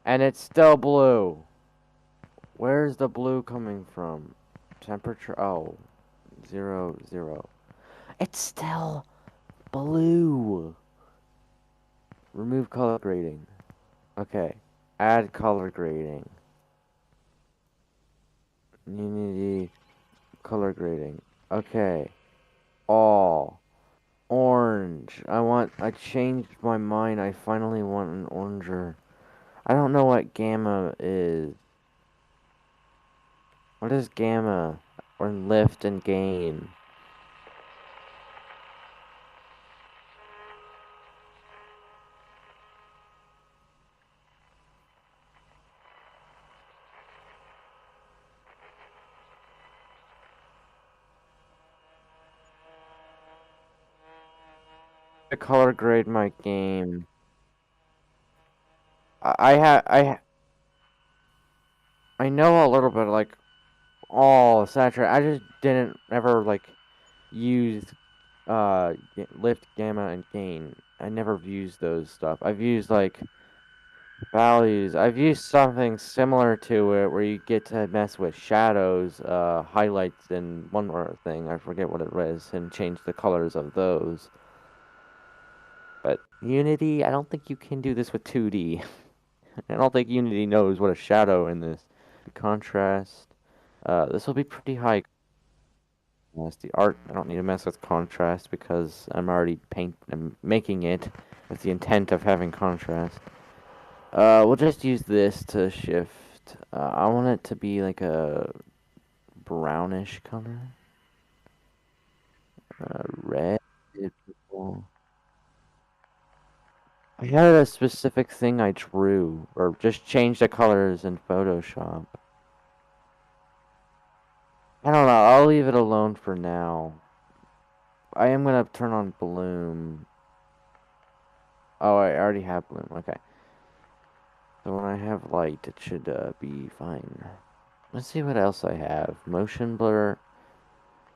And it's still blue. Where's the blue coming from? Temperature, oh, 0, 0. It's still blue. Remove color grading. Okay. Add color grading. Unity color grading. Okay. All. Orange. I changed my mind. I finally want an oranger. I don't know what gamma is. What is gamma? Or lift and gain? To color grade my game. I know a little bit like saturated. I just didn't ever like use lift, gamma, and gain. I never used those stuff. I've used like values. I've used something similar to it where you get to mess with shadows, highlights, and one more thing. I forget what it was, and change the colors of those. But Unity, I don't think you can do this with 2D. I don't think Unity knows what a shadow in this. Contrast. This will be pretty high. That's the art. I don't need to mess with contrast because I'm making it with the intent of having contrast. We'll just use this to shift. I want it to be like a brownish color. Red, purple. I had a specific thing I drew, or just changed the colors in Photoshop. I don't know, I'll leave it alone for now. I am gonna turn on bloom. Oh, I already have bloom, okay. So when I have light, it should be fine. Let's see what else I have. Motion blur,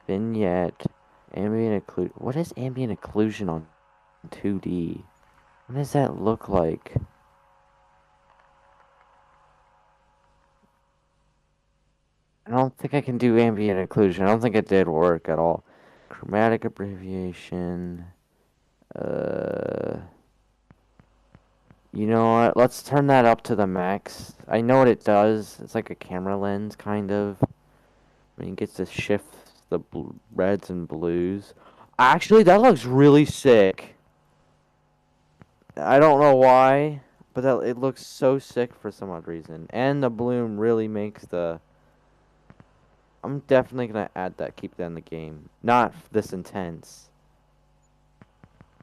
vignette, ambient occlusion. What is ambient occlusion on 2D? What does that look like? I don't think I can do ambient occlusion. I don't think it did work at all. Chromatic abbreviation. You know what? Let's turn that up to the max. I know what it does. It's like a camera lens, kind of. When it gets to shift the reds and blues. Actually, that looks really sick. I don't know why, but it looks so sick for some odd reason. And the bloom really makes the... I'm definitely gonna add that, keep that in the game. Not this intense.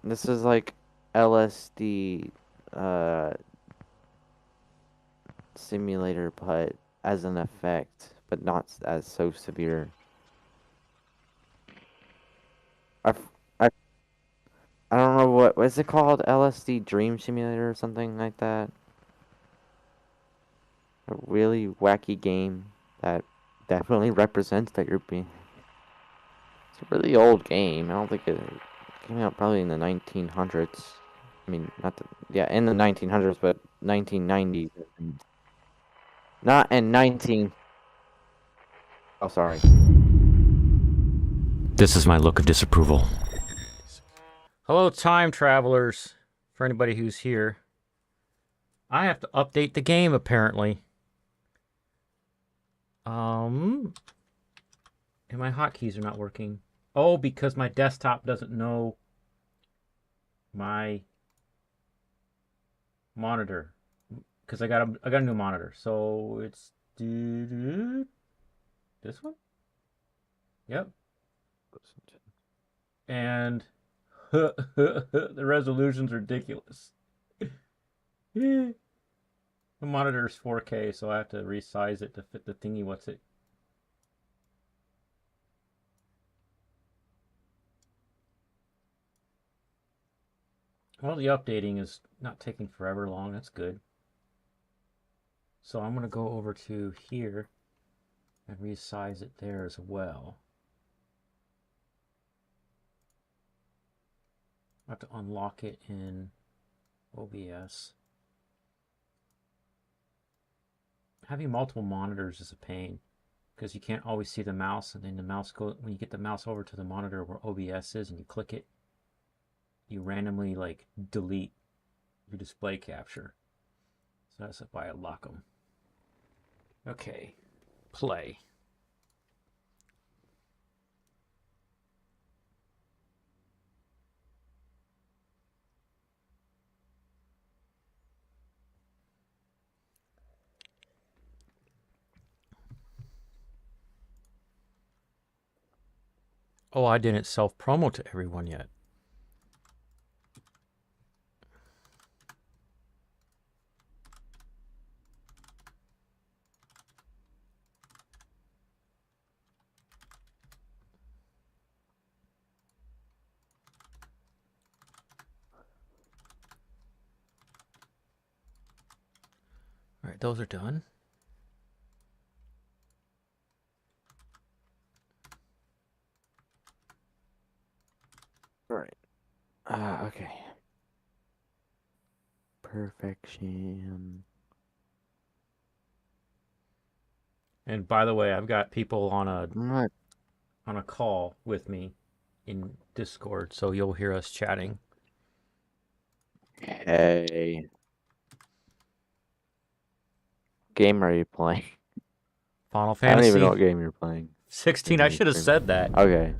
This is like LSD simulator, but as an effect, but not as so severe. I, I, I don't know what's it called? LSD Dream Simulator or something like that. A really wacky game that definitely represents that you're being. It's a really old game. I don't think it came out probably in the 1900s. I mean, not the, yeah, in the 1900s, but 1990s. Not in 19. Oh, sorry. This is my look of disapproval. Hello, time travelers. For anybody who's here, I have to update the game apparently. And my hotkeys are not working. Oh, because my desktop doesn't know my monitor. Because I got a new monitor, so it's this one. Yep. And the resolution's ridiculous. The monitor is 4K, so I have to resize it to fit the thingy. What's it? Well, the updating is not taking forever long. That's good. So I'm going to go over to here and resize it there as well. I have to unlock it in OBS. having multiple monitors is a pain because you can't always see the mouse, and then the mouse when you get the mouse over to the monitor where OBS is and you click it, you randomly like delete your display capture. So that's why I lock them. Okay, play. Oh, I didn't self-promo to everyone yet. All right, those are done. All right. Okay. Perfection. And by the way, I've got people on Not a call with me in Discord, so you'll hear us chatting. hey. Game are you playing? Final I don't even know Fantasy what game you're playing. 16. I should have said that. Okay.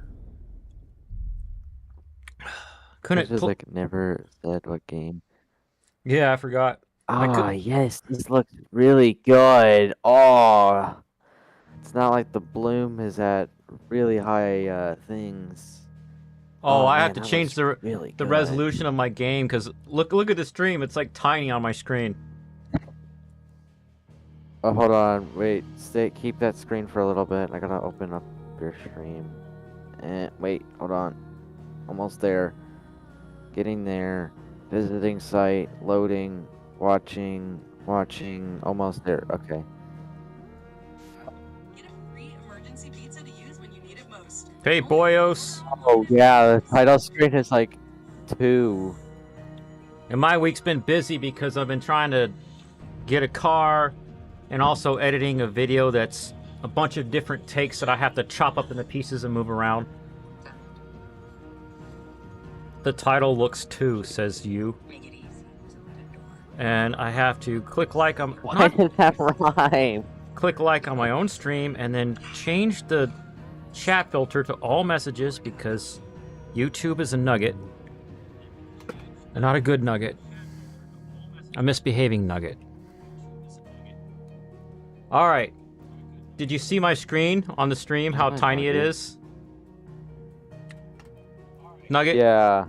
Couldn't. This is like never said what game. Yeah, I forgot. Oh, yes, this looks really good. Oh, it's not like the bloom is at really high things. Oh, I man, have to change the really the good. resolution of my game because look at the stream. It's like tiny on my screen. Oh, hold on. Wait, keep that screen for a little bit. I gotta open up your stream. Wait, hold on. Almost there. Getting there. Visiting site. Loading. Watching. Almost there. Okay. Get a free emergency pizza to use when you need it most. Hey, boyos. Oh, yeah, the title screen is like 2. And my week's been busy because I've been trying to get a car and also editing a video that's a bunch of different takes that I have to chop up into pieces and move around. The title looks 2, says you. And I have to click like on... Why did that rhyme? Click like on my own stream and then change the chat filter to all messages because YouTube is a nugget. And not a good nugget. A misbehaving nugget. Alright. Did you see my screen on the stream, how tiny it is? Nugget? Yeah.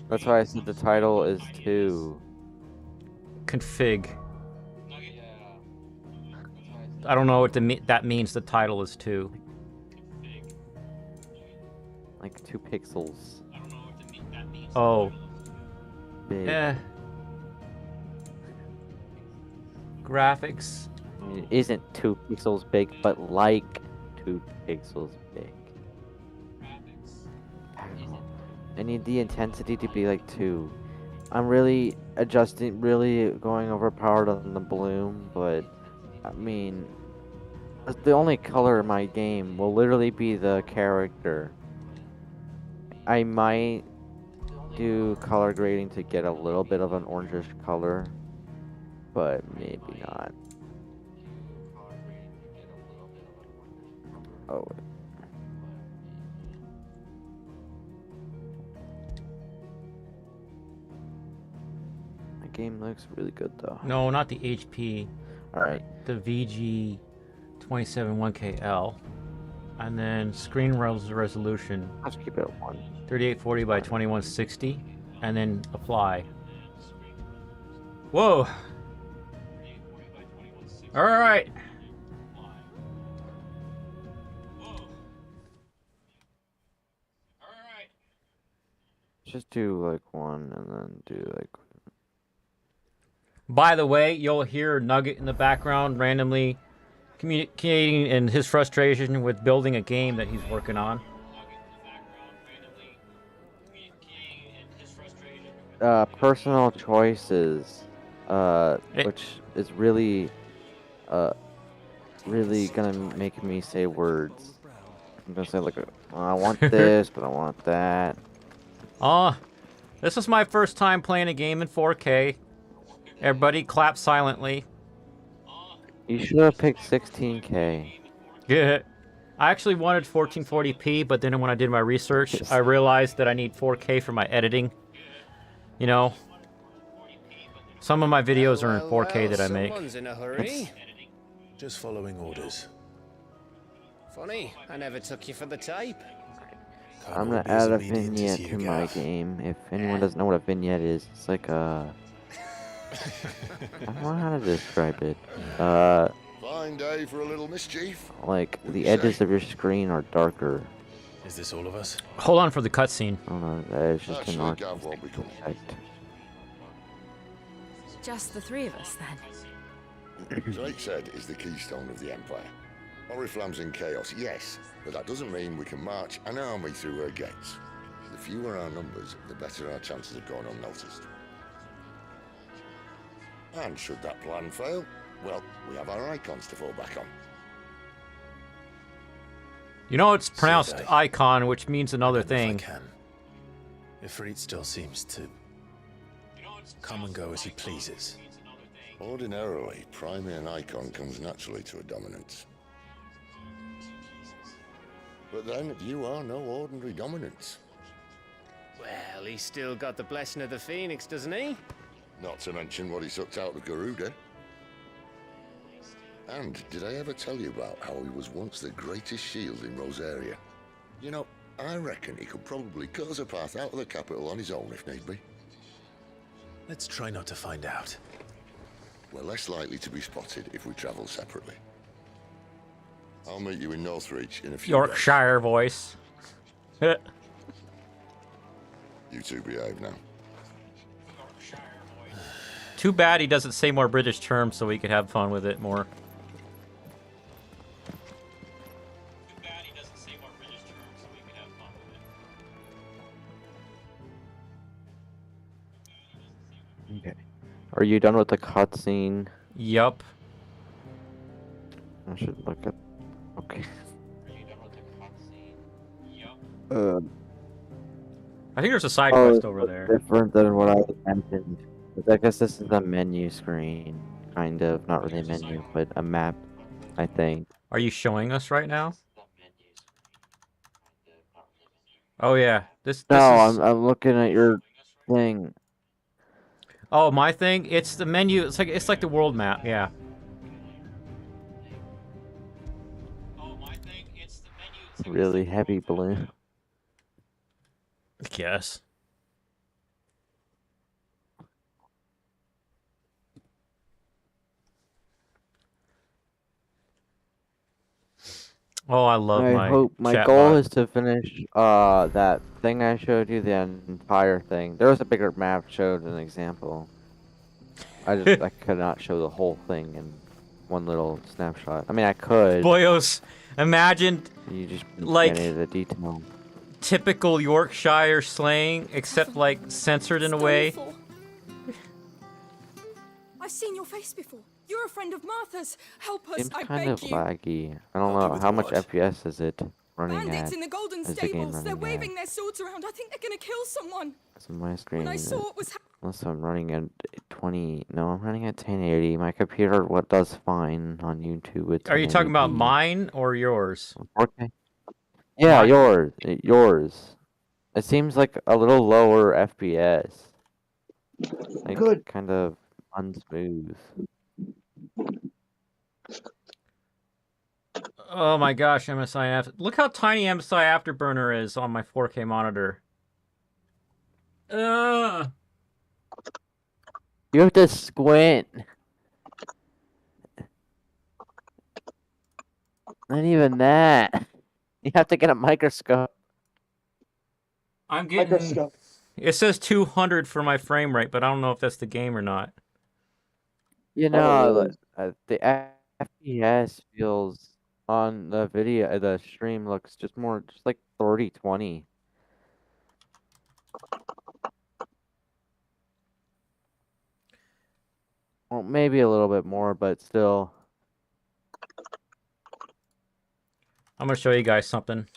That's why I said the title is 2. Config. I don't know what that means, the title is 2. Like 2 pixels. Oh. Big. Graphics. I mean, it isn't 2 pixels big, but like 2 pixels big. I need the intensity to be like 2. I'm really really going overpowered on the bloom, but I mean, the only color in my game will literally be the character. I might do color grading to get a little bit of an orangish color, but maybe not. Oh. The game looks really good though. No, not the HP. Alright. The VG271KL. And then screen resolution. I'll just keep it at 1. 3840 by 2160. And then apply. Whoa! Alright! Just do like 1 and then do like... By the way, you'll hear Nugget in the background randomly communicating in his frustration with building a game that he's working on. Personal choices, which is really really gonna make me say words. I'm gonna say like, I want this, but I want that. This is my first time playing a game in 4K. Everybody clap silently. You should have picked 16K. Yeah. I actually wanted 1440p, but then when I did my research, I realized that I need 4K for my editing. You know, some of my videos are in 4K that I make. Someone's in a hurry. Just following orders. Funny, I never took you for the type. Can't I'm all gonna be as add a obedient as vignette you, to my Gav. game. If anyone doesn't know what a vignette is, it's like a... I don't know how to describe it. Fine day for a little mischief. Like, What do the you edges say? of your screen are darker. Is this all of us? Hold on for the cutscene. I don't know, it's just an Actually, Gav won't be artistic coming. effect. Just the three of us, then. Drake said is the keystone of the Empire. Oriflamme's in chaos, yes, but that doesn't mean we can march an army through her gates. The fewer our numbers, the better our chances of going unnoticed. And should that plan fail, well, we have our icons to fall back on. You know, it's pronounced Say. icon, which means another If I thing. can. Ifrit still seems to come and go as he pleases. Ordinarily, priming an icon comes naturally to a dominance. But then, you are no ordinary dominance. Well, he's still got the blessing of the Phoenix, doesn't he? Not to mention what he sucked out of Garuda. And did I ever tell you about how he was once the greatest shield in Rosaria? You know, I reckon he could probably cut us a path out of the capital on his own if need be. Let's try not to find out. We're less likely to be spotted if we travel separately. I'll meet you in Northreach in a few Yorkshire voice. days. You two behave now. Too bad he doesn't say more British terms so we could have fun with it more. Okay. Are you done with the cutscene? Yup. I should look at... Okay. I think there's a side quest over it's there. different than what I mentioned. But I guess this is a menu screen. Kind of. Not really a menu, but a map, I think. Are you showing us right now? Oh yeah, this No, is... I'm looking at your thing. Oh, my thing? It's the menu. It's like the world map. Yeah. Really heavy balloon. I guess. Oh, I love I hope my goal chatbot. is to finish that thing I showed you, the entire thing. There was a bigger map showed an example. I could not show the whole thing in one little snapshot. I mean, I could. Boyos, imagine You just like- any of the detail. typical Yorkshire slang, except like censored in a way. I've seen your face before. You're a friend of Martha's. Help us, Seems I kind beg of you. laggy. I don't Help you know with how much what? FPS is it running Bandits at. in the Golden Is the game Stables. They're running at? waving their swords around. I think they're gonna kill someone. So my screen. When I saw it was Unless I'm running at 20. No, I'm running at 1080. My computer does fine on YouTube with. Are you talking about 1080p. mine or yours? Okay. Yeah, Mine? yours. It seems like a little lower FPS. Like kind of unsmooth. Oh my gosh, MSI After. Look how tiny MSI Afterburner is on my 4K monitor. You have to squint. Not even that. You have to get a microscope. I'm getting. It says 200 for my frame rate, but I don't know if that's the game or not. You know, the FPS feels on the video, the stream looks just like 30-20. Well, maybe a little bit more, but still, I'm going to show you guys something.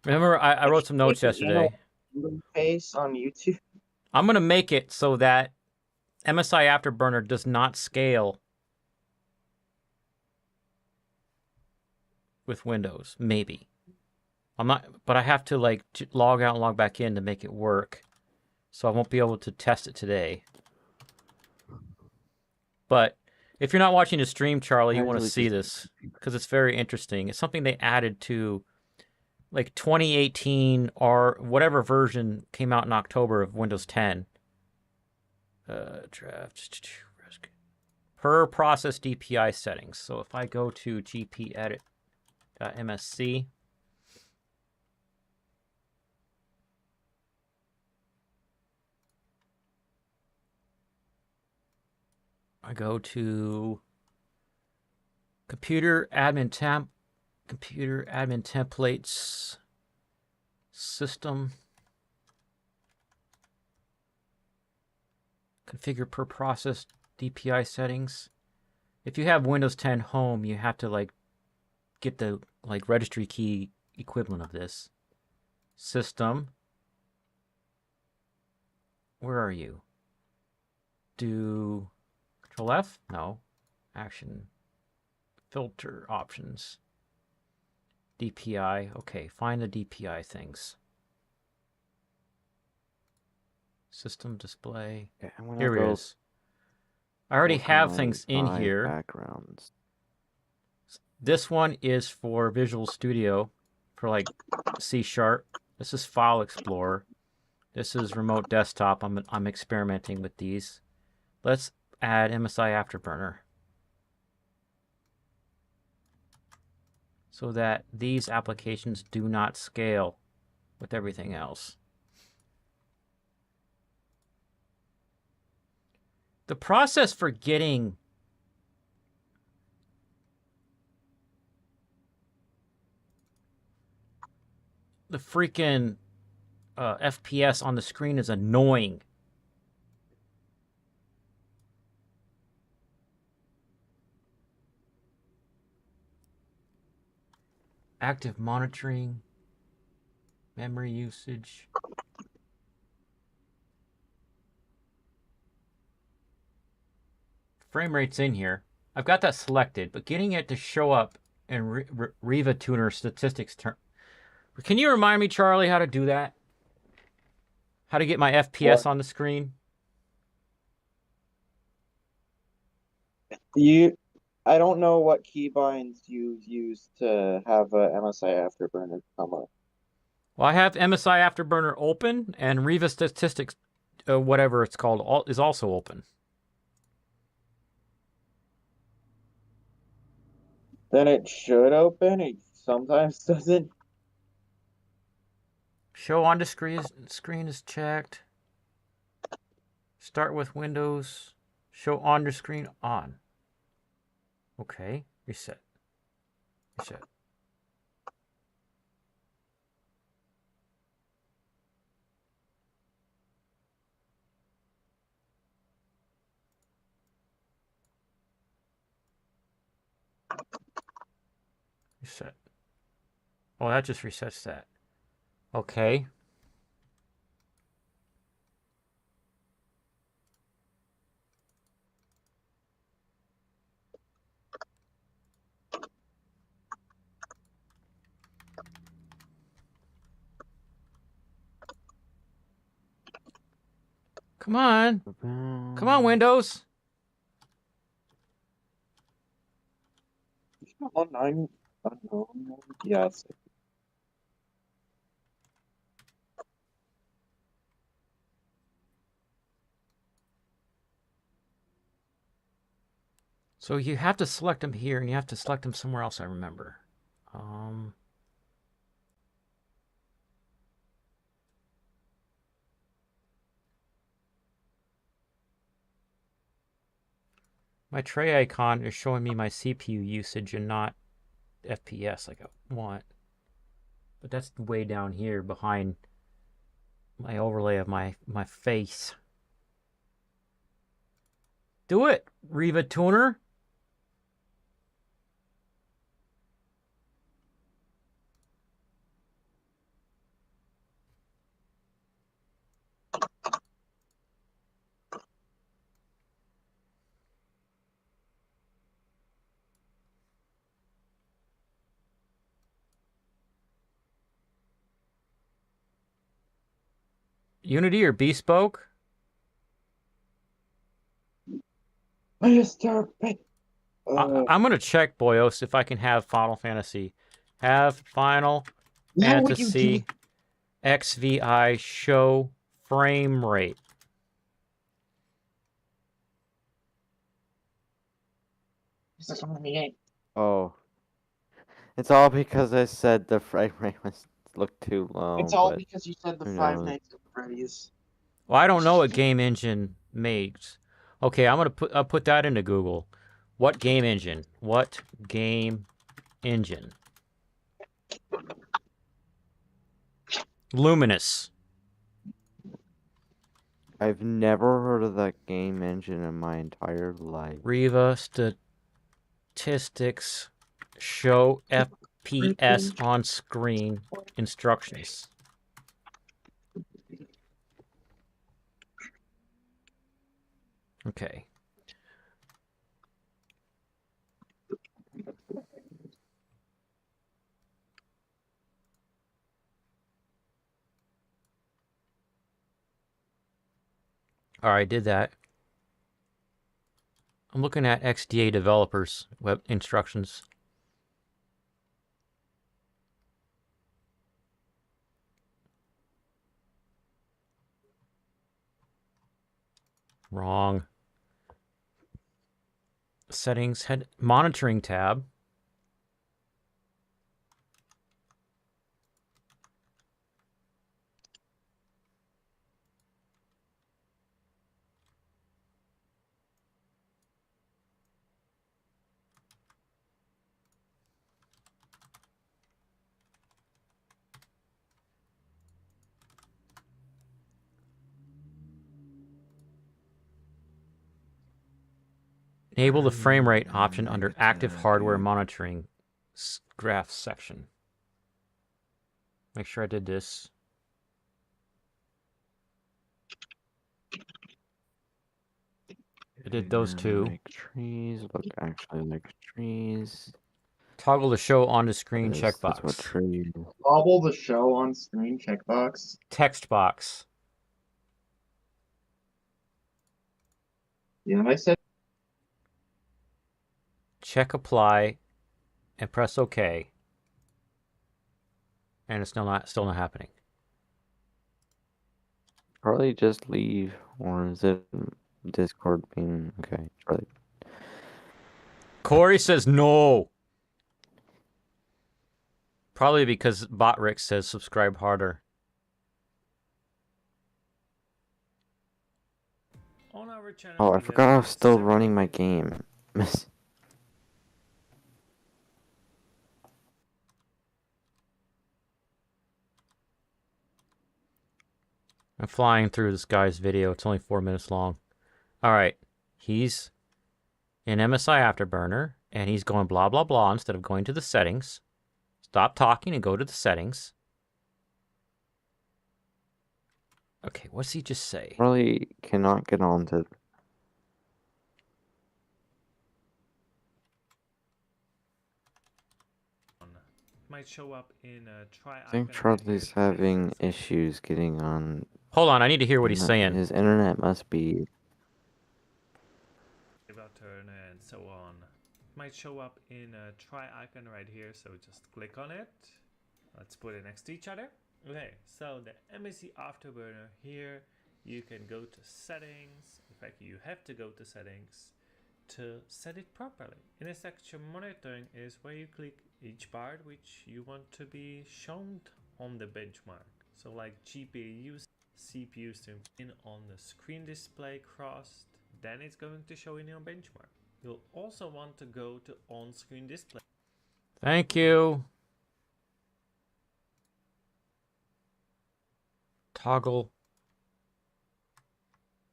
Remember, I wrote some notes yesterday. Face on YouTube. I'm going to make it so that MSI Afterburner does not scale with Windows. Maybe. I'm not, but I have to like log out and log back in to make it work. So I won't be able to test it today. But if you're not watching the stream, Charlie, you want to see this because it's very interesting. It's something they added to like 2018 or whatever version came out in October of Windows 10. Draft per process DPI settings. So if I go to gpedit.msc, I go to computer admin templates, system, configure per process DPI settings. If you have Windows 10 Home, you have to like get the like registry key equivalent of this. System. Where are you? Do Control F? No. Action. Filter options. DPI. Okay, find the DPI things. System display. Okay, Here it is. I already have things in here. Backgrounds. This one is for Visual Studio for like C#. This is File Explorer. This is Remote Desktop. I'm experimenting with these. Let's add MSI Afterburner so that these applications do not scale with everything else. The process for getting the freaking FPS on the screen is annoying. Active monitoring, memory usage. Frame rate's in here. I've got that selected, but getting it to show up in Riva Tuner statistics term. Can you remind me, Charlie, how to do that? How to get my FPS on the screen? I don't know what keybinds you use to have a MSI Afterburner come up. Well, I have MSI Afterburner open, and Riva Statistics, whatever it's called, is also open. Then it should open. It sometimes doesn't. Show on the screen is checked. Start with Windows. Show on the screen on. Okay, reset. Reset. Reset. Oh, that just resets that. Okay. Come on. Come on, Windows. Yes. So you have to select them here, and you have to select them somewhere else, I remember. My tray icon is showing me my CPU usage and not FPS like I want. But that's way down here behind my overlay of my face. Do it, Riva Tuner. Unity or Bespoke? Mr. I'm going to check, Boyos, if I can have Final Fantasy. Have Final No, you Fantasy XVI show frame rate. Oh. It's all because I said the frame rate looked too low. It's all but because you said the who Five knows? Nights at Freddy's. Well, I don't know what game engine makes. Okay, I'll put that into Google. What game engine? What game engine? Luminous. I've never heard of that game engine in my entire life. Riva statistics show FPS on screen instructions. Okay. All right, did that. I'm looking at XDA developers web instructions. Wrong. Settings, head monitoring tab. Enable the frame rate option under active hardware monitoring graph section. Make sure I did this. I did those two. Like trees look actually like trees. Toggle the show on the screen That's what checkbox. trees. Bobble the show on screen checkbox. Text box. Yeah, I said. Check apply and press OK. And it's still not happening. Probably just leave, or is it Discord being okay? Charlie. Corey says no. Probably because Botrick says subscribe harder. On our channel, Oh, I we have forgot I was still several running my game. I'm flying through this guy's video. It's only 4 minutes long. All right. He's in MSI Afterburner, and he's going blah, blah, blah instead of going to the settings. Stop talking and go to the settings. Okay, what's he just say? Really cannot get on to. Might show up in try. I think Charlie's having issues getting on. Hold on, I need to hear what he's saying. His internet must be. About turn and so on. Might show up in a try icon right here, so just click on it. Let's put it next to each other. Okay, so the MSC Afterburner here, you can go to settings. In fact, you have to go to settings to set it properly. In the section monitoring is where you click each part which you want to be shown on the benchmark. So like GPU, CPU in on the screen display crossed, then it's going to show in your benchmark. You'll also want to go to on-screen display. Thank you. Toggle.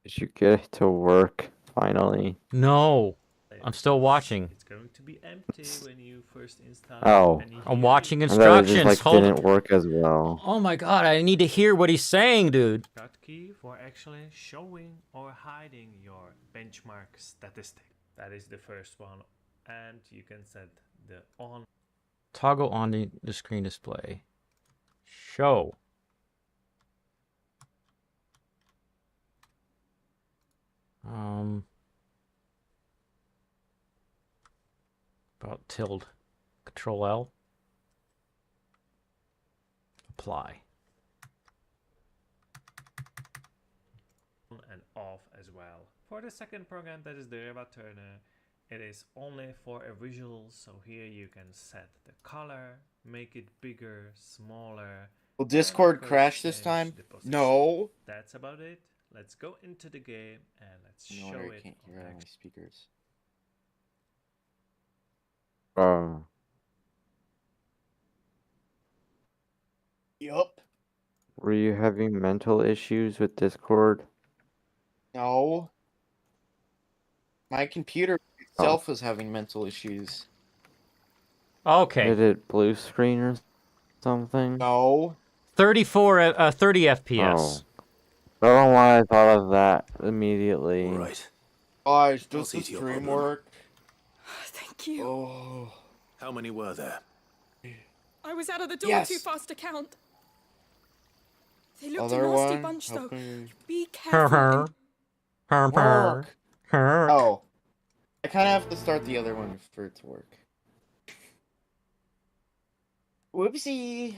Did you get it to work? finally. No, I'm still watching. It's going to be empty when you first install. Oh. any I'm watching I thought it instructions. just, Hold didn't work as well. Oh my god, I need to hear what he's saying, dude. hotkey for actually showing or hiding your benchmark statistic. That is the first one, and you can set the on. Toggle on the screen display. Show. About tilde. Control L. Apply. And off as well. For the second program, that is the Reva Turner, it is only for a visual, so here you can set the color, make it bigger, smaller. Will Discord and crash this change time? the position. No. That's about it. Let's go into the game and let's No, show I it. can't on hear the all my speakers. Yup. Were you having mental issues with Discord? No. My computer itself was having mental issues. Okay. Did it blue screen or something? No. 30 FPS. I don't know why I thought of that immediately. All right. Guys, I'll does see the to your stream problem. work? Thank you. Oh. How many were there? I was out of the door Yes. too fast to count. They looked Other a nasty one. bunch, though. helping Be careful. and- work. Oh. I kind of have to start the other one for it to work. Whoopsie.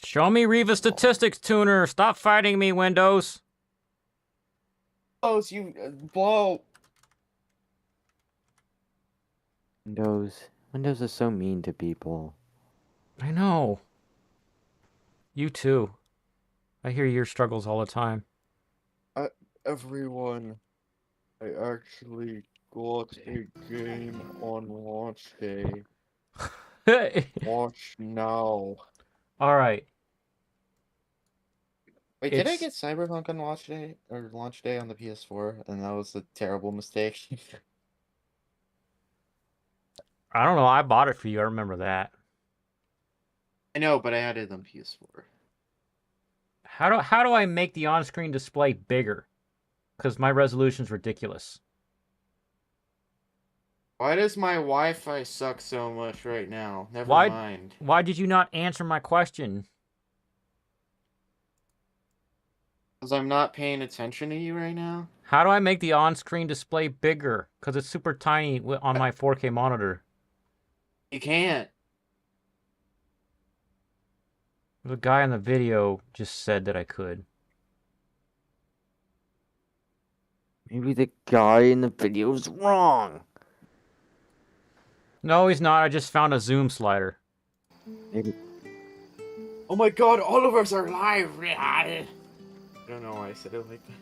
Show me Reva statistics tuner. Stop fighting me, Windows. Oh, you blow. Windows is so mean to people. I know. You too. I hear your struggles all the time. Everyone, I actually got a game on launch day. Watch now. All right. Wait, did I It's- get Cyberpunk on launch day on the PS4, and that was a terrible mistake? I don't know. I bought it for you. I remember that. I know, but I had it on PS4. How do I make the on-screen display bigger? Because my resolution's ridiculous. Why does my Wi-Fi suck so much right now? Never Why- mind. Why did you not answer my question? Because I'm not paying attention to you right now. How do I make the on-screen display bigger? Because it's super tiny on my 4K monitor. You can't. The guy in the video just said that I could. Maybe the guy in the video is wrong. No, he's not. I just found a zoom slider. Maybe. Oh my god, all of us are live! I don't know why I said it like that.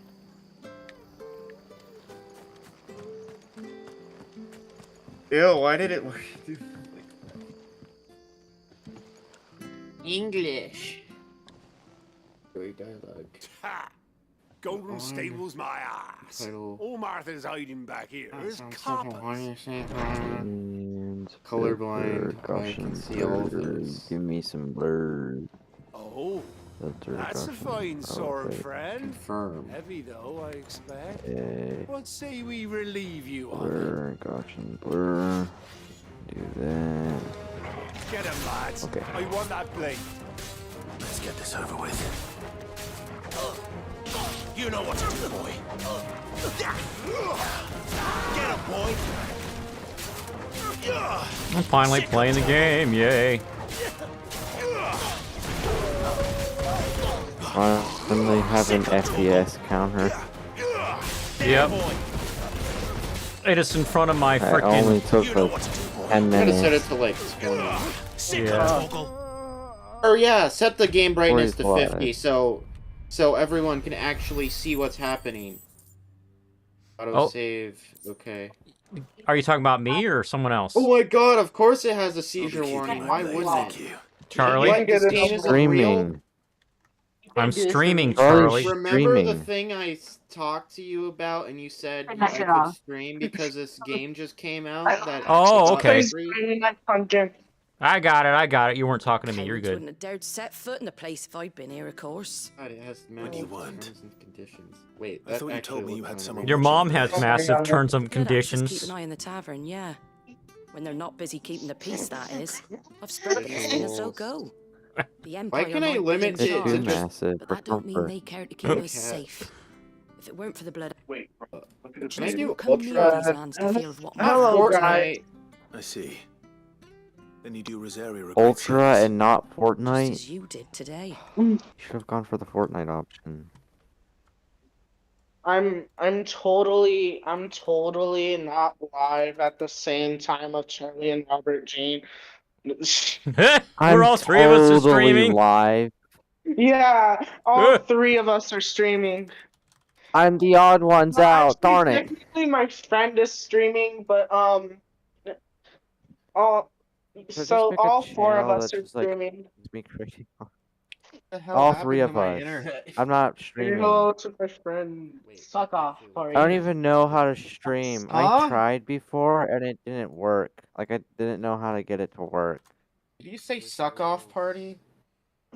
Ew, why did it work? English. Great dialogue. Ha! Golden Stable's my ass. Title. All Martha's hiding back here is Sounds coppers. And Colorblind, filter, I can Gaussian see all of blur, this. Give me some blur. Oh, Filter, that's a Gaussian, fine sword, okay. friend. Confirm. Heavy though, I expect. Okay. What say we relieve you on it? Blur, Gaussian blur. Do that. Get him, lads. Okay. I want that blade. Let's get this over with. You know what to do, boy. Get him, boy. I'm finally playing the game. Yay. Finally have an FPS counter. Yep. It is in front of my That only freaking. took You know like what to do, boy. 10 I'm gonna set it minutes. to like 20. Sick Yeah. of vocal. Or yeah, set the game brightness to 45. 50 so everyone can actually see what's happening. Auto Oh. save. Okay. Are you talking about me or someone else? Oh my god, of course it has a I'll be seizure keeping warning. my Why blade, wouldn't thank it? you. Charlie? What, this game isn't real? Streaming. I'm streaming, Charlie. Charlie. Remember the Streaming. thing I talked to you about, and you said Turn I that shit could off. stream because this game just came out? That Oh, Xbox okay. free? I got it. You weren't talking to me. You're Cowards good. wouldn't have dared set foot in the place if I'd been here, of course. God, it has What do you massive want? terms and conditions. Wait, I that thought you actually told me you looks had kinda someone Your weird. mom has massive terms and Blood actors keep conditions. an eye on the tavern, yeah. When they're not busy keeping the peace, that is. I've spread the thing as they'll go. The Empire Why can I might be limit in It's it charge, to too just... massive but for that don't mean comfort. they care to keep us safe. If it weren't for the blood, Wait, which Can I knows do what come near Ultra? these lands to feel of what Not Hello, matters. guys. Fortnite. I see. Then you do Rosaria regret Ultra things. and not Just Fortnite. as you did today. You should have gone for the Fortnite option. I'm totally not live at the same time of Charlie and Robert Jean. We're all three of us are streaming. live. Yeah, all three of us are streaming. I'm the odd ones Well, out. actually, Darn it. technically my friend is streaming, but all So just so pick a all four of channel us that's are just like streaming. me crazy. The hell All happened three to of my us. internet? I'm not Say streaming. hello to my friend. Suck off, Corey. I don't even know how to stream. I Huh? tried before and it didn't work. Like I didn't know how to get it to work. Did you say suck off party?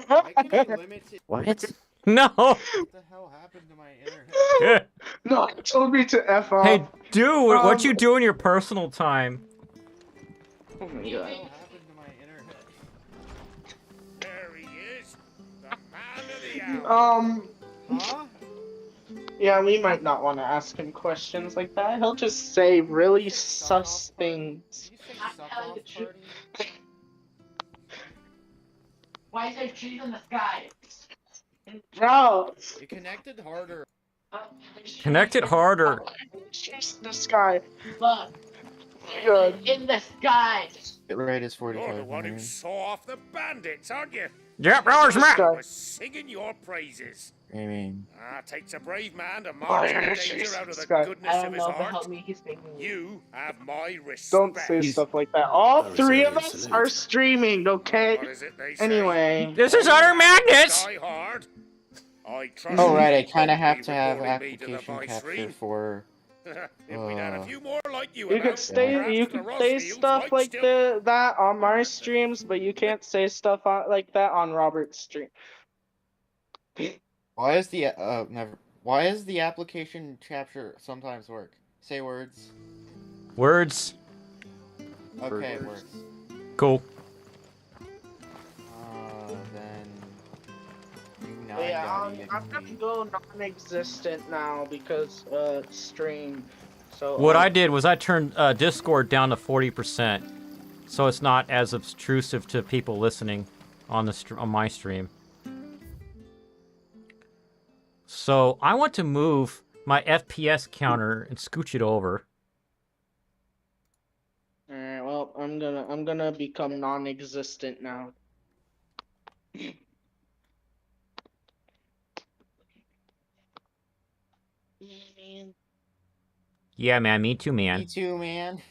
Why can I limit it? What? No. What the hell happened to my internet? No, it told me to F off. Hey, dude, what you do in your personal time? Oh my What the god. hell happened to my internet? There he is, the man of the hour. Huh? Yeah, we might not want to ask him questions like that. He'll just say really Suck off sus party? things. Did you say suck off party? Why is there trees in the sky? Bro! It connected harder. Connect it harder. Trees in the sky. Look. Good. In the sky. It rate is You're the 45 one who minutes. saw off the bandits, aren't you? Yep, Roger, This man. guy. I was singing your praises. I mean, Takes a brave man to march in yeah, danger out of this the guy. goodness of his heart. me, he's making me. You have my respect. Don't say stuff like that. All That was three a of us salute. are streaming, okay? What is it they say? Anyway. This is utter madness. Die hard. I trust oh you right, I won't kind of be have to have reporting me to the application capture viceroy. for. If we'd had a few more like you, You about, could say perhaps the Rosfields stuff might like still... that on my streams, but you can't say stuff like that on Robert's stream. Why is the never? Why is the application capture sometimes work? Say words. Words. Okay, words. Cool. Then. Yeah, I'm gonna go non-existent now because stream. So What I did was I turned Discord down to 40%, so it's not as obtrusive to people listening on the on my stream. So I want to move my FPS counter and scooch it over. Alright, well, I'm gonna become non-existent now. Yeah, man, me too, man. Me too, man.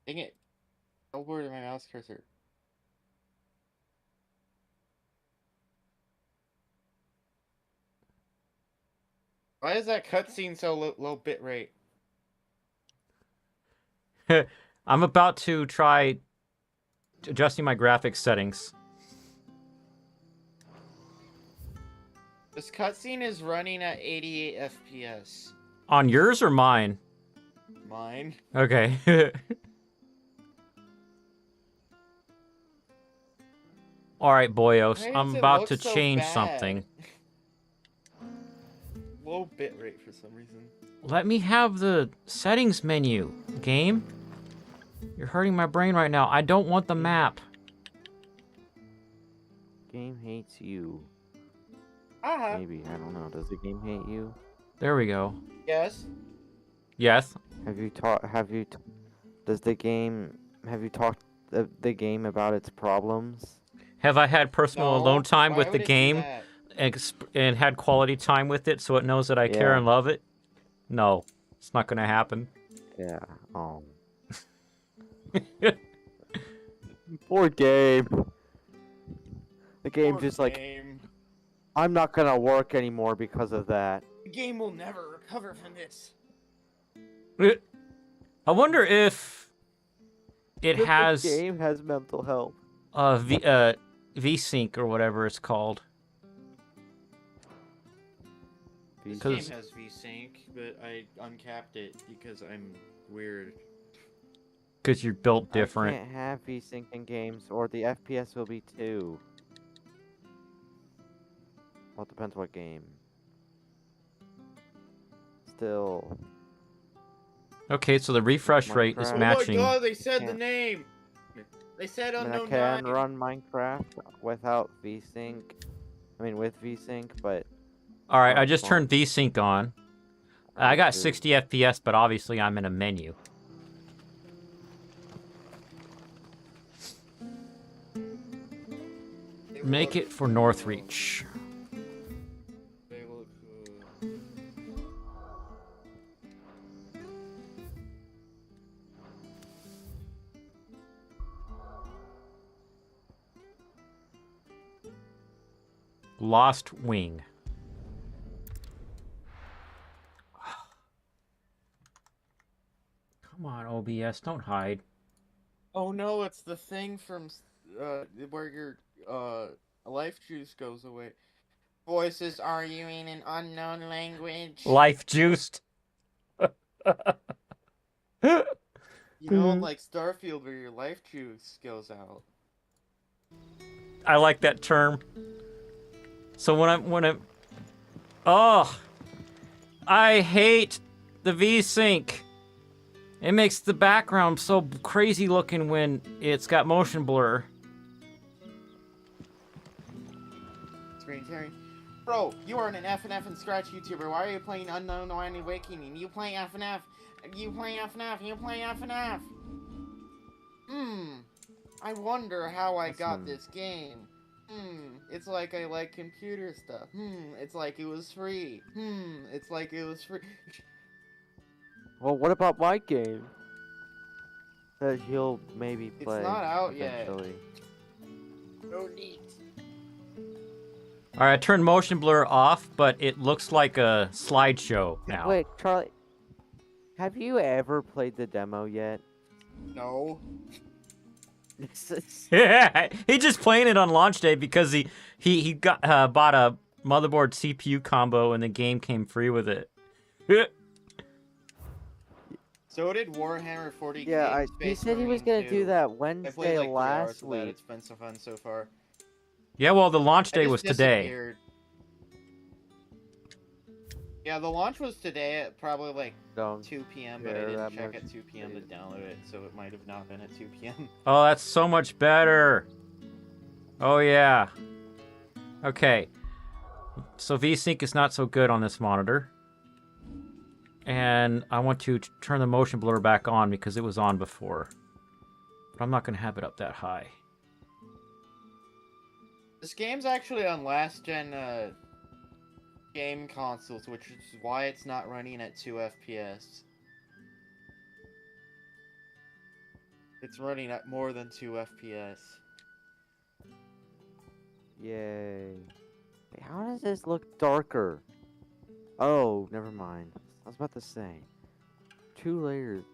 Dang it. Oh, where did my mouse cursor? Why is that cutscene so low bit rate? I'm about to try adjusting my graphics settings. This cutscene is running at 88 FPS. On yours or mine? Mine. Okay. Alright, boyos. Why I'm does it about look to so change bad? something. Low bit rate for some reason. Let me have the settings menu, game. You're hurting my brain right now. I don't want the map. Game hates you. Uh-huh. Maybe, I don't know. Does the game hate you? There we go. Yes. Yes. Have you talked the game about its problems? Have I had personal No, alone time why with the would it do game that? and had quality time with it so it knows that I care Yeah. and love it? No. It's not going to happen. Yeah. Oh. Poor Gabe. The game Poor just like, game. I'm not gonna work anymore because of that. The game will never recover from this. I wonder if it The has game has mental health. VSync or whatever it's called. This game has VSync, but I uncapped it because I'm weird. Because you're built different. I can't have VSync in games, or the FPS will be 2. Well, it depends what game. Still. Okay, so the refresh rate is Minecraft. matching. Oh my god, they said the Can't. name! They said I mean, I unknown can nine. run Minecraft without VSync. I mean, with VSync, but... Alright, I just turned VSync on. I got 60 FPS, but obviously I'm in a menu. Make it for Northreach. They look Lostwing. Come on, OBS, don't hide. Oh no, it's the thing from where your life juice goes away. Voices arguing in unknown language. Life juiced. You know, like Starfield, where your life juice goes out. I like that term. So when I'm oh, I hate the VSync. It makes the background so crazy looking when it's got motion blur. Screen sharing. Bro, you are an FNF and Scratch YouTuber. Why are you playing Unknown Land Awakening? You playing FNF? You playing FNF? You playing FNF? I wonder how I got this game. It's like I like computer stuff. It's like it was free. It's like it was free. Well, what about my game? That he'll maybe play. It's not out eventually. yet. No need. Alright, I turned motion blur off, but it looks like a slideshow now. Wait, Charlie. Have you ever played the demo yet? No. Yeah, he just playing it on launch day because he got bought a motherboard CPU combo and the game came free with it. So did Warhammer 40K. Yeah, he said he was gonna do that I played Wednesday like 3 hours last of that. week. It's been so fun so far. Yeah, well, the launch I day just was today. disappeared. Yeah, the launch was today at probably like 2 p.m., but I care didn't that check much. at 2 p.m. to download it, so it might have not been at 2 p.m. Oh, that's so much better. Oh, yeah. Okay. So VSync is not so good on this monitor. And I want to turn the motion blur back on because it was on before. But I'm not going to have it up that high. This game's actually on last-gen game consoles, which is why it's not running at 2 FPS. It's running at more than 2 FPS. Yay. Wait, how does this look darker? Oh, never mind. I was about to say. 2 layers.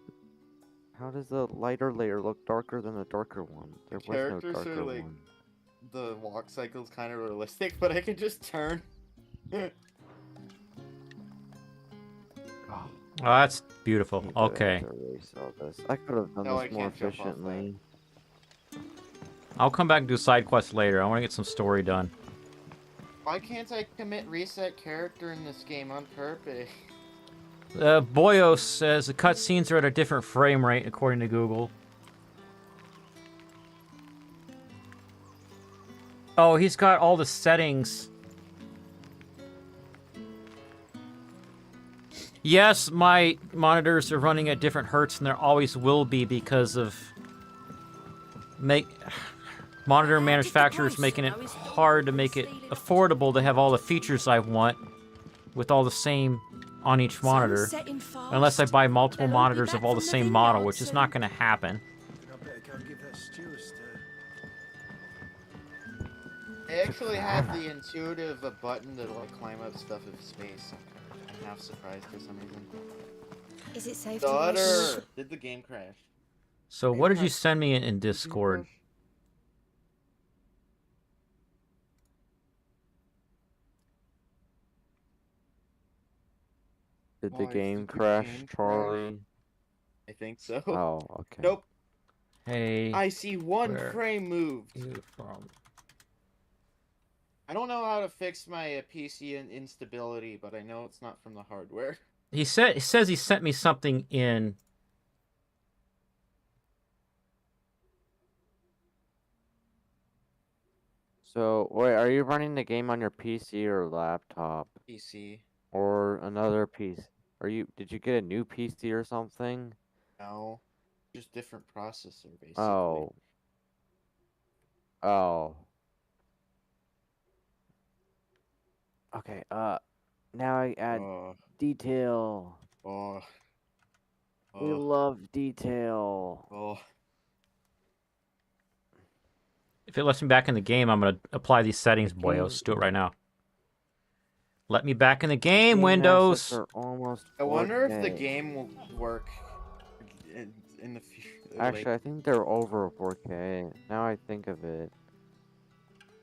How does the lighter layer look darker than the darker one? There was no Characters darker are like... one. The walk cycle's kind of realistic, but I can just turn. Oh, that's beautiful. Okay. I could have done No, I this more can't jump off that. efficiently. I'll come back and do side quests later. I want to get some story done. Why can't I commit reset character in this game on purpose? Boyos says the cutscenes are at a different frame rate according to Google. Oh, he's got all the settings. Yes, my monitors are running at different hertz, and there always will be because of monitor manufacturers making it hard to make it affordable to have all the features I want with all the same on each monitor. Unless I buy multiple monitors of all the same model, which is not going to happen. I actually have the intuitive button to like climb up stuff in space. I'm half surprised for some reason. Is it safe to Daughter! Did the game crash? So what did you send me in Discord? Did the game crash, Charlie? I think so. Oh, okay. Nope. Hey. I see one where frame moved. you from? I don't know how to fix my PC instability, but I know it's not from the hardware. He says he sent me something in. So, wait, are you running the game on your PC or laptop? PC. Or another PC? Did you get a new PC or something? No. Just different processor, basically. Oh. Oh. Okay, now I add detail. We love detail. If it lets me back in the game, I'm gonna apply these settings, boyos. Do it right now. Let me back in the game, Windows. I wonder if the game will work in the future. Actually, I think they're over 4K. Now I think of it.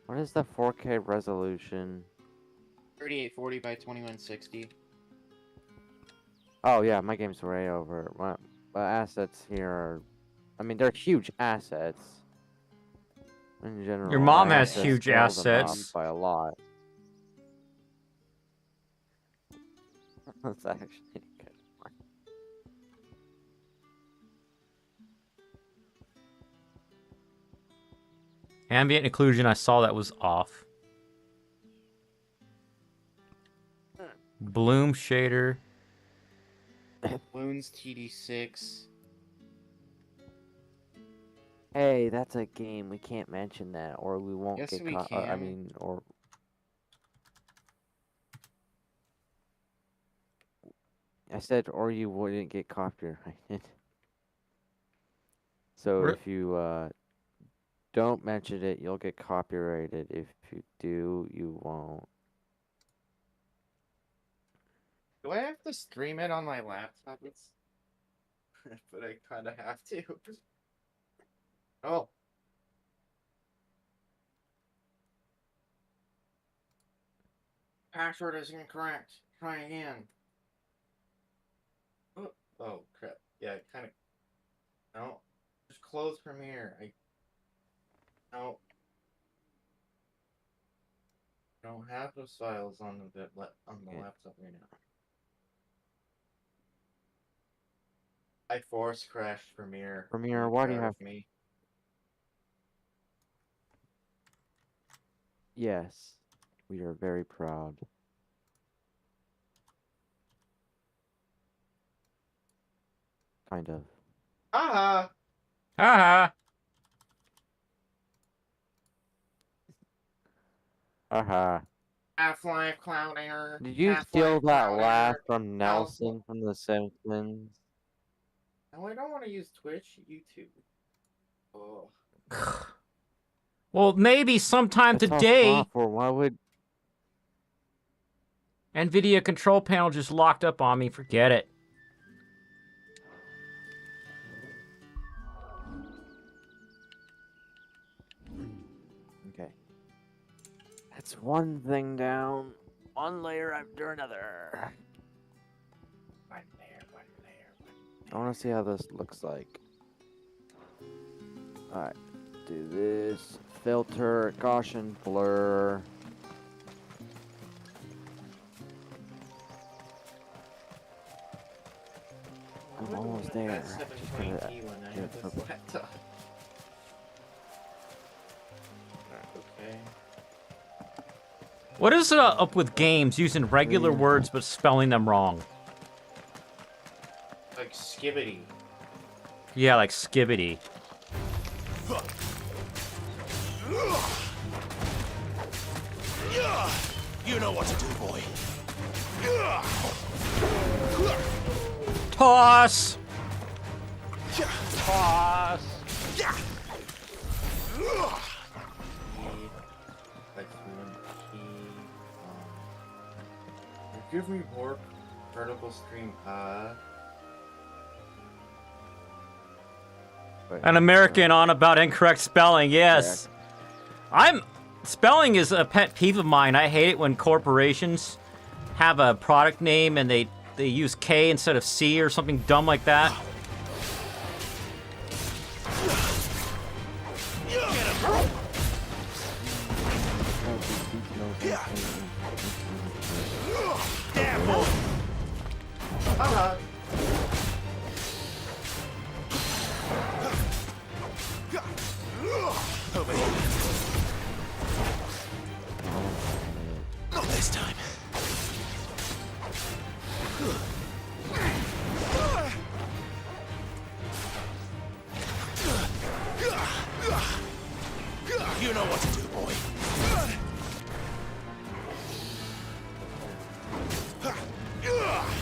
What is the 4K resolution? 3840 by 2160. Oh yeah, my game's way over. My assets here are... I mean, they're huge assets. In general. Your mom I has have to huge scale them up assets. by a lot. That's actually good. Ambient occlusion, I saw that was off. Bloom shader. Bloons TD6. Hey, that's a game. We can't mention that, or we won't Yes, get we caught. I can. mean, or... I said, or you wouldn't get copyrighted. So if you don't mention it, you'll get copyrighted. If you do, you won't. Do I have to stream it on my laptop? But I kind of have to. Oh. Password is incorrect. Try again. Oh crap. Yeah, kind of. No. Just close Premiere. No. I don't have those files on the laptop right now. I force crashed Premiere. Premiere, why do you have... me? Yes, we are very proud. Kind of. Haha! Haha! Haha. Half-Life Cloud Error. Did you steal that laugh from Nelson from The Simpsons? No, I don't want to use Twitch, YouTube. Oh. Well, maybe sometime It's all today. software. Why would... NVIDIA control panel just locked up on me. Forget it. Okay. That's one thing down. One layer after another. One layer. I want to see how this looks like. Alright. Do this. Filter. Gaussian blur. I'm almost there. That's Just 720p gonna when I do have it this purple. laptop. Okay. What is up with games using regular words but spelling them wrong? Like skibbity. Yeah, like skibbity. You know what to do, boy. Toss! Toss. Like one key. Give me more vertical stream. An American on about incorrect spelling. Yes. Spelling is a pet peeve of mine. I hate it when corporations have a product name and they use K instead of C or something dumb like that. Not this time. You know what to do, boy.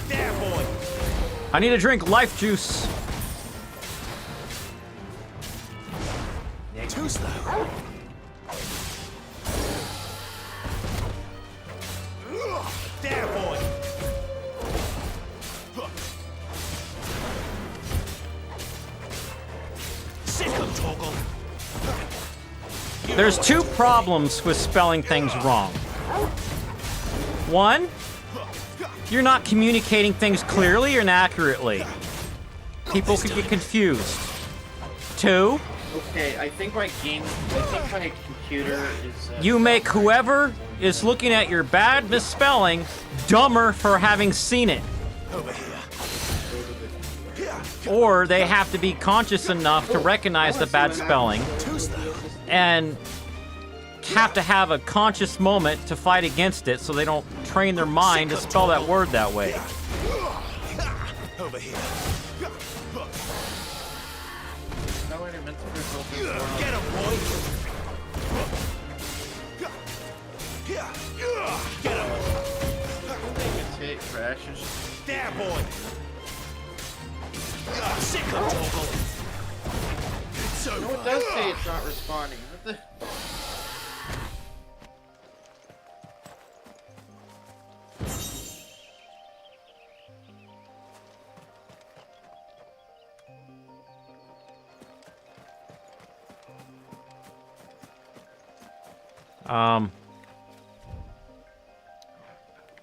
There, boy. I need to drink life juice. Too slow. There, boy. Sick of Toggle. There's two problems with spelling things wrong. One, you're not communicating things clearly and accurately. People could get confused. Two, Okay, I think my computer is. you make whoever is looking at your bad misspelling dumber for having seen it. Over here. Or they have to be conscious enough to recognize the bad spelling Too slow. and have to have a conscious moment to fight against it so they don't train their mind to spell that word that way. Over here. No, I meant to result in Get him, boy. Get him. it crashes. There, boy. Sick of Toggle. It's over. No, it does say it's not responding. What the?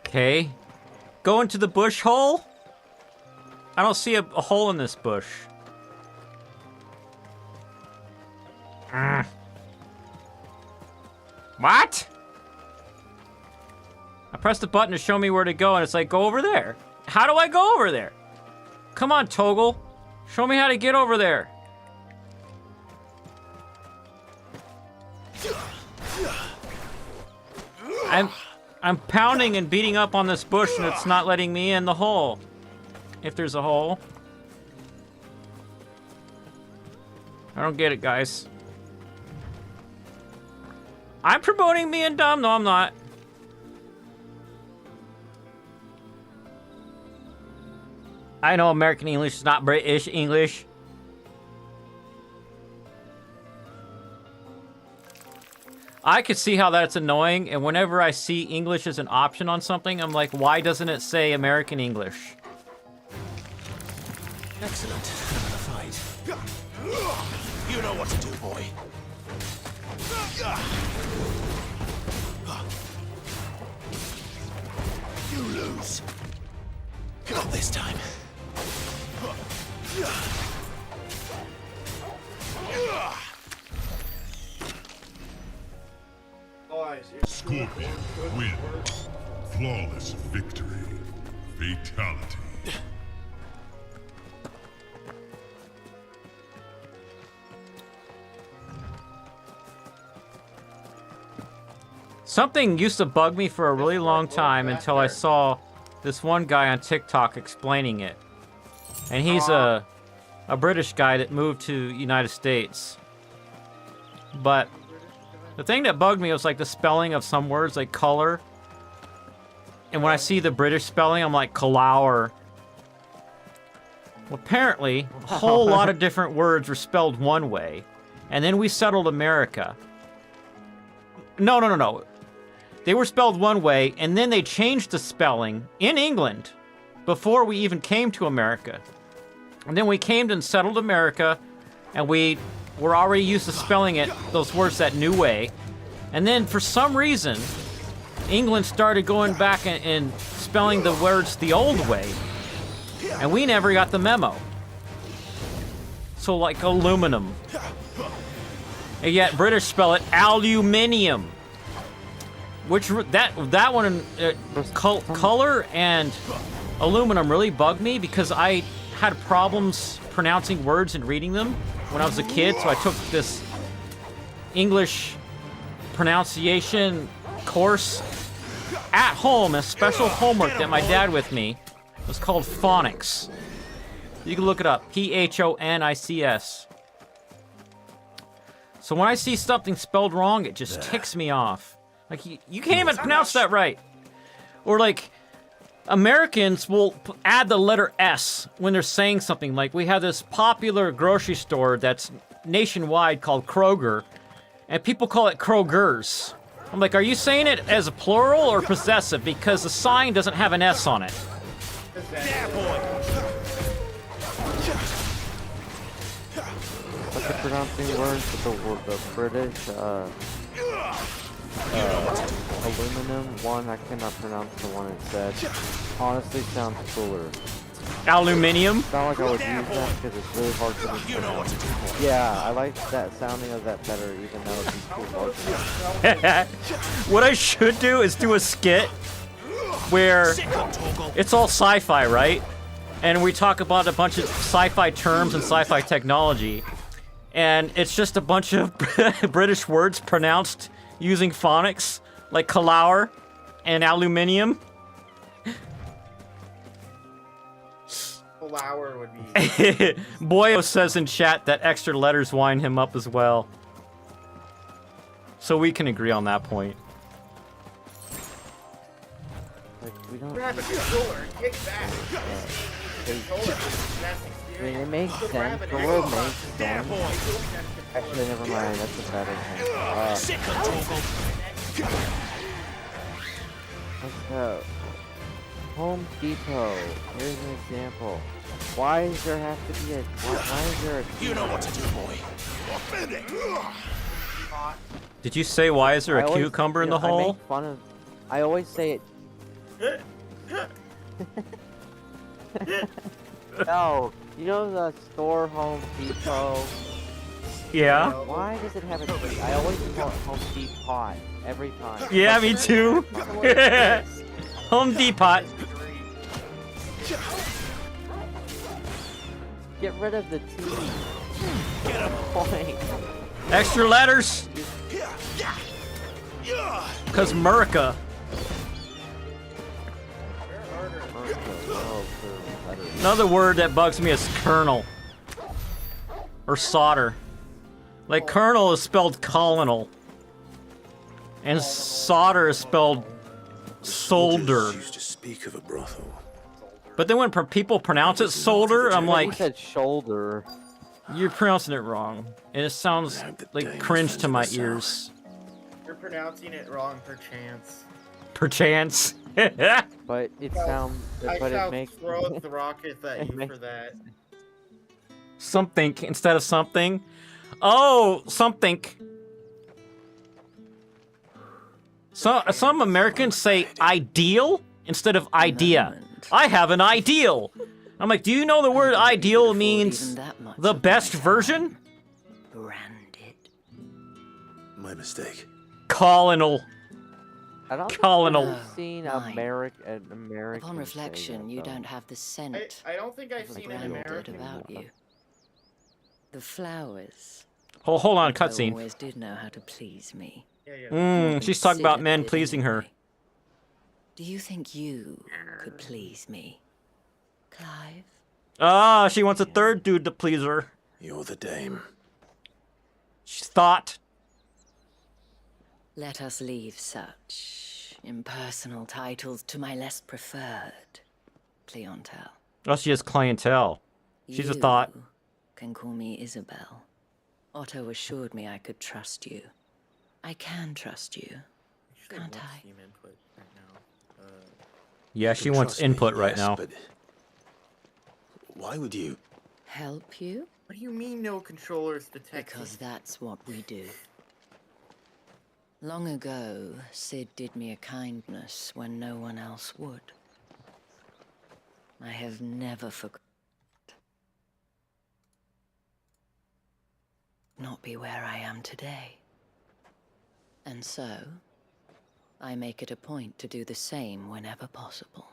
Okay. Go into the bush hole? I don't see a hole in this bush. What? I pressed the button to show me where to go, and it's like, go over there. How do I go over there? Come on, Toggle. Show me how to get over there. I'm pounding and beating up on this bush, and it's not letting me in the hole. If there's a hole. I don't get it, guys. I'm promoting being dumb. No, I'm not. I know American English is not British English. I could see how that's annoying, and whenever I see English as an option on something, I'm like, why doesn't it say American English? Excellent. Another fight. You know what to do, boy. You lose. Not this time. Scorpion wins. Flawless victory. Fatality. Something used to bug me for a really long time until I saw this one guy on TikTok explaining it. And he's a British guy that moved to United States. But the thing that bugged me was like the spelling of some words, like color. And when I see the British spelling, I'm like, colour. Well, apparently, a whole lot of different words were spelled one way. And then we settled America. No. They were spelled one way, and then they changed the spelling in England before we even came to America. And then we came and settled America, and we were already used to spelling it, those words that new way. And then for some reason, England started going back and spelling the words the old way. And we never got the memo. So like aluminum. And yet British spell it aluminium. Which that one, color and aluminum really bugged me because I had problems pronouncing words and reading them when I was a kid. So I took this English pronunciation course at home, a special homework that my dad with me. It was called phonics. You can look it up, Phonics. So when I see something spelled wrong, it just ticks me off. Like, you can't even pronounce that right. Or like, Americans will add the letter S when they're saying something. Like, we have this popular grocery store that's nationwide called Kroger, and people call it Kroger's. I'm like, are you saying it as a plural or possessive? Because the sign doesn't have an S on it. But the pronouncing words with the British, aluminum one, I cannot pronounce the one it said. Honestly, sounds cooler. Aluminium? It's not like I would use that because it's really hard to pronounce. Yeah, I like that sounding of that better, even though it'd be too hard. What I should do is do a skit where it's all sci-fi, right? And we talk about a bunch of sci-fi terms and sci-fi technology. And it's just a bunch of British words pronounced using phonics, like cauliflower and aluminium. Flower would be. Boyo says in chat that extra letters wind him up as well. So we can agree on that point. Like, we don't. Grab a controller and kick back. I mean, it makes sense. The world makes sense. Actually, never mind. That's a better thing. Home Depot. Here's an example. Why does there have to be a? Why is there a? You know what to do, boy. Did you say why is there a cucumber in the hole? I make fun of. I always say it. No, you know the store Home Depot? Yeah. Why does it have a T? I always call it Home Depot every time. Yeah, me too. Home Depot. Get rid of the T. Get a point. Extra letters. Cause America. Another word that bugs me is kernel. Or solder. Like kernel is spelled colonel. And solder is spelled solder. Used to speak of a brothel. But then when people pronounce it solder, I'm like, you said shoulder. You're pronouncing it wrong. And it sounds like cringe to my ears. You're pronouncing it wrong, perchance. Perchance. But it sounds. But it makes. Throw the rocket at you for that. Something instead of something. Oh, something. So, some Americans say ideal instead of idea. I have an ideal. I'm like, do you know the word ideal means the best version? Branded. My mistake. Colonel. I don't Colonel. think I've seen American. Upon reflection, you don't have the scent. I don't think I've seen an American about you. The flowers. Hold on, Otto cutscene. always did know how to please me. She's talking about men pleasing her. Do you think you could please me, Clive? Ah, she wants a third dude to please her. You're the dame. She's thought. Let us leave such impersonal titles to my less preferred clientele. Oh, she has clientele. She's a thought. You can call me Isabel. Otto assured me I could trust you. I can trust you, can't I? Steam input right now. Yeah, she wants input right now. But why would you? Help you? What do you mean no controllers detected? Because that's what we do. Long ago, Sid did me a kindness when no one else would. I have never forgotten. Not be where I am today. And so, I make it a point to do the same whenever possible.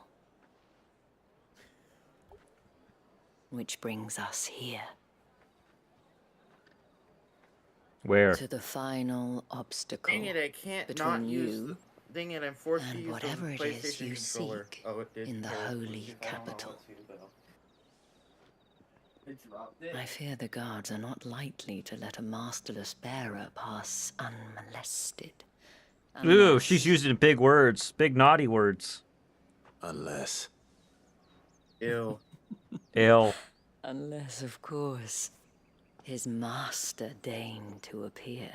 Which brings us here. Where? To the final obstacle. Dang it, I can't between not you use the... Dang it, I'm forced to and use the whatever it is PlayStation you controller. seek Oh, it did. in the holy capital. I fear the guards are not likely to let a masterless bearer pass unmolested. Ooh, she's using big words. Big naughty words. Unless. Ew. Ill. Unless, of course, his master deigned to appear.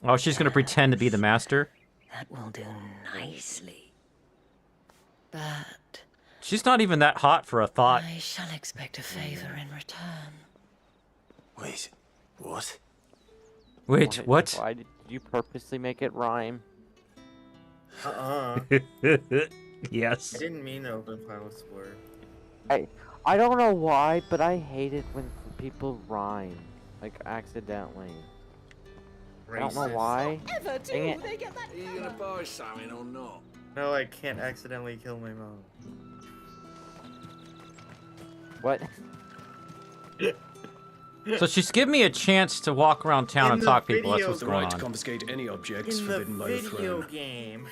Oh, she's gonna pretend to be the master? That will do nicely. But She's not even that hot for a thought. I shall expect a favor in return. Wait, what? Wait, what? Why did you purposely make it rhyme? Yes. I didn't mean to open final score. I don't know why, but I hate it when people rhyme, like accidentally. I don't know why. Ever do Dang it. they get that? Are you gonna buy something or not? No, I can't accidentally kill my mom. What? So she's giving me a chance to walk around town In and the talk to people. That's video what's The going right to on. confiscate any objects In the forbidden by the video throne. game.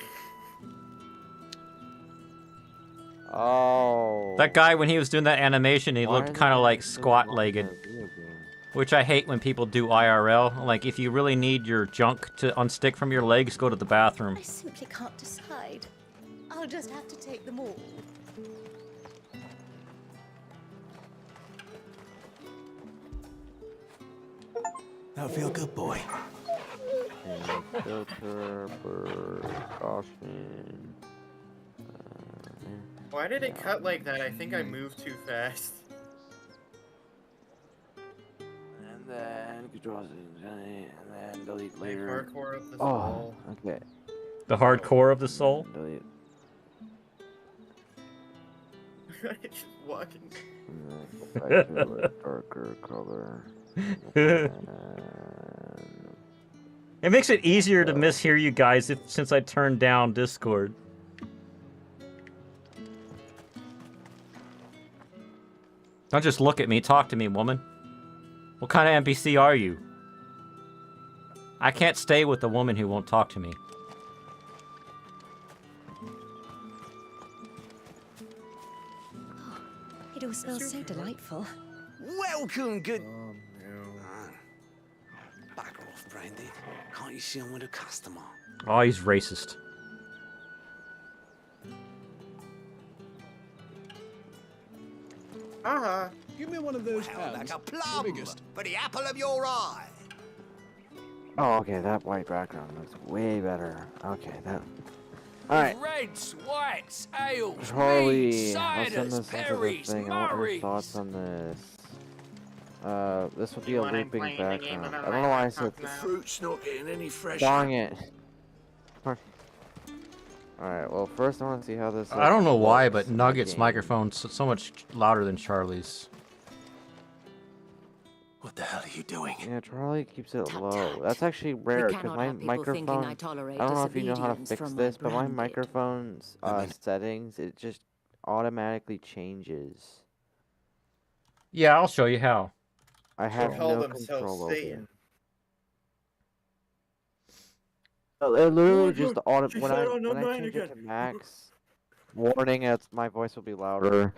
Oh. That guy, when he was doing that animation, he Why looked are they kind of doing like so squat-legged. long in a video game? Which I hate when people do IRL. Like, if you really need your junk to unstick from your legs, go to the bathroom. I simply can't decide. I'll just have to take them all. That'll feel good, boy. And filter, bird, caution. Why did it cut like that? I think I moved too fast. And then control, and then delete Like later. hardcore of the Oh, soul. okay. The hardcore of the soul? Delete. Just walking. And then go back to a darker color. It makes it easier to mishear you guys since I turned down Discord. Don't just look at me, talk to me, woman. What kind of NPC are you? I can't stay with a woman who won't talk to me. It all smells so delightful. Welcome, good. Oh no. Back off, Brandy. Can't you see I'm with a customer? Oh, he's racist. Give me one of those pounds. Like a plum for the apple of your eye. Oh, okay, that white background looks way better. Okay, that. Alright. Reds, whites, ales, Charlie, meads, I'll send ciders, this into the berries, thing. I want your murrays. thoughts on this. This will be a When I'm looping playing the game background. on I don't know why I said my laptop now. Fruit's not getting any fresher. dang it. Alright, well, first I want to see how this. I don't know why, but looks in the Nugget's game. microphone's so much louder than Charlie's. What the hell are you doing? Yeah, Charlie keeps it Tut, low. tut. That's actually rare because cannot my have people thinking I microphone. tolerate I don't know if you know how to disobedience fix from my this, but my branded. microphone's settings, it just automatically changes. Yeah, I'll show you how. I have call no themselves control over it. Satan. It literally Oh, just look, auto she when said I on when I 09 change it to again. max. Warning, my voice will be louder.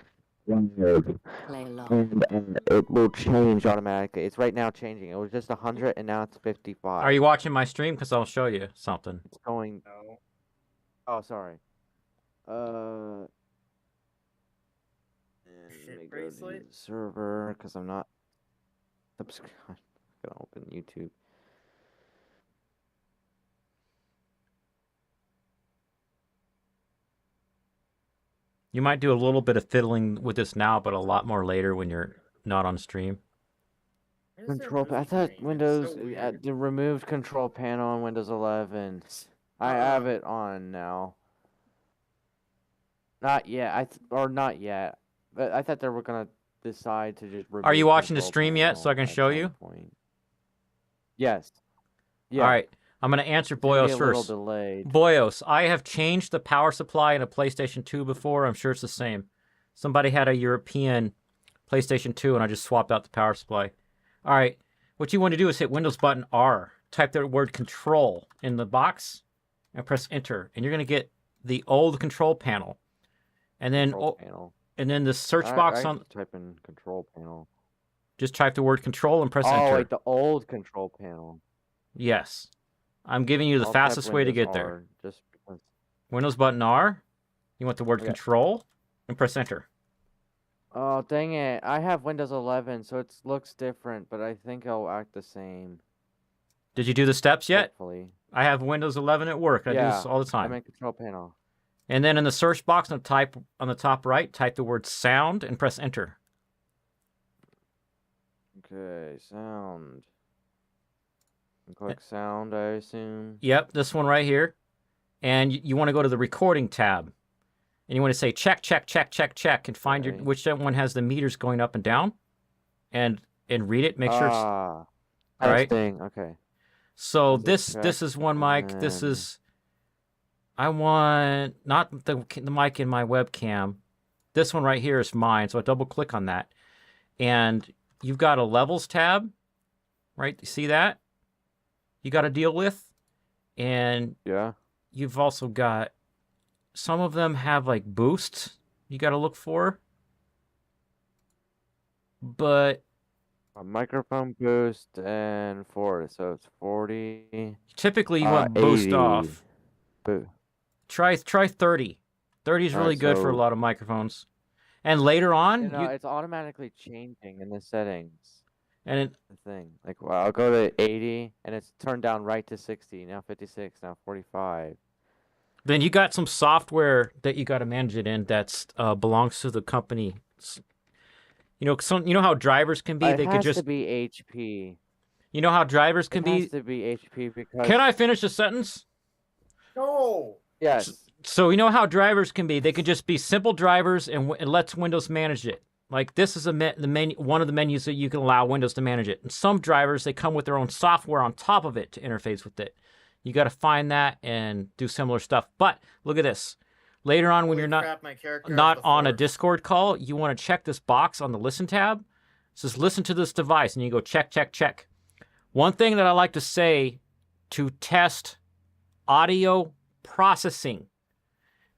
Play along. And it will change automatically. It's right now changing. It was just 100 and now it's 55. Are you watching my stream? Because I'll show you something. It's going. No. Oh, sorry. And Shit let me go to bracelet? the server because I'm not subscribed. I'm gonna open YouTube. You might do a little bit of fiddling with this now, but a lot more later when you're not on stream. Control. I thought Windows the removed control panel on Windows 11. I have it on now. Not yet. Not yet. But I thought they were gonna decide to just remove. Are you watching the stream yet, so I can show you? Yes. Yeah. All right. I'm going to answer Boyos first. Boyos, I have changed the power supply in a PlayStation 2 before. I'm sure it's the same. Somebody had a European PlayStation 2, and I just swapped out the power supply. All right. What you want to do is hit Windows button R. Type the word control in the box and press enter. And you're going to get the old control panel. And then the search box on... Type in control panel. Just type the word control and press enter. Oh, like the old control panel. Yes. I'm giving you the fastest way to get there. Just because... Windows button R. You want the word control and press enter. Oh, dang it. I have Windows 11, so it looks different, but I think it'll act the same. Did you do the steps yet? Hopefully. I have Windows 11 at work. I do this all the time. I'm in control panel. And then in the search box on the top right, type the word sound and press enter. Okay, sound. Click sound, I assume. Yep, this one right here. And you want to go to the recording tab. And you want to say check, check, check, check, check, and find which one has the meters going up and down. And read it. Make sure it's... all right. Okay. So this is one mic. This is... I want... Not the mic in my webcam. This one right here is mine. So I double click on that. And you've got a levels tab. Right? You see that? You got to deal with. And you've also got... Some of them have like boosts you got to look for. But... A microphone boost and 40. So it's 40. Typically you want boost 80. Off. Try 30. 30 is really good for a lot of microphones. And later on... it's automatically changing in the settings. And the thing. Like, well, I'll go to 80, and it's turned down right to 60. Now 56, now 45. Then you got some software that you got to manage it in that belongs to the company. You know how drivers can be? It has to be HP. You know how drivers can be? It has to be HP because... Can I finish the sentence? No. Yes. So you know how drivers can be? They can just be simple drivers, and it lets Windows manage it. Like this is one of the menus that you can allow Windows to manage it. And some drivers, they come with their own software on top of it to interface with it. You got to find that and do similar stuff. But look at this. Later on, when you're not on a Discord call, you want to check this box on the Listen tab. It says, listen to this device, and you go check, check, check. One thing that I like to say to test audio processing,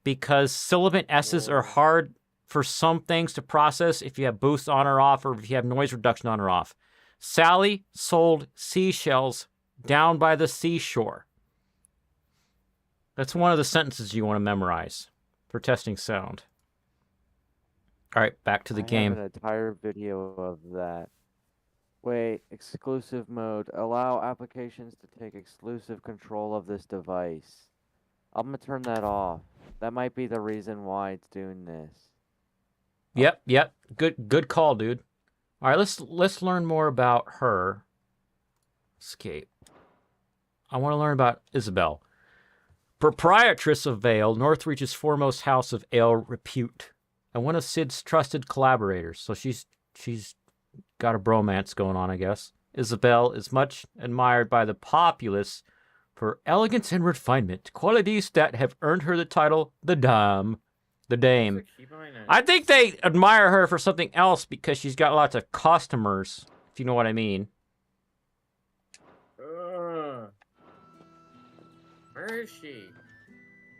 because sibilant S's are hard for some things to process if you have boost on or off, or if you have noise reduction on or off. Sally sold seashells down by the seashore. That's one of the sentences you want to memorize for testing sound. All right, back to the game. I have an entire video of that. Wait, exclusive mode. Allow applications to take exclusive control of this device. I'm going to turn that off. That might be the reason why it's doing this. Yep. Good call, dude. All right, let's learn more about her. Escape. I want to learn about Isabel. Proprietress of Vale, Northreach's foremost house of ale repute, and one of Sid's trusted collaborators. So she's got a bromance going on, I guess. Isabel is much admired by the populace for elegance and refinement, qualities that have earned her the title the Dame. I think they admire her for something else because she's got lots of customers, if you know what I mean. Where is she?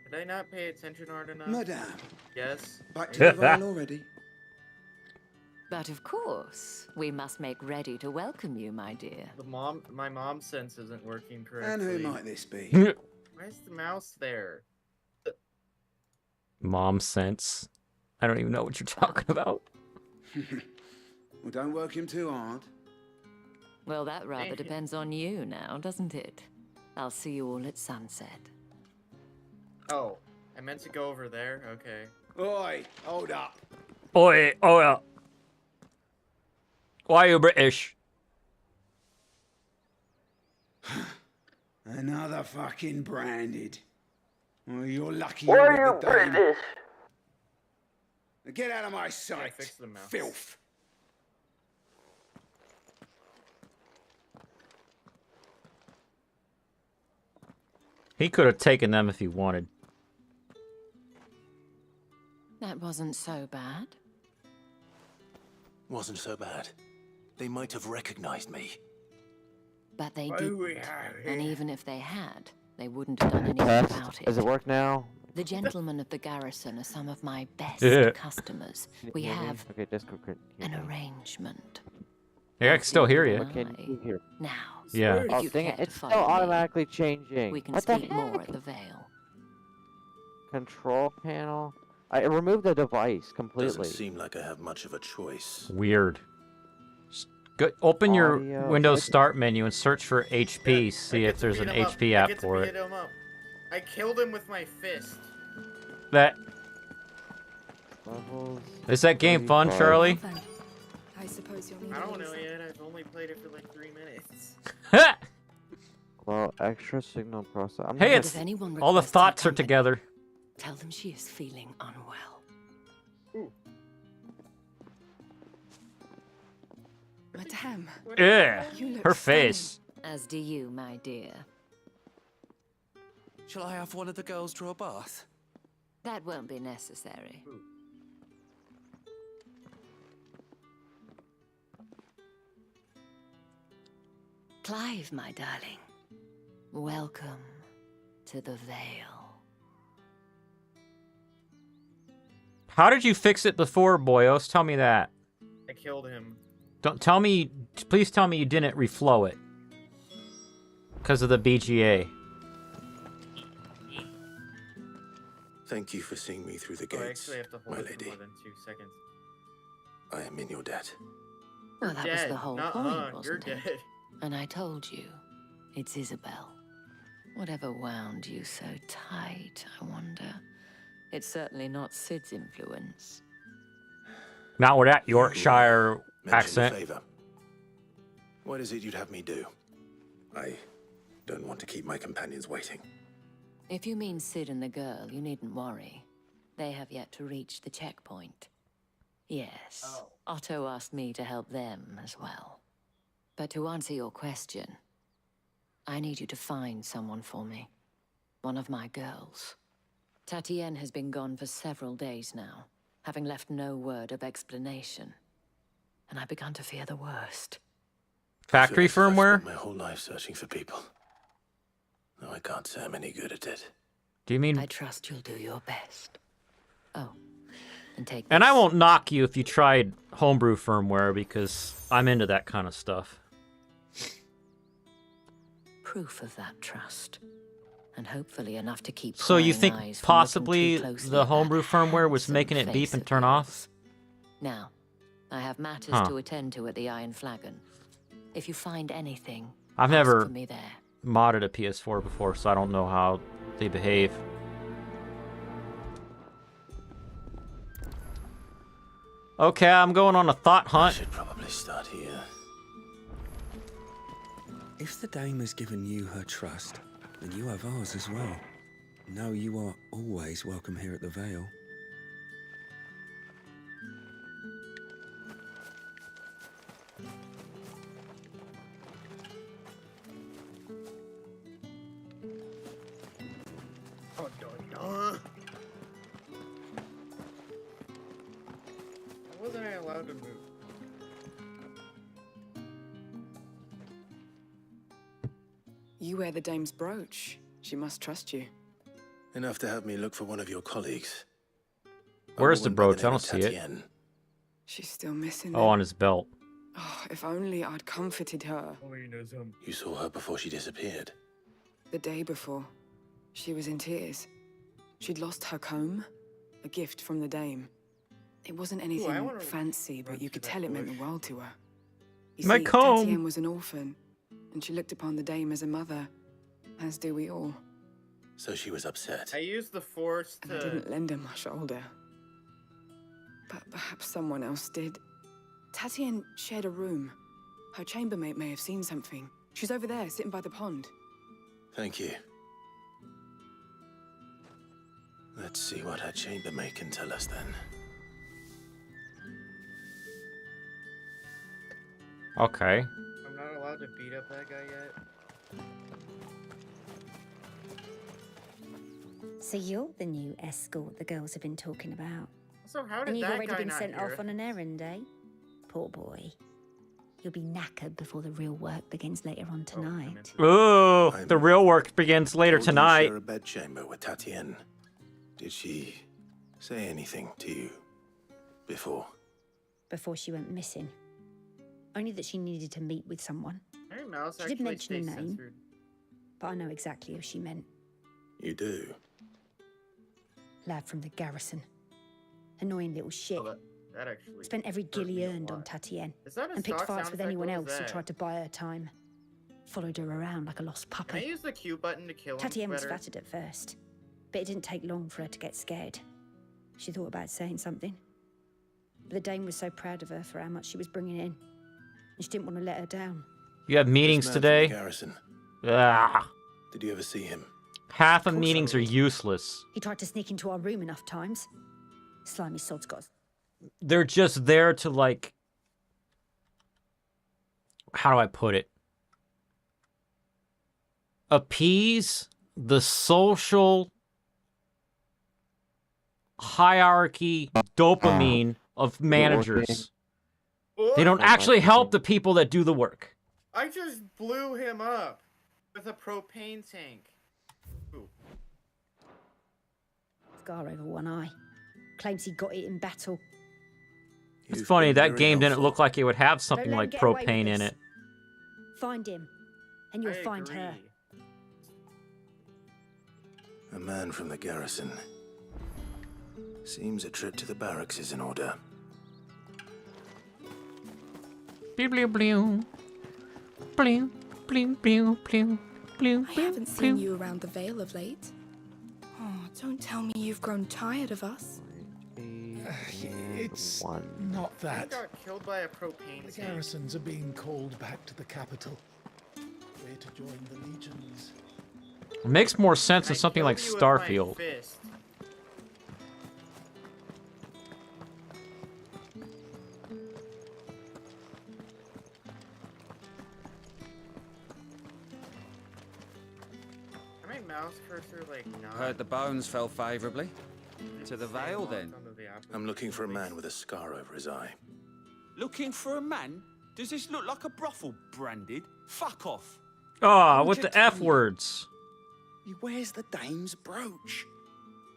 Did I not pay attention hard enough? Madame. Yes? Back to the Vale already? But of course, we must make ready to welcome you, my dear. My mom sense isn't working correctly. And who might this be? Where's the mouse there? Mom sense? I don't even know what you're talking about. Well, don't work him too hard. Well, that rather depends on you now, doesn't it? I'll see you all at sunset. Oh, I meant to go over there? Okay. Oi, hold up. Oi, oh yeah. Why are you British? Another fucking branded. Oh, you're lucky Why you're are with you the Dame. British? Get out of my sight, fix the mouse. filth. He could have taken them if he wanted. That wasn't so bad. Wasn't so bad. They might have recognized me. But they What do we didn't. have And here? even if they had, they wouldn't have done anything Test. about it. Does it work now? The gentlemen of the garrison are some of my best Yeah. customers. Can you We hear me? have Okay, Discord. an arrangement. Yeah, I can still hear you. Okay, you hear? Now, Yeah. if Oh, you'd dang care it! to It's still follow me, automatically changing. we can What the speak more heck? at the Vale. Control panel. I removed the device completely. Doesn't seem like I have much of a choice. Weird. Go, open your Audio. Windows Start menu and search for HP. See if there's an HP app for it. I killed him with my fist. That Levels. is that game fun, 35. Charlie? I suppose you'll need I don't a know reason. yet. I've only played it for like 3 minutes. Well, extra signal process. I'm Hey, gonna- it's If anyone all the requests our thoughts are company, together. Tell them she is feeling unwell. Madame, Yeah, you look her stunning. face. As do you, my dear. Shall I have one of the girls draw a bath? That won't be necessary. Clive, my darling. Welcome to the Vale. How did you fix it before, Boyos? Tell me that. I killed him. Don't tell me. Please tell me you didn't reflow it because of the BGA. Thank you for seeing me through the Oh, I gates, actually have to hold my it for lady. more than 2 seconds. I am in your debt. Well, that was Dead. the whole Nuh-uh, point, you're wasn't it? dead. And I told you, it's Isabel. Whatever wound you so tight, I wonder. It's certainly not Sid's influence. Not with that Yorkshire Mention the accent. favor. What is it you'd have me do? I don't want to keep my companions waiting. If you mean Sid and the girl, you needn't worry. They have yet to reach the checkpoint. Yes, Otto asked me to help them as well. But to answer your question, I need you to find someone for me. One of my girls. Tatienne has been gone for several days now, having left no word of explanation. And I've begun to fear the worst. Factory I feel like I've firmware? spent my whole life searching for people. No, I can't say I'm any good at it. Do you mean? I trust you'll do your best. Oh, and take And I this. won't knock you if you tried homebrew firmware because I'm into that kind of stuff. Proof of that trust. And hopefully enough to keep So you prying think eyes from looking possibly too closely the at that homebrew firmware was handsome making it beep face and of turn off? Now, I have matters Huh. to attend to at the Iron Flagon. If you find anything, I've ask never for me there. modded a PS4 before, so I don't know how they behave. Okay, I'm going on a thought I hunt. should probably start here. If the Dame has given you her trust, then you have ours as well. Know you are always welcome here at the Vale. Oh, no. Why wasn't I allowed to move? You wear the Dame's brooch. She must trust you. Enough to have me look for one of your colleagues. A Where's the woman by brooch? I name don't of see it. Tatienne. She's still missing. Oh, then. on his belt. Oh, if only I'd comforted her. Only he knows him. You saw her before she disappeared. The day before, she was in tears. She'd lost her comb, a gift from the Dame. It wasn't anything wanna fancy, but run you through could that tell it meant bush. the world to her. You My see, comb. Tatienne was an orphan, and she looked upon the Dame as a mother, as do we all. So she was upset. I used the force And I to... didn't lend her my shoulder. But perhaps someone else did. Tatien shared a room. Her chambermaid may have seen something. She's over there, sitting by the pond. Thank you. Let's see what her chambermaid can tell us then. Okay. I'm not allowed to beat up that guy yet. So you're the new escort the girls have been talking about. So how did And you've that already guy been not sent hear off on an errand, eh? Poor boy. You'll be knackered before the real work begins later on tonight. Ooh, the real work begins later Told you tonight. share a bedchamber with Tatien. Did she say anything to you before? Before she went missing. Only that she needed to meet with someone. Hey, Mouse She did actually mention a stays name, censored. but I know exactly who she meant. You do? Lad from the garrison. Annoying little shit. Oh, that actually Spent every guilly earned on Tatien. Is that a And picked stock fights sound with effect? anyone What was else who that? tried to buy her time. Followed her around like a lost Can I puppy. use the Q button to kill him Tatien was better? flattered at first, but it didn't take long for her to get scared. She thought about saying something. But the Dame was so proud of her for how much she was bringing in, and she didn't want to let her down. You have meetings This man from the today? garrison. Ah. Did you ever see him? Half of meetings are useless. He tried to sneak into our room enough times. Slimy sod's got us. They're just there to, like... How do I put it? Appease the social hierarchy dopamine of managers. They don't actually help the people that do the work. I just blew him up with a propane tank. Ooh. Scar over one eye. Claims he got it in battle. It's funny, that game didn't look like it would have something let him like get away with propane in this. it. Find him, and you'll I find agree. her. A man from the garrison. Seems a trip to the barracks is in order. Blew, blew, blew. Blew, blew, blew, blew, blew, I blew, haven't seen blew. you around the Vale of late. Oh, don't tell me you've grown tired of us. It's One. not He that. got killed by a propane The tank. garrisons are being called back to the capital. Way to join the legions. It makes more sense I than something like killed you with my Starfield. fist. I made mouse cursor like not. Heard the bones fell favourably. To the Vale, then. I'm looking for a man with a scar over his eye. Looking for a man? Does this look like a brothel branded? Fuck off. Ah, Would with you the tell F me? words. He wears the Dame's brooch.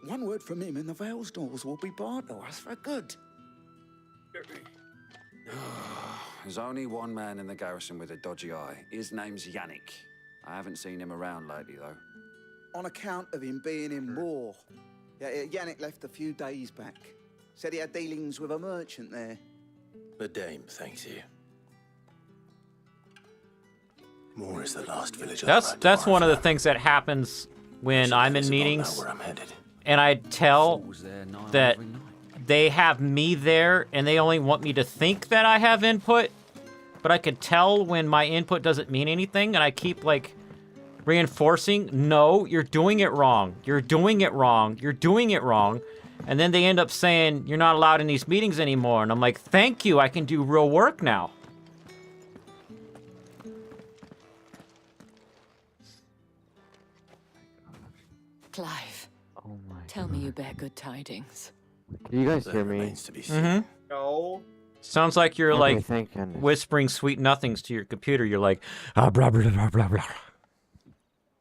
One word from him and the Vale's doors will be barred to us for good. There's only one man in the garrison with a dodgy eye. His name's Yannick. I haven't seen him around lately, though. On account of him being in war. Yeah, Yannick left a few days back. Said he had dealings with a merchant there. The Dame thanks you. Moore is the last village. That's one of the things that happens when I'm in meetings, where I'm headed. and I tell that they have me there, and they only want me to think that I have input, but I could tell when my input doesn't mean anything, and I keep, like, reinforcing, no, you're doing it wrong, you're doing it wrong, you're doing it wrong, and then they end up saying, you're not allowed in these meetings anymore, and I'm like, thank you, I can do real work now. Clive, Oh my. tell me you bear good tidings. Can you guys hear me? Remains to be seen. Mm-hmm. No. Sounds like you're, Okay, like, thank goodness. whispering sweet nothings to your computer. You're like, ah, blah, blah, blah, blah, blah.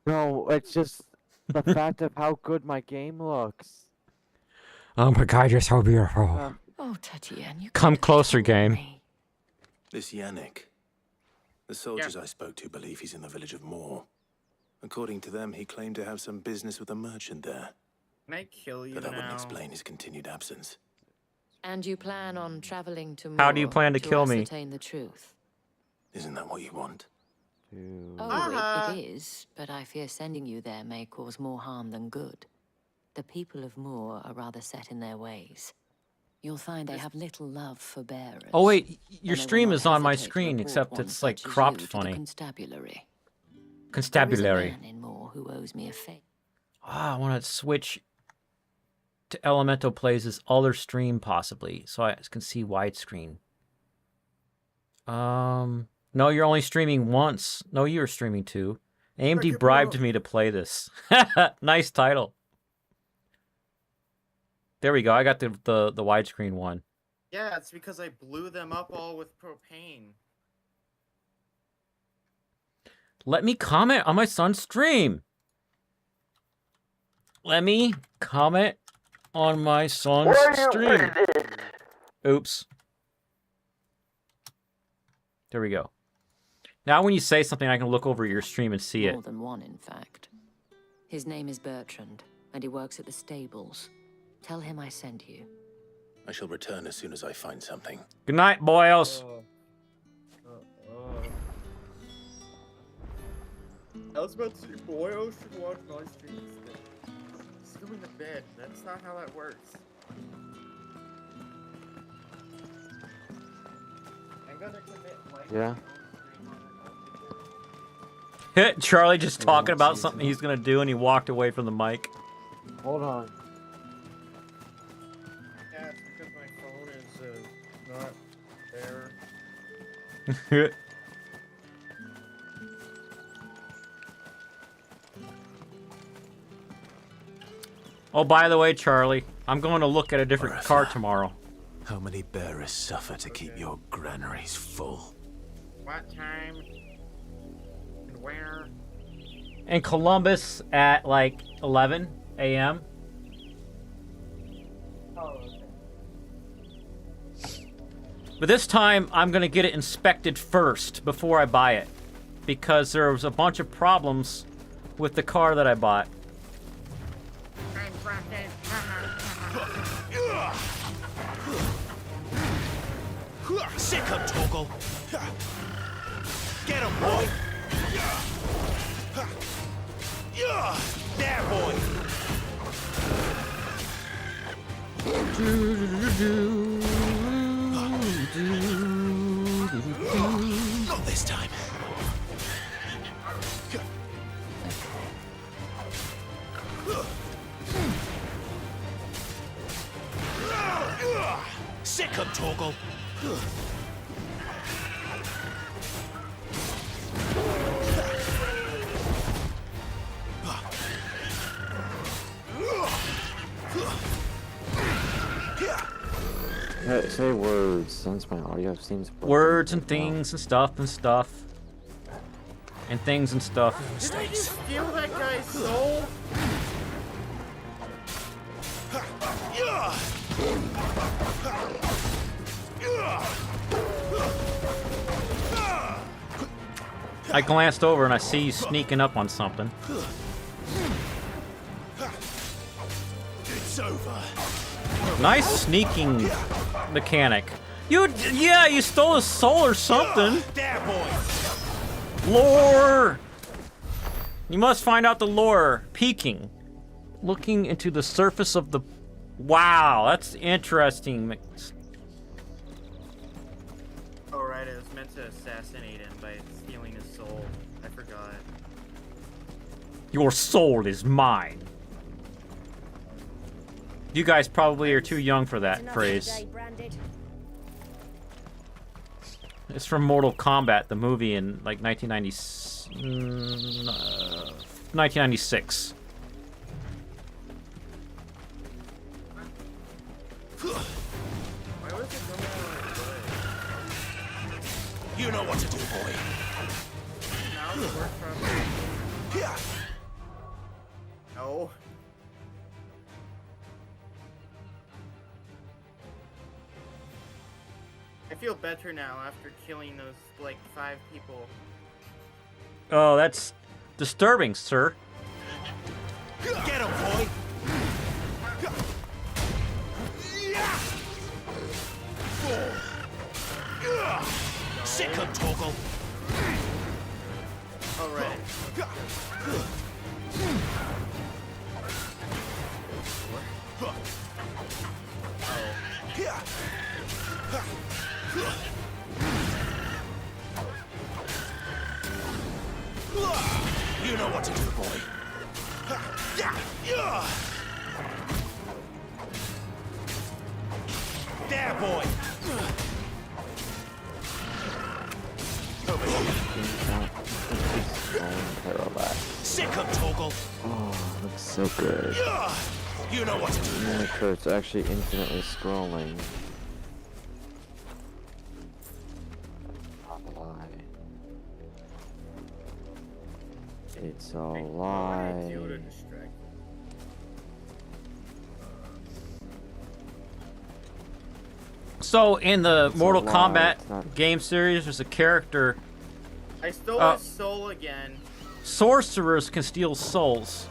No, it's just the fact of how good my game looks. Oh my god, you're so beautiful. Oh, Tatien, you Come closer, game. This Yannick. The soldiers I spoke to believe he's in the village of Moore. According to them, he claimed to have some business with a merchant there. Can I kill you But that now? wouldn't explain his continued absence. And you plan on traveling to How do you Moor plan to kill me? ascertain the truth? Isn't that what you want? Oh, it is, but I fear sending you there may cause more harm than good. The people of Moor are rather set in their ways. you'll find they have little love for bearers. Oh wait, your and they will stream not is on my hesitate to screen, report except one it's like such as cropped you to the funny. constabulary. Constabulary. There is a man in Moore who owes me a favor. Ah, I want to switch to Elemental plays this other stream possibly, so I can see widescreen. No, you're only streaming once. No, you're streaming two. AMD bribed me to play this. Nice title. There we go. I got the widescreen one. Yeah, it's because I blew them up all with propane. Let me comment on my son's stream. Let me comment on my son's stream. Oops. There we go. Now when you say something, I can look over your stream and see it. More than one, in fact. His name is Bertrand, and he works at the stables. Tell him I sent you. I shall return as soon as I find something. Good night, boys. I was about to say, boyo should watch my stream instead. Still in the bed. That's not how that works. I'm gonna commit like. Yeah. Charlie just talking about something he's gonna do, and he walked away from the mic. Hold on. Yeah, it's because my phone is not there. Oh, by the way, Charlie, I'm going to look at a different car tomorrow. How many bearers suffer to keep your granaries full? What time? And where? In Columbus at like 11 a.m. Oh, okay. But this time, I'm going to get it inspected first before I buy it. Because there was a bunch of problems with the car that I bought. Sick him, Toggle. Get him, boy. There, boy. Not this time. Sick him, Toggle. Say words, since my audio seems broken. Words and things and stuff and stuff. And things and stuff. Did I just steal that guy's soul? I glanced over and I see you sneaking up on something. It's over. Nice sneaking mechanic. You stole his soul or something. There, boy. Lore! You must find out the lore. Peeking. Looking into the surface of the... Wow, that's interesting. Oh, right, I was meant to assassinate him by stealing his soul. I forgot. Your soul is mine. You guys probably are too young for that phrase. It's from Mortal Kombat, the movie in like 1996. Why was it going on? You know what to do, boy. Now it worked from... No. I feel better now after killing those, like, 5 people. Oh, that's disturbing, sir. Get him, boy. Sick him, Toggle. Alright. You know what to do, boy. There, boy. Sick of Toggle. Oh, looks so good. You know what to do. Make sure it's actually infinitely scrolling. It's a lie. So in the Mortal lie, Kombat it's not- game series, there's a character. I stole his soul again. Sorcerers can steal souls.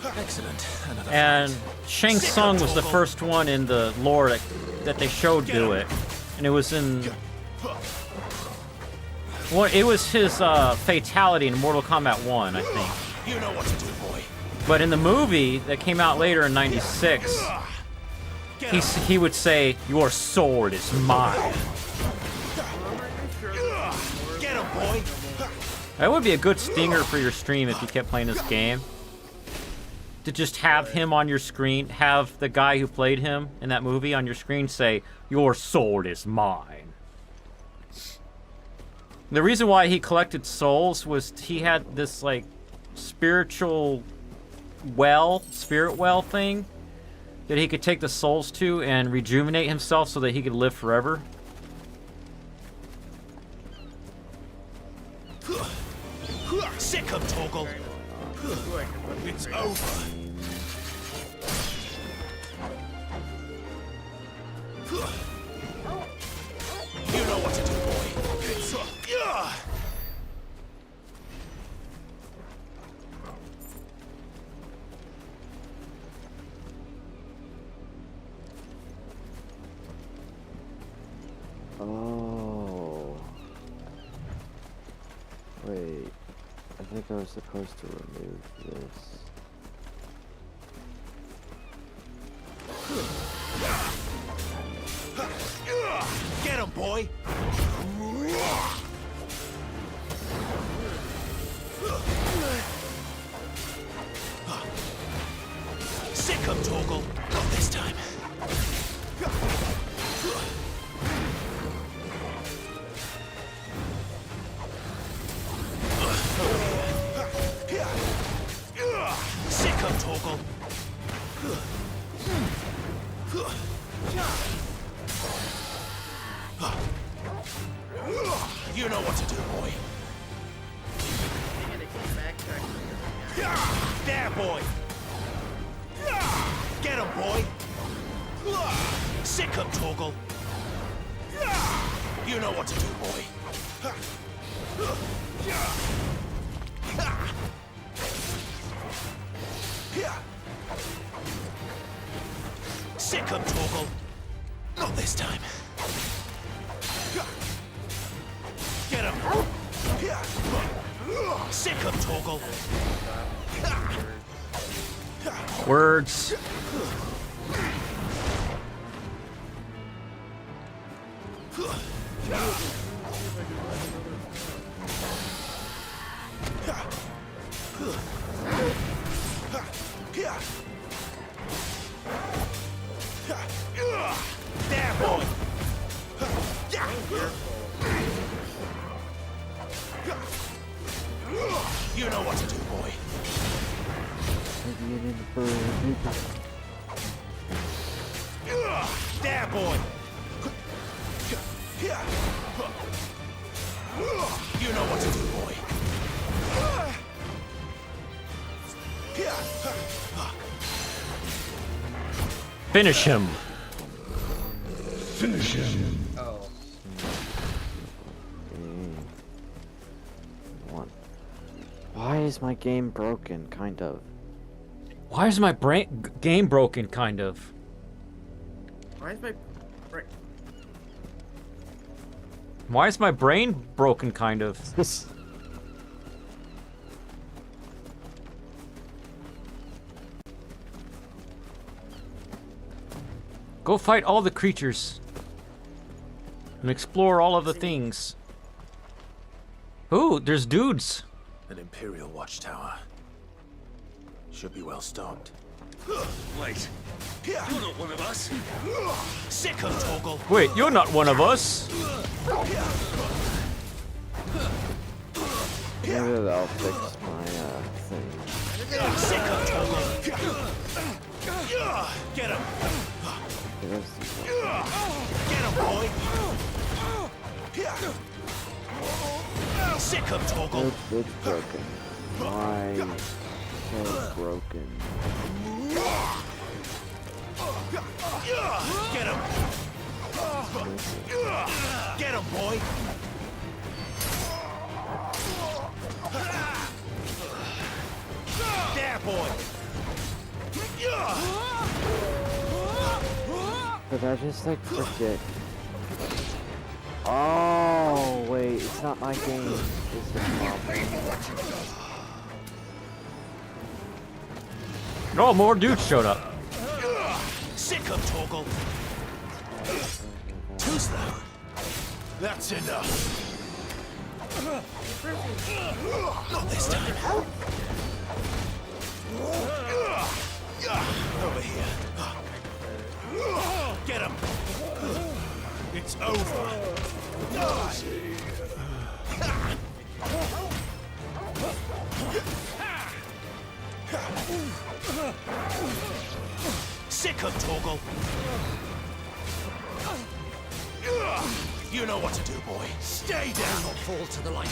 Excellent. And Shang Tsung was the first one in the lore that they showed do it. And it was in... Well, it was his fatality in Mortal Kombat 1, I think. You know what to do, boy. But in the movie that came out later in '96, he would say, "Your sword is mine." Get him, boy. That would be a good stinger for your stream if you kept playing this game. To just have him on your screen, have the guy who played him in that movie on your screen say, "Your sword is mine." The reason why he collected souls was he had this, like, spiritual spirit well thing that he could take the souls to and rejuvenate himself so that he could live forever. Sick of Toggle. It's over. You know what to do, boy. It's Oh. Wait. I think I was supposed to remove this. Get him, boy. Sick of Toggle. Not this time. Sick of Toggle. You know what to do, boy. There, boy. Get him, boy. Sick of Toggle. You know what to do, boy. Sick of Toggle. Not this time. Get him. Sick of Toggle. Words. There, boy. You know what to do, boy. There, boy. You know what to do, boy. Finish him. Finish him. Oh. Why is my game broken, kind of? Why is my game broken, kind of? Why is my Why is my brain broken, kind of? Go fight all the creatures. And explore all of the things. Ooh, there's dudes. An Imperial watchtower. Should be well stocked. Wait. You're not one of us. Sick of Toggle. Wait, you're not one of us. Maybe I'll fix my thing. Sick of Toggle. Get him. Get him, boy. Sick of Toggle. It's broken. Why so broken? Get him. Get him, boy. There, boy. But I just like forget. Oh wait, it's not my game. It's the problem. No, more dudes showed up. Sick of Toggle. Too slow. That's enough. Not this time. Over here. Get him. It's over. Die. Sick of Toggle. You know what to do, boy. Stay down or fall to the light.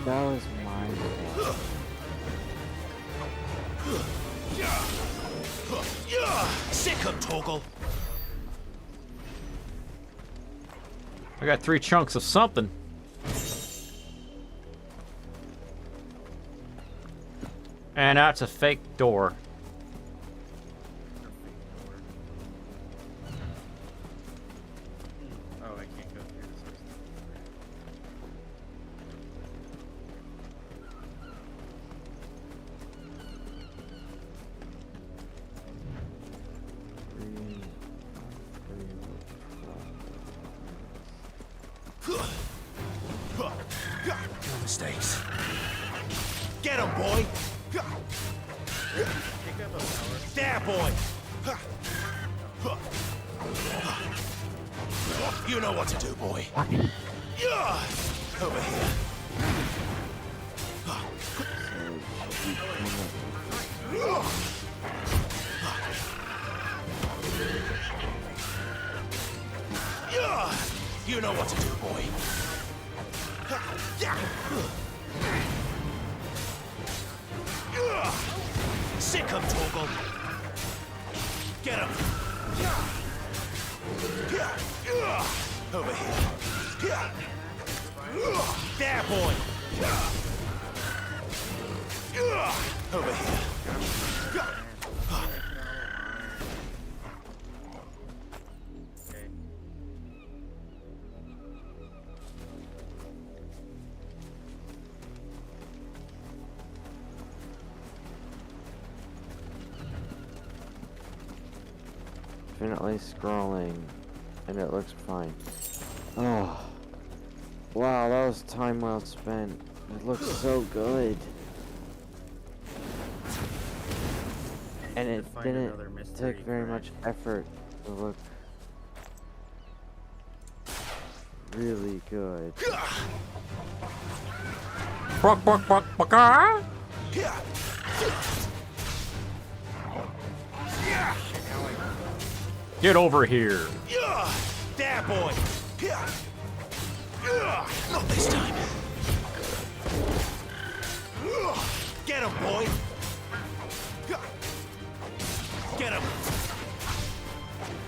That was my Sick of Toggle. I got 3 chunks of something. And that's a fake door. Oh, I can't go through this. No mistakes. Get him, boy. There, boy. You know what to do, boy. Over here. You know what to do, boy. Sick of Toggle. Get him. Over here. There, boy. Over here. Definitely scrolling, and it looks fine. Oh, wow, that was time well spent. It looks so good, and it didn't take very much effort to look really good. Bark, bark, bark, bark. Get over here. There, boy. Not this time. Get him, boy. Get him.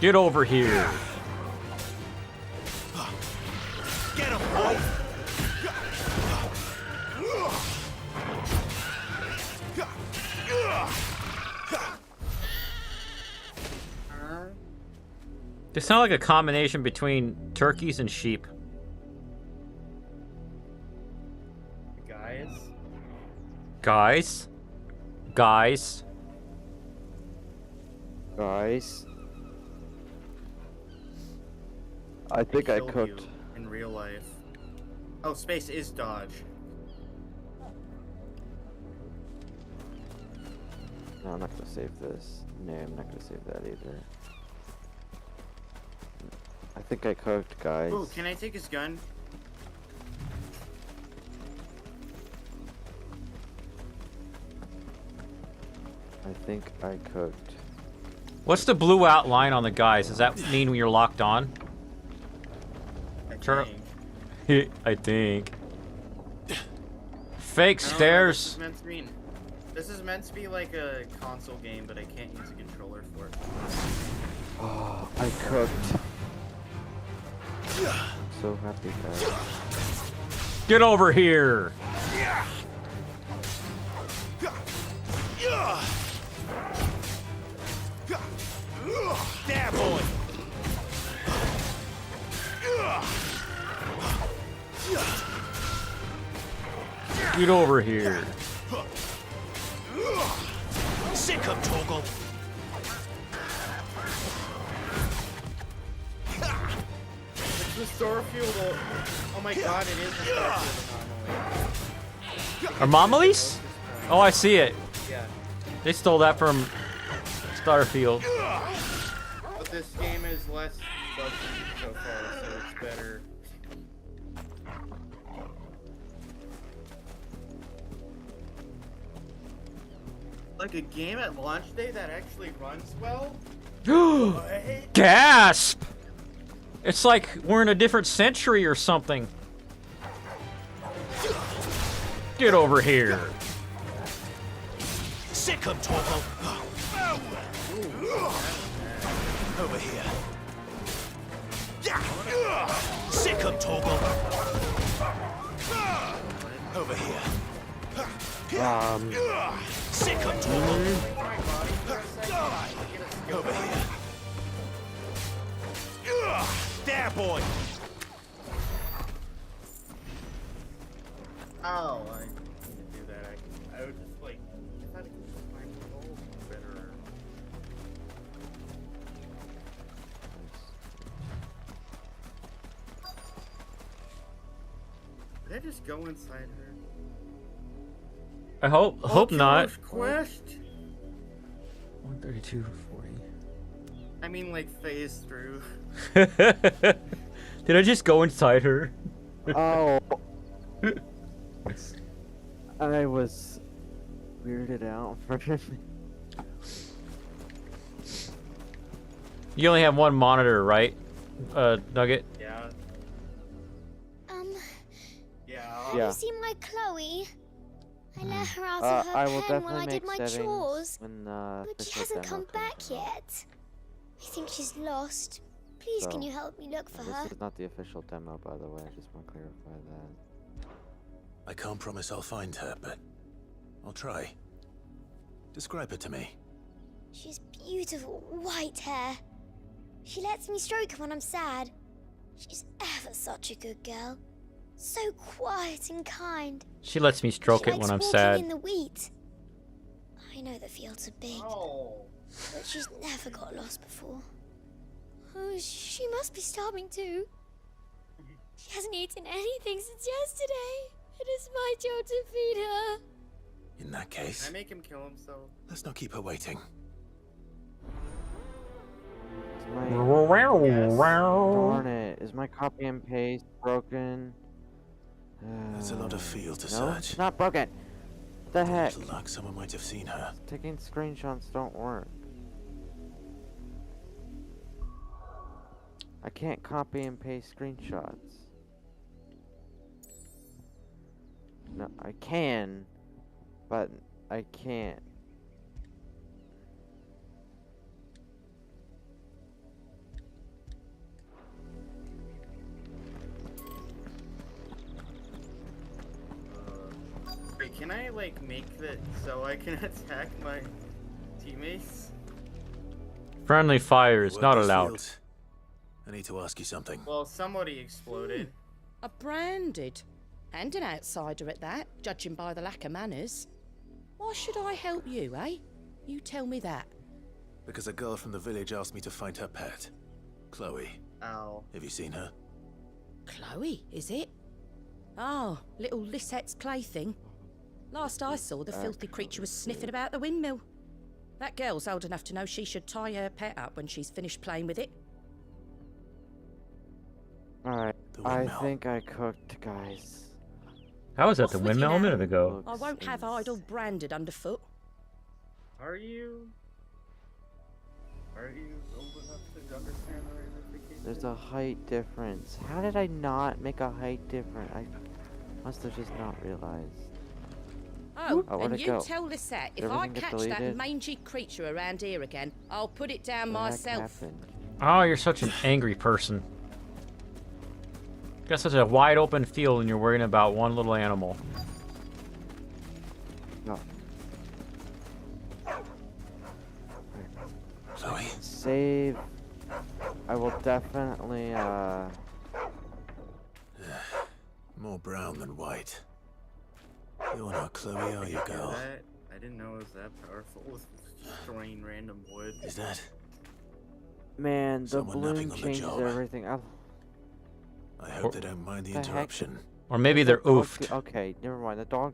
Get over here. Get him, boy. They sound like a combination between turkeys and sheep. Guys? Guys? Guys? Guys? I think I killed cooked. you in real life. Oh, space is dodge. No, I'm not gonna save this. No, I'm not gonna save that either. I think I cooked, guys. Ooh, can I take his gun? I think I cooked. What's the blue outline on the guys? Does that mean when you're locked on? I think. Fake stairs. This is meant to be like a console game, but I can't use a controller for it. Oh, I cooked. So happy, guys. Get over here. There, boy. Get over here. Sick of Toggle. It's the Starfield. Oh my god, it is the Starfield anomaly. Anomalies? Oh, I see it. Yeah. They stole that from Starfield. But this game is less buggy so far, so it's better. Like a game at launch day that actually runs well? Gasp! It's like we're in a different century or something. Get over here. Sick of Toggle. Over here. Sick of Toggle. Over here. Sick of Toggle. Over here. There, boy. Oh, I didn't do that. I would just like, I thought it could find gold better. Did I just go inside her? I hope not. Oculus Quest? 132, 40. I mean, like, phase through. Did I just go inside her? Oh. I was weirded out for a minute. You only have one monitor, right? Nugget? Yeah. Have Yeah. you seen my Chloe? I let her out I of her will pen while definitely I make did my settings chores. when But she official hasn't demo come comes back out. yet. I think she's lost. Please, can So, you help me look for her? This is not the official demo, by the way. I just want to clarify that. I can't promise I'll find her, but I'll try. Describe her to me. She's beautiful white hair. She lets me stroke her when I'm sad. She's ever such a good girl. So quiet and kind. She lets me stroke She it when likes I'm walking sad. in the wheat. I know the fields are big, but she's never got lost before. Oh, she must be starving too. She hasn't eaten anything since yesterday. It is my job to feed her. In that Can case, I make him kill himself? let's not keep her waiting. Darn it. Is my copy and paste broken? That's a lot of field to No, search. it's not broken. What the heck? Little luck, someone might have seen her. Taking screenshots don't work. I can't copy and paste screenshots. No, I can, but I can't. Wait, can I like make that so I can attack my teammates? Friendly fire is Work not these allowed. fields. I need to ask you something. Well, somebody exploded. A branded. And an outsider at that, judging by the lack of manners. Why should I help you, eh? You tell me that. Because a girl from the village asked me to find her pet, Chloe. Ow. Have you seen her? Chloe, is it? Oh, little Lisette's plaything. Last I saw, the filthy creature was sniffing about the windmill. That girl's old enough to know she should tie her pet up when she's finished playing with it. Alright, I think I cooked, guys. I was at What's the with windmill you a now? minute ago. I won't have idle branded underfoot. Are you old enough to understand ramifications? There's a height difference. How did I not make a height difference? I must have just not realized. Oh, where'd and it you go? tell Lisette, Did if I everything get catch that deleted? mangy creature around here again, I'll put it down What the heck myself. happened? Oh, you're such an angry person. Got such a wide open field and you're worrying about one little animal. No. Chloe? Save. I will definitely, More brown than white. You're not Chloe, are you, girl? I didn't know it was that powerful with destroying random wood. Is that? Man, the Someone bloom napping on the changes job. everything. I hope they don't mind the the heck? interruption. Or maybe they're The dog oofed. did- Okay, never mind. The dog.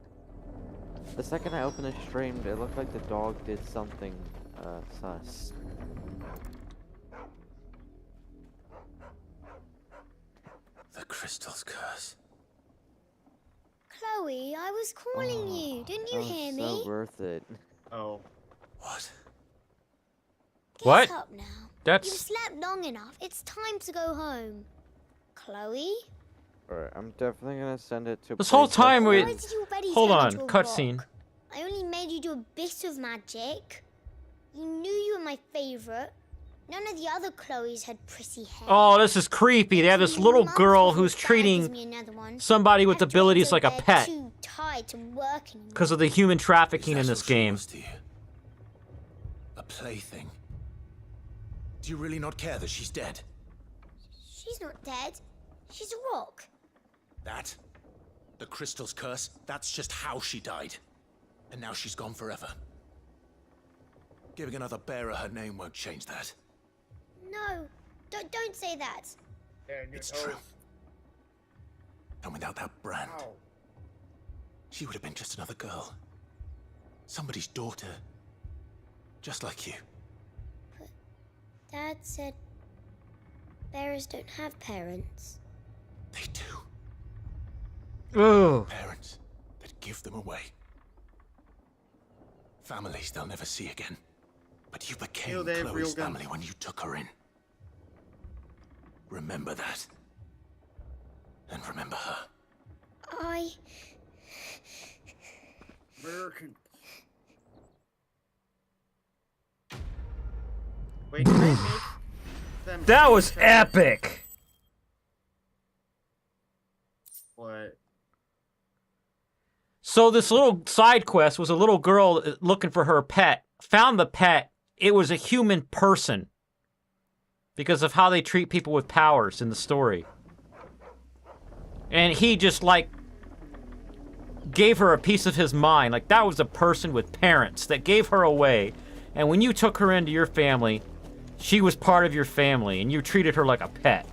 The second I opened the stream, it looked like the dog did something sus. The crystal's curse. Chloe, I was calling you. Didn't you That was hear so me? worth it. Oh. What? Get What? up now. That's- You've slept long enough. It's time to go home. Chloe? Alright, I'm definitely gonna send it to. This whole time Why we... did your buddies Hold turn on, into a cutscene. rock? I only made you do a bit of magic. You knew you were my favorite. None of the other Chloes had pretty hair. Oh, this is creepy. They have this little girl who's treating somebody with abilities like a pet Too tired to work anymore. because of the human trafficking in this game. A plaything. Do you really not care that she's dead? She's not dead. She's a rock. That? The crystal's curse? That's just how she died. And now she's gone forever. Giving another bearer her name won't change that. No, don't say that. It's true. And without that brand, she would have been just another girl. Somebody's daughter. Just like you. Dad said bearers don't have parents. They do. Ugh. Parents that give them away. Families they'll never see again. But you became they have real Chloe's guns. family when you took her in. Remember that. And remember her. American. Wait, can I make them That was say- epic! What? So this little side quest was a little girl looking for her pet. Found the pet. It was a human person. Because of how they treat people with powers in the story. And he just, like, gave her a piece of his mind. Like, that was a person with parents that gave her away. And when you took her into your family, she was part of your family. And you treated her like a pet.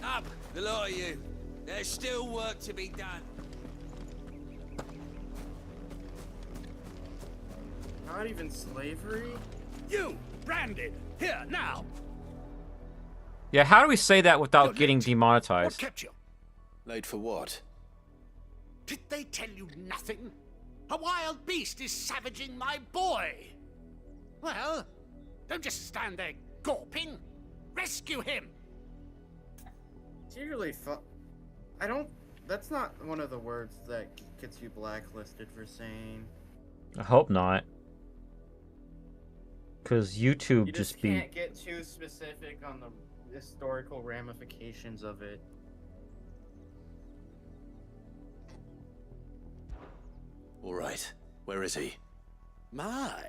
Up, the lot of you. There's still work to be done. Not even slavery? You, branded, here, now. Yeah, how do we say that without getting demonetized? Kept you. Late for what? Did they tell you nothing? A wild beast is savaging my boy. Well, don't just stand there gawping. Rescue him. It's usually fun. I don't. That's not one of the words that gets you blacklisted for saying. I hope not. Because YouTube You just just be... can't get too specific on the historical ramifications of it. All right. Where is he? My.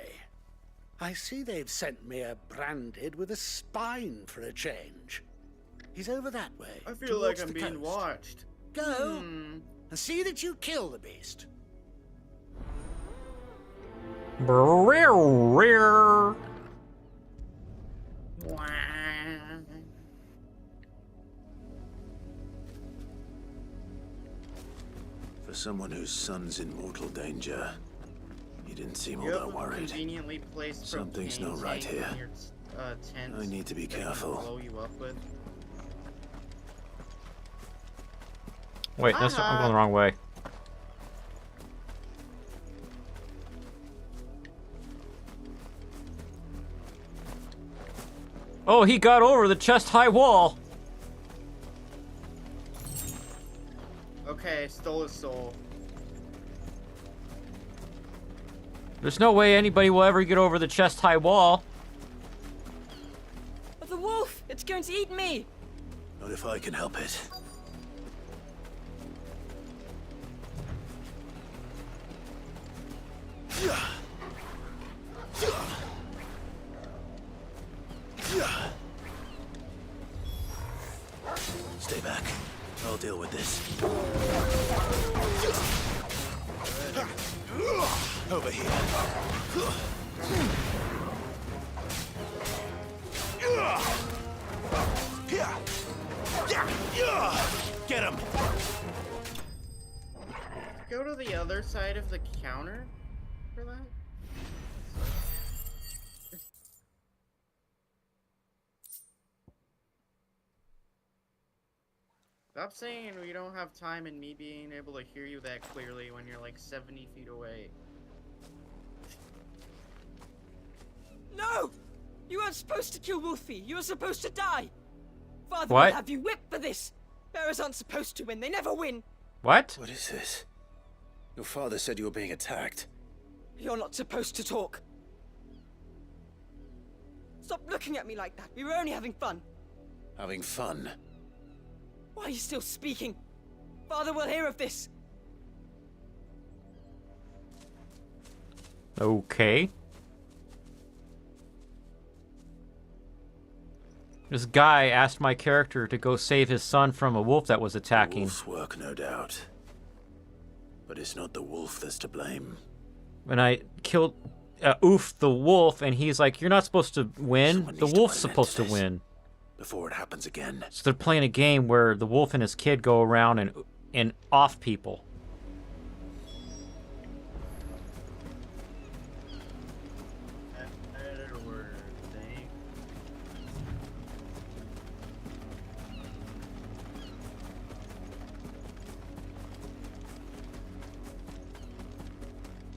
I see they've sent me a branded with a spine for a change. He's over that way. I feel like towards I'm the being coast. watched. Go and see that you kill the beast. For someone whose son's in mortal danger, he didn't seem all You that have worried. conveniently placed Something's propane not right tank here. in your, tent I need to be that can careful. blow you up with. Wait, that's I'm going the wrong way. Oh, he got over the chest-high wall. Okay, stole his soul. There's no way anybody will ever get over the chest-high wall. The wolf! It's going to eat me! Not if I can help it. Stay back. I'll deal with this. Over here. Get him! Go to the other side of the counter for that? Stop saying we don't have time and me being able to hear you that clearly when you're like 70 feet away. No! You weren't supposed to kill Wolfie. You were supposed to die. Father What? will have you whipped for this. Bearers aren't supposed to win. They never win. What? What is this? Your father said you were being attacked. You're not supposed to talk. Stop looking at me like that. We were only having fun. Having fun? Why are you still speaking? Father will hear of this. Okay. This guy asked my character to go save his son from a wolf that was attacking. Wolf's work, no doubt. But it's not the wolf that's to blame. When I killed Oof the wolf, and he's like, "You're not supposed to win. The wolf's supposed to win." Before it happens again. So they're playing a game where the wolf and his kid go around and off people.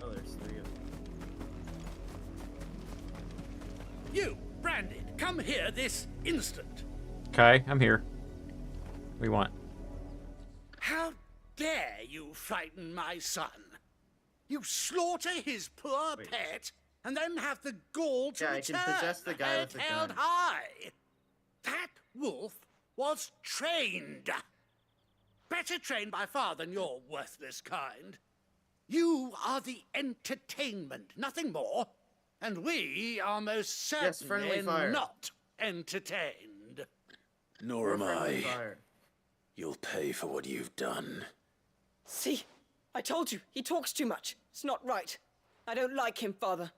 Oh, there's 3 of them. You, Brandon, come here this instant. Okay, I'm here. What do you want? How dare you frighten my son? You slaughter his poor pet, and then have the gall to Yeah, I return, can possess the guy head with the held gun. high. That wolf was trained. Better trained by far than your worthless kind. You are the entertainment, nothing more. And we are most Yes, friendly certainly fire. not entertained. Nor am Friendly I. fire. You'll pay for what you've done. See? I told you. He talks too much. It's not right. I don't like him, Father.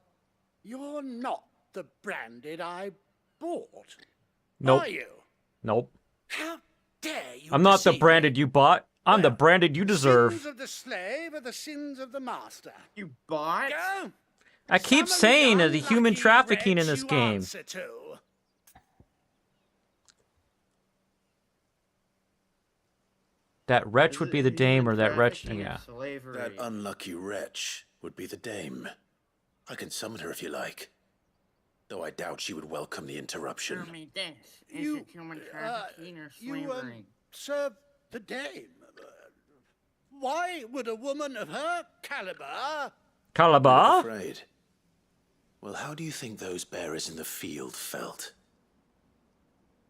You're not the Branded I bought. Nope. Are you? Nope. How dare you I'm not the deceive branded you bought. I'm the branded you me? deserve. Sins of the slave are the sins of the master. You bought? Go. I keep saying the human trafficking in this You game. answer to. That wretch would be the dame, or that wretch. Yeah. Slavery. That unlucky wretch would be the dame. I can summon her if you like. Though I doubt she would welcome the interruption. Tell me this. Is You, it human trafficking or You slavery? serve the dame. Why would a woman of her caliber? Calabar? I'm afraid. Well, how do you think those bearers in the field felt?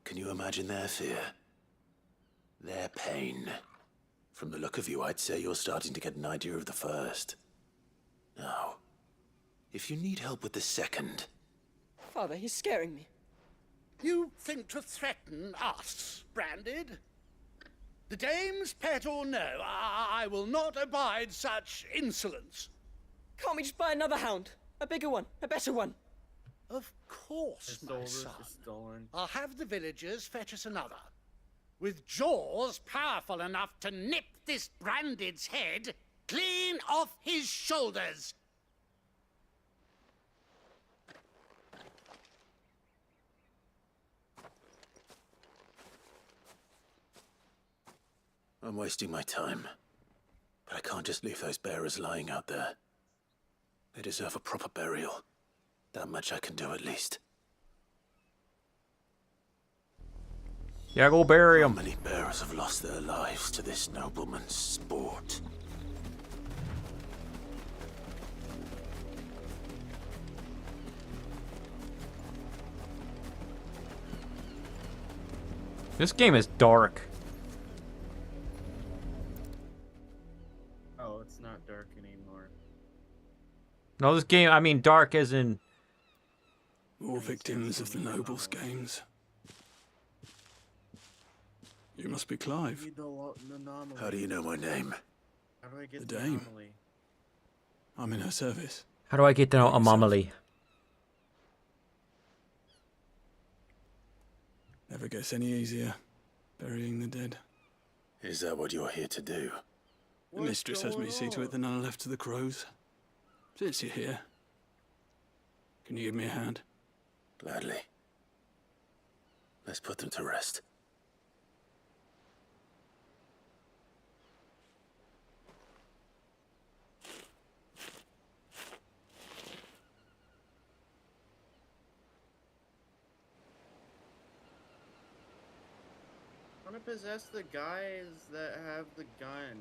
Can you imagine their fear? Their pain? From the look of you, I'd say you're starting to get an idea of the first. Now, if you need help with the second... Father, he's scaring me. You think to threaten us, Branded? The dame's pet or no, I will not abide such insolence. Can't we just buy another hound? A bigger one. A better one. Of course, my son. I'll have the villagers fetch us another. With jaws powerful enough to nip this Branded's head clean off his shoulders. I'm wasting my time. But I can't just leave those bearers lying out there. They deserve a proper burial. That much I can do at least. Yeah, go bury them. How many bearers have lost their lives to this nobleman's sport? This game is dark. Oh, it's not dark anymore. No, this game, I mean dark as in... More victims of the nobles' games. You must be Clive. How do you know my name? How do I get The Dame. I'm in her service. How do I get to know Amamali? Never gets any easier, burying the dead. Is that what you're here to do? The mistress has me see to it that none are left to the crows. Since you're here, can you give me a hand? Gladly. Let's put them to rest. I want to possess the guys that have the gun.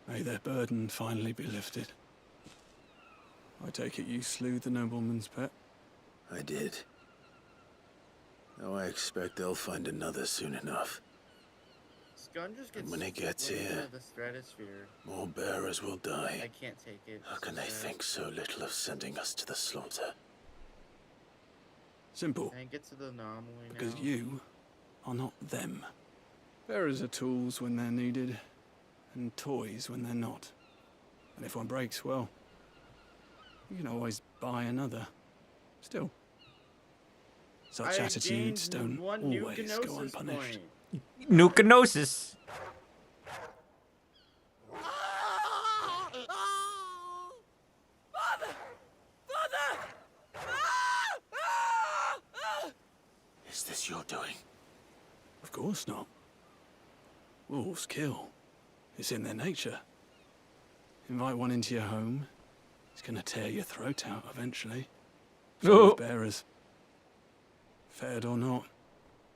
May their burden finally be lifted. I take it you slew the nobleman's pet? I did. Now I expect they'll find another soon enough. This gun just gets And when it gets slammed here, into the stratosphere. more bearers will die. I can't take it. How can they think so little of sending us to the slaughter? Simple. Can I get to the anomaly Because now? you are not them. Bearers are tools when they're needed, and toys when they're not. And if one breaks, well, you can always buy another. Still, such I attitudes gained don't one always go Nucanosis unpunished. point. Nucanosis. Is this your doing? Of course not. Wolves kill. It's in their nature. Invite one into your home, it's gonna tear your throat out eventually. So with bearers. Fed or not,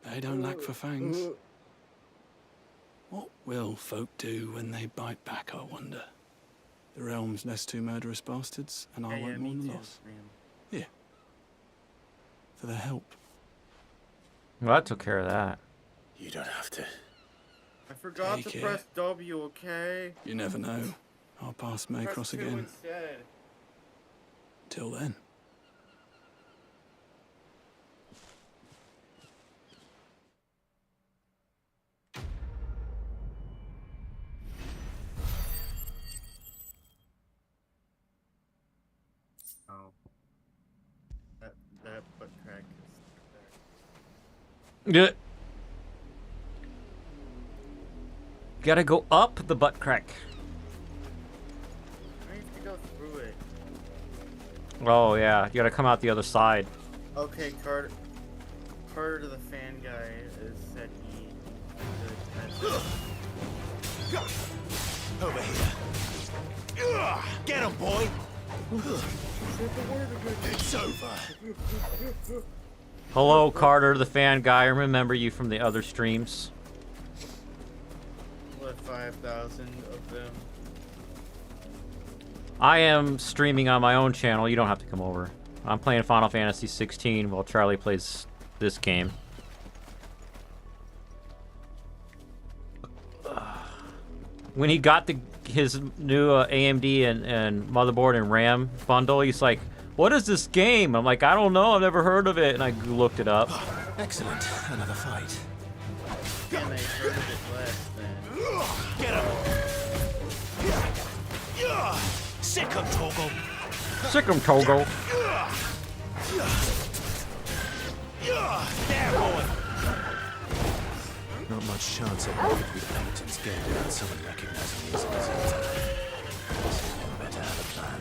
they don't lack for fangs. What will folk do when they bite back, I wonder? The realm's less two murderous bastards, and I won't mourn the loss. Here. For their help. Well, that took care of that. You don't have to. I forgot Take to it. press W, okay? You never know. Our paths may Press cross 2 again. instead. Till then. Oh. That butt crack is Yeah. Gotta go up the butt crack. I have to go through it. Oh yeah, you gotta come out the other side. Okay, Carter to the fan guy is said he Over here. Get him, boy. It's over. Hello, Carter, the fan guy. I remember you from the other streams. What, 5,000 of them? I am streaming on my own channel. You don't have to come over. I'm playing Final Fantasy 16 while Charlie plays this game. When he got his new AMD and motherboard and RAM bundle, he's like, "What is this game?" I'm like, "I don't know. I've never heard of it." And I looked it up. Excellent. Another fight. And they heard it less then. Get him. Sick 'em, Torgal. Sick 'em, Togo. There, boy. Not much chance of making through the Paladin's gate without someone recognizing me as a deserter. Someone better have a plan.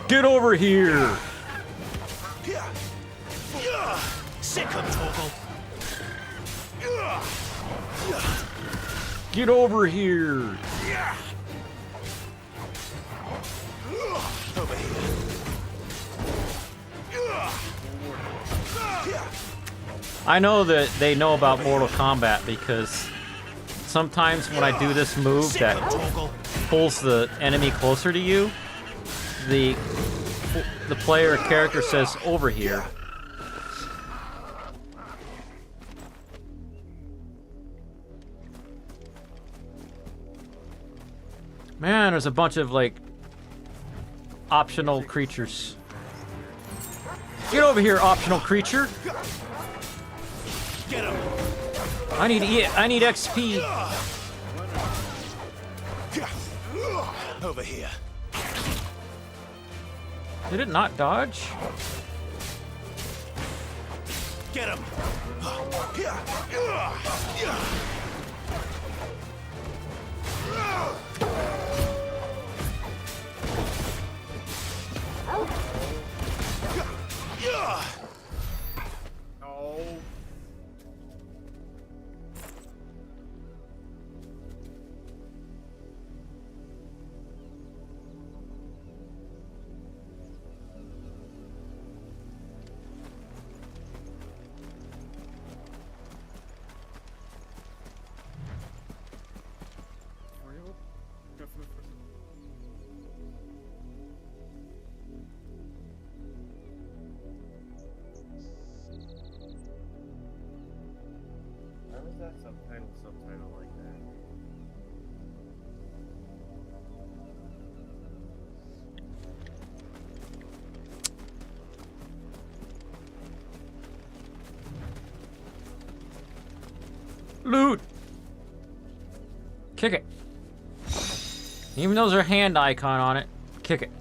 Get over here! Sick 'em, Torgal. Get over here! Over here. I know that they know about Mortal Kombat because sometimes when I do this move that pulls the enemy closer to you, the player character says over here. Man, there's a bunch of like optional creatures. Get over here, optional creature. Get him. I need XP. Over here. Did it not dodge? Get him. No. How is that subtitle like that? Loot! Kick it. Even though there's a hand icon on it, kick it.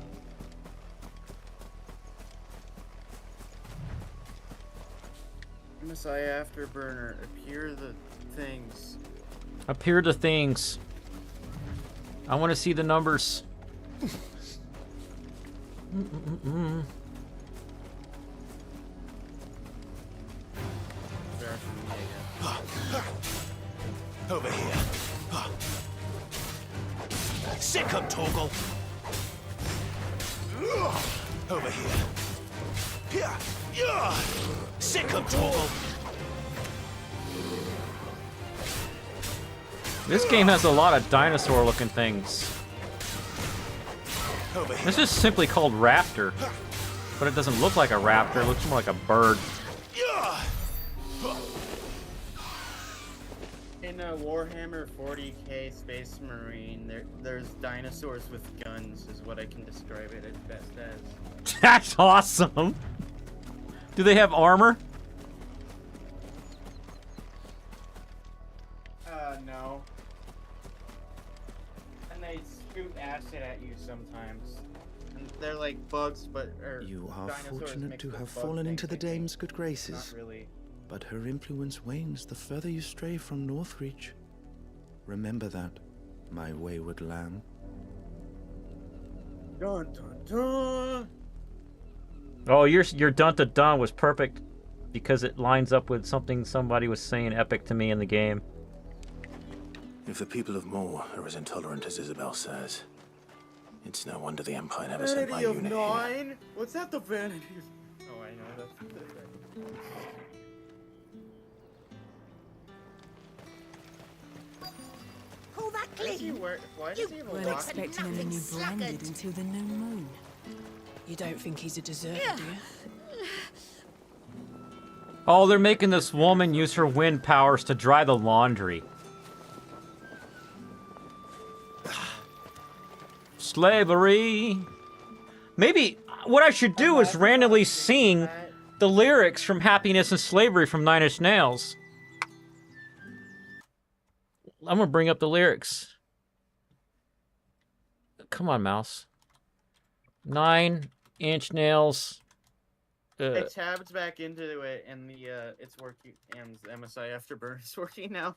MSI Afterburner, appear the things. Appear the things. I want to see the numbers. Over here. Sick 'em, Torgal. Over here. Sick 'em, Torgal. This game has a lot of dinosaur-looking things. This is simply called Raptor, but it doesn't look like a raptor. It looks more like a bird. In a Warhammer 40k Space Marine, there's dinosaurs with guns, is what I can describe it as best as. That's awesome! Do they have armor? No. And they shoot acid at you sometimes. And they're like bugs, but You are dinosaurs fortunate mixed to with have bug fallen into things, the I think. dame's good graces. Not really. But her influence wanes the further you stray from Northreach. Remember that, my wayward lamb. Dun dun dun! Oh, your dun-dun-dun was perfect because it lines up with something somebody was saying epic to me in the game. If the people of Moor are as intolerant as Isabel says, it's no wonder the Empire never sent my Vanity of unit here. 9? What's that, the vanity of... Oh, I know, that's right. Pull that Why does he clean. wear... Why does he have a Weren't watch? expecting him when you branded until the new moon. You don't think he's a deserter, do you? Oh, they're making this woman use her wind powers to dry the laundry. Slavery. Maybe what I should do is randomly sing the lyrics from Happiness and Slavery from Nine Inch Nails. I'm gonna bring up the lyrics. come on, mouse. 9-inch nails. I tabbed back into it, and it's working, and the MSI Afterburn is working now.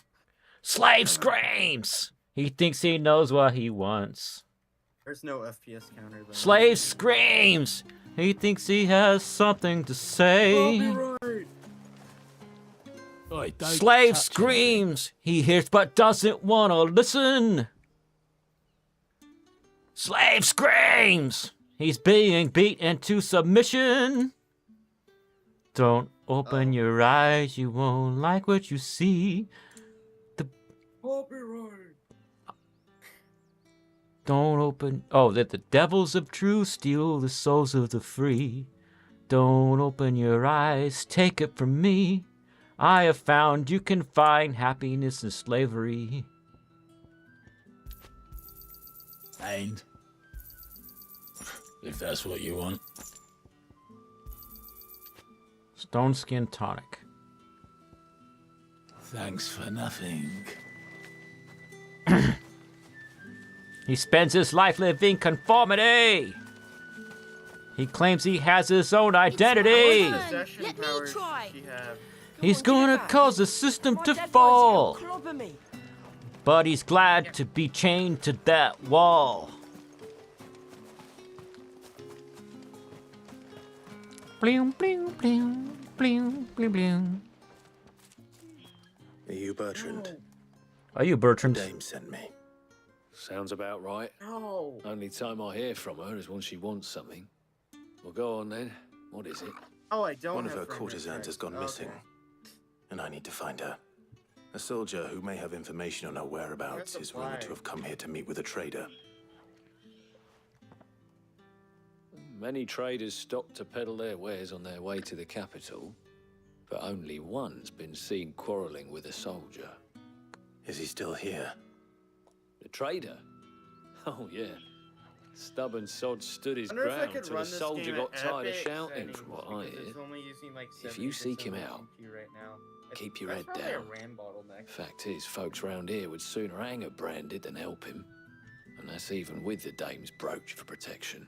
Slave screams! He thinks he knows what he wants. There's no FPS counter. Though. Slave screams! He thinks he has something to say. Slave screams! He hears but doesn't want to listen. Slave screams! He's being beat into submission. Don't open your eyes, you won't like what you see. Copyright. Don't open... Oh, that the devils of truth steal the souls of the free. Don't open your eyes, take it from me. I have found you can find happiness in slavery. And if that's what you want. Stone Skin Tonic. Thanks for nothing. He spends his life living conformity. He claims he has his own identity. Let me try. He's gonna cause the system to fall. But he's glad to be chained to that wall. Bling, bling, bling, bling, bling, bling. Are you Bertrand? Are you Bertrand? Dame sent me. Sounds about right. No. Only time I hear from her is when she wants something. Well, go on then. What is it? Oh, I don't. One of have her friend courtesans has gone requests. missing, and I need to find her. A soldier who may have information on her whereabouts is rumored to have come here to meet with a trader. Many traders stop to peddle their wares on their way to the capital, but only one's been seen quarreling with a soldier. Is he still here? The trader? Oh, yeah. Stubborn sod stood his Wonder if I ground could till the run this soldier game got at tired of epic shouting, settings from what I because hear. it's only using like If you seek 70% him of my out, CPU right now. keep your That's head probably a down. RAM bottleneck. Fact is, folks round here would sooner hang a branded than help him. And that's even with the dame's brooch for protection.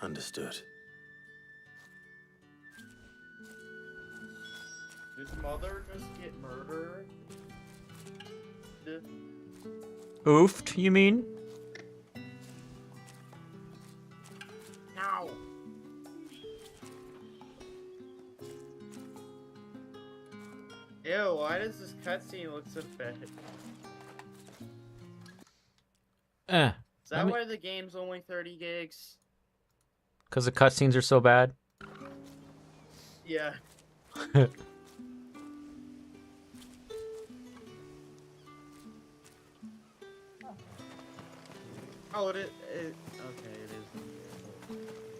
Understood. Did mother just get murdered? Oofed, you mean? No. Ew, why does this cutscene look so bad? Is that why the game's only 30 gigs? Because the cutscenes are so bad? Yeah. Oh, okay, it is.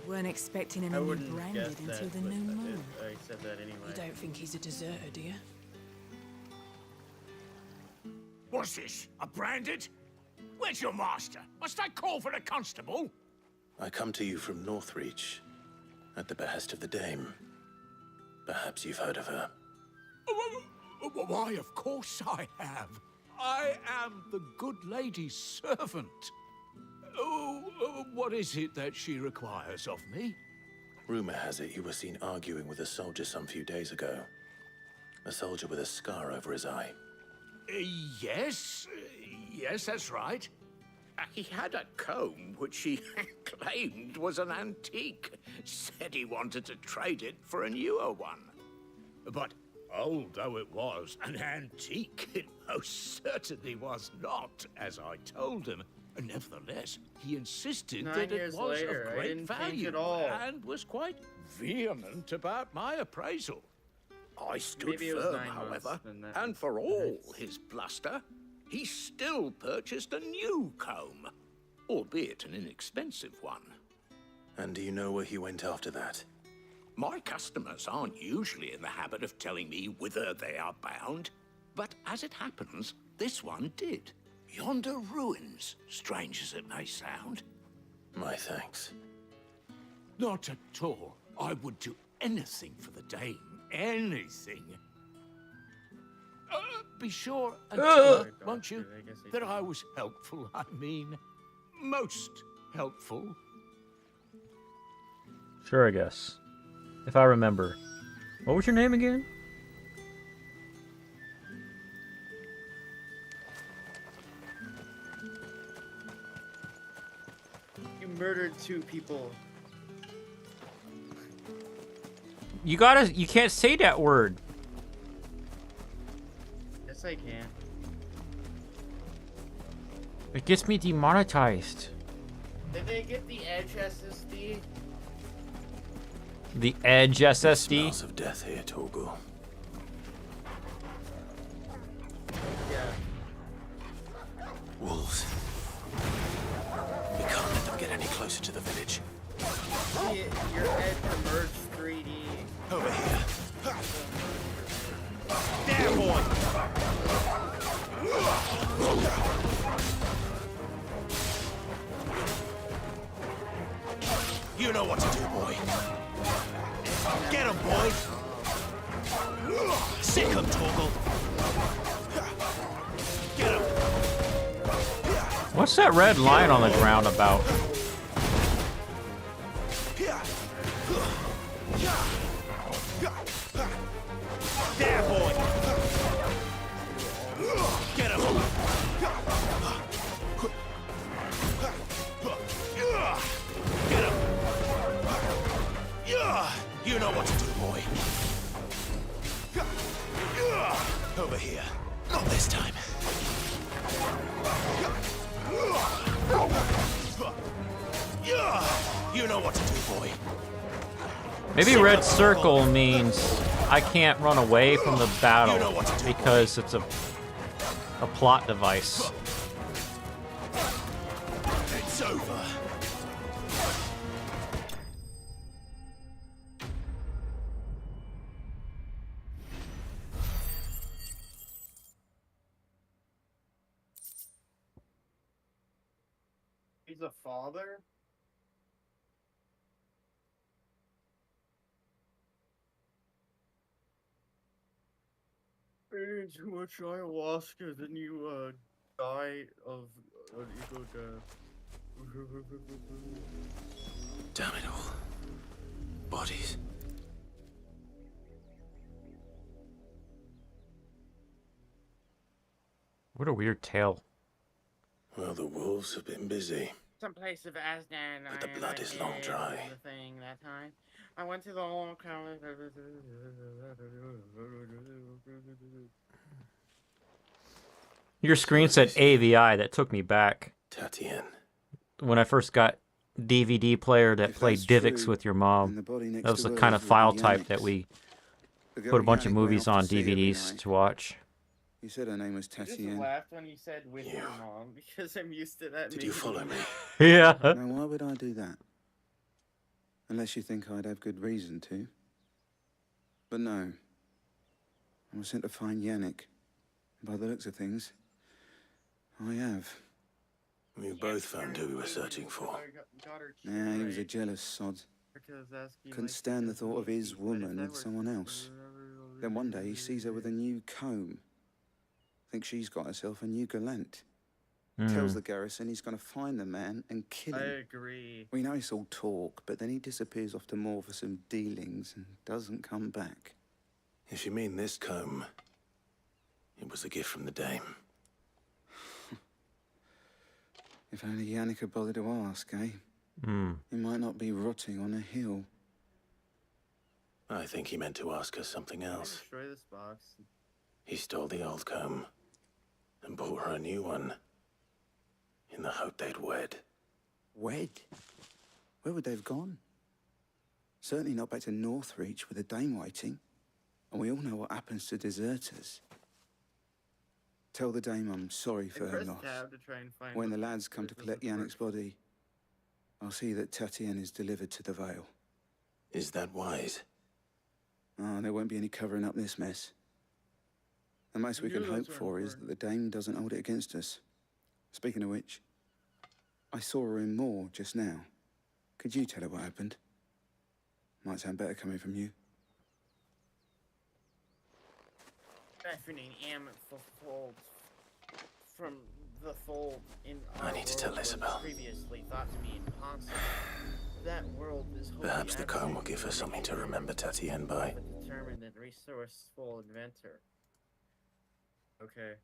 Weren't expecting him I to be wouldn't branded guess until that, the but new moon. I said that anyway. You don't think he's a deserter, do you? What's this? A branded? Where's your master? Must I call for a constable? I come to you from Northreach, at the behest of the Dame. Perhaps you've heard of her. Why, of course I have. I am the good lady's servant. What is it that she requires of me? Rumor has it you were seen arguing with a soldier some few days ago. A soldier with a scar over his eye. Yes, that's right. He had a comb which he claimed was an antique. Said he wanted to trade it for a newer one. But old though it was, an antique it most certainly was not, as I told him. Nevertheless, he insisted 9 that it years was later, of I great didn't change value at all. and was quite vehement about my appraisal. I stood Maybe it was firm, 9 months, however, then that and makes for all his bluster, he still purchased a new comb, albeit an inexpensive one. And do you know where he went after that? My customers aren't usually in the habit of telling me whither they are bound, but as it happens, this one did. Yonder ruins, strange as it may sound. My thanks. Not at all. I would do anything for the Dame. Anything. Be sure and tell her, won't you, that I was helpful. I mean, most helpful? Sure, I guess. If I remember. What was your name again? You murdered 2 people. You can't say that word. Yes, I can. It gets me demonetized. Did they get the Edge SSD? The Edge SSD? Smells of death here, Torgal. Yeah. Wolves. We can't let them get any closer to the village. See, your Edge emerged 3D. Over here. Damn, boy! You know what to do, boy. Get him, boy! Sick him, Torgal! Get him! What's that red line on the ground about? There, boy! Get him! Get him! You know what to do, boy. Over here. Not this time. You know what to do, boy. Maybe red circle means I can't run away from the battle because it's a plot device. It's over. He's a father? Eating too much ayahuasca, then you, die of an ego death. Damn it all. Bodies. What a weird tale. Well, the wolves have been busy. Some place of Asdan. But the blood is long dry. The thing that time. I went to the whole college. Your screen said AVI, that took me back. Tatian. When I first got DVD player that played DivX with your mom. That was the kind of file type that we put a bunch of movies on DVDs to watch. You said her name was I just Tatian. laughed when you said with your mom because I'm used to that. Did you follow me? Yeah. Now, why would I do that? Unless you think I'd have good reason to. But no. I was sent to find Yannick. By the looks of things, I have. We both found who we were searching for. Yeah, he was a jealous sod. Couldn't stand the thought of his woman with someone else. Then one day he sees her with a new comb. Thinks she's got herself a new gallant. Tells the garrison he's going to find the man and kill him. I agree. We know it's all talk, but then he disappears off to Moor for some dealings and doesn't come back. If you mean this comb, it was a gift from the dame. If only Yannick had bothered to ask, eh? He might not be rotting on a hill. I think he meant to ask us something else. Destroy this box. He stole the old comb and bought her a new one in the hope they'd wed. Wed? Where would they have gone? Certainly not back to Northreach with a dame waiting. And we all know what happens to deserters. Tell the dame I'm sorry for her loss. When the lads come to collect Yannick's body, I'll see that Tatian is delivered to the Vale. Is that wise? Oh, there won't be any covering up this mess. The most we can hope for is that the dame doesn't hold it against us. Speaking of which, I saw her in Moor just now. Could you tell her what happened? Might sound better coming from you. Deafening am fulfilled from the fold in I our need to tell world was Isabel. previously thought to be impossible. That world is wholly Perhaps the comb will absent give her from something to history remember Tatienne by. of a determined and resourceful inventor. Okay.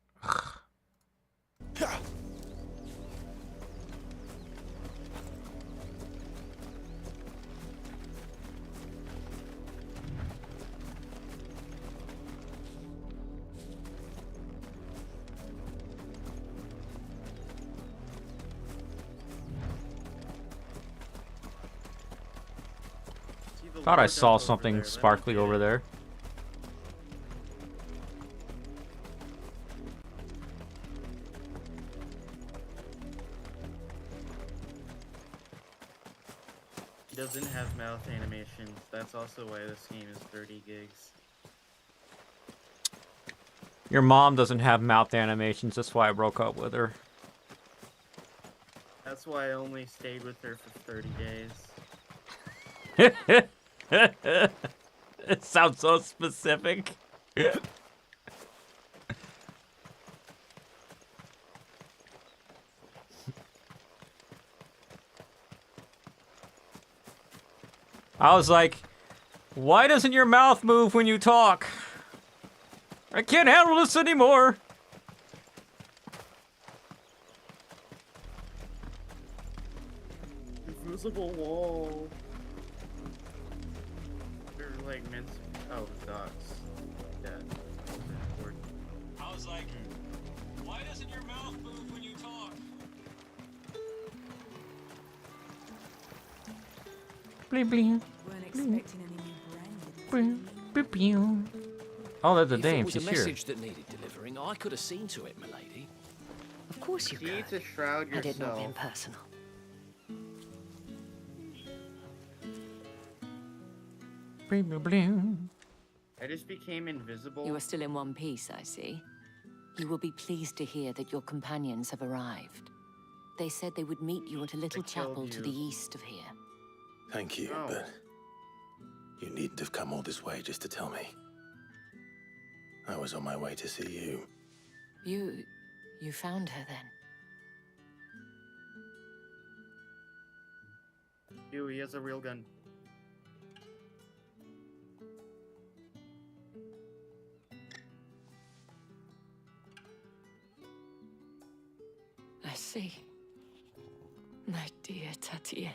Thought I saw something sparkly over there. He doesn't have mouth animations. That's also why this game is 30 gigs. Your mom doesn't have mouth animations, that's why I broke up with her. That's why I only stayed with her for 30 days. It sounds so specific. I was like, why doesn't your mouth move when you talk? I can't handle this anymore. Invisible wall. They're like meant to. Oh, the dots. Yeah. I was like, why doesn't your mouth move when you talk? Bling bling. Weren't expecting any new brand. Oh, that's a If dame. it was a She's here. message that needed delivering, I could have seen to it, milady. Of course you You need could. to shroud Had it not yourself. been personal. Bling bling bling. I just became invisible. You are still in one piece, I see. You will be pleased to hear that your companions have arrived. They said they would meet you at a little chapel to the east of here. Thank you, Oh. but you needn't have come all this way just to tell me. I was on my way to see you. You found her then? Ew, he has a real gun. I see. My dear Tatienne.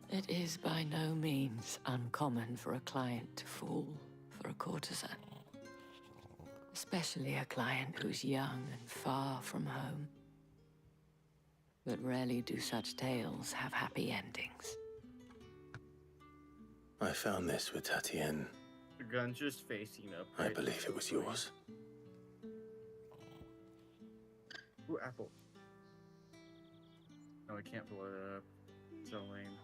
It is by no means uncommon for a client to fall for a courtesan. Especially a client who's young and far from home. But rarely do such tales have happy endings. I found this with Tatienne. The gun's just facing up. I right? believe it was yours. Ooh, apple. No, I can't blow it up. So lame.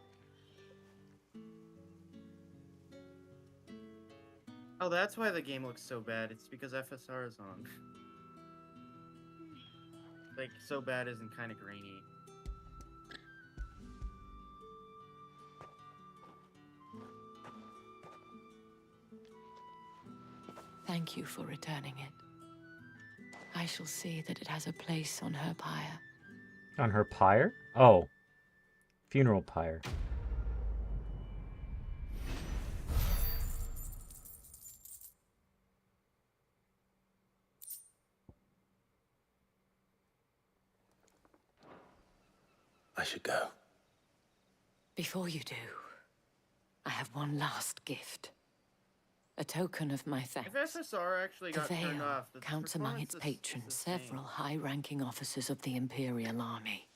Oh, that's why the game looks so bad. It's because FSR is on. Like, so bad isn't kind of grainy. Thank you for returning it. I shall see that it has a place on her pyre. On her pyre? Oh. Funeral pyre. I should go. Before you do, I have one last gift. A token of my thanks. If SSR actually The got turned Veil off, the counts among its performance is patrons the same. several high-ranking officers of the Imperial Army.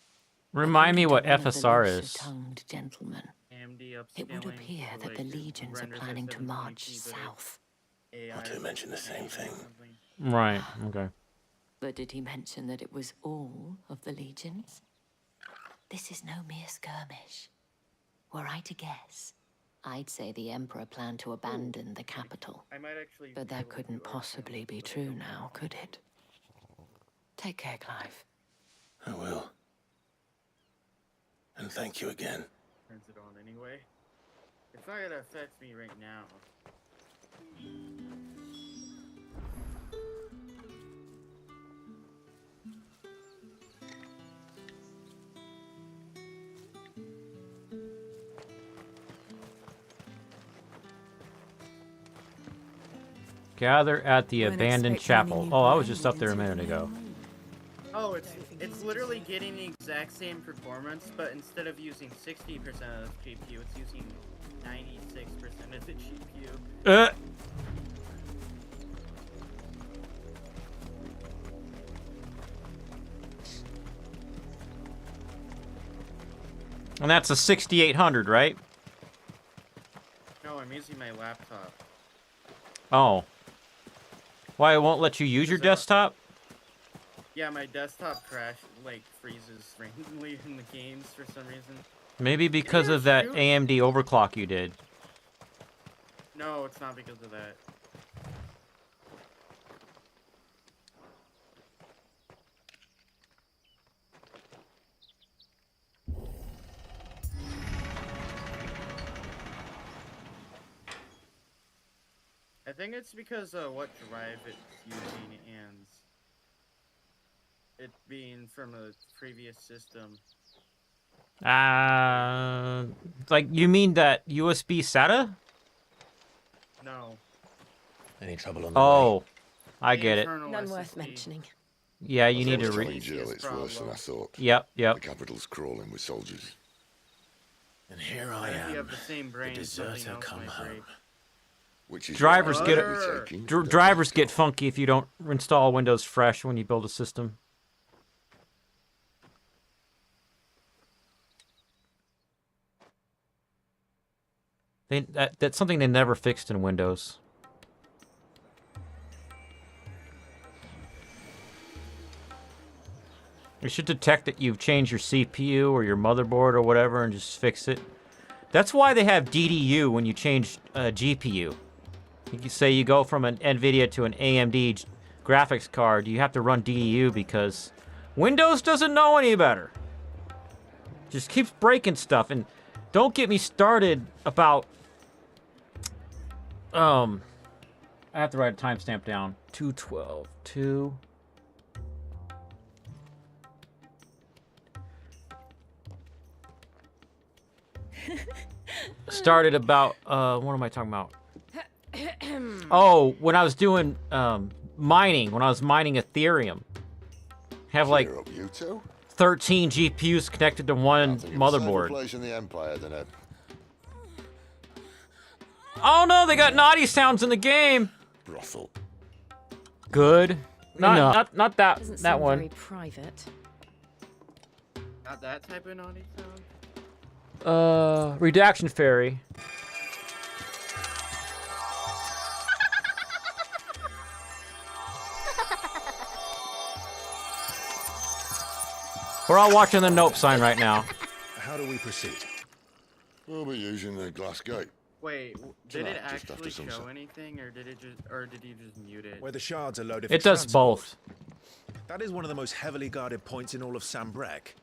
Remind me what According to one of the FSR is. looser-tongued gentlemen, AMD it would upscaling appear to, that like, the legions are renders at planning to 720p, march but south. AI Not to mention the same thing. Right, okay. But did he mention that it was all of the legions? This is no mere skirmish. Were I to guess, I'd say the Emperor planned to abandon the capital. I might actually. But that couldn't possibly be true now, could it? Take care, Clive. I will. And thank you again. Turns it on anyway. If I had affect me right now. Gather at the Weren't abandoned expecting any chapel. new Oh, I was just up brand there a new minute ago. Oh, it's literally getting the exact same performance, but instead of using 60% of the GPU, it's using 96% of the GPU. And that's a 6800, right? No, I'm using my laptop. Oh. Why, it won't let you use your desktop? Yeah, my desktop like freezes randomly in the games for some reason. Maybe because of that AMD overclock you did. No, it's not because of that. I think it's because of what drive it's using and it being from a previous system. Like, you mean that USB SATA? No. Any trouble on the Oh, I get it. None worth mentioning. Yeah, you need to Jill, it's worse than I thought. Yep. The capital's crawling with soldiers. And here I If you am, have the same brain, the something deserter else come might home. break. Which is Drivers why get I'm gonna be taking the drivers get funky if you don't install Windows fresh when you build a system. That's something they never fixed in Windows. It should detect that you've changed your CPU or your motherboard or whatever and just fix it. That's why they have DDU when you change GPU. You say you go from an NVIDIA to an AMD graphics card, you have to run DDU because Windows doesn't know any better. Just keeps breaking stuff, and don't get me started about... I have to write a timestamp down. 212.2... started about, what am I talking about? Oh, when I was doing mining, when I was mining Ethereum. Have like Cheer up, you two. 13 GPUs connected to one Safer motherboard. place in the Empire than a... Oh no, they got naughty sounds in the game. brothel. Good. No. Not that Doesn't that seem one. very private. Not that type of naughty sound? Redaction Fairy. We're all watching the nope sign right now. How do we proceed? We'll be using the glass gate. Wait, did it Tonight, just after actually show sunset. anything, or did you just mute it? Where the shards are loaded It for does transport. both. That is one of the most heavily guarded points in all of Sambrek.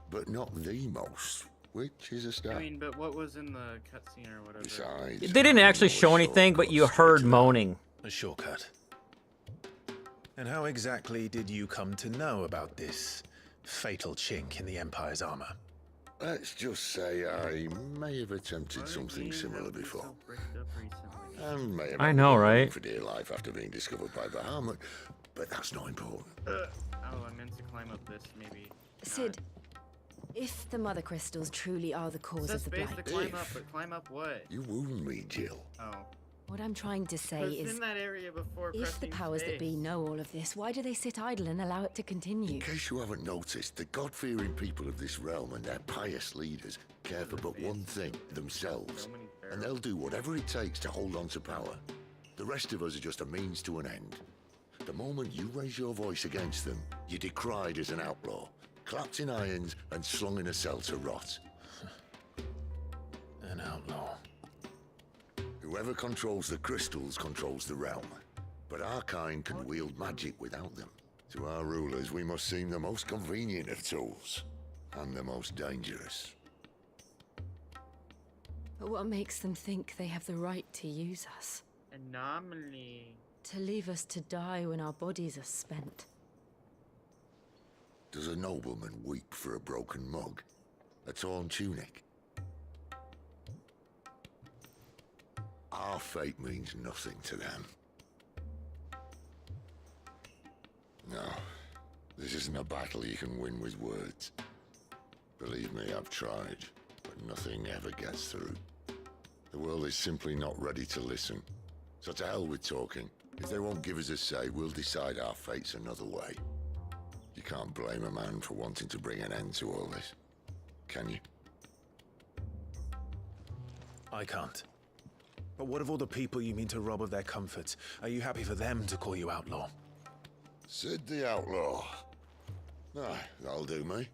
But not the most, which is a start. I mean, but what was in the cutscene or whatever? Besides, They didn't actually show anything, but you heard moaning. A shortcut. And how exactly did you come to know about this fatal chink in the Empire's armor? let's just say I may have attempted something similar before. And may have I know, right? for dear life after being discovered by Bahamut, but that's not important. Oh, I meant to climb up this, maybe. Sid, if the mother crystals truly are the cause It of says the space blight, to climb up, but climb up what? You wound me, Jill. Oh. what I'm trying to say I was is, in that area before if the pressing powers that be space. know all of this, why do they sit idle and allow it to continue? In case you haven't noticed, the God-fearing people of this realm and their pious leaders care for but one thing, themselves. And they'll do whatever it takes to hold on to power. The rest of us are just a means to an end. The moment you raise your voice against them, you're decried as an outlaw, clapped in irons and slung in a cell to rot. An outlaw. Whoever controls the crystals controls the realm. But our kind can wield magic without them. To our rulers, we must seem the most convenient of tools. And the most dangerous. But what makes them think they have the right to use us? Anomaly. To leave us to die when our bodies are spent? Does a nobleman weep for a broken mug? A torn tunic? Our fate means nothing to them. No, this isn't a battle you can win with words. Believe me, I've tried, but nothing ever gets through. The world is simply not ready to listen. So to hell with talking. If they won't give us a say, we'll decide our fates another way. You can't blame a man for wanting to bring an end to all this, can you? I can't. But what of all the people you mean to rob of their comforts? Are you happy for them to call you outlaw? Sid the Outlaw. Ah, that'll do me.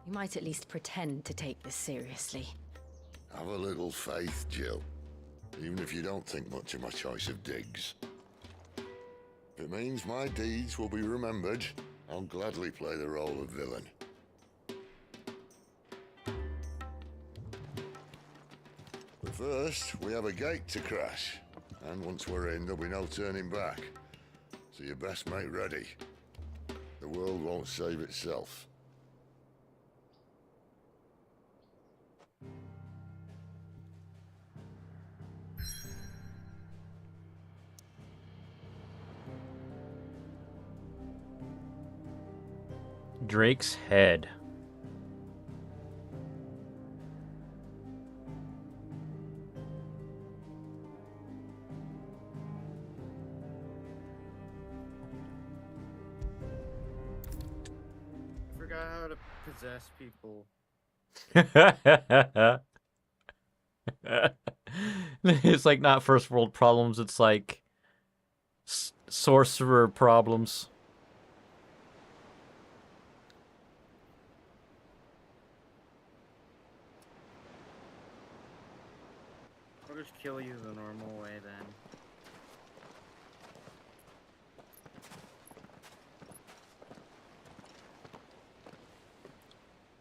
You might at least pretend to take this seriously. Have a little faith, Jill. Even if you don't think much of my choice of digs. If it means my deeds will be remembered, I'll gladly play the role of villain. But first, we have a gate to crash. And once we're in, there'll be no turning back. So you best make ready. The world won't save itself. Drake's head. I forgot how to possess people. It's like not first world problems, it's like sorcerer problems. I'll just kill you the normal way then.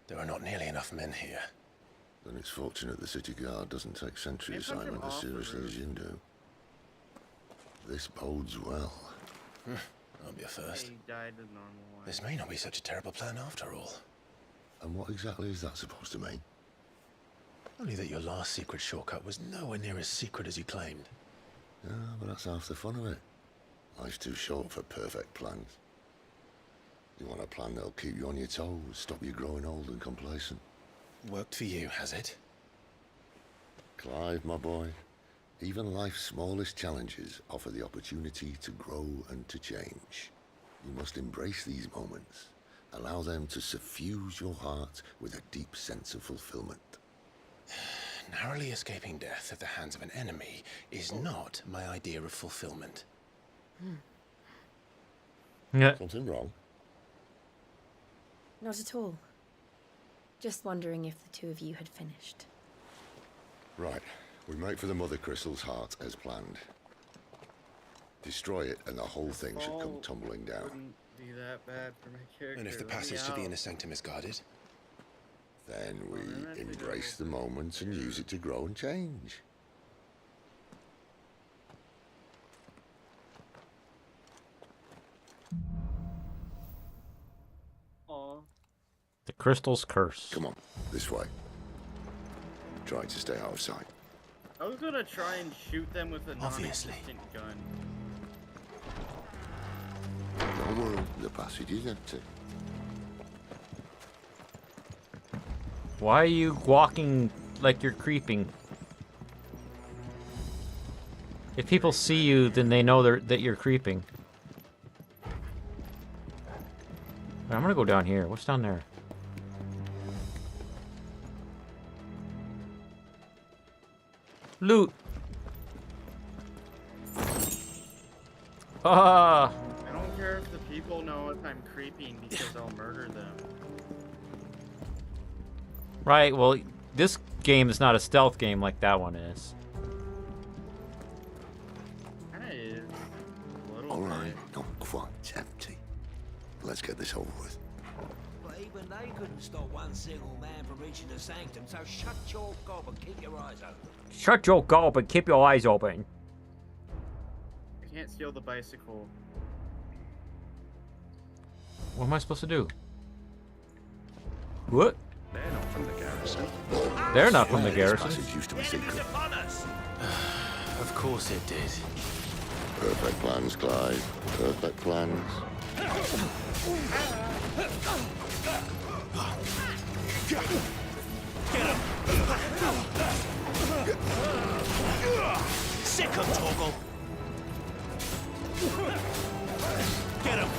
There are not nearly enough men here. Then it's fortunate the city guard doesn't take sentry assignment as seriously as you do. This bodes well. That'll be a first. He died the normal way. This may not be such a terrible plan after all. And what exactly is that supposed to mean? Only that your last secret shortcut was nowhere near as secret as you claimed. Yeah, but that's half the fun of it. Life's too short for perfect plans. You want a plan that'll keep you on your toes, stop you growing old and complacent. Worked for you, has it? Clive, my boy, even life's smallest challenges offer the opportunity to grow and to change. You must embrace these moments. Allow them to suffuse your heart with a deep sense of fulfillment. Narrowly escaping death at the hands of an enemy is not my idea of fulfillment. Yeah. Something wrong? Not at all. Just wondering if the two of you had finished. Right. We make for the Mother Crystal's heart as planned. Destroy it and the whole thing should come tumbling down. Wouldn't be that bad for my character. And if the Let me passage to the out. inner sanctum is guarded? Then we embrace the moment and use it to grow and change. Aw. The crystal's curse. Come on, this way. Try to stay out of sight. I was gonna try and shoot them with a Obviously. non-existent gun. Don't worry, the passage is empty. Why are you walking like you're creeping? If people see you, then they know that you're creeping. I'm gonna go down here. What's down there? Loot! Ah! I don't care if the people know if I'm creeping because I'll murder them. Right, well, this game is not a stealth game like that one is. Kinda is. A little All right, bit. not quite empty. Let's get this over with. But even they couldn't stop one single man from reaching the sanctum, so shut your gob and keep your eyes open. Shut your gob and keep your eyes open. I can't steal the bicycle. What am I supposed to do? What? They're not from the garrison. They're not from the This garrison. passage used to be secret. Of course it did. Perfect plans, Clive. Perfect plans. Get him! Sick him, Torgal! Get him!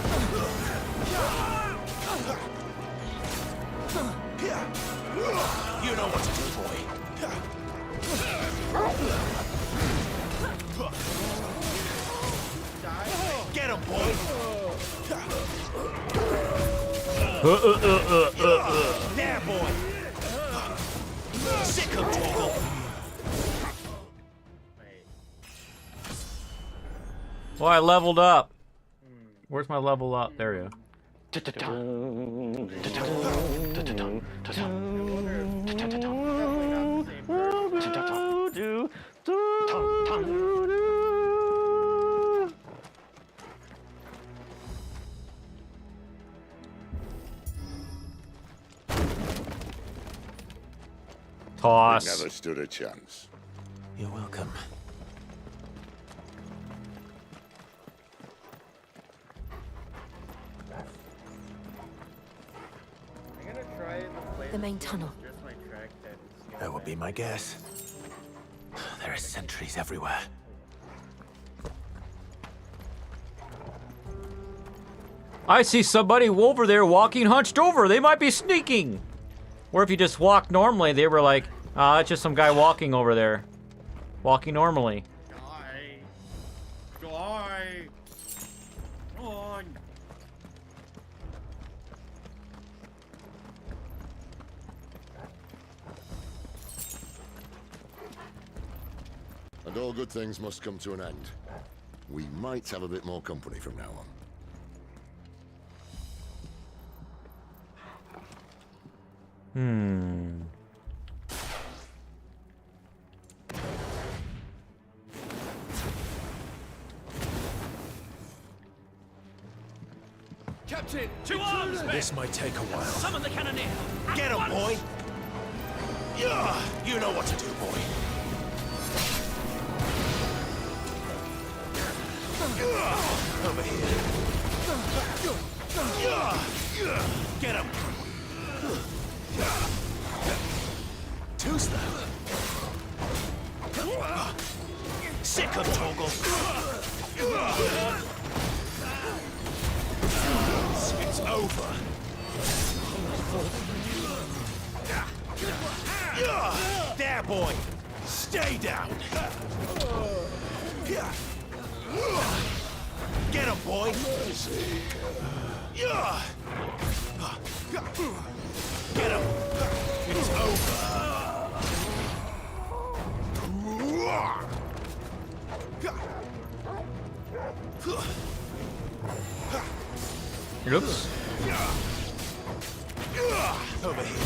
You know what to do, boy. Get him, boy! There, boy! Sick him, Torgal! Well, I leveled up. Where's my level up? There you Toss. Never stood a chance. You're welcome. I'm gonna try The main tunnel. just my track that is That would be my guess. There are sentries everywhere. I see somebody over there walking hunched over. They might be sneaking. Or if you just walk normally, they were like, ah, that's just some guy walking over there. Walking normally. Die! On! And all good things must come to an end. We might have a bit more company from now on. Captain, to arms, men! This might take a while. Summon the cannoneer! Get him, boy! Yeah, you know what to do, boy. Over here. Get him! Too slow. Sick of Torgal. It's over. There, boy. Stay down. Get him, boy. Get him. It's over. Oops. Over here.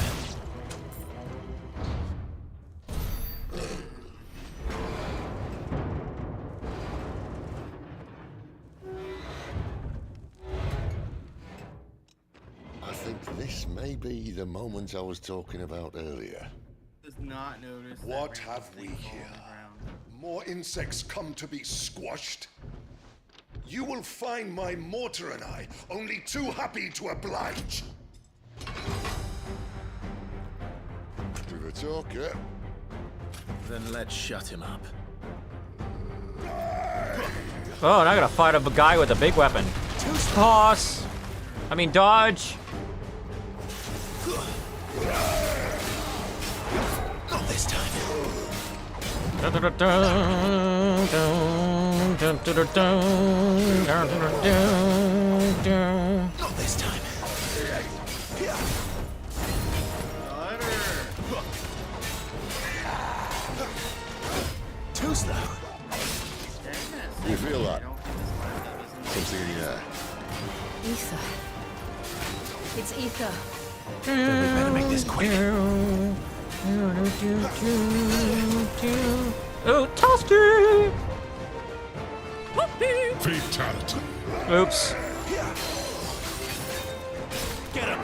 I think this may be the moment I was talking about earlier. Does not notice. What have we here? More insects come to be squashed? You will find my mortar and I only too happy to oblige. Do the talk, yeah? Then let's shut him up. Oh, and I gotta fight a guy with a big weapon. Toss. I mean, dodge. Not this time. Not this time. Too slow. You feel that? Something in the air. Ether. It's ether. Then we better make this quick. Oh, toasty! Fatality. Oops. Get him.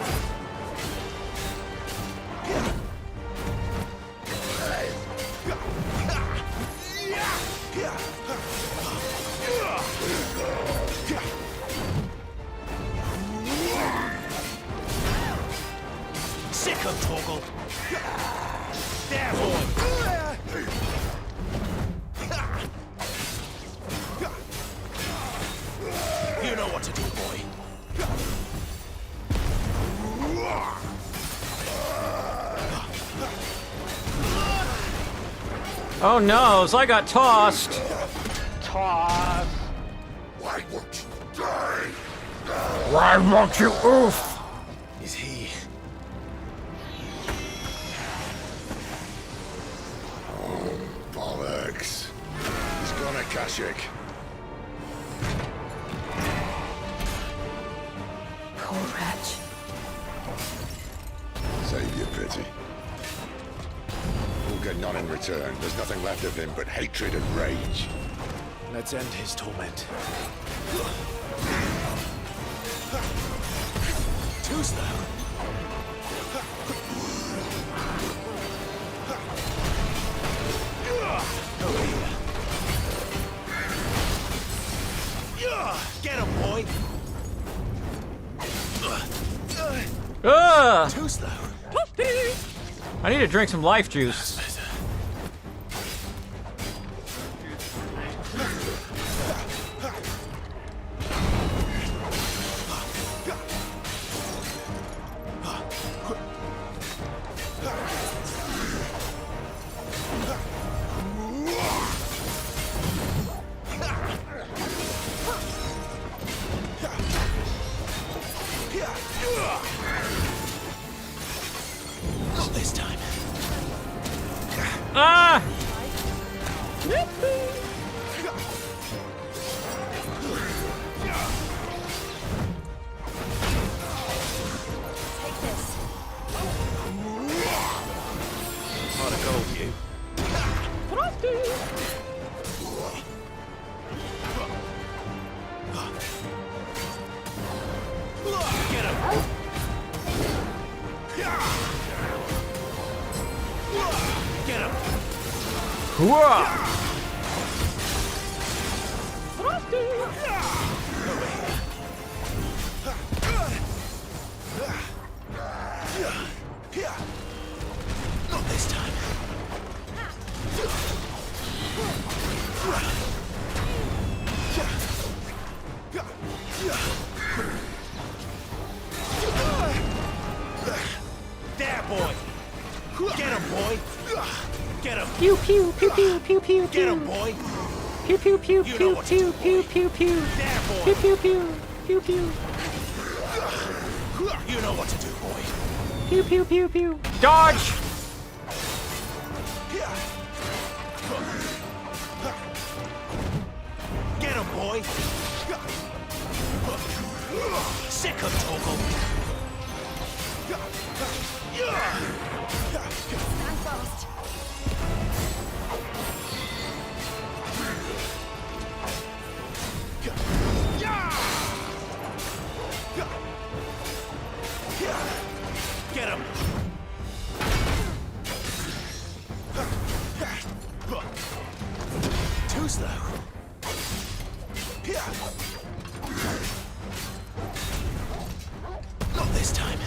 Sick of Toggle. There, boy. You know what to do, boy. Oh no, so I got tossed. Toss. Why won't you die? Why won't you oof? Is he? Oh, bollocks. He's gone, Akashic. Poor wretch. Save your pity. We'll get none in return. There's nothing left of him but hatred and rage. Let's end his torment. Too slow. Over here. Get him, boy. Too slow. I need to drink some life juice. Not this time. Ah! Hard to go with you. Get him. Get him. Hooah! Not this time. There, boy. Get him, boy. Get him. Pew pew pew pew pew pew. Get him, boy. Pew pew pew You know pew what to pew do, pew boy. pew pew. There, boy. Pew pew pew pew pew. You know what to do, boy. Pew pew pew pew. Dodge! Get him, boy. Sick of Toggle. Stand fast. Get him. Too slow. Not this time.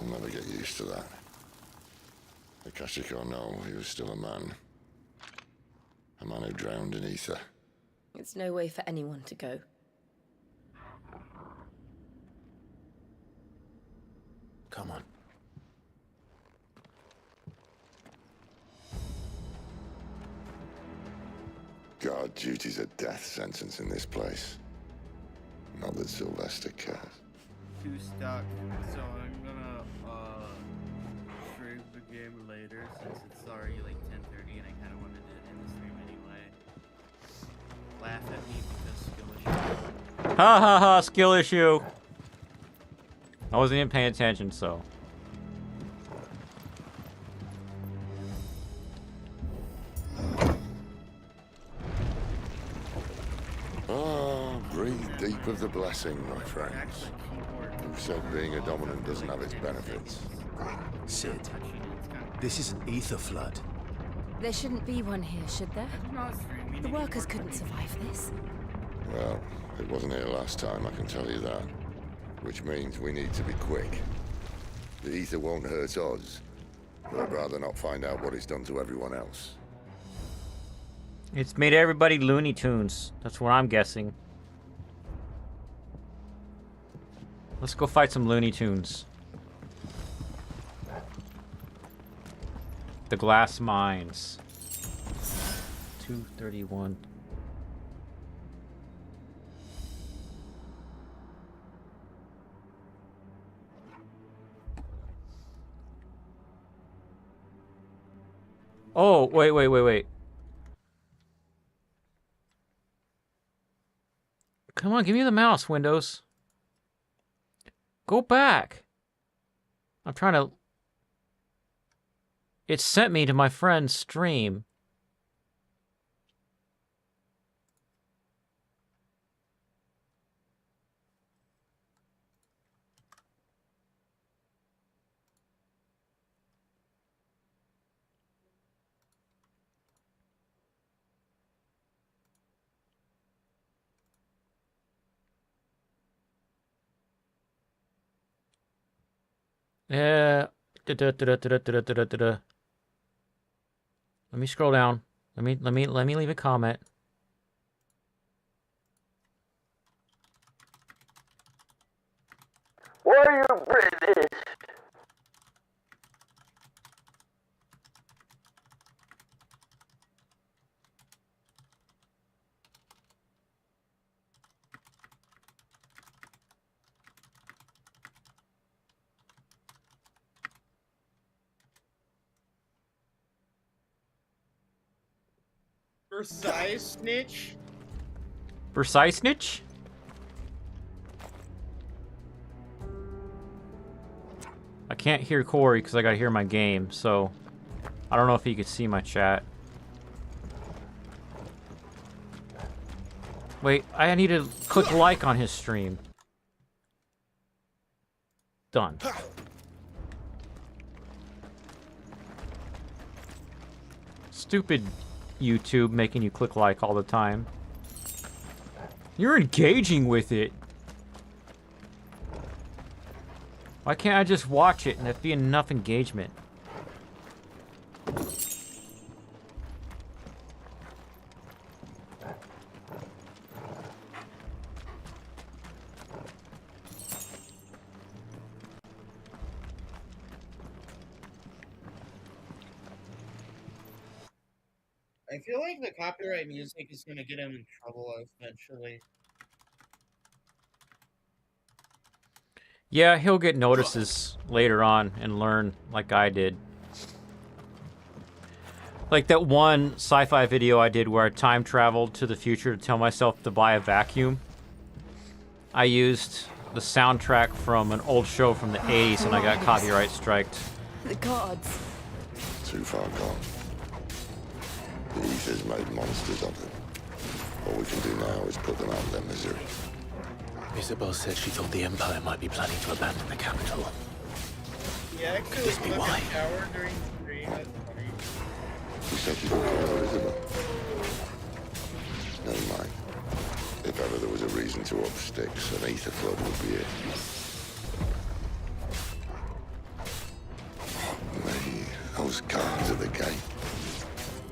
I'll never get used to that. Akashic or no, he was still a man. A man who drowned in ether. It's no way for anyone to go. Come on. God, duty's a death sentence in this place. Not that Sylvester cares. Too stuck, so I'm gonna stream the game later since it's already like 10:30 and I kind of wanted to end the stream anyway. laugh at me because skill issue. Ha ha ha, skill issue. I wasn't even paying attention, so. Ah, breathe deep of the blessing, my friends. Who said being a dominant doesn't have its benefits? Sid, this is an ether flood. There shouldn't be one here, should there? The workers couldn't survive this. Well, it wasn't here last time, I can tell you that. Which means we need to be quick. The ether won't hurt us, but I'd rather not find out what it's done to everyone else. It's made everybody Looney Tunes. That's what I'm guessing. Let's go fight some Looney Tunes. The glass mines. 231. Oh, wait. Come on, give me the mouse, Windows. Go back. I'm trying to... It sent me to my friend's stream. Yeah. Let me scroll down. Let me leave a comment. Why are you British? Versailles snitch? Versailles snitch? I can't hear Corey because I gotta hear my game, so I don't know if he could see my chat. Wait, I need to click like on his stream. Done. Stupid YouTube making you click like all the time. You're engaging with it. Why can't I just watch it and it be enough engagement? I feel like the copyright music is gonna get him in trouble eventually. Yeah, he'll get notices later on and learn like I did. Like that one sci-fi video I did where I time traveled to the future to tell myself to buy a vacuum. I used the soundtrack from an old show from the 80s and I got copyright striked. The gods. Too far gone. The ether's made monsters of them. All we can do now is put them out of their misery. Isabel said she thought the Empire might be planning to abandon the capital. Yeah, Could this be why? Shower during stream. That's funny. She said she could call her Isabel. Never mind. If ever there was a reason to up sticks, an ether flood would be it. Me, those guards at the gate.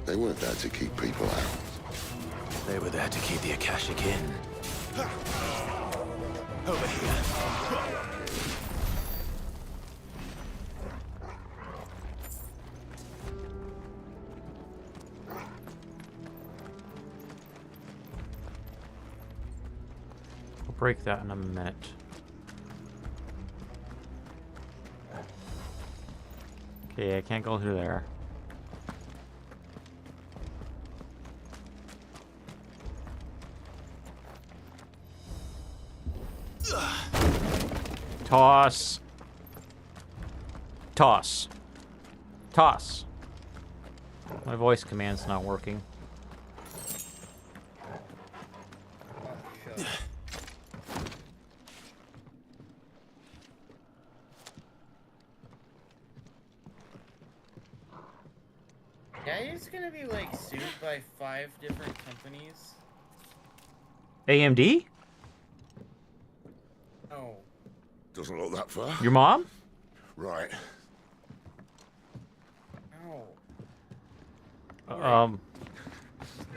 They weren't there to keep people out. They were there to keep the Akashic in. Over here. I'll break that in a minute. Okay, I can't go through there. – Toss. Toss. Toss. My voice command's not working. Yeah, he's gonna be like sued by 5 different companies. AMD? Oh. Doesn't look that far. Your mom? Right. Oh.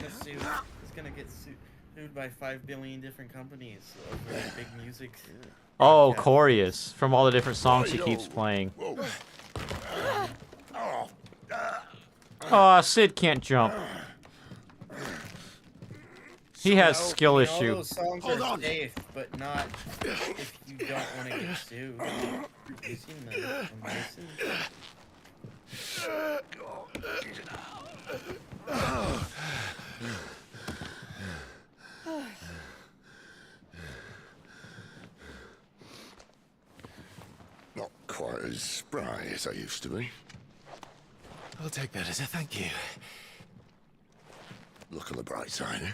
He's gonna get sued by 5 billion different companies over big music. Oh, Corius, from all the different songs he keeps playing. Oh, Sid can't jump. He has skill issue. All those songs are safe, but not if you don't want to get sued. Using them from license. Not quite as spry as I used to be. I'll take that as a thank you. Look on the bright side, eh?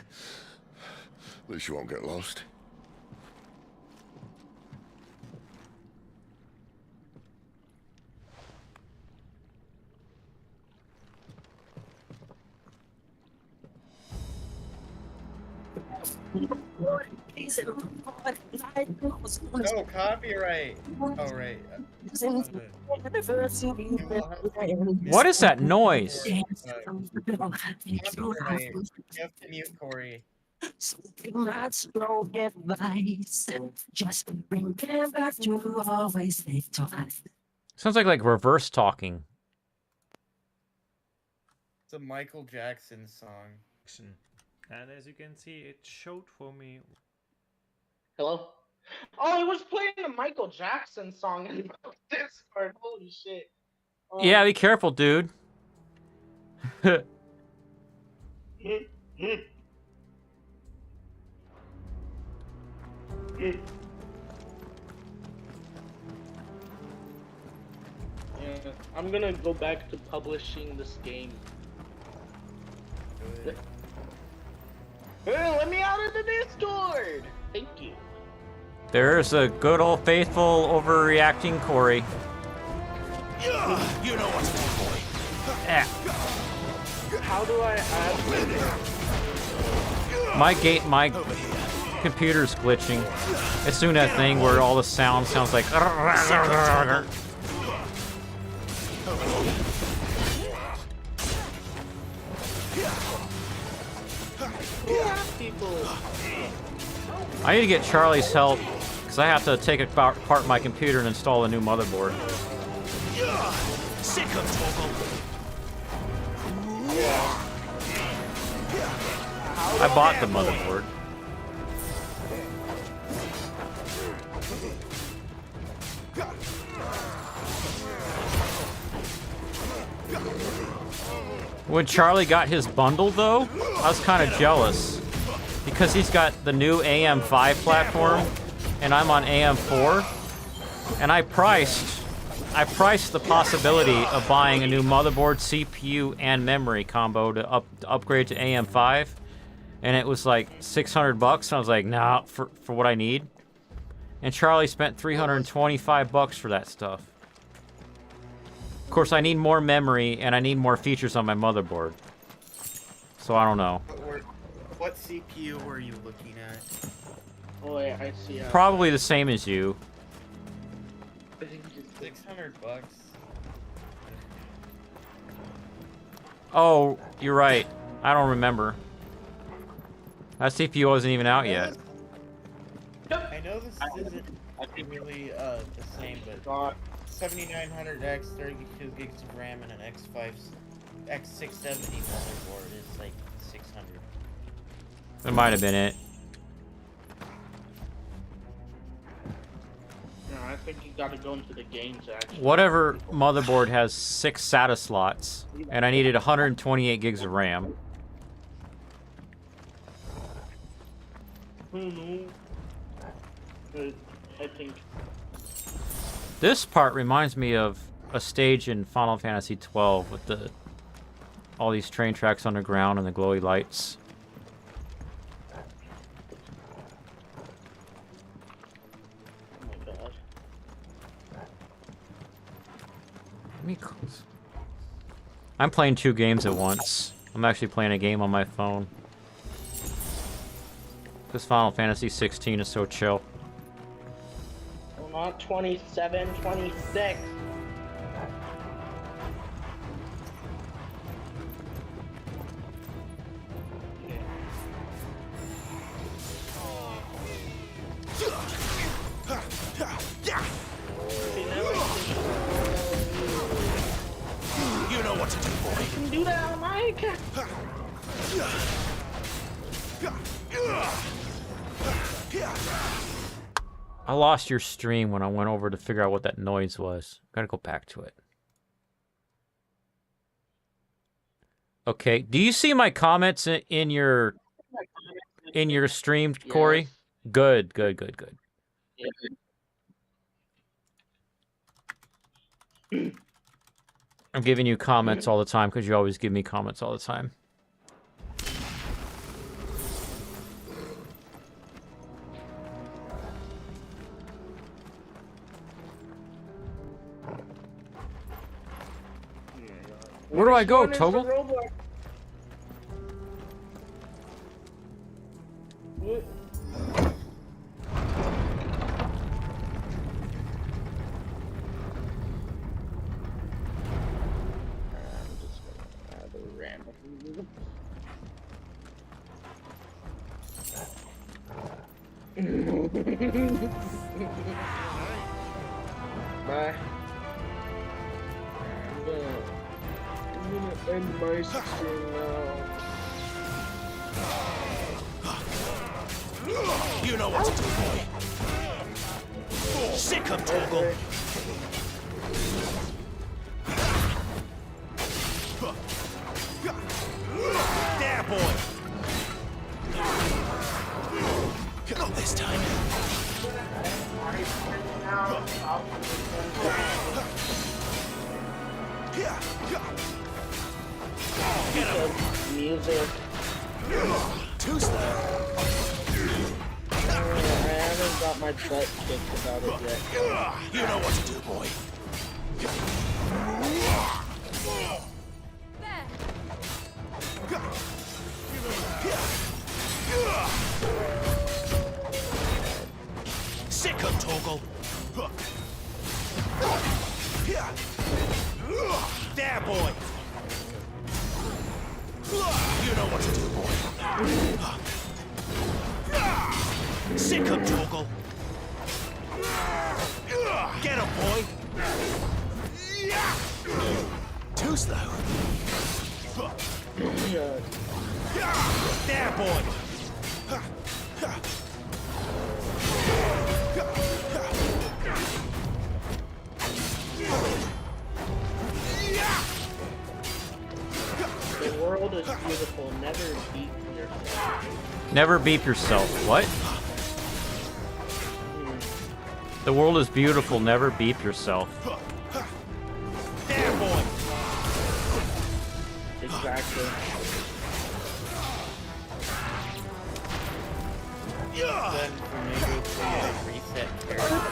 At least you won't get lost. No, copyright. Oh, right. What is that noise? You have to mute Corey. That's no advice. Just remember to always think twice. Sounds like reverse talking. It's a Michael Jackson song. And as you can see, it showed for me. Hello? Oh, it was playing a Michael Jackson song in Discord. Holy shit. Yeah, be careful, dude. Yeah, I'm gonna go back to publishing this game. Hey, let me out of the Discord! Thank you. There's a good old faithful overreacting Corey. You know what's more, boy. Yeah. How do I add? My computer's glitching. It's doing that thing where all the sound sounds like. I need to get Charlie's help because I have to take apart my computer and install a new motherboard. Sick of I bought the motherboard. When Charlie got his bundle, though, I was kind of jealous because he's got the new AM5 platform, and I'm on AM4, and I priced the possibility of buying a new motherboard, CPU, and memory combo to upgrade to AM5, and it was like $600, and I was like, nah, for what I need. And Charlie spent $325 for that stuff. Of course, I need more memory, and I need more features on my motherboard. So I don't know. What CPU were you looking at? Oh, yeah, I see. Probably the same as you. $600. Oh, you're right. I don't remember. That CPU wasn't even out yet. I know this isn't really the same, but 7900X, 32 gigs of RAM, and an X670 motherboard is like 600. That might have been it. No, I think you gotta go into the games, actually. Whatever motherboard has 6 SATA slots, and I needed 128 gigs of RAM. I think. This part reminds me of a stage in Final Fantasy XII with all these train tracks underground and the glowy lights. Oh my god. Let me close. I'm playing 2 games at once. I'm actually playing a game on my phone. This Final Fantasy 16 is so chill. Well, not 27, 26. You know what to do, boy. I can do that on my account. I lost your stream when I went over to figure out what that noise was. Gotta go back to it. Okay, do you see my comments in your stream, Corey? Yes. Good. I'm giving you comments all the time because you always give me comments all the time. Where do I go, Toggle? Bye. I'm gonna end my stream now. You know what to do, boy. Sick of Toggle. There, boy. Not this time. Get him. Music. Too slow. I haven't got my butt kicked about it yet. You know what to do, boy. Sick of Toggle. There, boy. You know what to do, boy. Sick of Toggle. Get him, boy. Too slow. There, boy. The world is beautiful. Never beat yourself. Never beep yourself. What? The world is beautiful. Never beep yourself. There, boy. Exactly.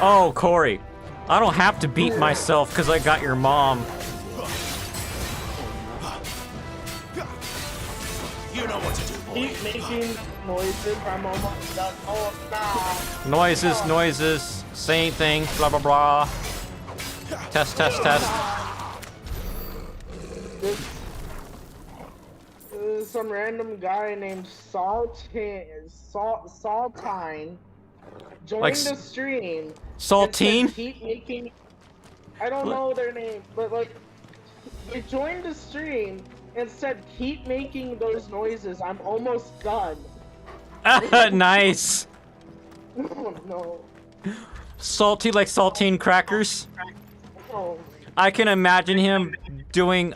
Oh, Corey. I don't have to beat myself because I got your mom. You know what to do, boy. Keep making noises. I'm almost done. Oh, no. Noises. Same thing. Blah, blah, blah. Test. Some random guy named Saltine joined Like the stream. Saltine? and said Keep making. I don't know their name, but like, they joined the stream and said, "Keep making those noises. I'm almost done." Nice. Oh no. Salty like saltine crackers. Oh. I can imagine him doing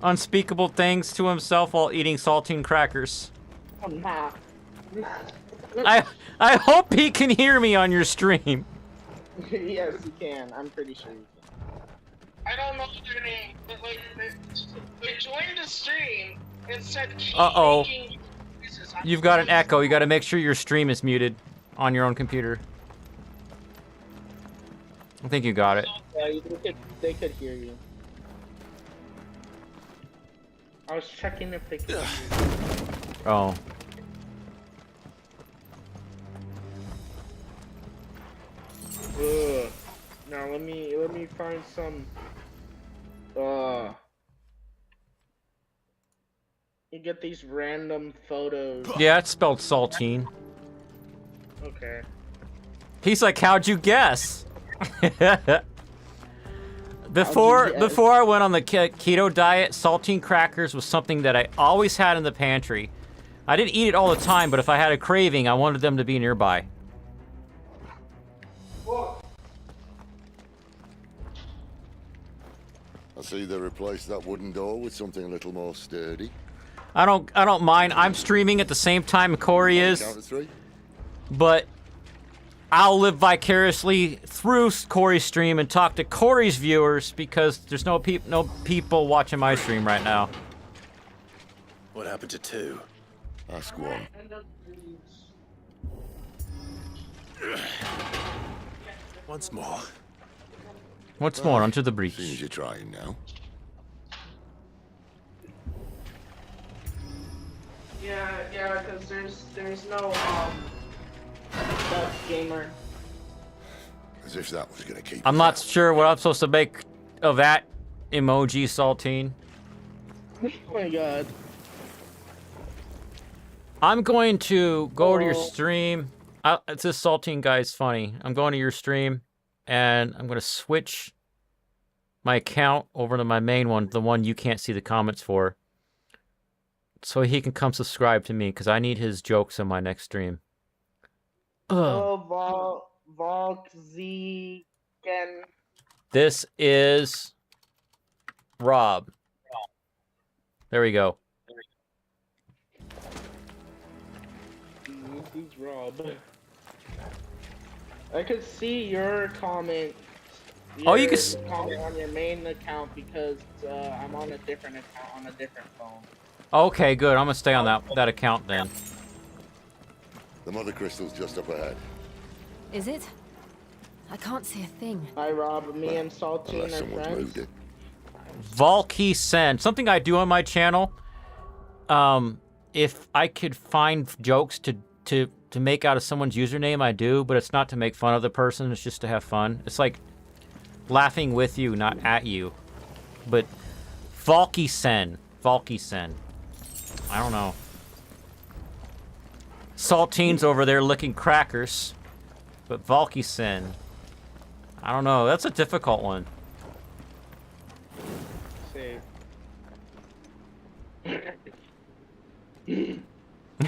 unspeakable things to himself while eating saltine crackers. Oh, nah. I hope he can hear me on your stream. Yes, you can. I'm pretty sure you can. I don't know their name, but like they joined the stream and said keep making noises. You've got an echo. You got to make sure your stream is muted on your own computer. I think you got it. Yeah, they could hear you. I was checking if they could hear you. Oh. Ugh. Now let me find some. You get these random photos. Yeah, it's spelled saltine. Okay. He's like, how'd you guess? Before I went on the keto diet, saltine crackers was something that I always had in the pantry. I didn't eat it all the time, but if I had a craving, I wanted them to be nearby. I see they replaced that wooden door with something a little more sturdy. I don't mind. I'm streaming at the same time Corey is. Count to three. But I'll live vicariously through Corey's stream and talk to Corey's viewers because there's no people watching my stream right now. What happened to 2? Ask one. Once more. Once more, onto the breach. Seems you're trying now. Yeah, because there's no gamer. As if that was gonna keep. I'm not sure what I'm supposed to make of that emoji, Saltine. Oh my god. I'm going to go to your stream. It's this Saltine guy's funny. I'm going to your stream, and I'm going to switch my account over to my main one, the one you can't see the comments for, so he can come subscribe to me, because I need his jokes on my next stream. Oh, Volk-Z again. This is Rob. There we go. Who's Rob? I could see your comment. Oh, you can comment on your main account because I'm on a different account on a different phone. Okay, good. I'm gonna stay on that account then. The mother crystal's just up ahead. Is it? I can't see a thing. Hi, Rob. Me and Saltine Unless are someone's friends. moved it. Valky Sen. Something I do on my channel. If I could find jokes to make out of someone's username, I do, but it's not to make fun of the person. It's just to have fun. It's like laughing with you, not at you. But Valky Sen. Valky Sen. I don't know. Saltine's over there licking crackers. But Valky Sen. I don't know. That's a difficult one. Save.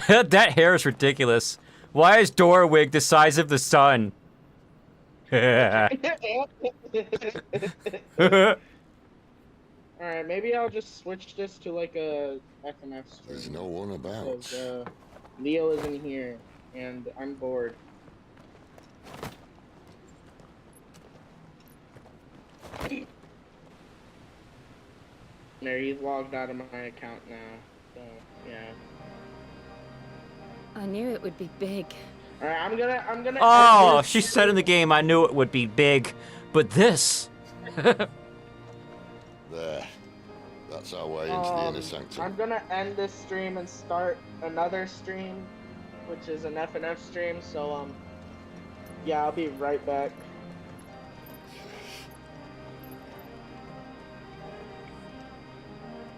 That hair is ridiculous. Why is Dorwig the size of the sun? Alright, maybe I'll just switch this to like a FNF stream. There's no one about. Because Leo isn't here, and I'm bored. There, he's logged out of my account now. So, yeah. I knew it would be big. Alright, I'm gonna. Oh, she said in the game, I knew it would be big, but this. There. That's our way into the inner sanctum. I'm gonna end this stream and start another stream, which is an FNF stream. So yeah, I'll be right back.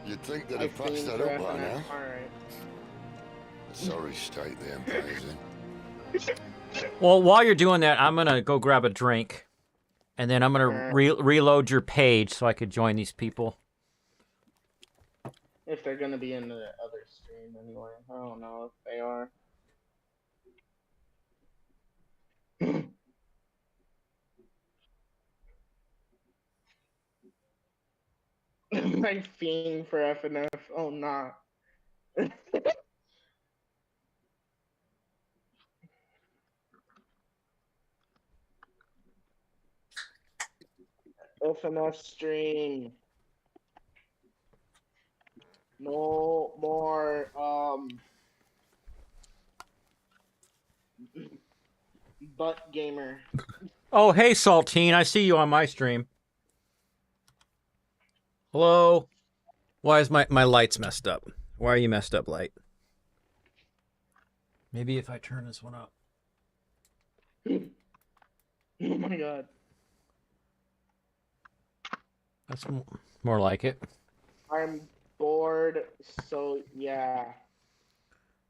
You'd think they'd have patched that up by now. Alright. Sorry state the Empire's in. Well, while you're doing that, I'm gonna go grab a drink, and then I'm gonna reload your page so I could join these people. If they're gonna be in the other stream anyway. I don't know if they are. My fiend for FNF. Oh, nah. FNF stream. No more, butt gamer. Oh, hey, Saltine. I see you on my stream. Hello? Why is my light's messed up? Why are you messed up, light? Maybe if I turn this one up. Oh my god. That's more like it. I'm bored, so yeah.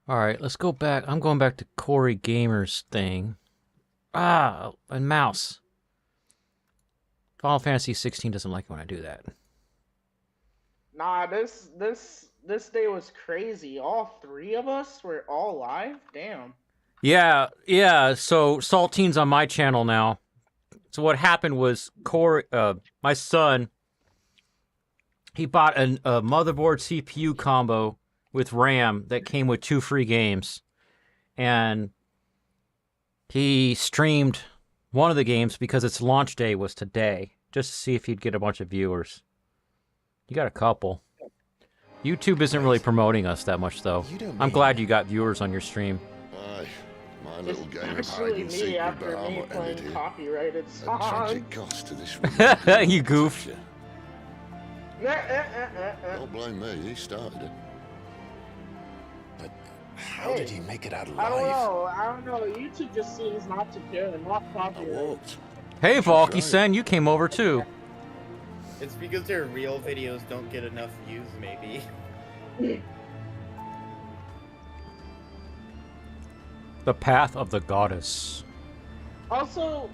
Alright, let's go back. I'm going back to Corey Gamer's thing. Ah, a mouse. Final Fantasy 16 doesn't like it when I do that. Nah, this day was crazy. All three of us were all live? Damn. Yeah, so Saltine's on my channel now. So what happened was Corey, my son, he bought a motherboard CPU combo with RAM that came with 2 free games. And he streamed one of the games because its launch day was today, just to see if he'd get a bunch of viewers. You got a couple. YouTube isn't really promoting us that much, though. I'm glad you got viewers on your stream. Aye, my little game of Actually, hide and me seek with after me Bahama playing ended here. copyrighted A songs. tragic cost to this You goof. Don't blame me, he started it. But how did he make it out I alive? don't know. YouTube just seems not to care. Not copyright. Hey, Valky-sen, you came over too. It's because their real videos don't get enough views, maybe. The Path of the Goddess. Also,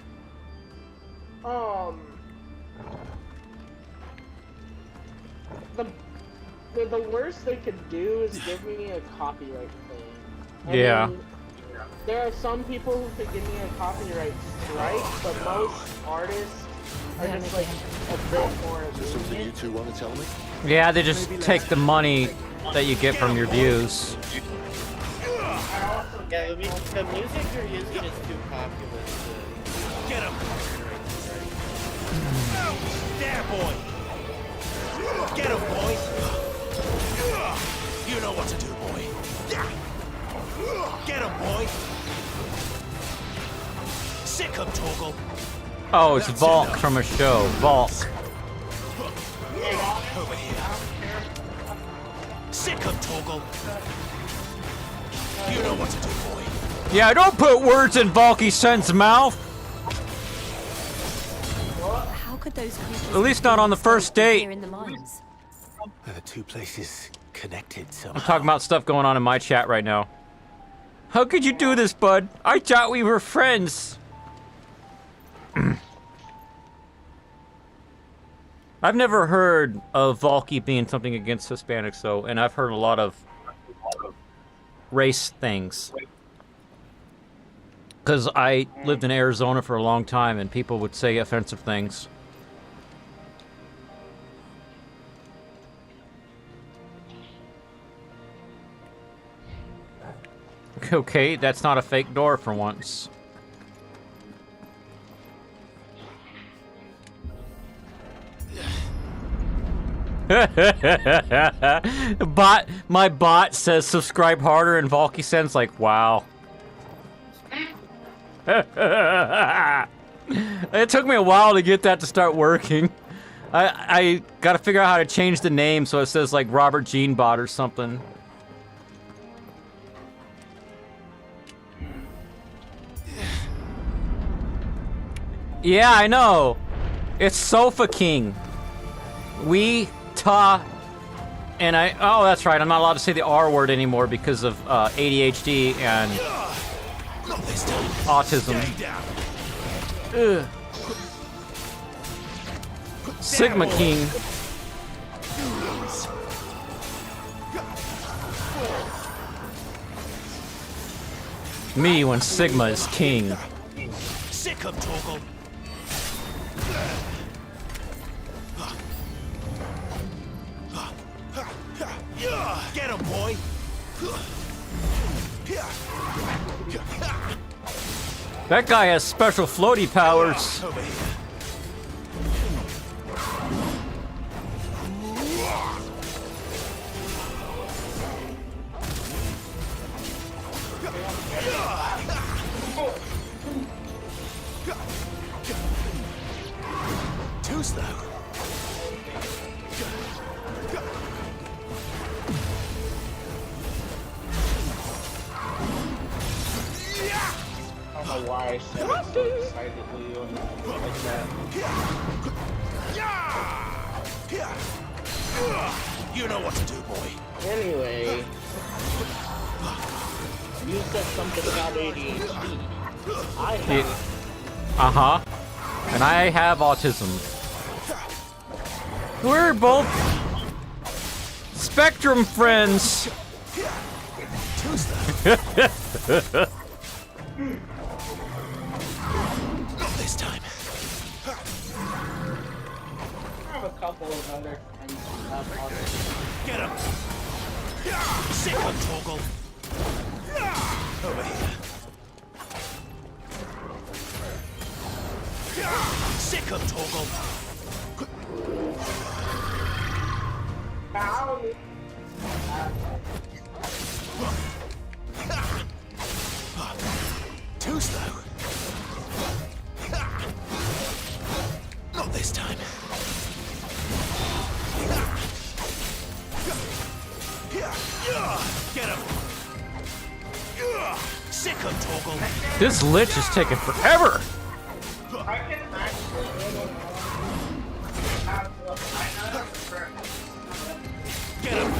the worst they could do is give me a copyright claim. Yeah. I mean, there are some people who could give me a copyright strike, but most artists are just like a bit more. Is there something you two want to tell me? Yeah, they just take the money that you get from your views. Yeah, the music you're using is too popular to get him. There, boy. Get him, boy. You know what to do, boy. Get him, boy. Sick him, Torgal. Oh, it's Valk from a show. Valk. Over here. Sick him, Torgal. You know what to do, boy. Yeah, don't put words in Valky-sen's mouth. How could those creatures At least not on the first date. here in the mines? Are the two places connected somehow? I'm talking about stuff going on in my chat right now. How could you do this, bud? I thought we were friends. I've never heard of Valky being something against Hispanics, though, and I've heard a lot of race things. Because I lived in Arizona for a long time, and people would say offensive things. Okay, that's not a fake door for once. My bot says subscribe harder, and Valky-sen's like, wow. It took me a while to get that to start working. I gotta figure out how to change the name so it says like Robert Jean Bot or something. Yeah, I know. It's Sofa King. And oh, that's right. I'm not allowed to say the R word anymore because of ADHD and autism. Ugh. Sigma King. Me when Sigma is king. Sick him, Torgal. Get him, boy. That guy has special floaty powers. Toast, though. I don't know why I said it so excitedly like that. You know what to do, boy. Anyway, you said something about ADHD. I have. Uh-huh. And I have autism. We're both Spectrum friends. Not this time. I have a couple of other friends who have autism. Get him! Sick on Torgal! Over here. Sick on Torgal! Too slow. Not this time. Get him! Sick on Torgal! This lich is taking forever. I can actually Get him!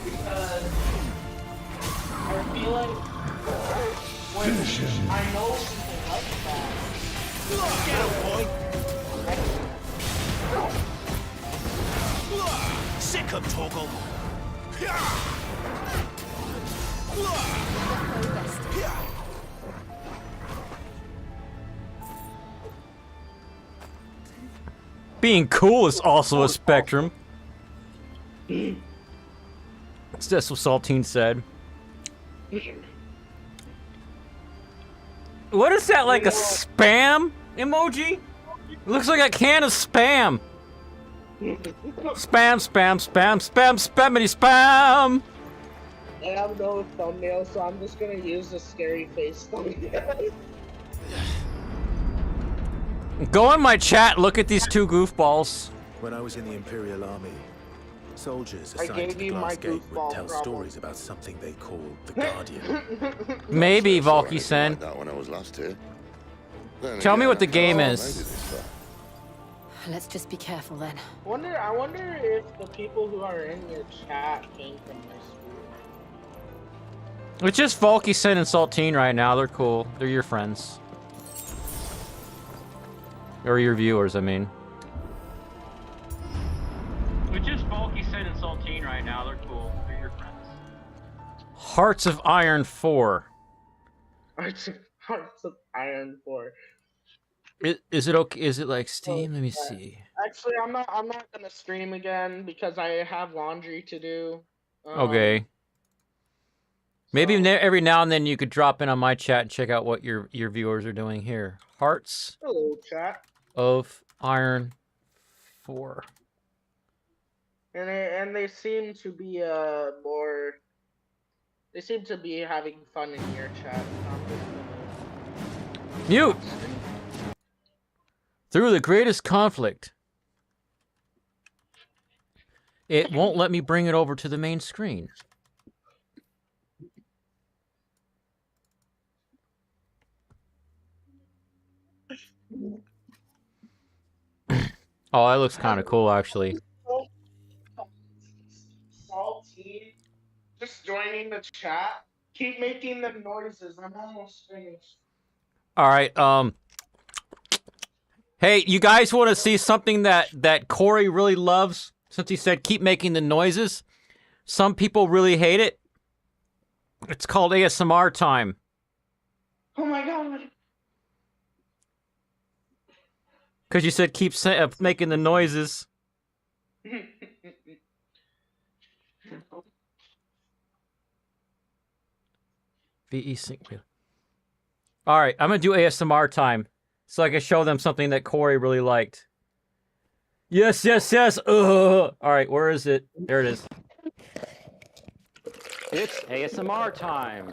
because I feel like when I know people like that. Get him, boy! Sick of Torgal! Being cool is also a spectrum. That's what Saltine said. What is that, like a spam emoji? It looks like a can of spam. Spam, spam, spam, spam, spammity spam! I have no thumbnail, so I'm just gonna use the scary face thumbnail. Go in my chat, look at these two goofballs. When I was in the Imperial Army, soldiers I assigned gave to the you my glass gate would goofball tell problem. stories about something they called the Guardian. Maybe, Sorry, Valky-sen. like that when I was last here. Then Tell me again, what the I game made it is. this far. Let's just be careful then. I wonder if the people who are in your chat came from this school. It's just Valky-sen and Saltine right now. They're cool. They're your friends. Or your viewers, I mean. It's just Valky-sen and Saltine right now. They're cool. They're your friends. Hearts of Iron 4. Hearts of Iron 4. Is it okay? Is it like Steam? Let me see. Actually, I'm not gonna stream again because I have laundry to do. Okay. Maybe every now and then you could drop in on my chat and check out what your viewers are doing here. Hearts Hello, chat. of Iron 4. And they seem to be more. They seem to be having fun in your chat. Mute! Through the greatest conflict. It won't let me bring it over to the main screen. Oh, that looks kind of cool, actually. Salty. Just joining the chat. Keep making the noises. I'm almost finished. All right, hey, you guys want to see something that Corey really loves? Since he said keep making the noises. Some people really hate it. It's called ASMR time. Oh my god. Because you said keep making the noises. VE sync. All right, I'm going to do ASMR time so I can show them something that Corey really liked. Yes, yes, yes. All right, where is it? There it is. It's ASMR time.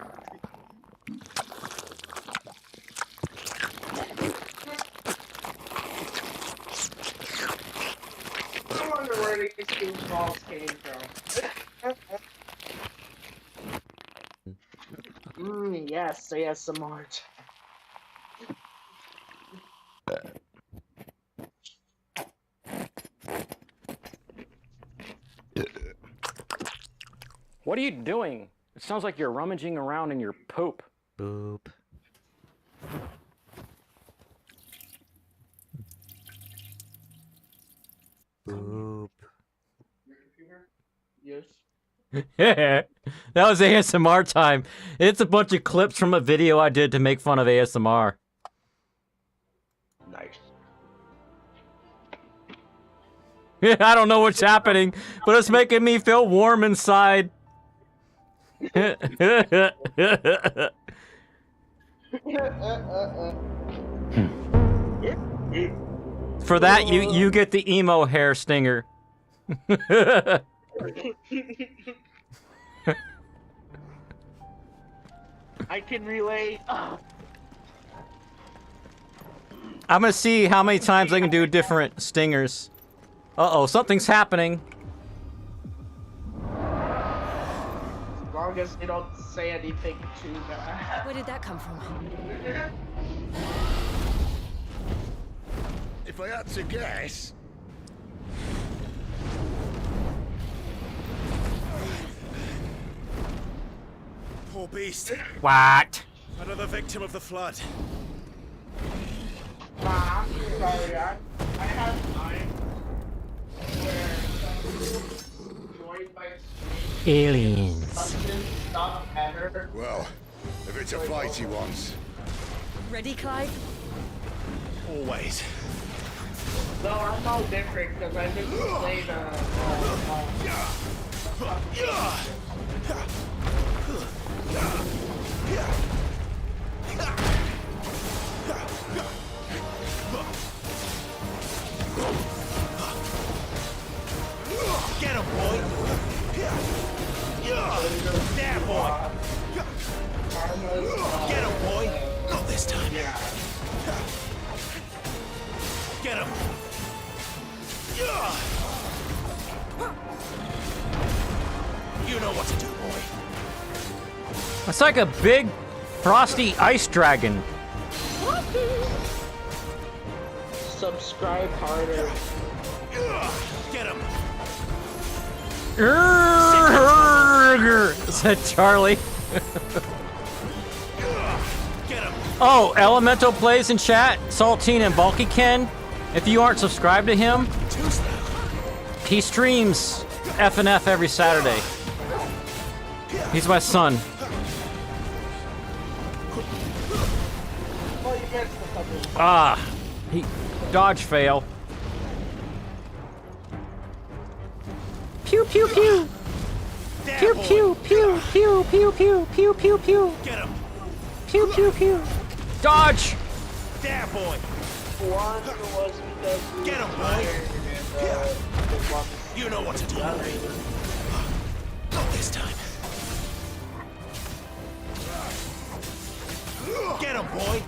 these balls came from. Yes, ASMR. What are you doing? It sounds like you're rummaging around in your poop. Boop. Boop. Yes. Yeah, that was ASMR time. It's a bunch of clips from a video I did to make fun of ASMR. Nice. I don't know what's happening, but it's making me feel warm inside. For that, you get the emo hair stinger. I can relate. I'm gonna see how many times I can do different stingers. Uh-oh, something's happening. As long as they don't say anything too bad. Where did that come from? If I had to guess... Poor beast. What? Another victim of the flood. Mom, sorry, I have time where joined by aliens. Stuff ever. Well, if it's a fight he wants. Ready, Clive? Always. No, I'm no different because I just played Get him, boy! There, boy! Get him, boy! Not this time. Get him! You know what to do, boy. It's like a big, frosty ice dragon. Subscribe harder. Get him! Is that Charlie? Get him! Oh, Elemental plays in chat. Saltine and Bulky Ken. If you aren't subscribed to him, he streams F&F every Saturday. He's my son. Ah, he dodge fail. Pew pew pew. Pew pew pew pew pew pew pew pew pew. Get him! Pew pew pew. Dodge. There, boy! One was because Get him, boy! You know what to do. Not this time. Get him, boy!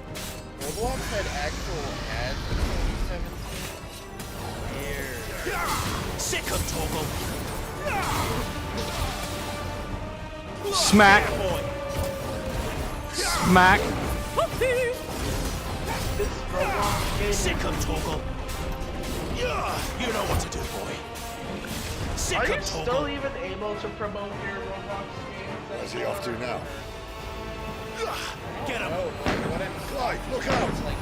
Roblox had actual ads in 2017. Sick of Toggle! Smack. Smack. Sick of Toggle! You know what to do, boy. Sick Are you of still Toggle! even able to promote your Roblox games? Where's he off to now? Get him! Oh, what I'm Clive, look out! like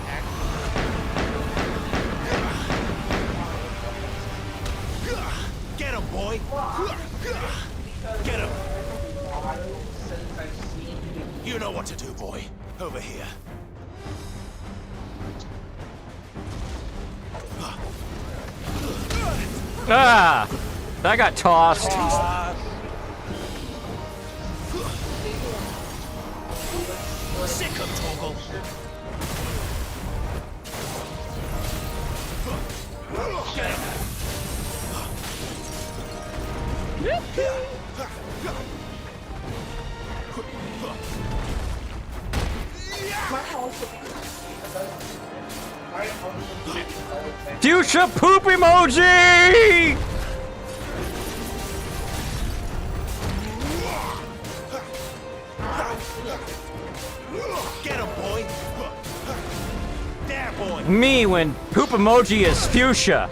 Get him, boy! Get him! You know what to do, boy. Over here. Ah, that got tossed. Sick of Toggle! Get him! Fuchsia poop emoji! Get him, boy. There, boy. Me when poop emoji is fuchsia.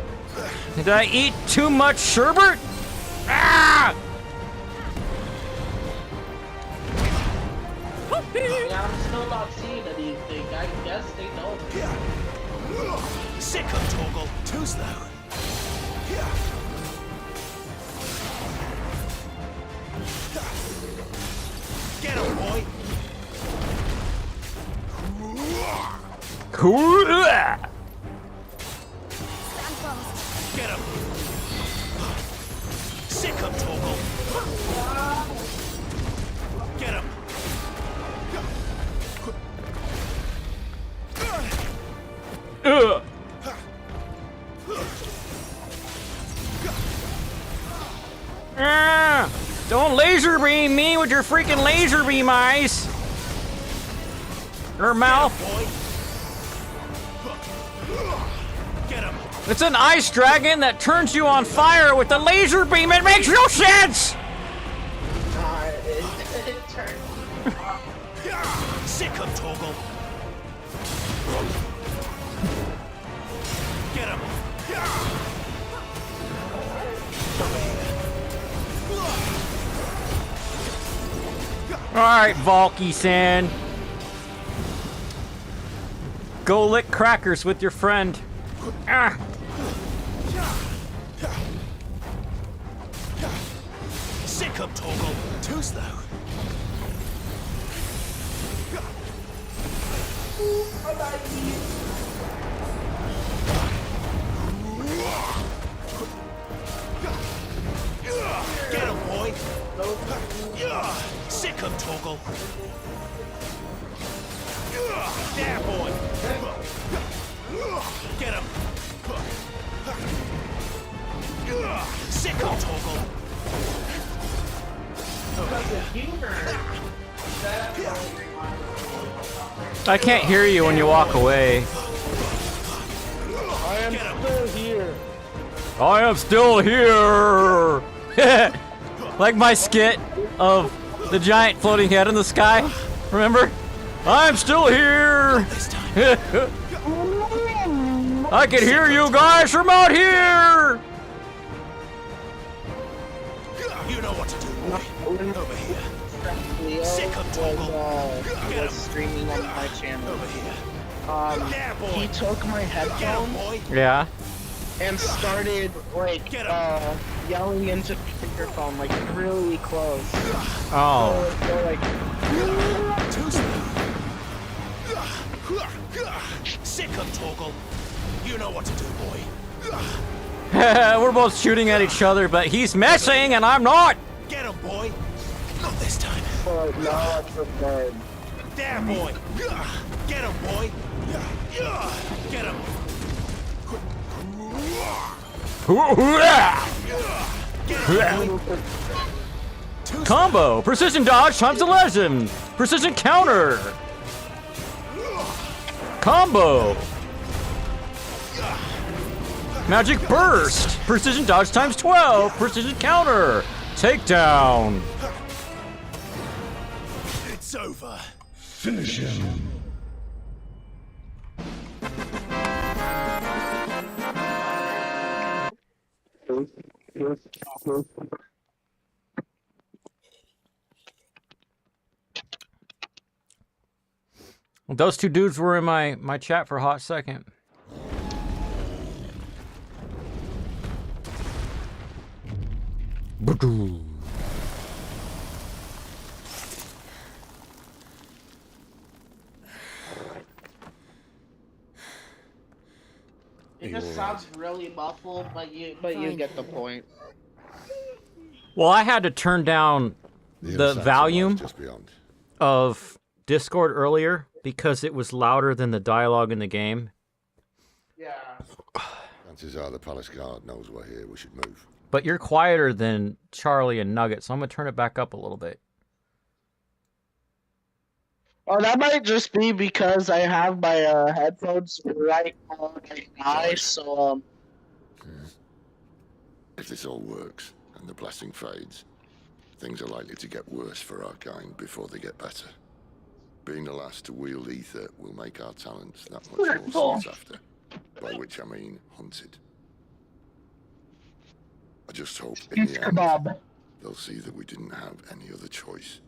Did I eat too much sherbet? Ah! Yeah, I'm still not seeing anything. I guess they know. Sick of Toggle. Too slow. Get him, boy. Cool. Get him. Sick of Toggle. Get him. Don't laser beam me with your freaking laser beam eyes. Or mouth. Get him. It's an ice dragon that turns you on fire with the laser beam. It makes no sense. It turned. Sick of Toggle. Get him. All right, Valky-san. Go lick crackers with your friend. Ah. Sick of Toggle. Too slow. Get him, boy. Sick of Toggle. There, boy. Get him. Sick of Toggle. I can't hear you when you walk away. I am still here. I am still here. Like my skit of the giant floating head in the sky. Remember? I'm still here. I can hear you guys from out here. You know what to do, boy. Over here. Leo Sick of Toggle. was streaming on my channel. Over here. There, boy. He took my Get him, headphones boy. Yeah. and started like yelling into speakerphone like really close. Oh. So they're like, Too slow. Sick of Toggle. You know what to do, boy. We're both shooting at each other, but he's missing and I'm not. Get him, boy. Not this time. oh no, it's prepared. There, boy. Get him, boy. Get him. Combo. Precision dodge times 11. Precision counter. Combo. Magic burst. Precision dodge times 12. Precision counter. Takedown. It's over. Finish him. Those two dudes were in my chat for a hot second. It just sounds really muffled, but you get the point. Well, I had to turn down the volume of Discord earlier because it was louder than the dialogue in the game. Yeah. Chances are the palace guard knows we're here. We should move. But you're quieter than Charlie and Nugget, so I'm gonna turn it back up a little bit. Oh, that might just be because I have my headphones right on my eye, so If this all works and the blessing fades, things are likely to get worse for our kind before they get better. Being the last to wield ether will make our talents that much more sought after. By which I mean hunted. I just hope in the end they'll see that we didn't have any other choice.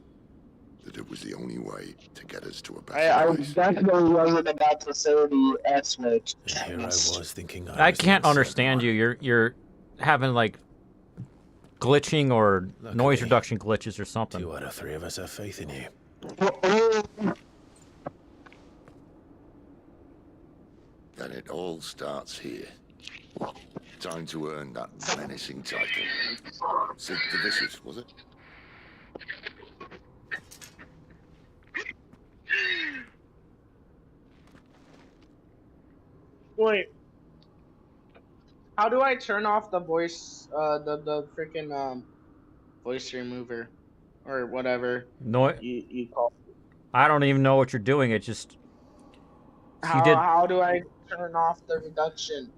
That it was the only way to get us to a better place. I definitely wasn't about to say the S word. Here I was thinking I can't understand you. You're having like glitching or noise reduction glitches or something. 2 out of 3 of us have faith in you. Then it all starts here. Time to earn that menacing title. Sid the Vicious, was it? Wait. How do I turn off the voice, the freaking voice remover, or whatever you call it? I don't even know what you're doing. It just. How do I turn off the reduction?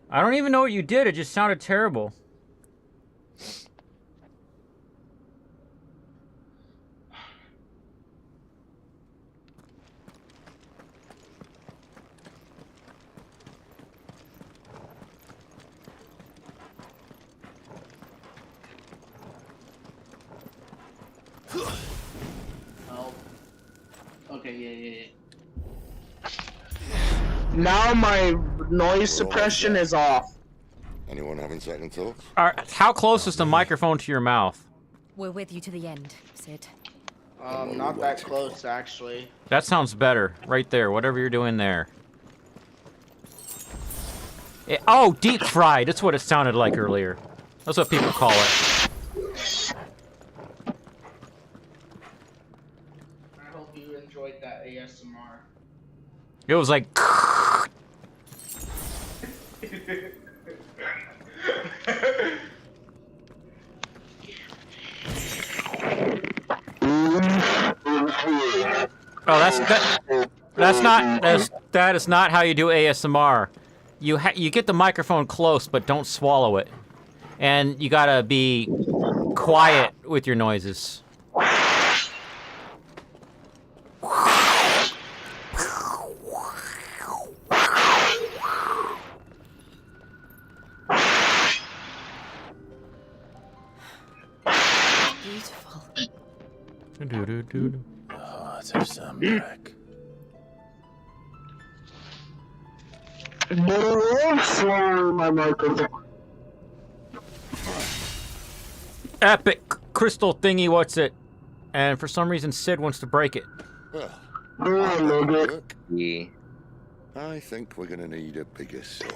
I don't even know what you did. It just sounded terrible. Oh. Okay, yeah. Now my noise suppression is off. Anyone having second thoughts? How close is the microphone to your mouth? We're with you to the end, Sid. Not that close, actually. That sounds better. Right there. Whatever you're doing there. Oh, deep fried. That's what it sounded like earlier. That's what people call it. I hope you enjoyed that ASMR. It was like... Oh, that is not how you do ASMR. You get the microphone close, but don't swallow it, and you gotta be quiet with your noises. Beautiful. Do-do-do-do. The heart of some back. My microphone. Epic crystal thingy, what's it? And for some reason, Sid wants to break it. Well, yeah. I think we're gonna need a bigger sword.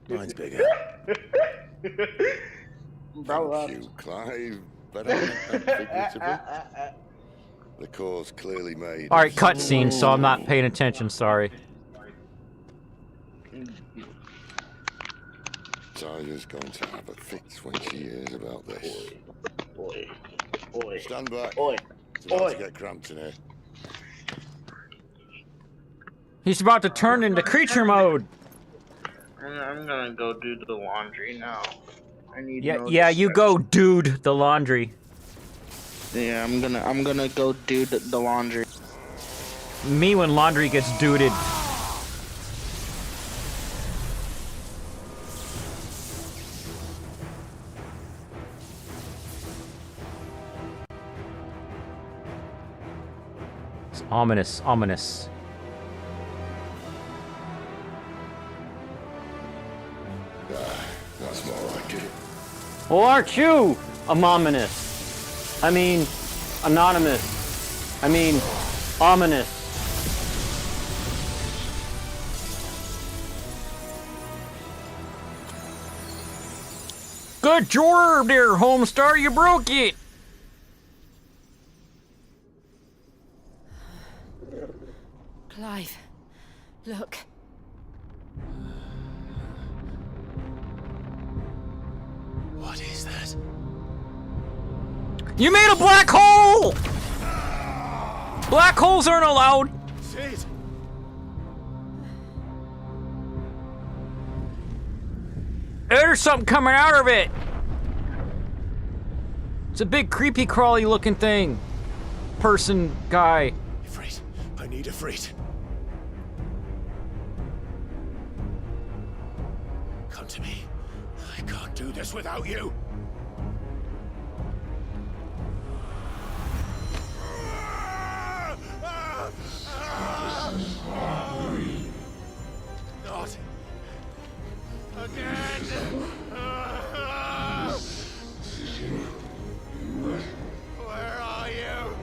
Mine's bigger. Thank you, Clive. But I'm figuratively. The core's clearly made. All right, cutscene. So I'm not paying attention. Sorry. Tyler's going to have a fix when she hears about this. Boy. Stand back. Boy. It's about to get cramped in here. He's about to turn into creature mode. I'm gonna go do the laundry now. I need. Yeah, you go, dude. The laundry. Yeah, I'm gonna go do the laundry. Me when laundry gets duded. It's ominous, ominous. That's more like it. Well, aren't you ominous? I mean, anonymous. I mean, ominous. Good job there, Homestar. You broke it. Clive, look. What is that? You made a black hole! Black holes aren't allowed. Sid. There's something coming out of it. It's a big creepy crawly looking thing. person guy. Ifrit, I need Ifrit. Come to me. I can't do this without you. Not again. Where are you?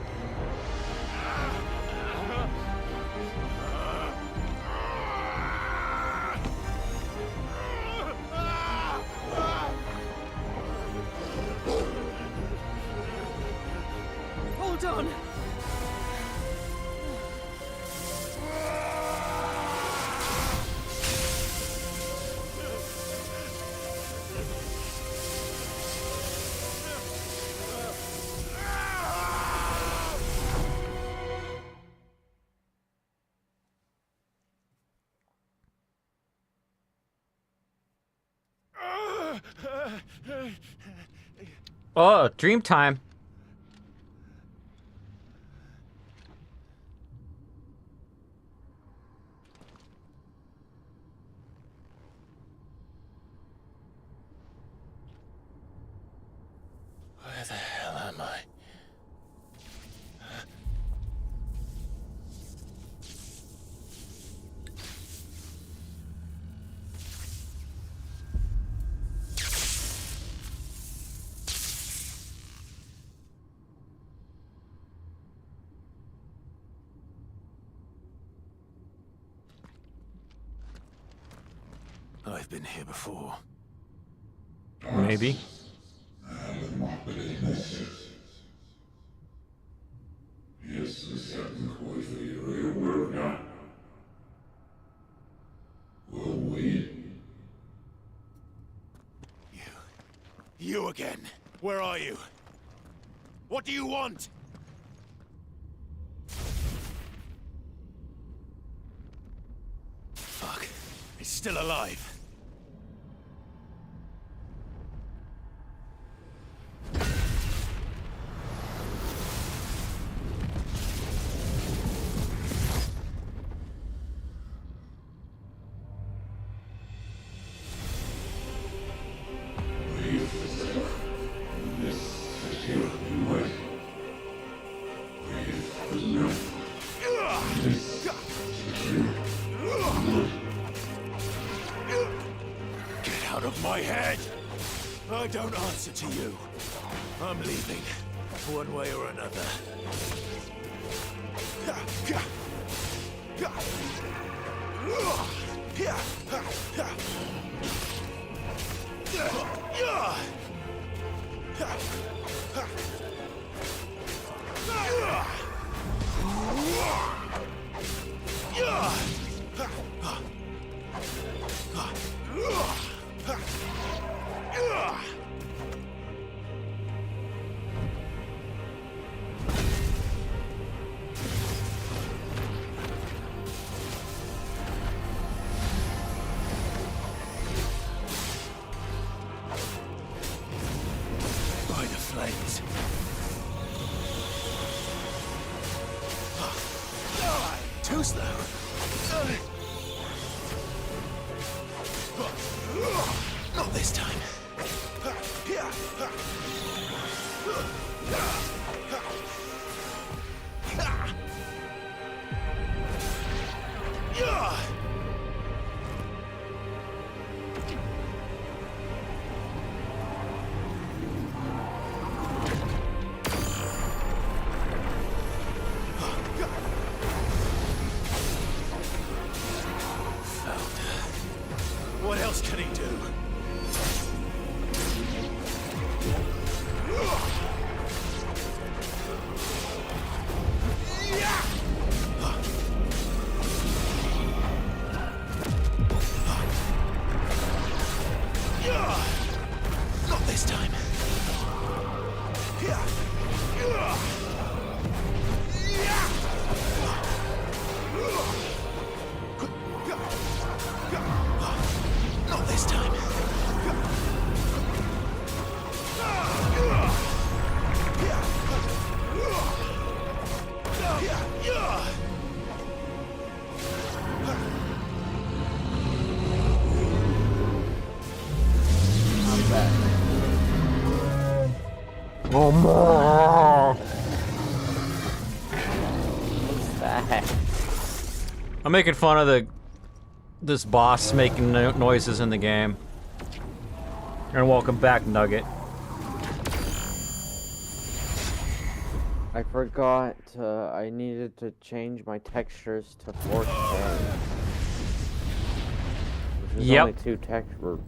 Hold on. Oh, dream time. Where the hell am I? I've been here before. Maybe. You again. Where are you? What do you want? Fuck. It's still alive. My head! I don't answer to you. I'm leaving, one way or another. Too slow. Not this time. What else can he do? Not this time. Not this time. What's that? I'm making fun of this boss making noises in the game. And welcome back, Nugget. I forgot I needed to change my textures to 4K. Which is only 2 textures.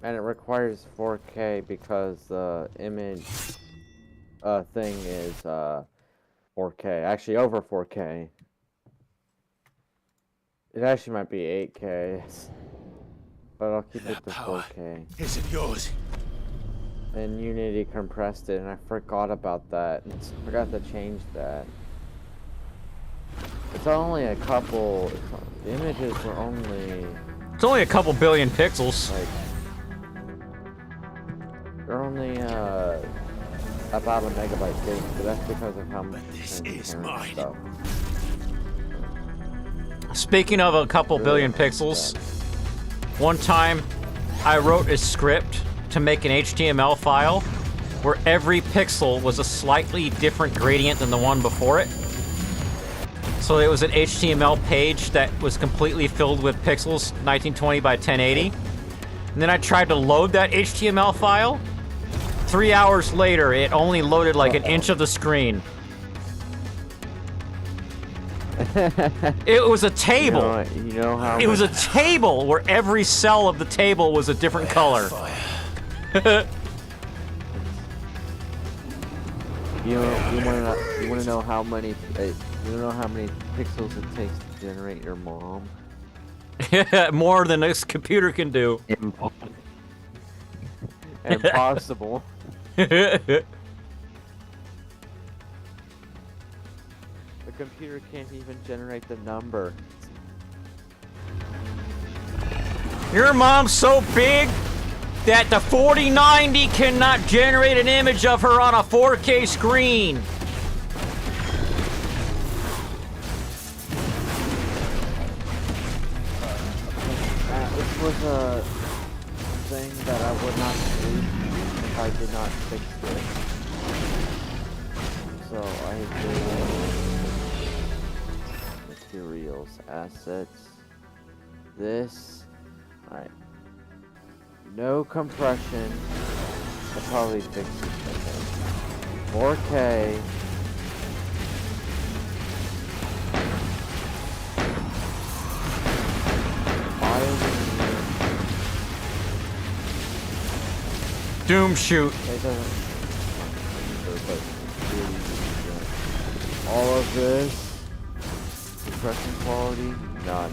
And it requires 4K because the image thing is 4K. Actually, over 4K. It actually might be 8K. But I'll keep it to 4K. Is it yours? And Unity compressed it, and I forgot about that. I forgot to change that. It's only a couple. The images were only. It's only a couple billion pixels. Like, they're only about a megabyte big, but that's because of how much transparent stuff. Speaking of a couple billion pixels, one time I wrote a script to make an HTML file where every pixel was a slightly different gradient than the one before it. So it was an HTML page that was completely filled with pixels, 1920 by 1080. And then I tried to load that HTML file. 3 hours later, it only loaded like an inch of the screen. It was a table. You know how it was a table where every cell of the table was a different color. You want to know how many pixels it takes to generate your mom? More than this computer can do. Impossible. The computer can't even generate the number. Your mom's so big that the 4090 cannot generate an image of her on a 4K screen. This was a thing that I would not do if I did not fix it. So I did materials, assets, this. Alright. No compression. I'll probably fix it. 4K. Doom shoot. All of this. Compression quality, none.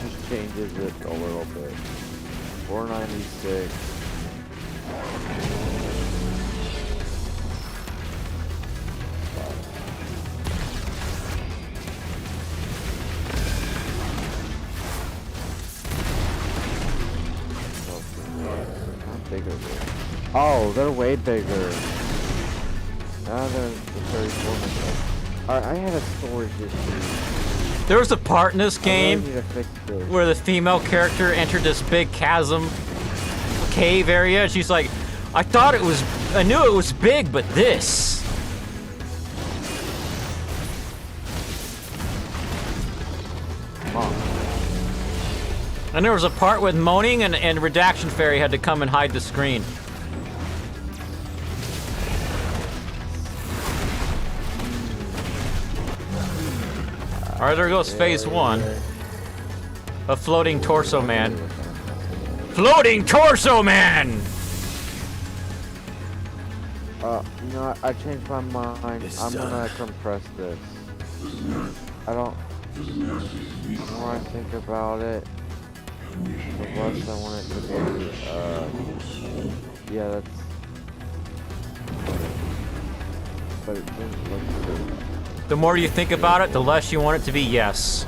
Just changes it a little bit. 496. How big are they? Oh, they're way bigger. Now they're 34. Alright, I had a storage issue. There was a part in this game where the female character entered this big chasm cave area. She's like, I knew it was big, but this. And there was a part with moaning and Redaction Fairy had to come and hide the screen. Alright, there goes phase 1. A floating torso man. Floating torso man! You know what? I changed my mind. I'm gonna compress this. I don't... The more I think about it, the less I want it to be. Yeah, that's... But it didn't look good. The more you think about it, the less you want it to be yes.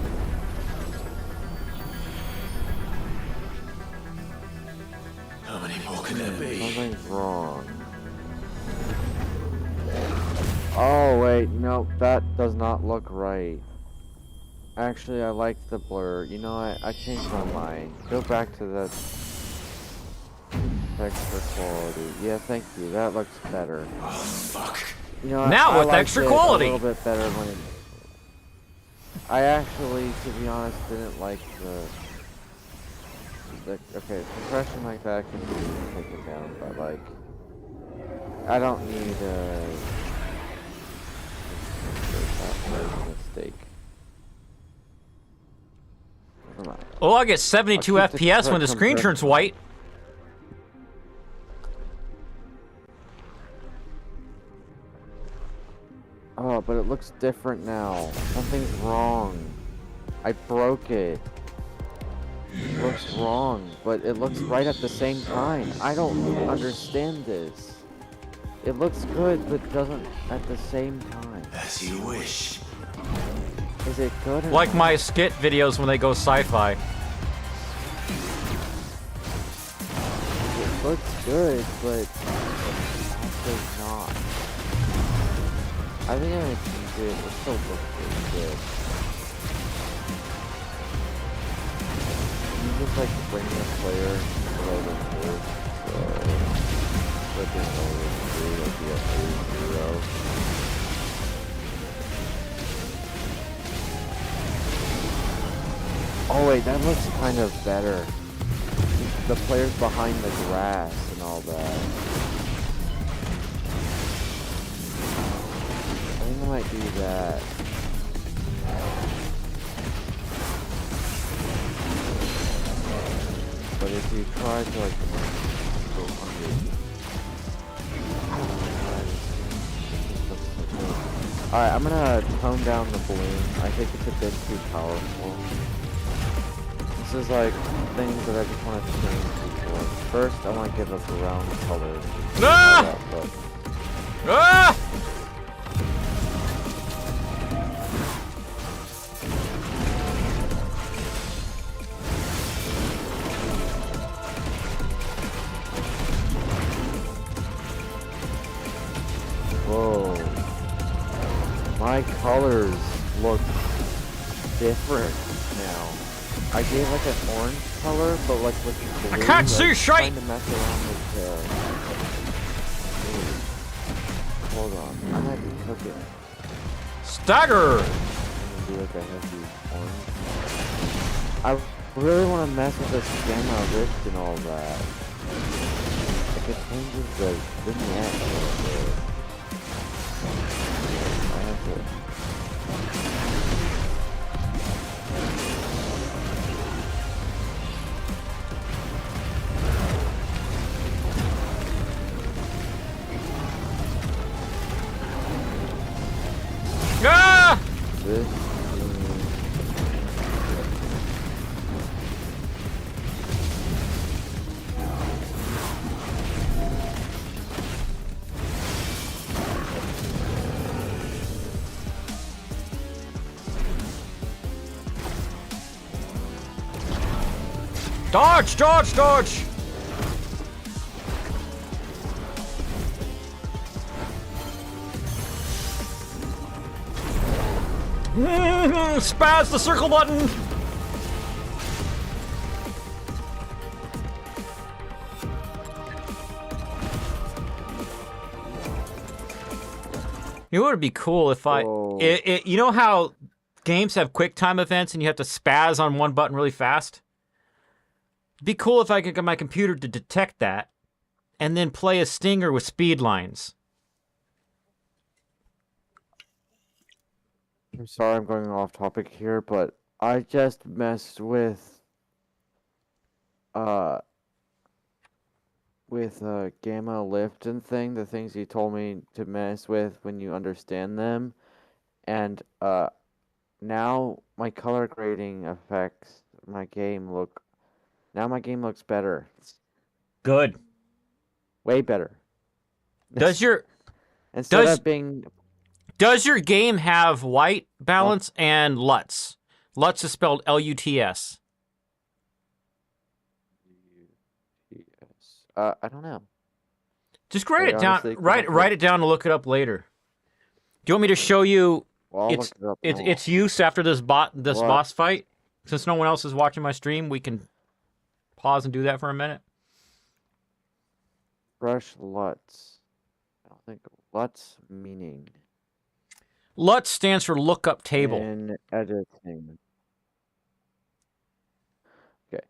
How many more can there be? Something's wrong. Oh, wait, no, that does not look right. Actually, I like the blur. You know what? I changed my mind. Go back to that. texture quality. Yeah, thank you. That looks better. Oh, fuck. You know, now I with liked extra it quality. a little bit better when I actually, to be honest, didn't like the okay, compression like that can be taken down, but like I don't need that was a mistake. Oh, I get 72 FPS when the screen turns white. Oh, but it looks different now. Something's wrong. I broke it. It looks wrong, but it looks right at the same time. I don't understand this. It looks good, but doesn't at the same time. As you wish. Is it good or Like not? my skit videos when they go sci-fi. It looks good, but also not. I think I'm gonna keep it. It still looks pretty good. You just like bring the player below the first, so flipping over to like the F0. Oh wait, that looks kind of better. The player's behind the grass and all that. I think I might do that. But if you try to like go under, alright, I'm gonna tone down the bloom. I think it's a bit too powerful. This is like things that I just want to change before. First, I want to give a brown color. Ah! Ah! Whoa. My colors look different now. I gave like an orange color, but like with the blue, I can't see like, straight! trying to mess around with hold on, I might be cooking. Stagger! I'm gonna do like a heavy orange. I really want to mess with this gamma rift and all that. Like it changes the vignette a little bit. I have to. Ah! This Dodge! Dodge! Dodge! Spaz the circle button! You know what would be cool if you know how games have quick time events and you have to spaz on one button really fast? It'd be cool if I could get my computer to detect that and then play a stinger with speed lines. I'm sorry I'm going off topic here, but I just messed with gamma lift and thing, the things you told me to mess with when you understand them. And now my color grading affects my game look. Now my game looks better. Good. Way better. Does your Instead of being Does your game have white balance and LUTs? LUTs is spelled L-U-T-S. I don't know. Just write it down. Write it down and look it up later. Do you want me to show you its use after this boss fight? Since no one else is watching my stream, we can pause and do that for a minute. Refresh LUTs. I don't think LUTs meaning. LUT stands for lookup table. In editing. Okay.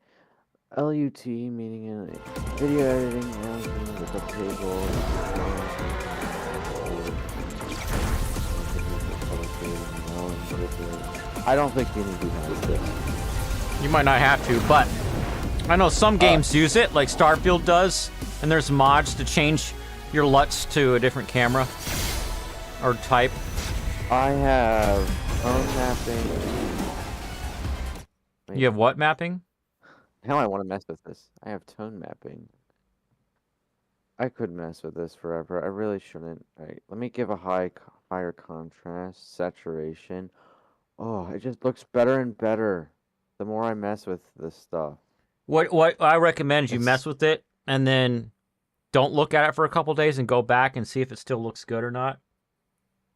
LUT meaning in video editing and lookup table. I don't think you need to use this. You might not have to, but I know some games use it, like Starfield does, and there's mods to change your LUTs to a different camera or type. I have tone mapping. Wait. You have what mapping? Now I want to mess with this. I have tone mapping. I could mess with this forever. I really shouldn't. Alright, let me give a higher contrast, saturation. Oh, it just looks better and better the more I mess with this stuff. What I recommend you mess with it and then don't look at it for a couple days and go back and see if it still looks good or not.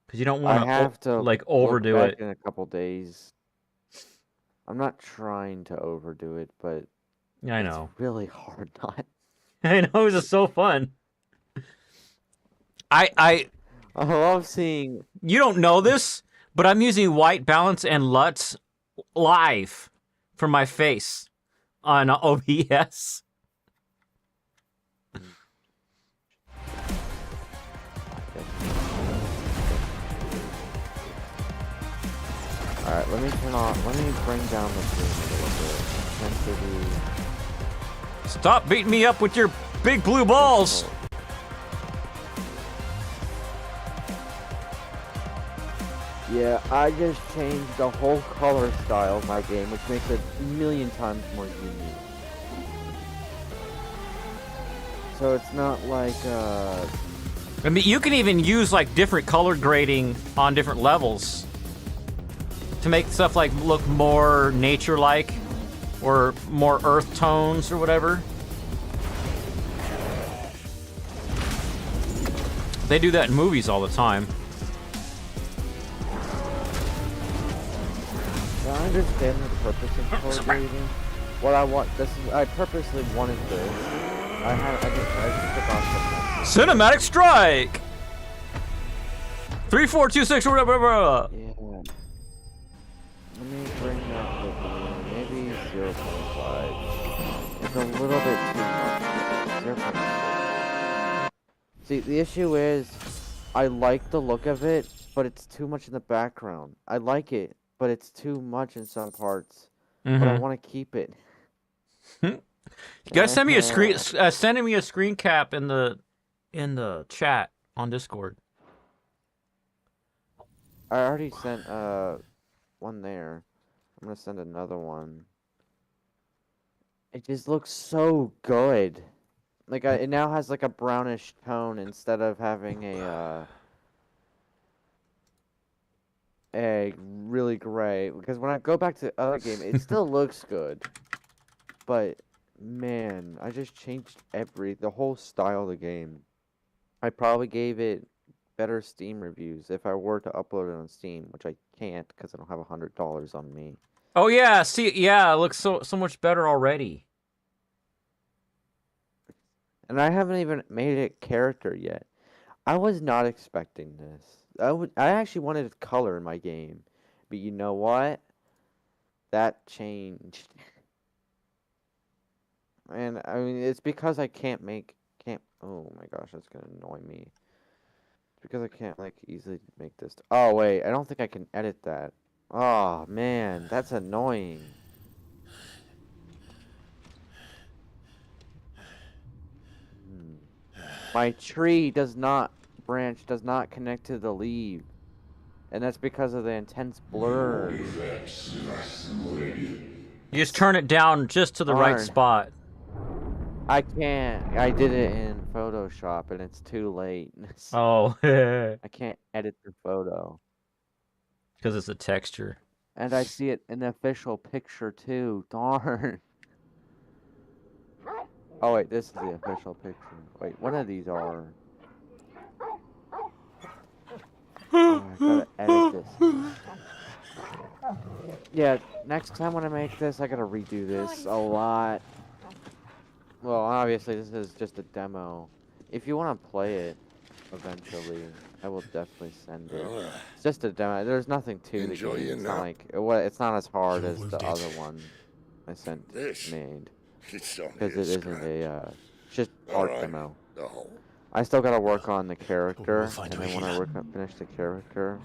Because you don't want to like overdo look back it in a couple days. I'm not trying to overdo it, but yeah, I know. It's really hard not. I know, it's just so fun. I love seeing. You don't know this, but I'm using white balance and LUTs live for my face on OBS. Alright, let me bring down the zoom a little bit. Intensity. Stop beating me up with your big blue balls! Yeah, I just changed the whole color style of my game, which makes it a million times more unique. So it's not like, I mean, you can even use like different color grading on different levels to make stuff like look more nature-like or more earth tones or whatever. They do that in movies all the time. I understand the purpose of color grading. What I want, I purposely wanted this. I just forgot something. Cinematic strike! 3, 4, 2, 6, or whatever. Yeah. Let me bring up the blue. Maybe 0.5. It's a little bit too much. 0.6. See, the issue is, I like the look of it, but it's too much in the background. I like it, but it's too much in some parts. But I want to keep it. You gotta send me a screen. Sending me a screen cap in the chat on Discord. I already sent one there. I'm gonna send another one. It just looks so good. Like it now has like a brownish tone instead of having a really gray. Because when I go back to the other game, it still looks good. But man, I just changed the whole style of the game. I probably gave it better Steam reviews if I were to upload it on Steam, which I can't because I don't have $100 on me. Oh yeah, see, yeah, it looks so much better already. And I haven't even made it a character yet. I was not expecting this. I actually wanted color in my game, but you know what? That changed. And I mean, it's because I can't. Oh my gosh, that's gonna annoy me. It's because I can't like easily make this. Oh wait, I don't think I can edit that. Oh man, that's annoying. My tree does not connect to the leaf. And that's because of the intense blur. You just turn it down just to the right spot. I can't. I did it in Photoshop and it's too late. Oh. I can't edit the photo. Because it's a texture. And I see it in the official picture too. Darn. Oh wait, this is the official picture. Wait, one of these are. Oh, I gotta edit this. Yeah, next time when I make this, I gotta redo this a lot. Well, obviously this is just a demo. if you want to play it eventually, I will definitely send it. It's just a demo. There's nothing to the game. It's not like it's not as hard as the other one I sent made. Because it isn't a it's just art demo. I still gotta work on the character, and then when I finish the character,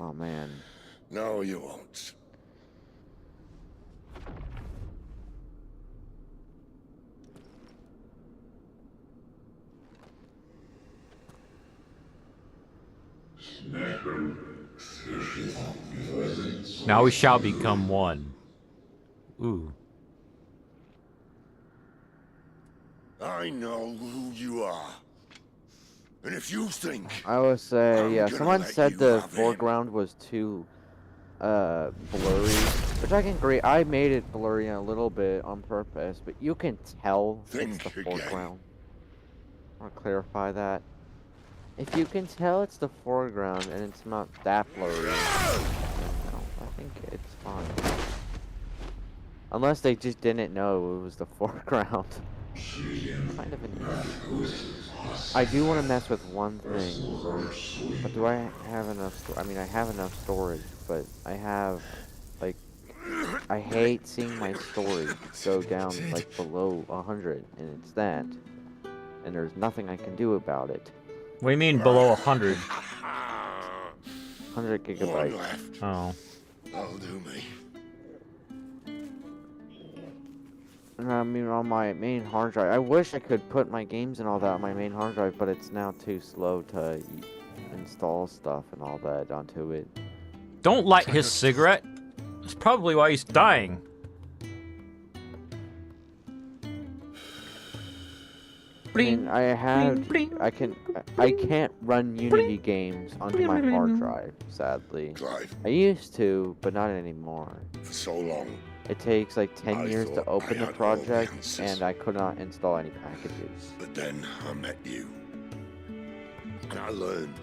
oh man. No, you won't. Now we shall become one. Ooh. I know who you are. And if you think I would say, yeah, gonna someone let said you the have him. foreground was too blurry, which I can agree. I made it blurry a little bit on purpose, but you can tell it's the foreground. I want to clarify that. If you can tell it's the foreground and it's not that blurry, then no, I think it's fine. Unless they just didn't know it was the foreground. Kind of an issue. I do want to mess with one thing, but do I have enough? I mean, I have enough storage, but I have, like, I hate seeing my storage go down like below 100, and it's that, and there's nothing I can do about it. What do you mean below 100? 100 gigabytes. Oh. That'll do me. I mean, on my main hard drive. I wish I could put my games and all that on my main hard drive, but it's now too slow to install stuff and all that onto it. Don't light his cigarette. That's probably why he's dying. I mean, I can't run Unity games onto my hard drive, sadly. I used to, but not anymore. For so long. It takes like 10 years to open the project, and I could not install any packages. But then I met you. And I learned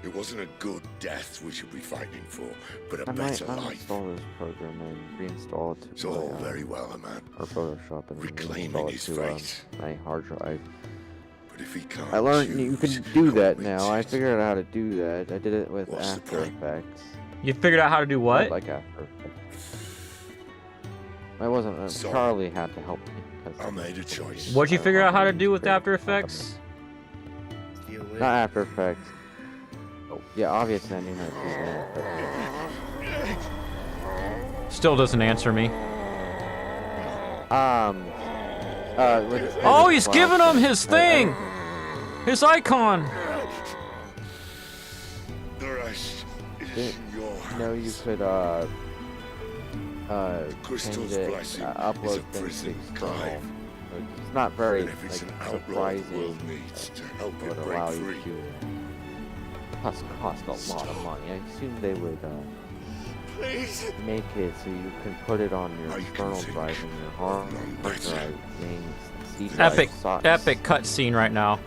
it wasn't a good death we should be fighting for, but a better life. Uninstall this program and reinstall it to It's all very well, man. or Photoshop and Reclaiming reinstall it his to fate. my hard drive. But if he can't I learned choose, you can do that now. I figured out how to do that. I did it with After Effects. You figured out how to do what? Like After Effects. I wasn't. Charlie had to help me. I made a choice. What'd you figure out how to do with After Effects? Not After Effects. Oh, yeah, obviously I knew how to do that. Still doesn't answer me. Oh, he's giving him his thing! His icon! The rest is in your hands. No, you could, change it, upload things to external. It's not very, like, surprising, but it would allow you to do it. Plus, cost a lot of money. I assume they would, make it so you can put it on your external drive and your hard drive games. Epic cutscene right now.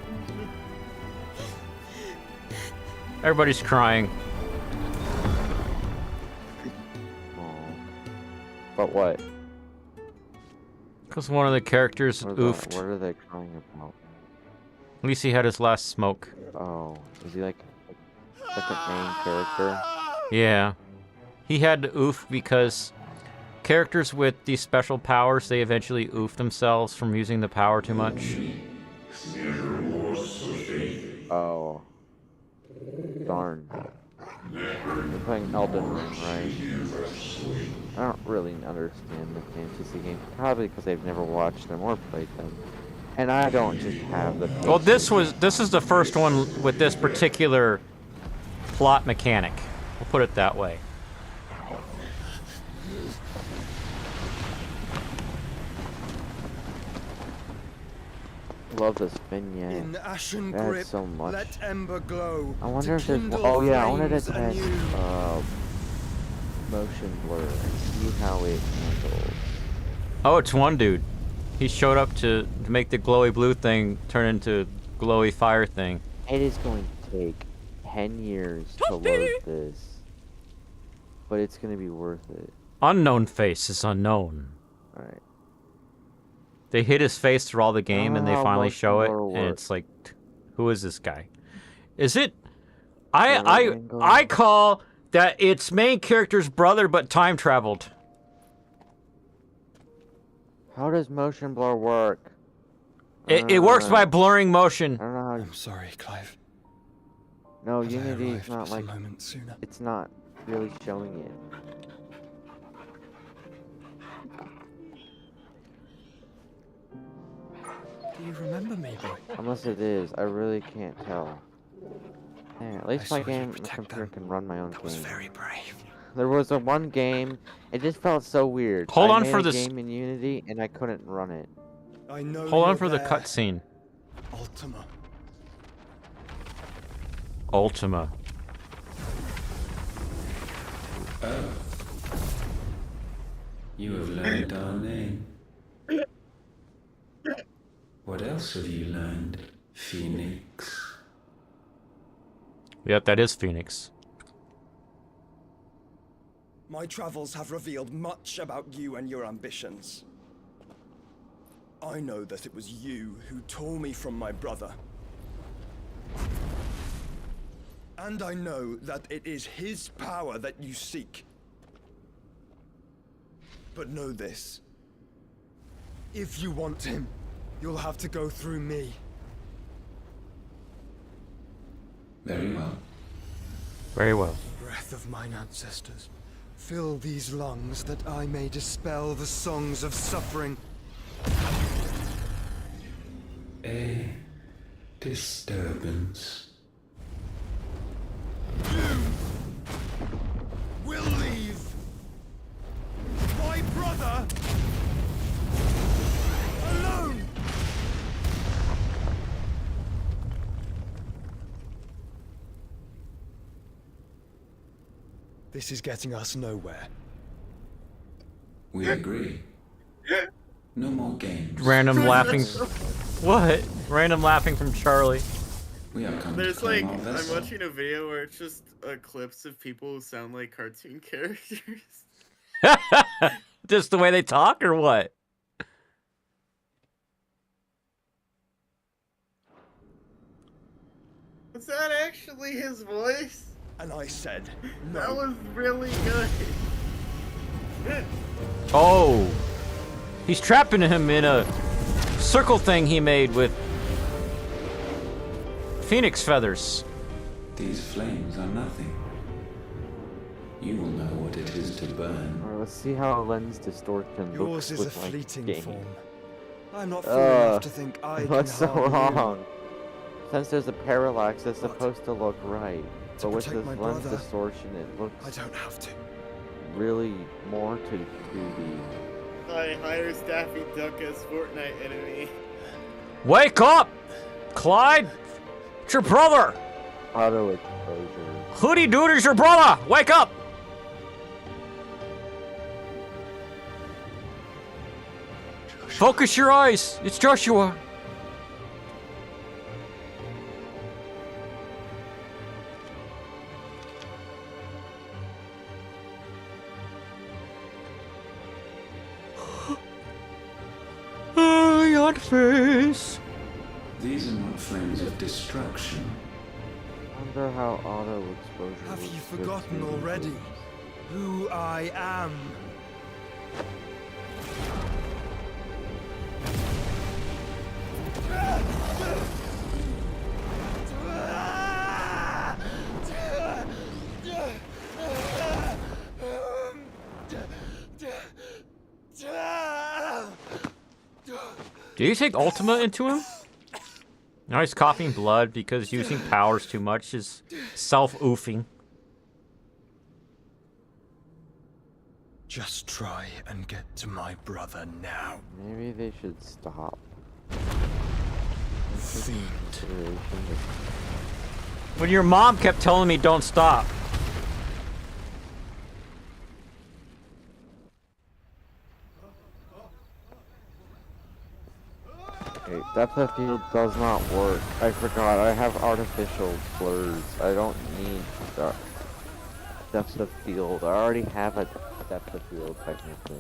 Everybody's crying. But what? Because one of the characters oofed. What are they crying about? At least he had his last smoke. Oh, is he like a main character? Yeah. He had to oof because characters with these special powers, they eventually oof themselves from using the power too much. Oh. Darn. You're playing Elden Ring, right? I don't really understand the fantasy games, probably because I've never watched them or played them. And I don't just have the patience. Well, this is the first one with this particular plot mechanic. We'll put it that way. Love this vignette. In ashen That's grip, so much. let ember glow. I wonder if there's. Oh yeah, I wanted to test motion blur and see how it handles. Oh, it's one dude. He showed up to make the glowy blue thing turn into glowy fire thing. It is going to take 10 years to load this, but it's going to be worth it. Unknown face is unknown. Alright. They hid his face through all the game, and they finally show it, blur and works. it's like, who is this guy? Is it? I call that its main character's brother, but time traveled. How does motion blur work? It works by blurring motion. I don't know how. I'm sorry, Clive. No, Had I Unity is arrived not just a like. moment sooner. It's not really showing it. Do you remember me, boy? Unless it is, I really can't tell. Yeah, at least I my saw you game, my protect computer them. can run my own That game. was very brave. There was a one game, it just felt so weird. Hold I on made for a this- game in Unity and I couldn't run it. I know Hold on you're for the there, cutscene. Ultima. Ultima. Oh. You have learned our name. What else have you learned, Phoenix? Yep, that is Phoenix. My travels have revealed much about you and your ambitions. I know that it was you who tore me from my brother. And I know that it is his power that you seek. But know this. If you want him, you'll have to go through me. Very well. Very well. Breath of mine ancestors, fill these lungs that I may dispel the songs of suffering. A disturbance. Will leave my brother alone. This is getting us nowhere. We agree. No more games. Random laughing. What? Random laughing from Charlie. We have come There's to claim like, our I'm vessel. watching a video where it's just clips of people who sound like cartoon characters. Just the way they talk, or what? Was that actually his voice? And I said, no. That was really good. Oh, he's trapping him in a circle thing he made with phoenix feathers. These flames are nothing. You will know what it is to burn. Alright, let's see how lens distortion Yours looks is a with my fleeting game. form. I'm not fool enough to think I What's so can harm you. wrong? Since there's a parallax, it's supposed to look right. To But with protect this my lens brother, distortion, it looks I don't have to. really more to 2D. I hire Staffy Duck as Fortnite enemy. Wake up, Clyde! It's your brother. Auto exposure. Hootie Dude is your brother. Wake up! Focus your eyes. It's Joshua. Yawn face. These are not flames of destruction. I wonder how auto exposure Have you looks with forgotten 2D already games. who I am? Do you take Ultima into him? Now he's coughing blood because using powers too much is self-oofing. Just try and get to my brother now. Maybe they should stop. Fiend. When your mom kept telling me don't stop. Okay, depth of field does not work. I forgot, I have artificial blurs. I don't need depth of field. I already have a depth of field, technically.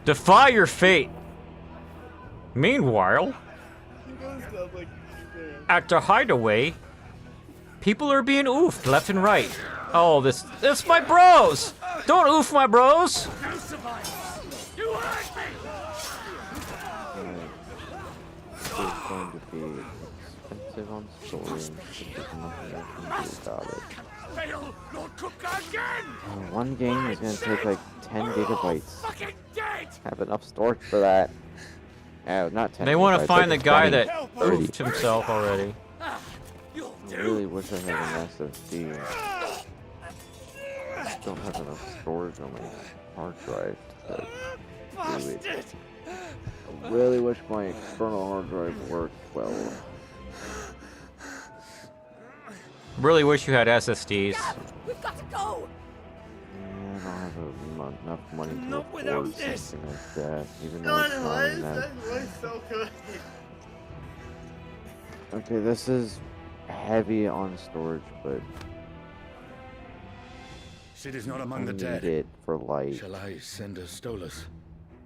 Defy your fate. Meanwhile, at the Hideaway, people are being oofed left and right. Oh, this my bros! Don't oof my bros! You hurt me! It's going to be expensive on storage, but there's nothing I can do about it. Fail, Lord Cook again! One game is going to take like 10 gigabytes. Fucking dead! Have enough storage for that. Oh, not 10 They want to gigabytes, find the like guy 20, that 30. oofed himself already. I really wish I had an SSD. I don't have enough storage on my hard drive to do it. I really wish my external hard drive worked well. Really wish you had SSDs. We've got to go! I don't have enough money to Not afford without something this. like that, even though God, it's why not is enough. that voice so good? Okay, this is heavy on storage, but Sid is not among I the need dead. it for light. Shall I send a Stolas?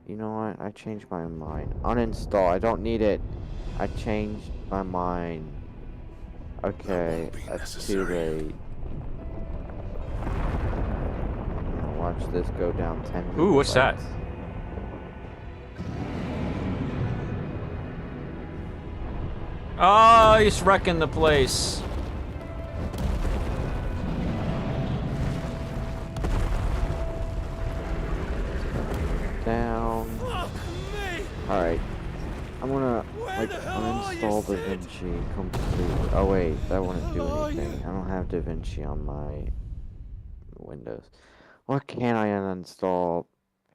You know what? I changed my mind. Uninstall. I don't need it. I changed my mind. Okay, that's too late. Watch this go down 10 minutes. Ooh, what's that? Oh, he's wrecking the place. Down. Alright. I'm gonna like uninstall DaVinci completely. Oh wait, that wouldn't do anything. I don't have DaVinci on my Windows. What can I uninstall?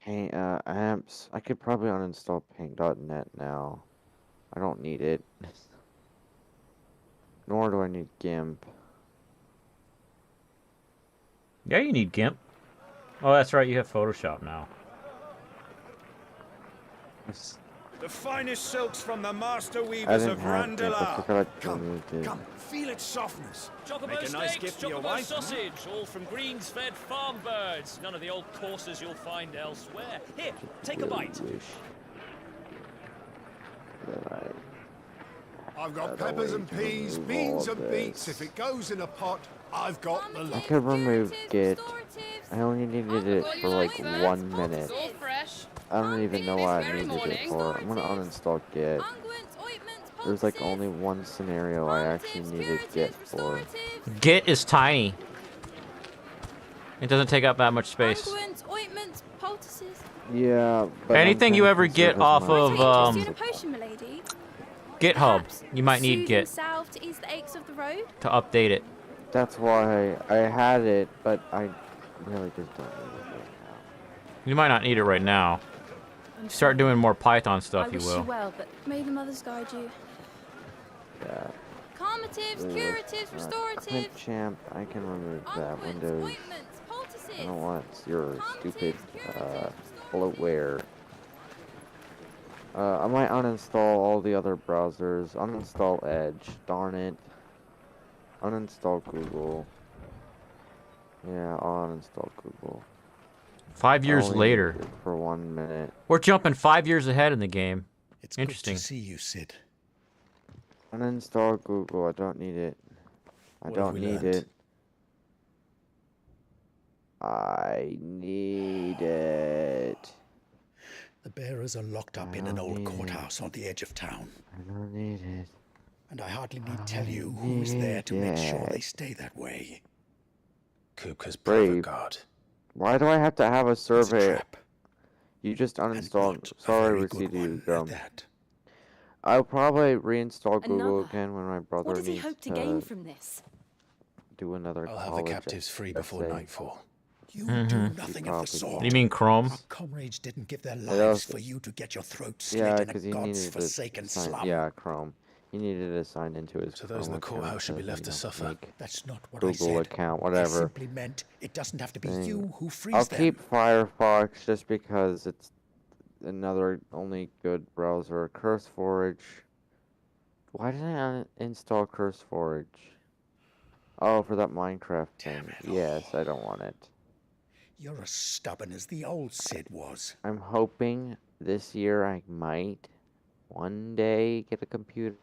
Paint apps. I could probably uninstall paint.net now. I don't need it. Nor do I need GIMP. Yeah, you need GIMP. Oh, that's right, you have Photoshop now. The finest silks from the master I weavers didn't of have GIMP. I Randala. forgot to remove it. Feel its softness. Chocobo Make a nice steaks, gift for your chocobo wife. sausage, all from greens-fed farm birds. None of the old courses you'll find elsewhere. Here, take a bite. I've got Another peppers way and to peas, remove beans all and of beets. this. If it goes in a pot, I've got the I lot. could remove Git. I only needed it for like 1 minute. I don't even know what I needed it for. I'm gonna uninstall Git. There's like only one scenario I actually needed Git for. Git is tiny. It doesn't take up that much space. Ointments, poultices. Yeah, but anything you ever get off of GitHub, you might need Git Salve to ease the aches of the road. to update it. That's why I had it, but I really just don't need it right now. You might not need it right now. Start doing more Python stuff, I you wish will. you well, but may the mothers guide you. Yeah. Calmatives, curatives, restoratives. Champ, I can remove that. Windows. I don't want your stupid bloatware. I might uninstall all the other browsers. Uninstall Edge. Darn it. Uninstall Google. Yeah, I'll uninstall Google. 5 years Only later. For 1 minute. We're jumping 5 years ahead in the game. It's interesting. Good to see you, Sid. Uninstall Google. I don't need it. I What have don't we need learned? it. I need it. The bearers are locked up in an old courthouse on the edge of town. I don't need it. And I hardly need tell you who's there to make sure they stay that way. Kupka's Brave. guard. Why do I have to have a survey? You just uninstalled. Sorry, Received Gum. I'll probably reinstall Google Another. again when my brother What does he needs hope to gain from this? do another I'll have the college captives free before essay. nightfall. You Mhm. do He nothing of probably the sort. You mean Chrome? Our comrades didn't give their It lives also- for you to get your throat slit Yeah, in a because he god's needed forsaken to sign. slum. Yeah, Chrome. He needed to sign into his. So those in the Chrome courthouse account should be so left they to don't suffer. make That's not what I Google said. account, It whatever. simply meant it doesn't have to be thing. you who frees I'll them. keep Firefox just because it's another only good browser. CurseForge. Why did I uninstall CurseForge? Oh, for that Minecraft thing. Yes, I don't want it. You're as stubborn as the old Sid was. I'm hoping this year I might one day get a computer.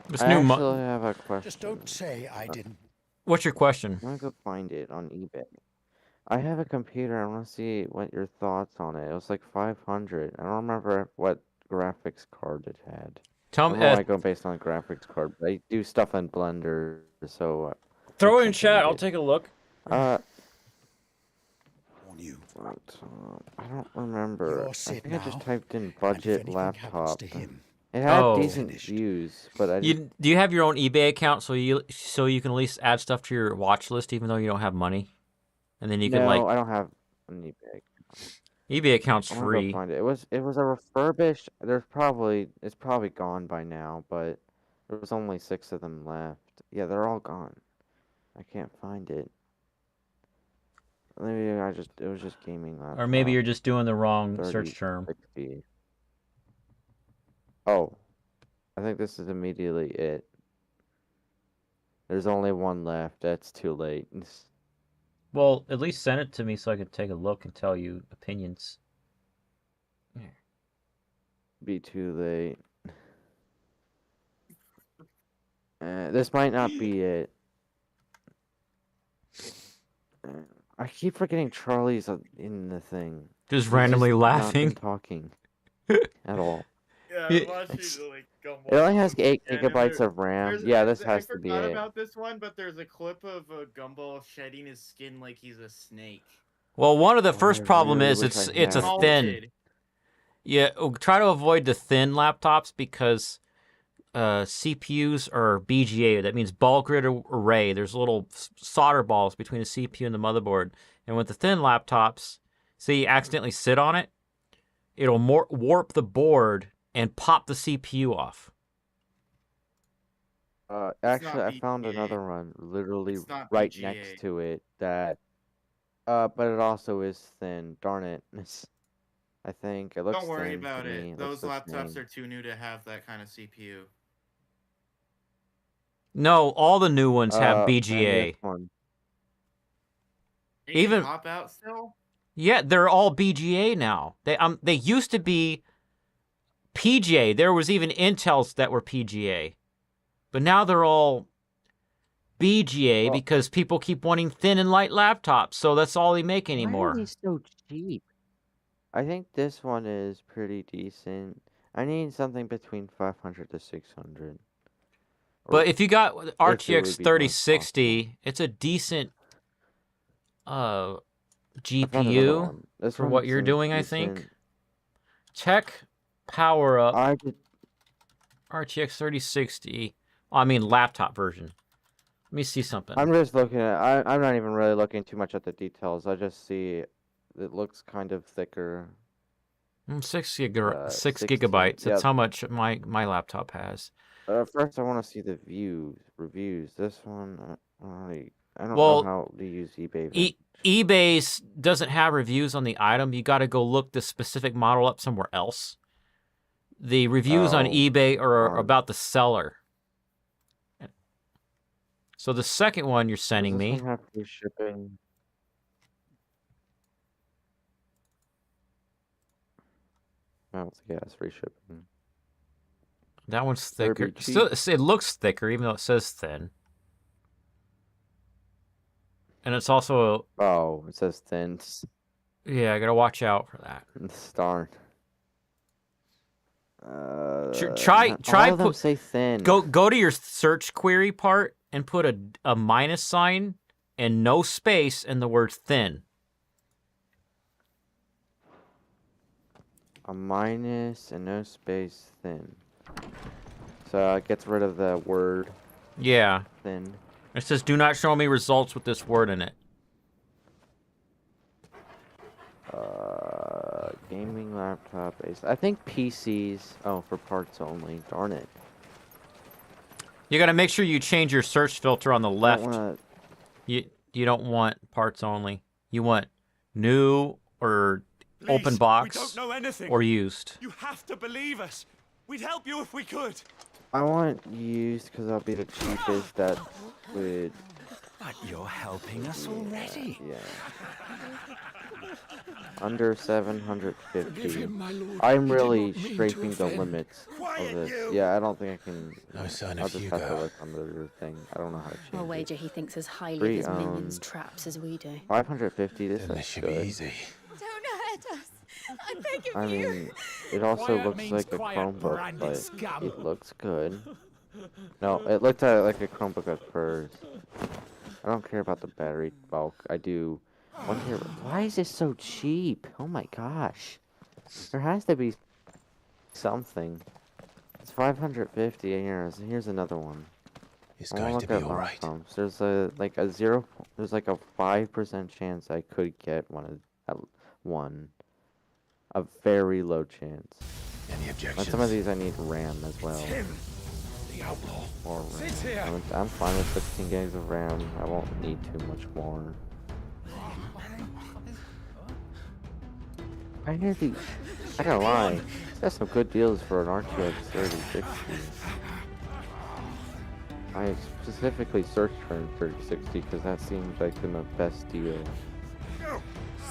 This I new actually have a question. Just don't say I didn't. What's your question? I'm gonna go find it on eBay. I have a computer. I want to see what your thoughts on it. It was like 500. I don't remember what graphics card it had. Tell me. I go based on graphics card. But I do stuff in Blender, so. Throw it in chat. I'll take a look. I don't remember. I think I just typed in budget laptop. It had Oh. decent views, but I Do you have your own eBay account so you can at least add stuff to your watch list even though you don't have money, and then you can like. No, I don't have an eBay account. eBay account's I'm gonna free. go find it. It was a refurbished. It's probably gone by now, but there was only 6 of them left. Yeah, they're all gone. I can't find it. Maybe it was just gaming laptop. Or maybe you're just doing the wrong search term. 60. Oh, I think this is immediately it. There's only one left. That's too late. Well, at least send it to me so I could take a look and tell you opinions. Be too late. This might not be it. I keep forgetting Charlie's in the thing. Just He's randomly not laughing. been talking at all. Yeah, It- Gumball. It only has 8 Yeah, gigabytes of RAM. Yeah, this has to be I forgot it. about this one, but there's a clip of Gumball shedding his skin like he's a snake. Well, one of the first I problem really is wish I it's a had. thin. Yeah, try to avoid the thin laptops because CPUs are BGA. That means ball grid array. There's little solder balls between the CPU and the motherboard. And with the thin laptops, say you accidentally sit on it, it'll warp the board and pop the CPU off. Actually, not I found BGA. another one literally It's not right BGA. next to it that, but it also is thin. Darn it. I think it looks Don't worry thin to about me. it. Looks Those the laptops same. are too new to have that kind of CPU. No, all the new ones have And BGA. this one. They Even- can pop out still? Yeah, they're all BGA now. They used to be PGA. There was even Intels that were PGA. But now they're all BGA because people keep wanting thin and light laptops. So that's all they make Why anymore. are these so cheap? I think this one is pretty decent. I need something between 500 to 600. But if you got if it RTX would be 3060, it's a decent I found another GPU one. This for what one you're seems doing, I decent. think. Check power up I did, RTX 3060. Oh, I mean laptop version. Let me see something. I'm just looking at. I'm not even really looking too much at the details. I just see it looks kind of thicker. 6 16, gigabytes. That's yeah. how much my laptop has. First, I want to see the reviews. This one, I don't Well, know how to use eBay. eBay's doesn't have reviews on the item. You got to go look the specific model up somewhere else. The reviews on Oh, eBay are darn. about the seller. So the second one you're sending Does this me, one have free shipping? Oh, yeah, it's free shipping. that one's Better be thicker. Still, it looks thicker, even though it says thin. And it's also, Oh, it says thin. yeah, I gotta watch out for that. Darn. Try all of them put say thin. go to your search query part and put a minus sign and no space in the word thin. A minus and no space thin. So it gets rid of the word Yeah. thin. It says, do not show me results with this word in it. Gaming laptop base. I think PCs. Oh, for parts only. Darn it. You got to make sure you change your search filter on the left. wanna- You don't want parts only. You want new or open Please, box we don't know anything. or used. You have to believe us. We'd help you if we could. I want used because that'll be the cheapest that would. But you're helping us already. Yeah. Under 750. I'm really scraping the limits of this. Yeah, I don't think I can. No sign I'll of just Hugo. have to look on the thing. I don't know how to change I'll it. wager he thinks as highly of his minions' traps as we do. 550. This Then is should good. be easy. Don't hurt us. I beg of I you. mean, it also Quiet looks means like a quiet, Chromebook, branded but scum. it looks good. No, it looked like a Chromebook at first. I don't care about the battery bulk. I do. Why is this so cheap? Oh my gosh. There has to be something. It's 550 years. Here's another one. It's I wanna going to be look at all right. pumps. There's a 5% chance I could get one. A very low chance. Any On objections? some of these I need RAM as well. Him, the outlaw. Or RAM. Sit here. I'm fine with 16 gigs of RAM. I won't need too much more. I hear these. I gotta lie. That's some good deals for an RTX 3060. I specifically searched for a 3060 because that seems like the best deal Go,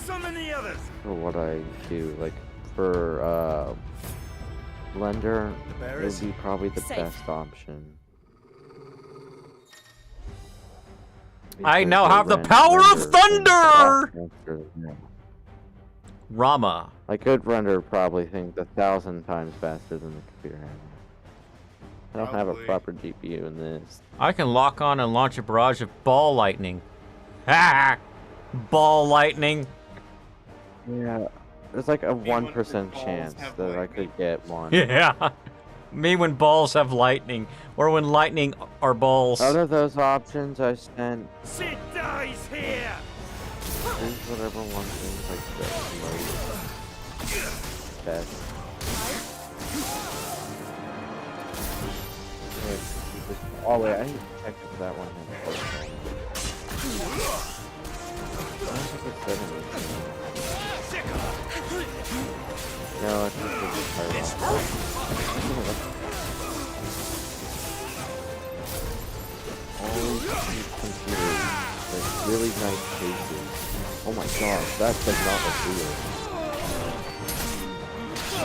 summon the others. for what I do. Like for Blender, it would be probably the Safe. best option. I Because now have the power of render things thunder! faster than- Rama. I could render probably things 1,000 times faster than the computer has. I don't have a proper GPU in this. I can lock on and launch a barrage of ball lightning. Ha! Ball lightning. Yeah, there's like a 1% chance that I could get one. Yeah. Me when balls have lightning. Or when lightning are balls. Out of those options, I spent. Sid dies here. Choose whatever one seems like the most best. Oh wait, I need to check if that one has a photo. I don't think it said anything. No, it's just a all these computers with really nice cases. Oh my gosh, that does not look real.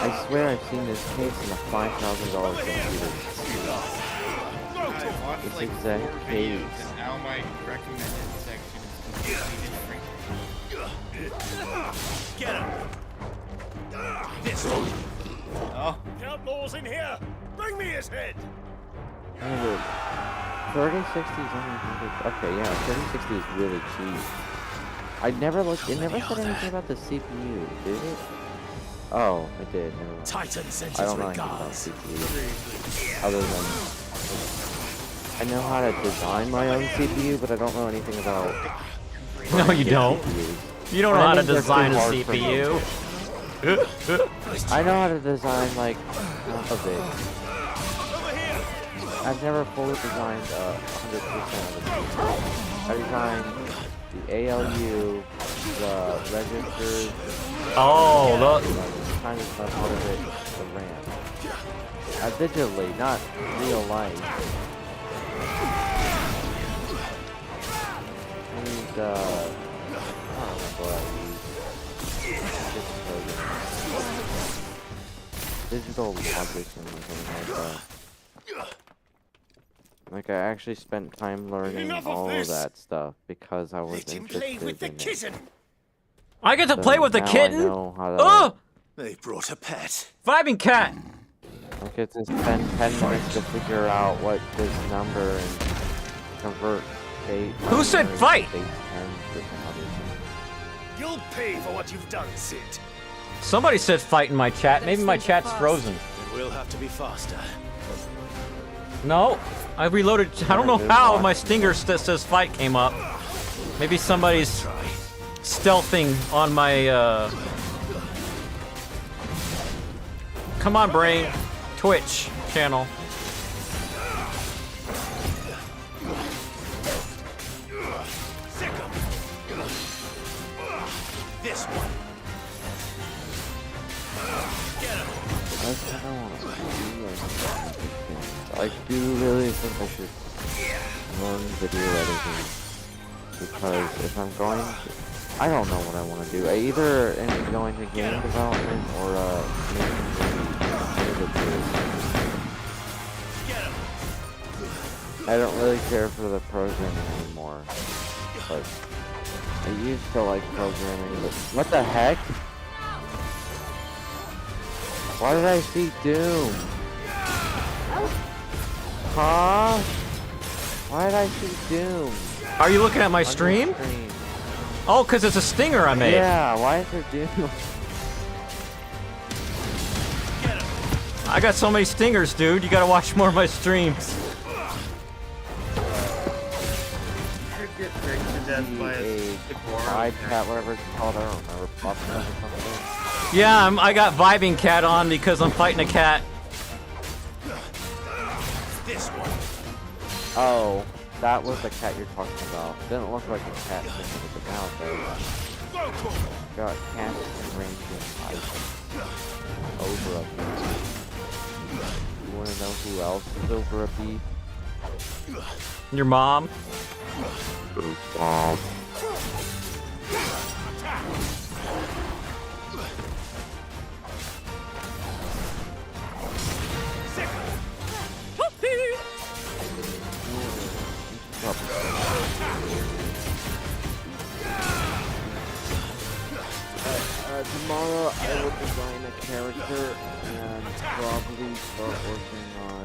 I swear I've seen this case in a $5,000 computer. This exact case. Now my recommended section is completely different. Get him. This one. Oh. Outlaw's in here. Bring me his head. 3060 is only 100. Okay, yeah, 3060 is really cheap. I never looked. It never said anything about the CPU, did it? Oh, it did. Never mind. Titan sends I his don't know anything about regards. CPU. Other than I know how to design my own CPU, but I don't know anything about. No, you don't. CPUs. You don't know how to And I think they're design too a hard for me. CPU. I know how to design like half of it. I've never fully designed 100% of it. I designed the ALU, the registers. Oh, kind of part of it, the RAM. Digitally, not real life. And I don't remember what I used. Digital logic and something like that. Like I actually spent time learning all of that stuff because I was interested in it. I get to So play with the now I kitten? know how to- Oh! They brought a pet. Vibing cat! I get to spend 10 minutes to figure out what this number and convert state. Who said binary fight? state terms to some other thing. You'll pay for what you've done, Sid. Somebody said fight in my chat. Maybe my chat's frozen. We'll have to be faster. No, I reloaded. I don't know how my stinger says fight came up. Maybe somebody's stealthing on my, Come on, brain. Twitch channel. This one. I kind of want to see like, do you really think I should learn video editing? Because if I'm going to, I don't know what I want to do. I either end up going to game development or making music videos. I don't really care for the programming anymore. But I used to like programming, but what the heck? Why did I see Doom? Huh? Why did I see Doom? Are you looking at my stream? Oh, because it's a stinger I made. Yeah, why is there Doom? I got so many stingers, dude. You gotta watch more of my streams. Get tricked to death by a iPad, whatever it's called, I don't remember. Popping up or something. Yeah, I got Vibing Cat on because I'm fighting a cat. This one. Oh, that was the cat you're talking about. Didn't look like a cat sitting with the mouth though. Got cats ranging items over a bee. You wanna know who else is over a bee? Your mom? Mom. Tomorrow I will design a character and probably start working on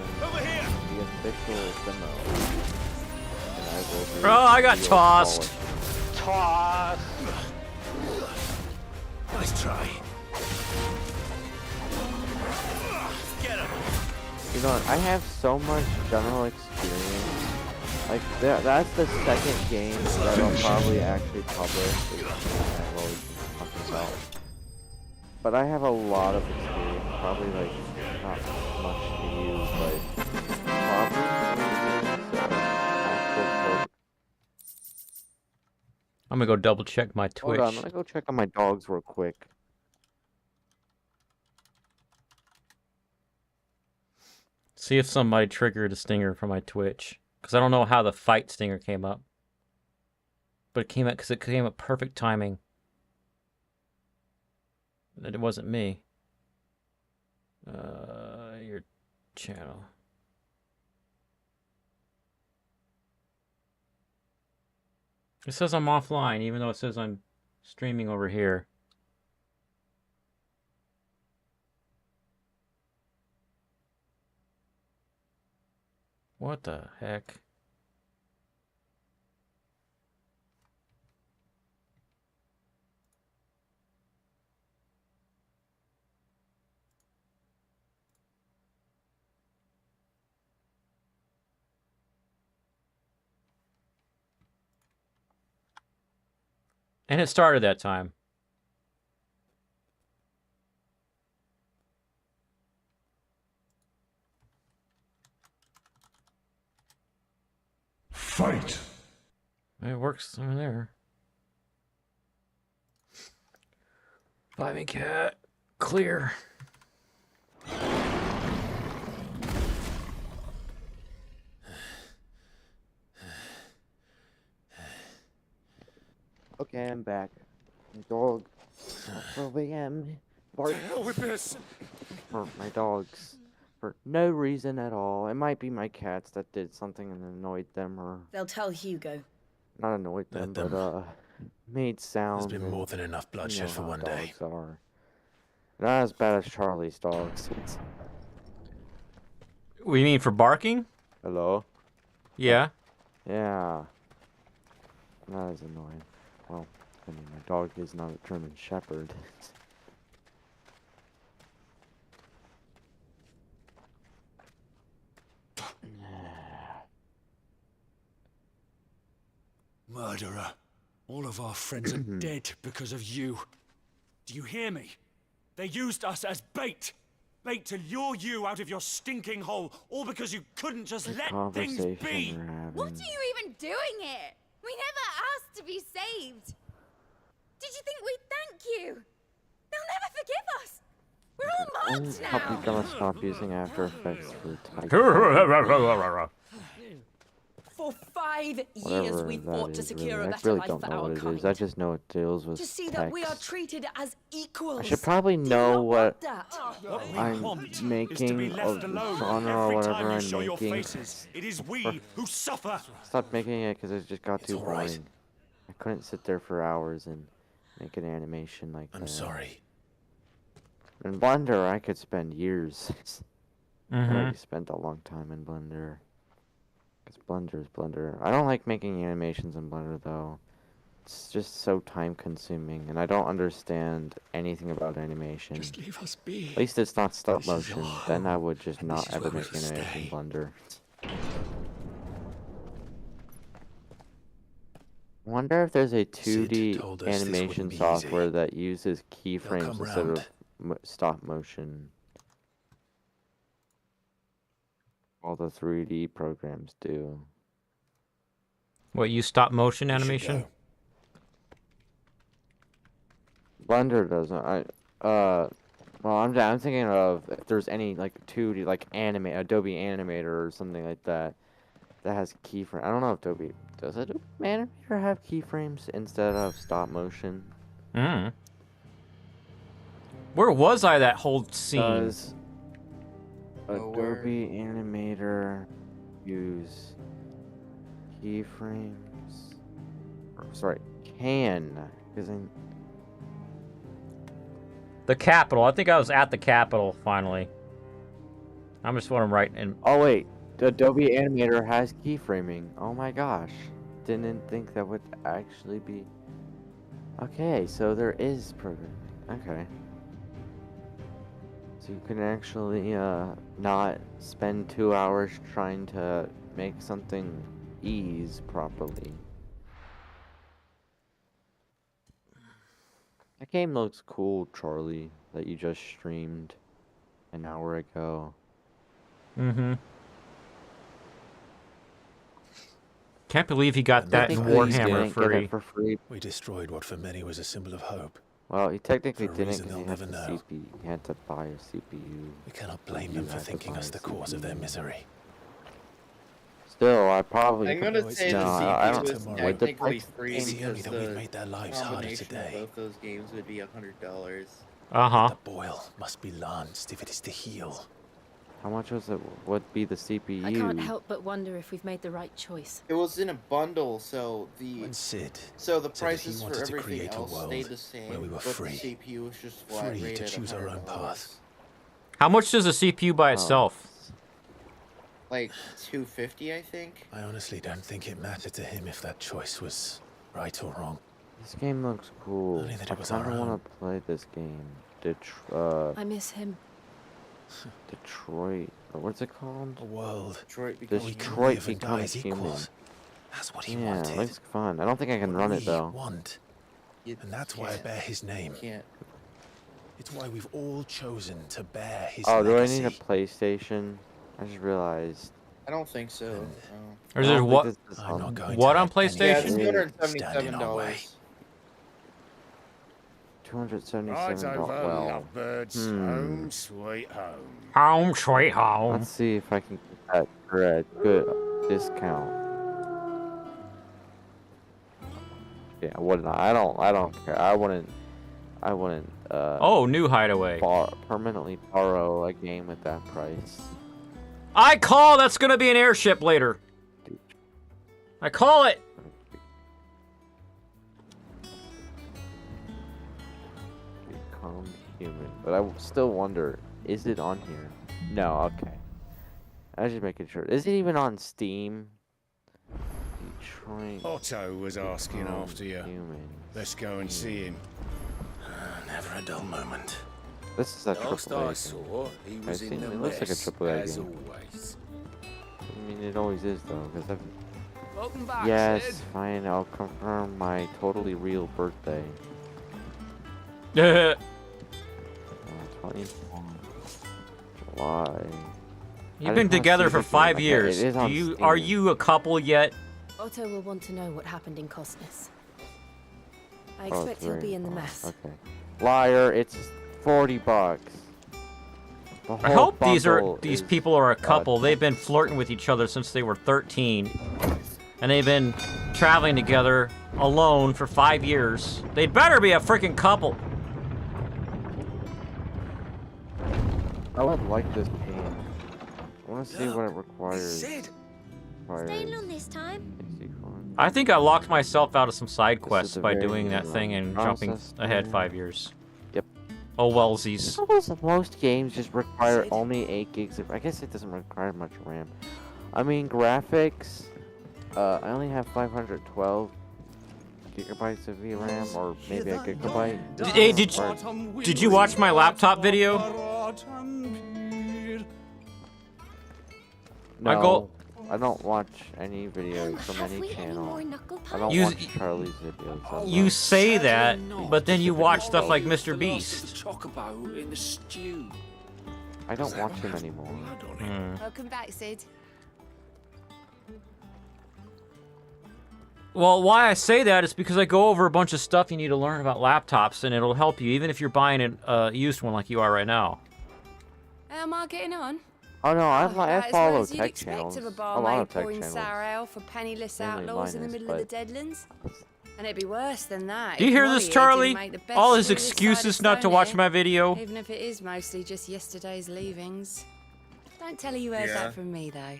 the official demo. And I will do Oh, I got tossed. Toss. Nice try. Get him. You know what, I have so much general experience. Like, that's the second game that I'll probably actually publish. I've always been talking about. But I have a lot of experience, probably like, not much to use, but probably actual. I'm gonna go double check my Twitch. Hold on, I'm gonna go check on my dogs real quick. See if somebody triggered a stinger from my Twitch. Because I don't know how the fight stinger came up. But it came up because it came up perfect timing. It wasn't me. Your channel. It says I'm offline, even though it says I'm streaming over here. What the heck? And it started that time. Fight! It works over there. Vibing Cat. Clear. Okay, I'm back. My dog. OVM. Bark. Hell with this. For my dogs. For no reason at all. It might be my cats that did something and annoyed them, or They'll tell Hugo. not annoyed them, but made sounds. There's been more than enough bloodshed for one day. Dogs are. Not as bad as Charlie's dogs. What do you mean for barking? Hello? Yeah. Yeah. Not as annoying. Well, I mean, my dog is not a German Shepherd. Murderer. All of our friends are dead because of you. Do you hear me? They used us as bait. Bait to lure you out of your stinking hole, all because you couldn't just let things be. What are you even doing here? We never asked to be saved. Did you think we'd thank you? They'll never forgive us. We're all I'm mods probably now. gonna stop using After Effects for Typhon. For 5 years Whatever we that fought to is, secure really. a I better really life don't for know our what it kind. is. I just know it deals with To see that we are text. treated as equals. I should probably know what What we I'm want is to making be of left the alone genre or every whatever time you I'm show your making. faces. It is we who suffer. Stopped making it because it just got too all right. boring. I couldn't sit there for hours and make an animation like that. I'm sorry. In Blender, I could spend years. I Mhm. already spent a long time in Blender. Because Blender is Blender. I don't like making animations in Blender, though. It's just so time-consuming, and I don't understand anything about animation. Just leave us be. At least it's not stop This is motion. your Then I home, would just and not this is ever where make we an will animation in stay. Blender. I wonder if there's a 2D told us this animation wouldn't be software easy. that uses keyframes come instead round. of stop motion. All the 3D programs do. What, you stop motion We should animation? go. Blender doesn't. Well, I'm thinking of if there's any like 2D like Adobe Animator or something like that that has keyframe. I don't know if Adobe does it. Animator have keyframes instead of stop motion? Hmm. Where was I that whole scene? Does Adobe Animator use keyframes? Sorry, because The Capitol. I think I was at the Capitol finally. I'm just what I'm writing in. oh wait, the Adobe Animator has keyframing. Oh my gosh, didn't think that would actually be. Okay, so there is programming. Okay. So you can actually not spend 2 hours trying to make something ease properly. That game looks cool, Charlie, that you just streamed an hour ago. Mm-hmm. Can't believe he got that in Technically, you Warhammer didn't get free. it for free. We destroyed what for many was a symbol of hope. Well, he technically For a didn't reason because he they'll had never the know. CPU. He had to buy a CPU. We cannot blame You them for had to thinking buy us a the cause of their CPU. misery. Still, I probably. I'm gonna could- say no, the I CPU don't. is With the technically price free game- It's only because that we've the made their lives harder combination today. of both those games would be $100. Uh-huh. The boil must be lanced if it is to heal. How much was it? Would be the CPU? I can't help but wonder if we've made the right choice. It was in a bundle, so When Sid the said that he prices for wanted to everything create a else world stayed the same, where we were but free. the CPU was just flat Free rate to at choose our own $100. path. How much does a CPU by itself? Like $250, I think. I honestly don't think it mattered to him if that choice was right or wrong. This game looks cool. Only that I it was kind our of own. want to play this game. I miss him. Detroit. Or what's it called? A world. Detroit Detroit live and die Become as Human. equals. That's what he Yeah, wanted. it looks fun. I don't think I can run it We though. want. And that's why I bear his name. Can't. It's why we've all chosen to bear his Oh, do I legacy. need a PlayStation? I just realized. I don't think so. No. Or I is don't it think what? this is I'm not going What to on let any Yeah, it's PlayStation? $277. $277. Well, Home sweet home. Home sweet home. let's see if I can get that for a good discount. Yeah, I don't care. I wouldn't. Oh, new Hideaway. Permanently borrow a game at that price. I call that's gonna be an airship later. I call it. Become Human, but I still wonder, is it on here? No. Okay. I was just making sure. Is it even on Steam? Detroit. Otto was asking Become after you. Human. Let's go and see him. Never a dull moment. This is a Last triple A I game. saw, he I've was in seen the it. It looks like a mess, triple A as game. always. I mean, it always is though, because I've. Welcome back, Yes, Sid. fine. I'll confirm my totally real birthday. Yeah. 24 July. You've been together for 5 years. It is on Are Steam. you a couple yet? Otto will want to know what happened in Cosness. I Oh, expect he'll it's be in the very mess. far. Okay. Liar, it's $40. I hope these people are a couple. They've been flirting with each other since they were 13. And they've been traveling together alone for 5 years. They'd better be a freaking couple. I would like this game. I want to see what it requires. Staying on this time. I think I locked myself out of some side quests by doing that thing and jumping ahead 5 years. Yep. Oh, wellsies. Most games just require only 8 gigs of... I guess it doesn't require much RAM. I mean, graphics... I only have 512 gigabytes of VRAM, or maybe a gigabyte. Hey, did you watch my laptop video? No, I don't watch any videos from any channel. I don't watch Charlie's videos. You say that, but then you watch stuff like Mr. Beast. I don't watch him anymore. Welcome back, Sid. Well, why I say that is because I go over a bunch of stuff you need to learn about laptops, and it'll help you, even if you're buying a used one like you are right now. How am I getting on? Oh no, I follow tech expect channels. of a A lot barmaid of tech pouring channels. sour ale for penniless Mainly outlaws in the Linus, middle of the but- Deadlands. And it'd be worse than that. Do you if hear Molly this, here Charlie? didn't make the best All his shoe this side of excuses not to Stone watch here, my video. Even if it is mostly just yesterday's leavings. Don't tell her you heard that from me, though.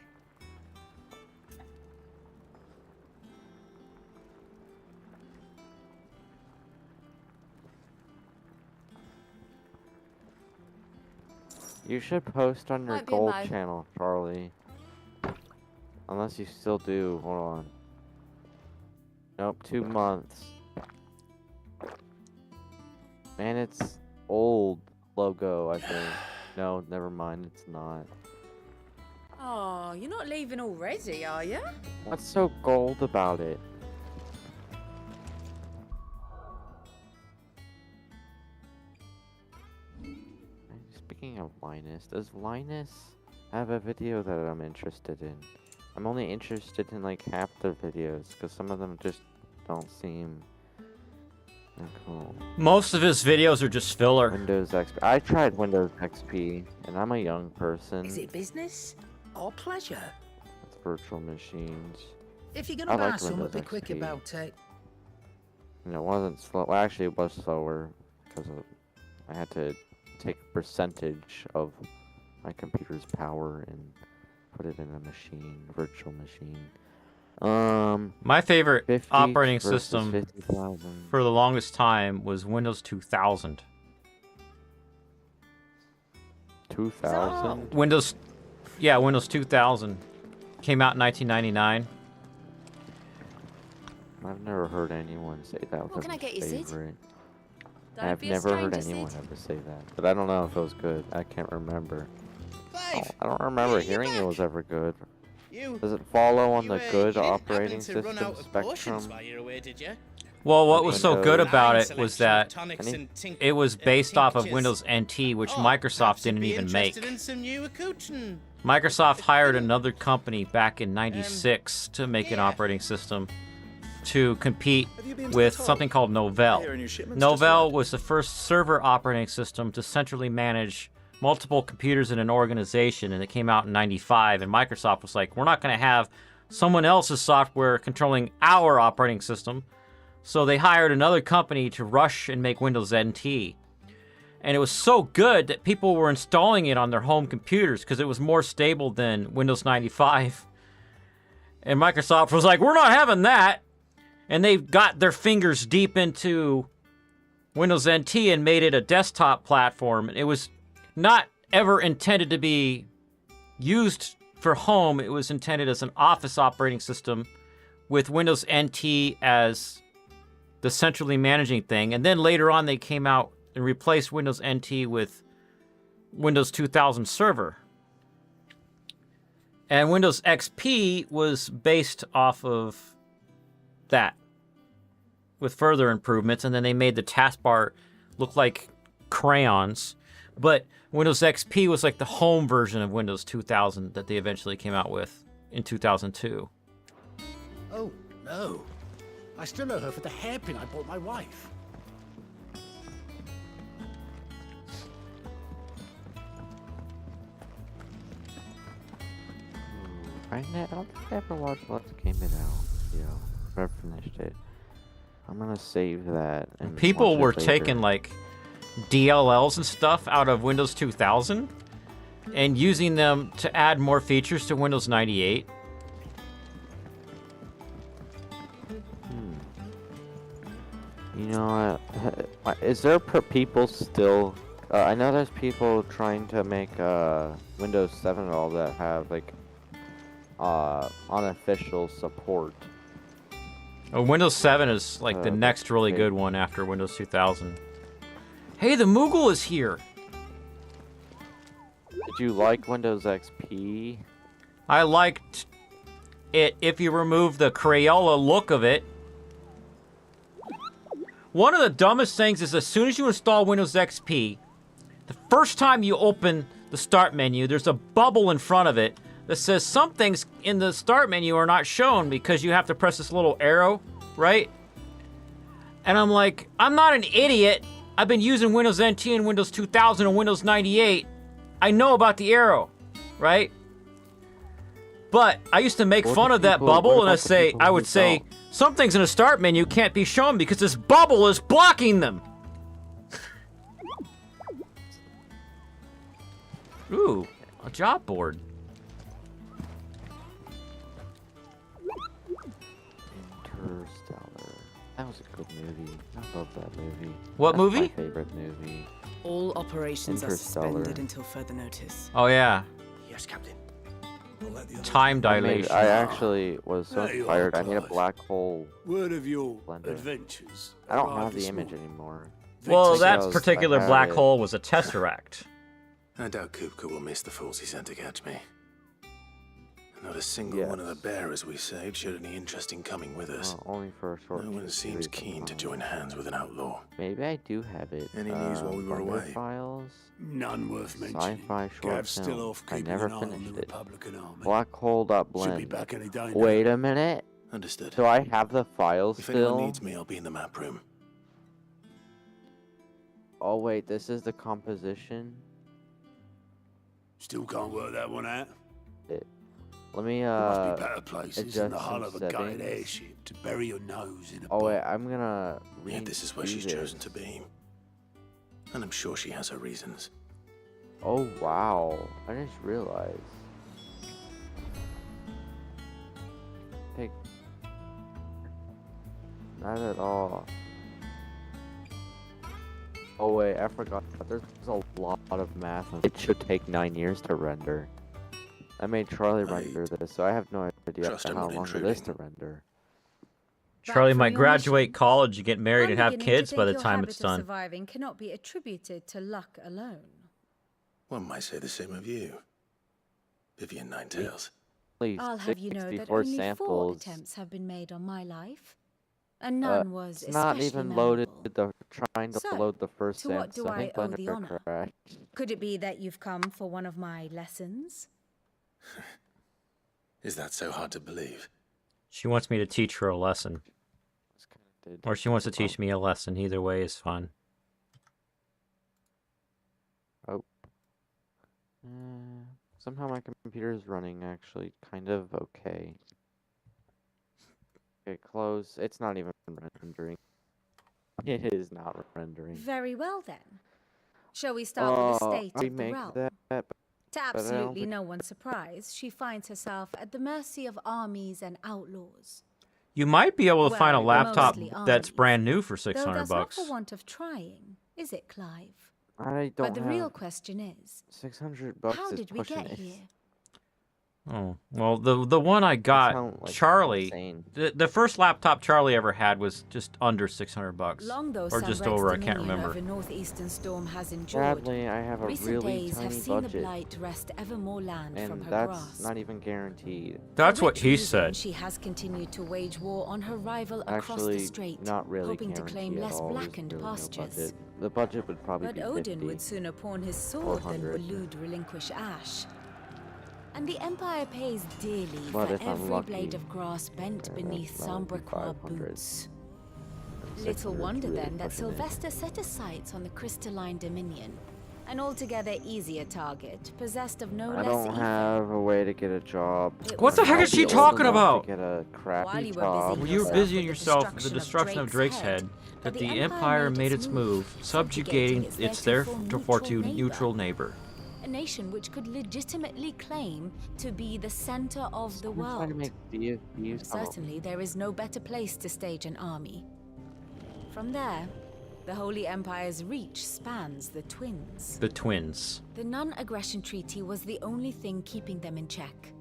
You should post on your Might be gold my- channel, Charlie. Unless you still do. Hold on. Nope, 2 months. Man, it's old logo, I think. No, never mind, it's not. Oh, you're not leaving already, are you? What's so gold about it? Speaking of Linus, does Linus have a video that I'm interested in? I'm only interested in like half their videos, because some of them just don't seem that cool. Most of his videos are just filler. Windows XP. I tried Windows XP, and I'm a young person. Is it business or pleasure? It's virtual machines. If you're I gonna buy like some, Windows be quick XP. about it. And it wasn't slow. Well, actually, it was slower because I had to take a percentage of my computer's power and put it in a machine, virtual machine. My favorite 50 operating versus system 50,000. for the longest time was Windows 2000. 2000? Windows 2000 came out in 1999. I've never heard anyone say that was What can I their get you, Sid? favorite. Don't I've be a never heard stranger, anyone Sid. ever say that, but I don't know if it was good. I can't remember. Clive, I don't remember you're hearing it back. was ever good. You- Does it follow on the you good didn't operating happen to run system out of potions spectrum? while you were away, did you? Well, what was so Windows. good about Fine it was selection of that tonics and tink- it was based off of tinctures. Windows NT, which Oh, Microsoft perhaps you'd didn't be even make. interested in some new accoutrement. Microsoft hired another company back in '96 to make an operating system to compete with something called Novell. Novell was the first server operating system to centrally manage multiple computers in an organization, and it came out in '95, and Microsoft was like, we're not going to have someone else's software controlling our operating system. So they hired another company to rush and make Windows NT. And it was so good that people were installing it on their home computers because it was more stable than Windows 95. And Microsoft was like, we're not having that. And they got their fingers deep into Windows NT and made it a desktop platform. It was not ever intended to be used for home. It was intended as an office operating system with Windows NT as the centrally managing thing. And then later on, they came out and replaced Windows NT with Windows 2000 Server. And Windows XP was based off of that with further improvements. And then they made the taskbar look like crayons. But Windows XP was like the home version of Windows 2000 that they eventually came out with in 2002. Oh, no. I still owe her for the hairpin I bought my wife. I don't think I ever watched Let's Game It Out. Yeah, I've finished it. I'm gonna save that. And People watch were it later. taking like DLLs and stuff out of Windows 2000 and using them to add more features to Windows 98. You know what? Is there people still? I know there's people trying to make Windows 7 and all that have like unofficial support. Oh, Windows 7 is like the next really good one after Windows 2000. Hey, the Moogle is here. Did you like Windows XP? I liked it if you remove the Crayola look of it. One of the dumbest things is as soon as you install Windows XP, the first time you open the start menu, there's a bubble in front of it that says some things in the start menu are not shown because you have to press this little arrow, right? And I'm like, I'm not an idiot. I've been using Windows NT and Windows 2000 and Windows 98. I know about the arrow, right? But I used to make fun of that bubble, and I would say, some things in the start menu can't be shown because this bubble is blocking them. Ooh, a job board. Interstellar. That was a good movie. I love that movie. What That's movie? My favorite movie. All operations are Interstellar. suspended until further notice. Oh, yeah. Yes, Captain. Time dilation. I actually was so There you inspired. are, I need a Clive. black hole. Word of your blender. adventures. I don't arrived have the this image morning. anymore. Well, that Because particular I had black it. hole was a tesseract. I doubt Kupka will miss the fools he sent to catch me. Not a single one of the bearers we saved showed any interest in coming with us. Well, only for a short No one seems keen to join hands with an outlaw. Maybe I do have it. Any news while we were Thunder away? Files. None worth mentioning. Sci-fi short Gav's still film. off I keeping never an eye on finished the it. Republican army. Black hole dot blend. Should be back any day now. Wait a minute. Understood. So I have the files If still. anyone needs me, I'll be in the map room. Oh wait, this is the composition. Still can't work that one out. Let me There must be better places adjust than the hull some of a gutted settings. airship to bury your nose in a Oh wait, I'm gonna. Yeah, this is where redo she's this. chosen to be. And I'm sure she has her reasons. Oh wow, I just realized. Take. Not at all. Oh wait, I forgot. There's a lot of math. It should take 9 years to render. I made Charlie render this, so I have no idea trust I'm how not long it is to render. Charlie might graduate college and get married and have beginning kids to by think the your time habit it's of done. surviving cannot be attributed to luck alone. One might say the same of you, Vivian Ninetails. I'll have you know that 64 only 4 samples. attempts have been made on my life, and none was It's not especially even loaded. memorable. Trying to So, load the first to what sample. do I think I owe the Blender honor? crashed. Could it be that you've come for one of my lessons? Is that so hard to believe? She wants me to teach her a lesson. Or she wants to teach me a lesson. Either way is fun. Oh. Somehow my computer is running actually kind of okay. Okay, close. It's not even rendering. It is not rendering. Very well then. Shall we start with the state of the remake realm? that, To but I don't absolutely think- no one's surprise, she finds herself at the mercy of armies and outlaws. You might be able to find a Well, laptop mostly that's armies. brand new for Though 600 that's bucks. not for want of trying, is it, Clive? I don't But the have real question is, 600 bucks. how is did we pushing get it. here? Oh, well, the one I got, sound like Charlie, insane. the first laptop Charlie ever had was just under 600 bucks. Long though Or just Sunbreak's over, I can't dominion remember. over northeastern storm has endured, Sadly, I have a recent really days have tiny seen the budget, blight wrest ever more land from and her that's grasp. not even guaranteed. That's For what which he reason said. She has continued to wage war on her rival across Actually, the strait, not really hoping to claim guaranteed at less all. There's blackened really no pastures. budget. The budget would probably But be Odin 50. would sooner pawn his sword than 400. Waloed relinquish Ash. And the Empire pays dearly But for if I'm every lucky, blade of grass bent beneath that would be Sambraquois 500. boots. And Little 600 is wonder really then that pushing it. Sylvester set his sights on the crystalline dominion, An altogether easier target, possessed of no less I don't have a way to get a job. What the heck is she talking about? To get a crappy While you were job. busy You were busying yourself with the destruction of Drake's head, that the Empire made its move, subjugating its therefore neutral neighbor. A nation which could legitimately claim to be the center of the world. Certainly, there is no better place to stage an army. From there, the Holy Empire's reach spans the Twins. The Twins. The non-aggression treaty was the only thing keeping them in check.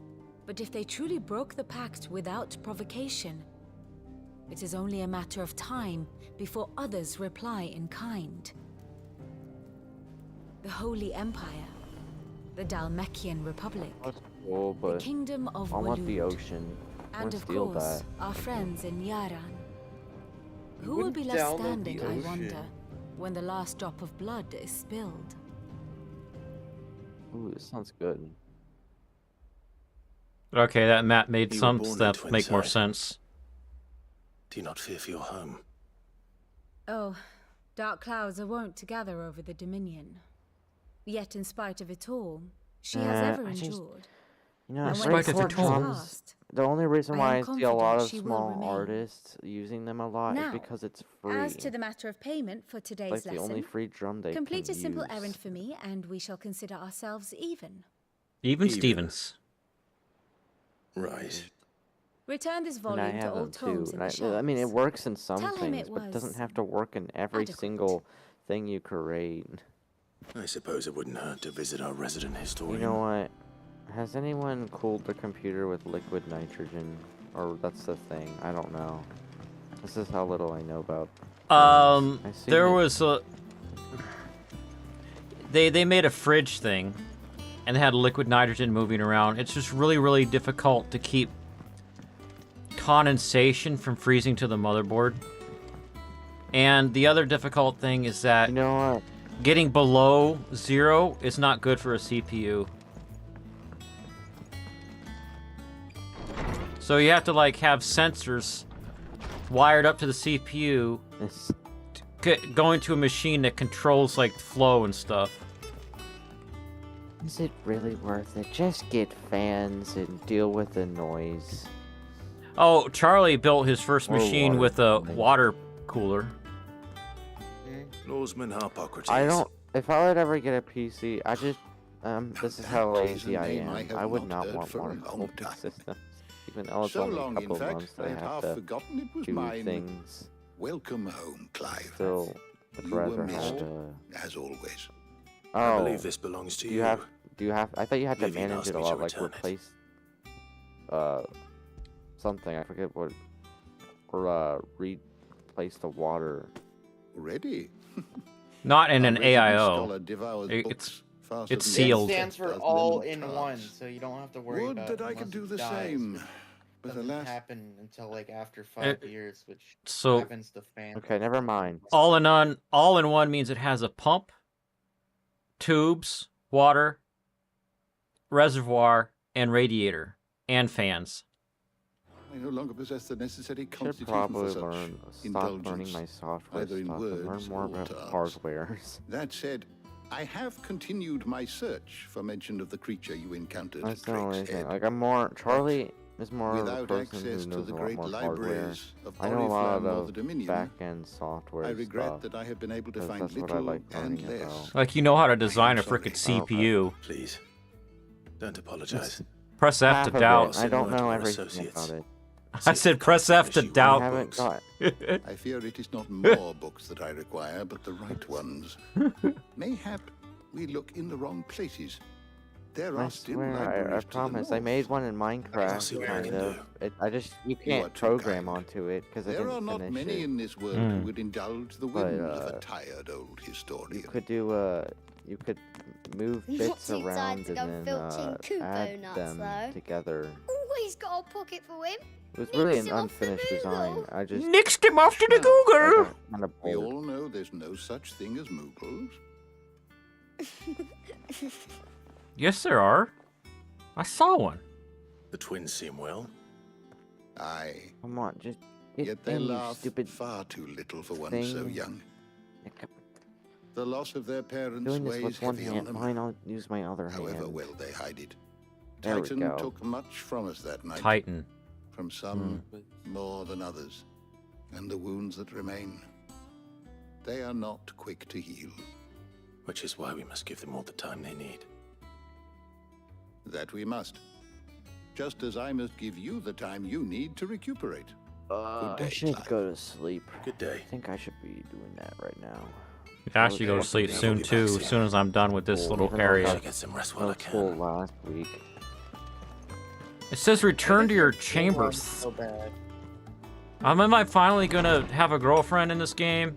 But if they truly broke the pact without provocation, it is only a matter of time before others reply in kind. The Holy Empire, the Dalmekian Republic, Cool, but the Kingdom of I want the Walud, ocean. I and wanna of steal course, that. our friends in Yaran. Who will wouldn't be left download standing, the I ocean. wonder, when the last drop of blood is spilled? Ooh, this sounds good. Okay, that map made You were some born in stuff make more Twinside. sense. Do you not fear for your home? Oh, dark clouds are wont to gather over the Dominion. Yet, in spite of it all, she has ever I just- endured. You know, And in when the spite of court the has drums, passed, the only reason I why am I see a lot confident of she will small remain. artists using them a lot Now, is because it's free. as to the matter of payment for today's It's like the lesson, only free drum they complete can a simple use. errand for me, and we shall consider ourselves even. Even Stevens. Right. Return this And I volume to have them old too. tomes in And the I mean, it shelves. works in some Tell him things, it but it doesn't was have to work in every adequate. single thing you create. I suppose it wouldn't hurt to visit our resident You historian. know what? Has anyone cooled their computer with liquid nitrogen? Or that's the thing. I don't know. This is how little I know about. I see There it. was a... They made a fridge thing, and they had liquid nitrogen moving around. It's just really, really difficult to keep condensation from freezing to the motherboard. And the other difficult thing is that you know what? Getting below 0 is not good for a CPU. So you have to like have sensors wired up to the CPU going to a machine that controls like flow and stuff. Is it really worth it? Just get fans and deal with the noise. Oh, Charlie built his first Or machine water with a cooling. water cooler. Lawsman Harpocrates. I don't. If I would ever get a PC, I just. This is how That is a lazy I name am. I have I would not not heard want for a more long cooling time. systems. Even though it's So only long, a in couple fact, months, I they had have half to forgotten it was do mine. things. Welcome home, Clive. Still, would You were rather missed, have as always. Oh, I believe this belongs to do you. have? Do you have? I thought you had to Vivian manage asked it a me lot, to like return it. replace. Something I forget what. Or replace the water. Ready? Not in an Our resident AIO. scholar devours It's books faster it's than sealed. It stands for does all lemon in one, tarts. so you don't have to worry Would about that it I could unless do it the dies, same, which but doesn't alas, happen until like after 5 years, which so- happens to fans. Okay, never mind. All in one means it has a pump, tubes, water, reservoir, and radiator, and fans. I no longer possess the necessary Should constitution probably for such stop learning indulgence, my software either in stuff and learn words more or about terms. hardware. That said, I have continued my search for mention of the creature you encountered That's at the only Drake's thing. Head. Like I'm more. Charlie is more of a Without person who access to knows the a lot great more hardware. libraries of I know a lot Oriflamme or the of Dominion, back-end software I regret stuff. that I have been able to 'cause find that's what I little like and learning less. about. Like you know how to design a frickin' sorry. CPU. Please, don't apologize. Press F Half to of doubt. it. I don't Similar to know our everything associates. about it. I said press F to I doubt. haven't got. I fear it is not more books that I require, but the right ones. Mayhap we look in the wrong places. There I are still swear, I libraries to the promise. I north. made one in see Minecraft, what I kind can of. I just you are can't too program kind. onto it because I There are didn't not finish many it. in this world who would indulge the But, whims of a tired old You historian. could do you could move Not bits too tired around to and go then filching Kubo add nuts, them though. together. Always got a pocket for him. It was really an Nixed him off the unfinished design. Moogle. I just Nixed him off to the I Google. got kind of We bored. all know there's no such thing as Moogles. Yes, there are. I saw one. The twins seem well. Aye, Come on, just get yet they in, you laugh stupid far too little for one so thing. young. The loss of their parents Doing this weighs with one heavy on hand. them. Fine, I'll use my other hand. However well they hide it. There we Titan go. took much from us that night. Titan. From some more than others. And the wounds that remain, they are not quick to heal. Which is why we must give them all the time they need. That we must. Just as I must give you the time you need to recuperate. Good day, I should Clive. go to sleep. Good day. I think I should be doing that right now. I should go to sleep soon too, as soon as I'm done with this little area. Get some rest while I can. School last week. It says return to your chambers. So bad. Am I finally gonna have a girlfriend in this game?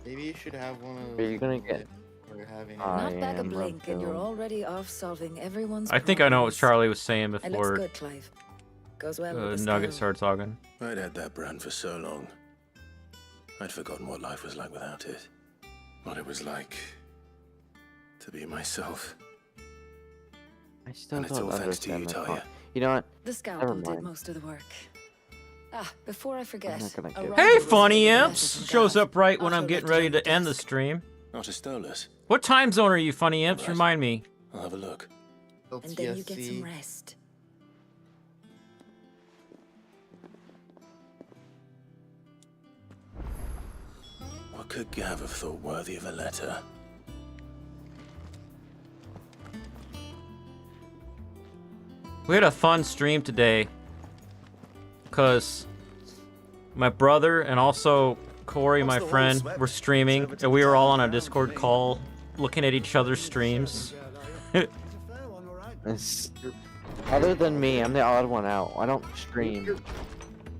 Maybe you should have one of. Are you gonna get? We're having. Not back a blink, and you're already off solving everyone's. I think I know what problems. Charlie was saying It looks before good, Clive. Goes well with the Nugget scale. started talking. I'd had that brand for so long. I'd forgotten what life was like without it. What it was like to be myself. I still And it's don't all thanks to understand you, the Talia. con- You know what? The Never scalpel did mind. most of the work. Ah, before I forget. not gonna a get- rider Hey, was funny able to imps! letter from Shows Gav. up right when I'm Otto getting left it ready on the to end the desk. stream. Not a Stolas. What time zone are you, funny imps? Right. Remind me. I'll have a look. And then you get some rest. What could Gav have thought worthy of a letter? We had a fun stream today. Because my brother and also Corey, my friend, were streaming. And we were all on a Discord call looking at each other's streams. Other than me, I'm the odd one out. I don't stream.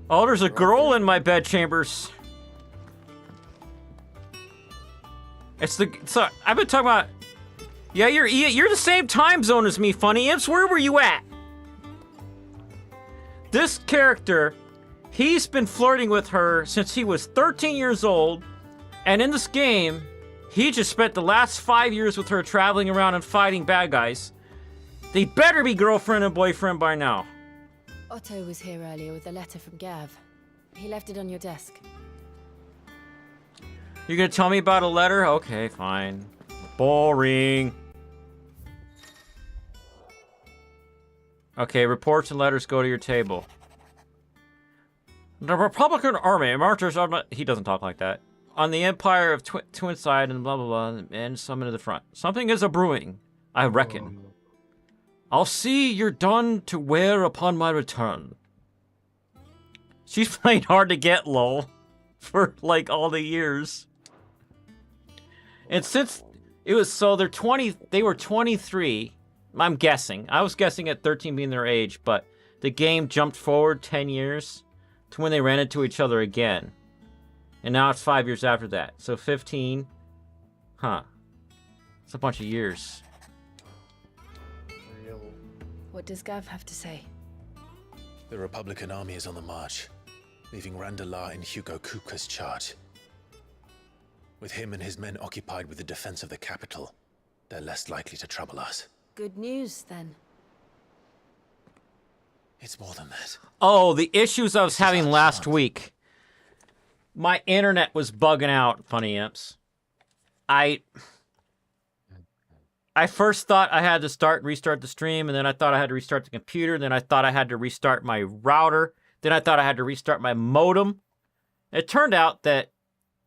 Oh, there's a girl in my bed chambers. So I've been talking about. Yeah, you're the same time zone as me, funny imps. Where were you at? This character, he's been flirting with her since he was 13 years old, and in this game, he just spent the last 5 years with her traveling around and fighting bad guys. They better be girlfriend and boyfriend by now. Otto was here earlier with a letter from Gav. He left it on your desk. You're gonna tell me about a letter? Okay, fine. Boring. Okay, reports and letters go to your table. The Republican Army marches on... He doesn't talk like that. On the Empire of Twinside and blah, blah, blah, and summon to the front. Something is a-brewing, I reckon. I'll see you're done to wear upon my return. She's playing hard to get, lol. For, like, all the years. And since it was... So they're 20... They were 23... I'm guessing. I was guessing at 13 being their age, but the game jumped forward 10 years to when they ran into each other again. And now it's 5 years after that. So 15. Huh. It's a bunch of years. What does Gav have to say? The Republican army is on the march, leaving Randalar in Hugo Kupka's charge. With him and his men occupied with the defense of the capital, they're less likely to trouble us. Good news, then. It's more than that. Oh, the issues I was having last week. My internet was bugging out, funny imps. I first thought I had to restart the stream, and then I thought I had to restart the computer, then I thought I had to restart my router, then I thought I had to restart my modem. It turned out that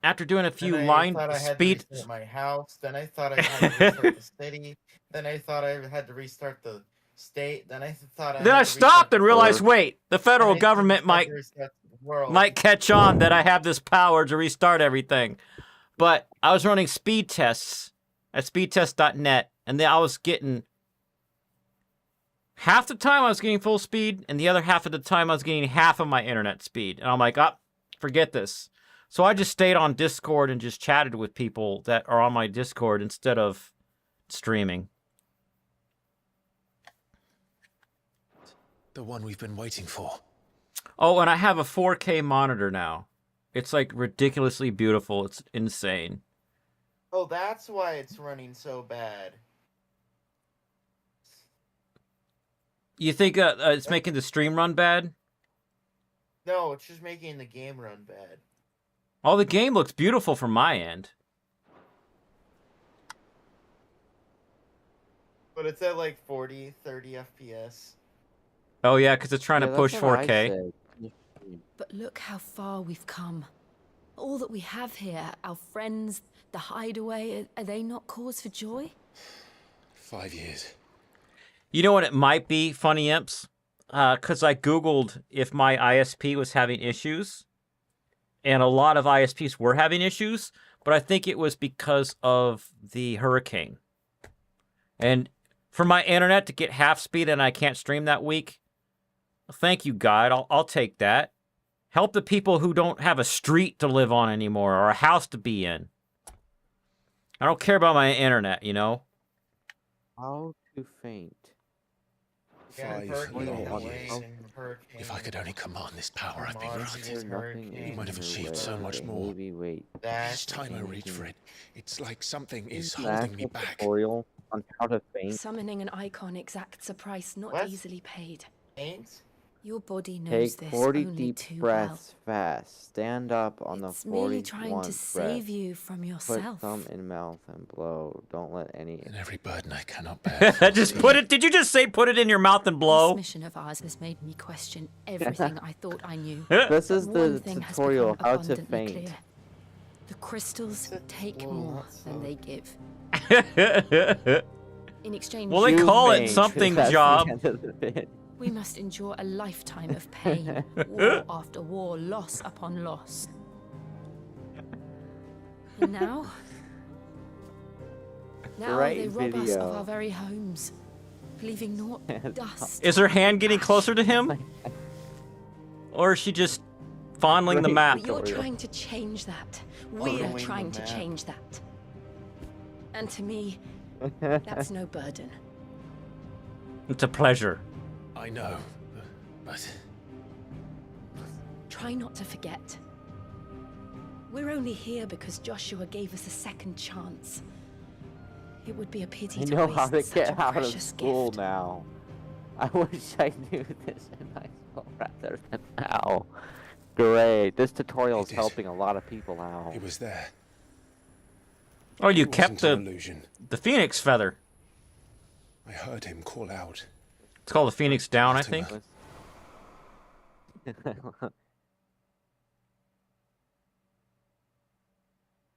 after doing a few line speed... to restart my house, then I thought I had to restart the city, then I thought I had to restart the state, then I thought I Then had I to stopped restart and the realized, world, wait, the federal then I government had to restart the world. might catch on that I have this power to restart everything. But I was running speed tests at speedtest.net, and then I was getting... Half the time I was getting full speed, and the other half of the time I was getting half of my internet speed. And I'm like, forget this. So I just stayed on Discord and just chatted with people that are on my Discord instead of streaming. The one we've been waiting for. Oh, and I have a 4K monitor now. It's like ridiculously beautiful. It's insane. Oh, that's why it's running so bad. You think it's making the stream run bad? No, it's just making the game run bad. Oh, the game looks beautiful from my end. But it's at like 40, 30 FPS. Oh yeah, because it's trying to push 4K. But look how far we've come. All that we have here, our friends, the Hideaway, are they not cause for joy? 5 years. You know what it might be, Funny Imps? Because I Googled if my ISP was having issues. And a lot of ISPs were having issues. But I think it was because of the hurricane. And for my internet to get half speed and I can't stream that week, thank you, God. I'll take that. Help the people who don't have a street to live on anymore or a house to be in. I don't care about my internet, you know? How to faint. 5 long years. If I could only command this power, I'd be granted. You might have achieved so much more. Wait. Each time I reach for it, it's like something is An holding me actual back. tutorial on how to faint. Summoning an icon exacts a price not What? easily paid. Ain't? Your body knows Take this 40 only deep too breaths fast. Stand up on It's the merely 41st trying to save breath. you from Put yourself. thumb in mouth and blow. Don't let any... And every burden I cannot bear. Just put it... Did you just say put it in your mouth and blow? This mission of ours has made me question everything I thought I knew. This is But the one thing has tutorial become how to abundantly faint. clear. The crystals take more than they give. In exchange, Well, they call it faint. something, That's the job. end of the bit. we must endure a lifetime of pain, war after war, loss upon loss. And now they Great rob us of video. our very homes, leaving naught but dust. Is her hand getting closer to him? Or is she just fondling the map? But you're trying to change that. We're Fondling trying the to map. change that. And to me, that's no burden. It's a pleasure. I know, but Try not to forget. We're only here because Joshua gave us a second chance. It would be a pity I to know waste how to such get a out of precious school gift. now. I wish I knew this in high school rather than now. Great. This tutorial is helping a lot of people out. he was there. Oh, you It kept wasn't an the illusion. phoenix feather. I heard him call out. It's called the phoenix down, I think.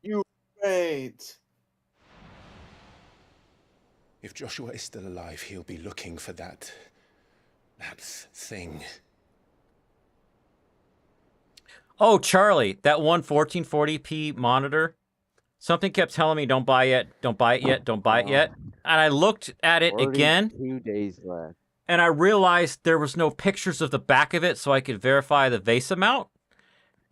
You wait. If Joshua is still alive, he'll be looking for that thing. Oh, Charlie, that one 1440p monitor. Something kept telling me, don't buy it, don't buy it yet, don't buy it yet. And I looked at it again. 2 days left. And I realized there was no pictures of the back of it so I could verify the vase amount.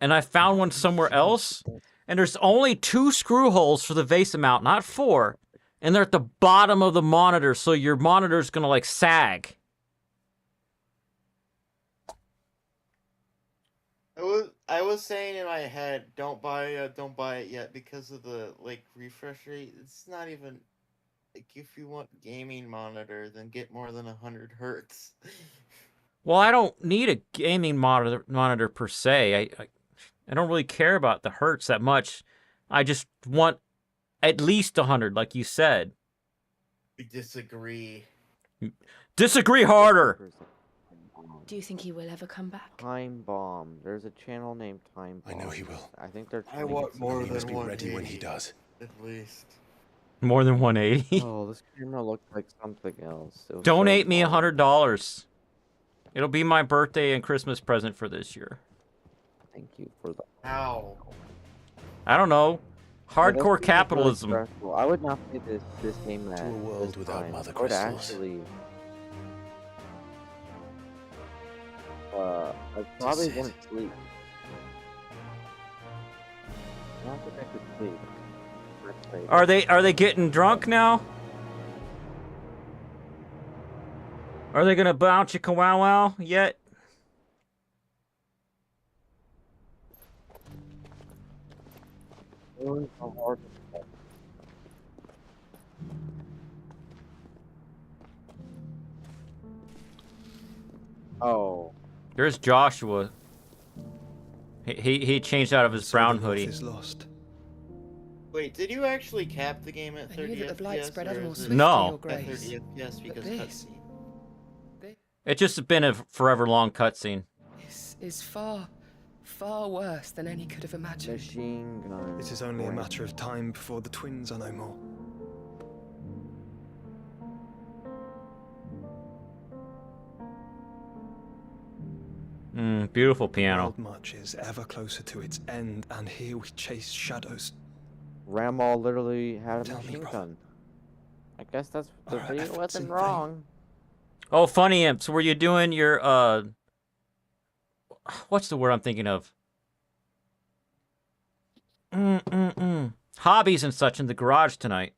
And I found one somewhere else. And there's only 2 screw holes for the vase amount, not 4. And they're at the bottom of the monitor, so your monitor's gonna like sag. I was saying in my head, don't buy it yet because of the like refresh rate. It's not even like if you want gaming monitor, then get more than 100 hertz. Well, I don't need a gaming monitor per se. I don't really care about the hertz that much. I just want at least 100, like you said. We disagree. Disagree harder. Do you think he will ever come back? Time Bomb. There's a channel named Time Bomb. I know he will. I think they're I want more He than must be ready 180, when he does. at least. More than 180. Oh, this camera looked like something else. It was Donate so me small. $100. It'll be my birthday and Christmas present for this year. Thank you for the... How? I don't know. Yeah, this Hardcore game is really capitalism. stressful. I would not play this game that To a world this without time. mother I would crystals. actually... I probably it. wouldn't sleep. I don't think I could sleep. Let's play Are they getting drunk now? Are they gonna bounce you wow wow yet? Really so hard to play. Oh. There's Joshua. He changed out of his brown hoodie. Lost. Wait, did you actually cap the game at 30 that the blight FPS? spread had or more is it swiftly, No. Your at Grace. 30 FPS because this- cutscene? It's just been a forever long cutscene. This is far, far worse than any could have imagined. Machine gun. It is only a matter of time before the twins are no more. Beautiful piano. World March is ever closer to its end, and here we chase shadows. Ramal literally had a Tell me, machine brother. gun. I guess that's the Our video efforts wasn't in wrong. Oh, funny imps. Were you doing your what's the word I'm thinking of? Hobbies and such in the garage tonight?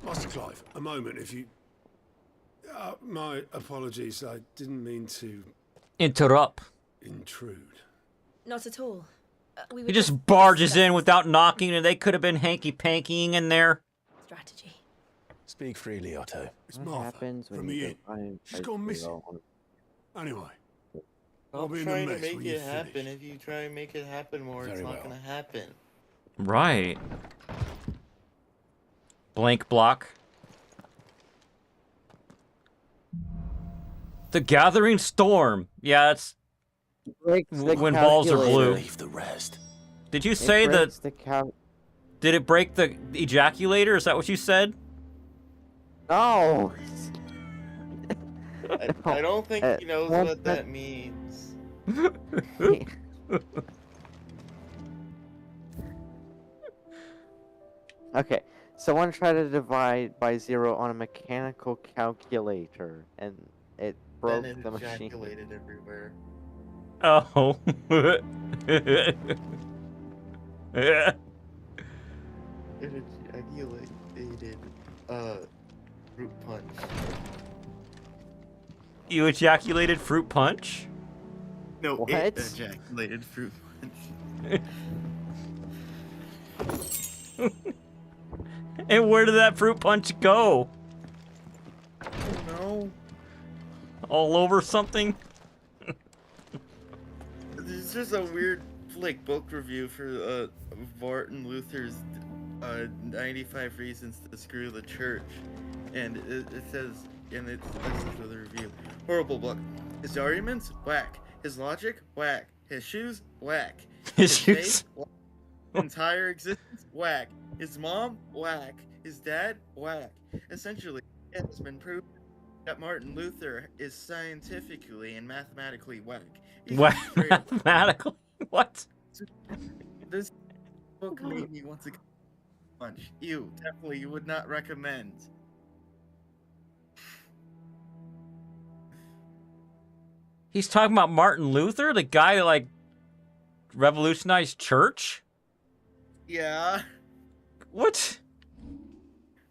Master Clive, a moment, if you... my apologies, I didn't mean to Interrupt. intrude. Not at all. We were He just barges in without knocking, and they could have been hanky-pankying in there. strategy. Speak freely, Otto. It's What Martha, happens when from you the get inn. She's gone missing. Anyway, I'll Stop be in the trying mess to make when you it finish. happen. If you try and make it happen more, it's Very not well. gonna happen. Right. Blank block. The Gathering Storm. Yeah, that's Breaks the when balls are blue. calculator. Leave the rest. Did you It say that? breaks the cal- Did it break the ejaculator? Is that what you said? No. I don't think he knows Well, what that means. Okay, someone tried to divide by 0 on a mechanical calculator, and it broke Then it the machine. ejaculated everywhere. Oh. It ejaculated, fruit punch. You ejaculated fruit punch? No, What? it ejaculated fruit punch. And where did that fruit punch go? No. All over something? This is a weird, like, book review for, Martin Luther's, 95 Reasons to Screw the Church. And it says, and it's for the review. Horrible book. His arguments? Whack. His logic? Whack. His shoes? Whack. His shoes? Faith? Whack. Entire existence? Whack. His mom? Whack. His dad? Whack. Essentially, it has been proven that Martin Luther is scientifically and mathematically whack. He's What? straight up- Mathematically? What? This book made me want to punch. You definitely would not recommend. He's talking about Martin Luther, the guy that, like, revolutionized church? Yeah. What?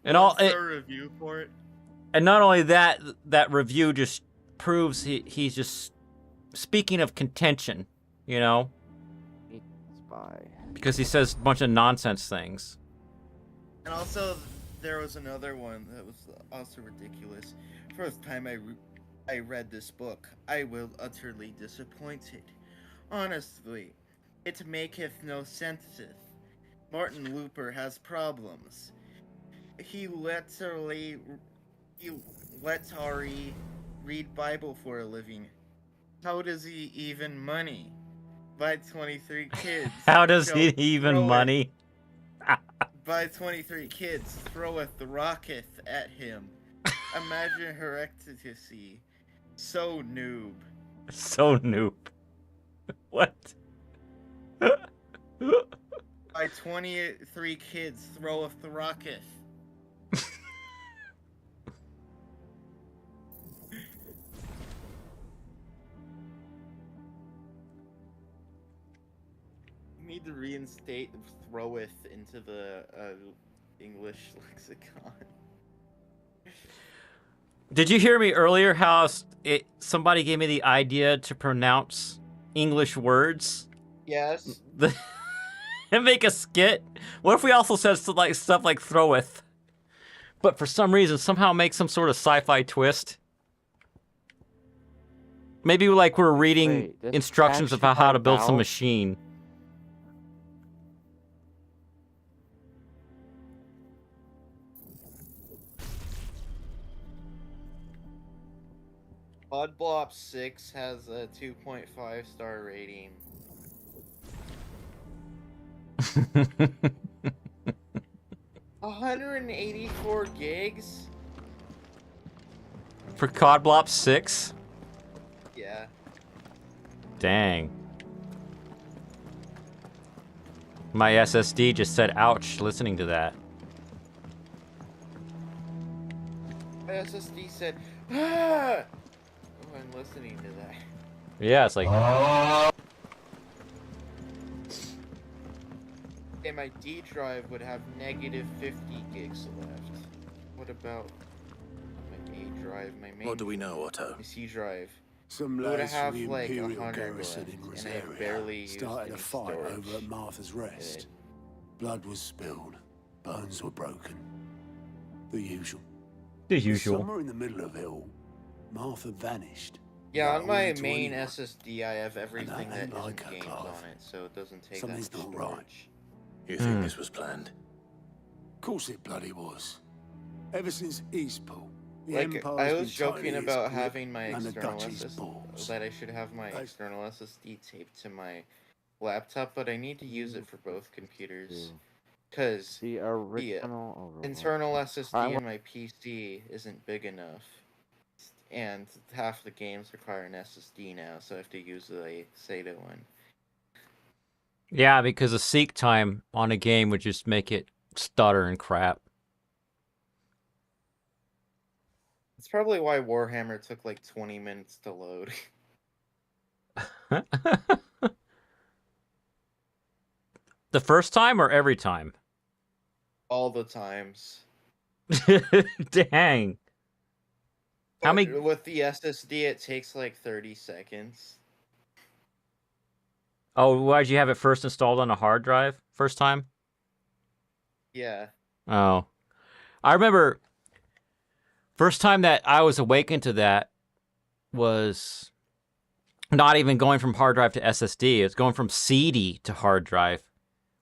And all What's the review for it? and not only that, that review just proves he's just speaking of contention, you know? Spy. Because he says a bunch of nonsense things. And also, there was another one that was also ridiculous. First time I read this book, I was utterly disappointed. Honestly, it maketh no sense. Martin Luther has problems. He lets Ari read Bible for a living. How does he even money? Buy 23 kids. How does shall he even throw it. money? By 23 kids throweth the rocketh at him. Imagine her ecstasy. So noob. So noob. What? By 23 kids throweth the rocketh. You need to reinstate throweth into the English lexicon. Did you hear me earlier how somebody gave me the idea to pronounce English words? Yes. and make a skit. What if we also said stuff like throweth, but for some reason somehow make some sort of sci-fi twist? Maybe like we're reading instructions of how to build some machine. Budblop 6 has a 2.5-star rating. $184 gigs? For Codblop 6? Yeah. Dang. My SSD just said ouch listening to that. My SSD said, ah! Oh, I'm listening to that. Yeah, it's like... Okay, my D drive would have negative 50 gigs left. What about my A drive, my main... What do we know, Otto? My C drive. Some It would lads have from the like Imperial 100 garrison left, in and I Rosaria barely used started a any fight storage. over at Martha's Rest. Blood was spilled, bones were broken. The usual. The usual. Somewhere in the middle of it all, Martha vanished. Yeah, Without on my warning to main anyone. SSD, I have everything that ain't isn't like her, games Clive. on it, so it doesn't take Something's that much not right. storage. You think this was planned? Of course it bloody was. Ever since Eastpool, the Like, Empire's I been was joking tightening its about grip having my and the external Duchy's SSD, balls. that I should have my external SSD taped to my laptop, but I need to use it for both computers. Because the original internal SSD I in my PC isn't big enough. And half the games require an SSD now, so I have to use a SATA one. Yeah, because the seek time on a game would just make it stutter and crap. It's probably why Warhammer took like 20 minutes to load. The first time or every time? All the times. Dang. How many? With the SSD, it takes like 30 seconds. Oh, why'd you have it first installed on a hard drive? First time? Yeah. Oh. I remember first time that I was awakened to that was not even going from hard drive to SSD. It's going from CD to hard drive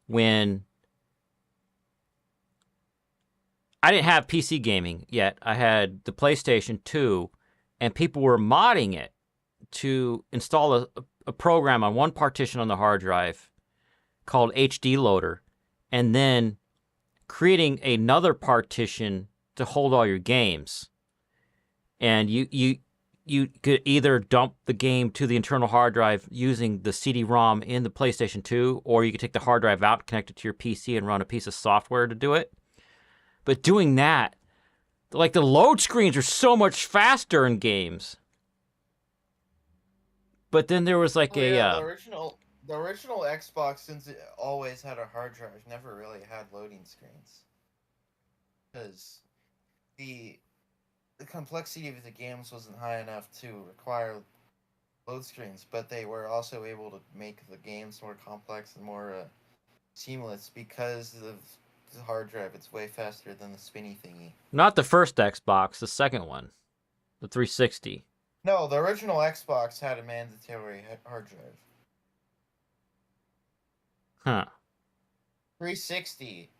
when I didn't have PC gaming yet. I had the PlayStation 2, and people were modding it to install a program on one partition on the hard drive called HD Loader, and then creating another partition to hold all your games. And you could either dump the game to the internal hard drive using the CD-ROM in the PlayStation 2, or you could take the hard drive out, connect it to your PC, and run a piece of software to do it. But doing that, like the load screens are so much faster in games. But then there was like the original Xbox, since it always had a hard drive, never really had loading screens. Because the complexity of the games wasn't high enough to require load screens, but they were also able to make the games more complex and more seamless because of the hard drive. It's way faster than the spinny thingy. Not the first Xbox, the second one. The 360. No, the original Xbox had a mandatory hard drive. Huh. 360.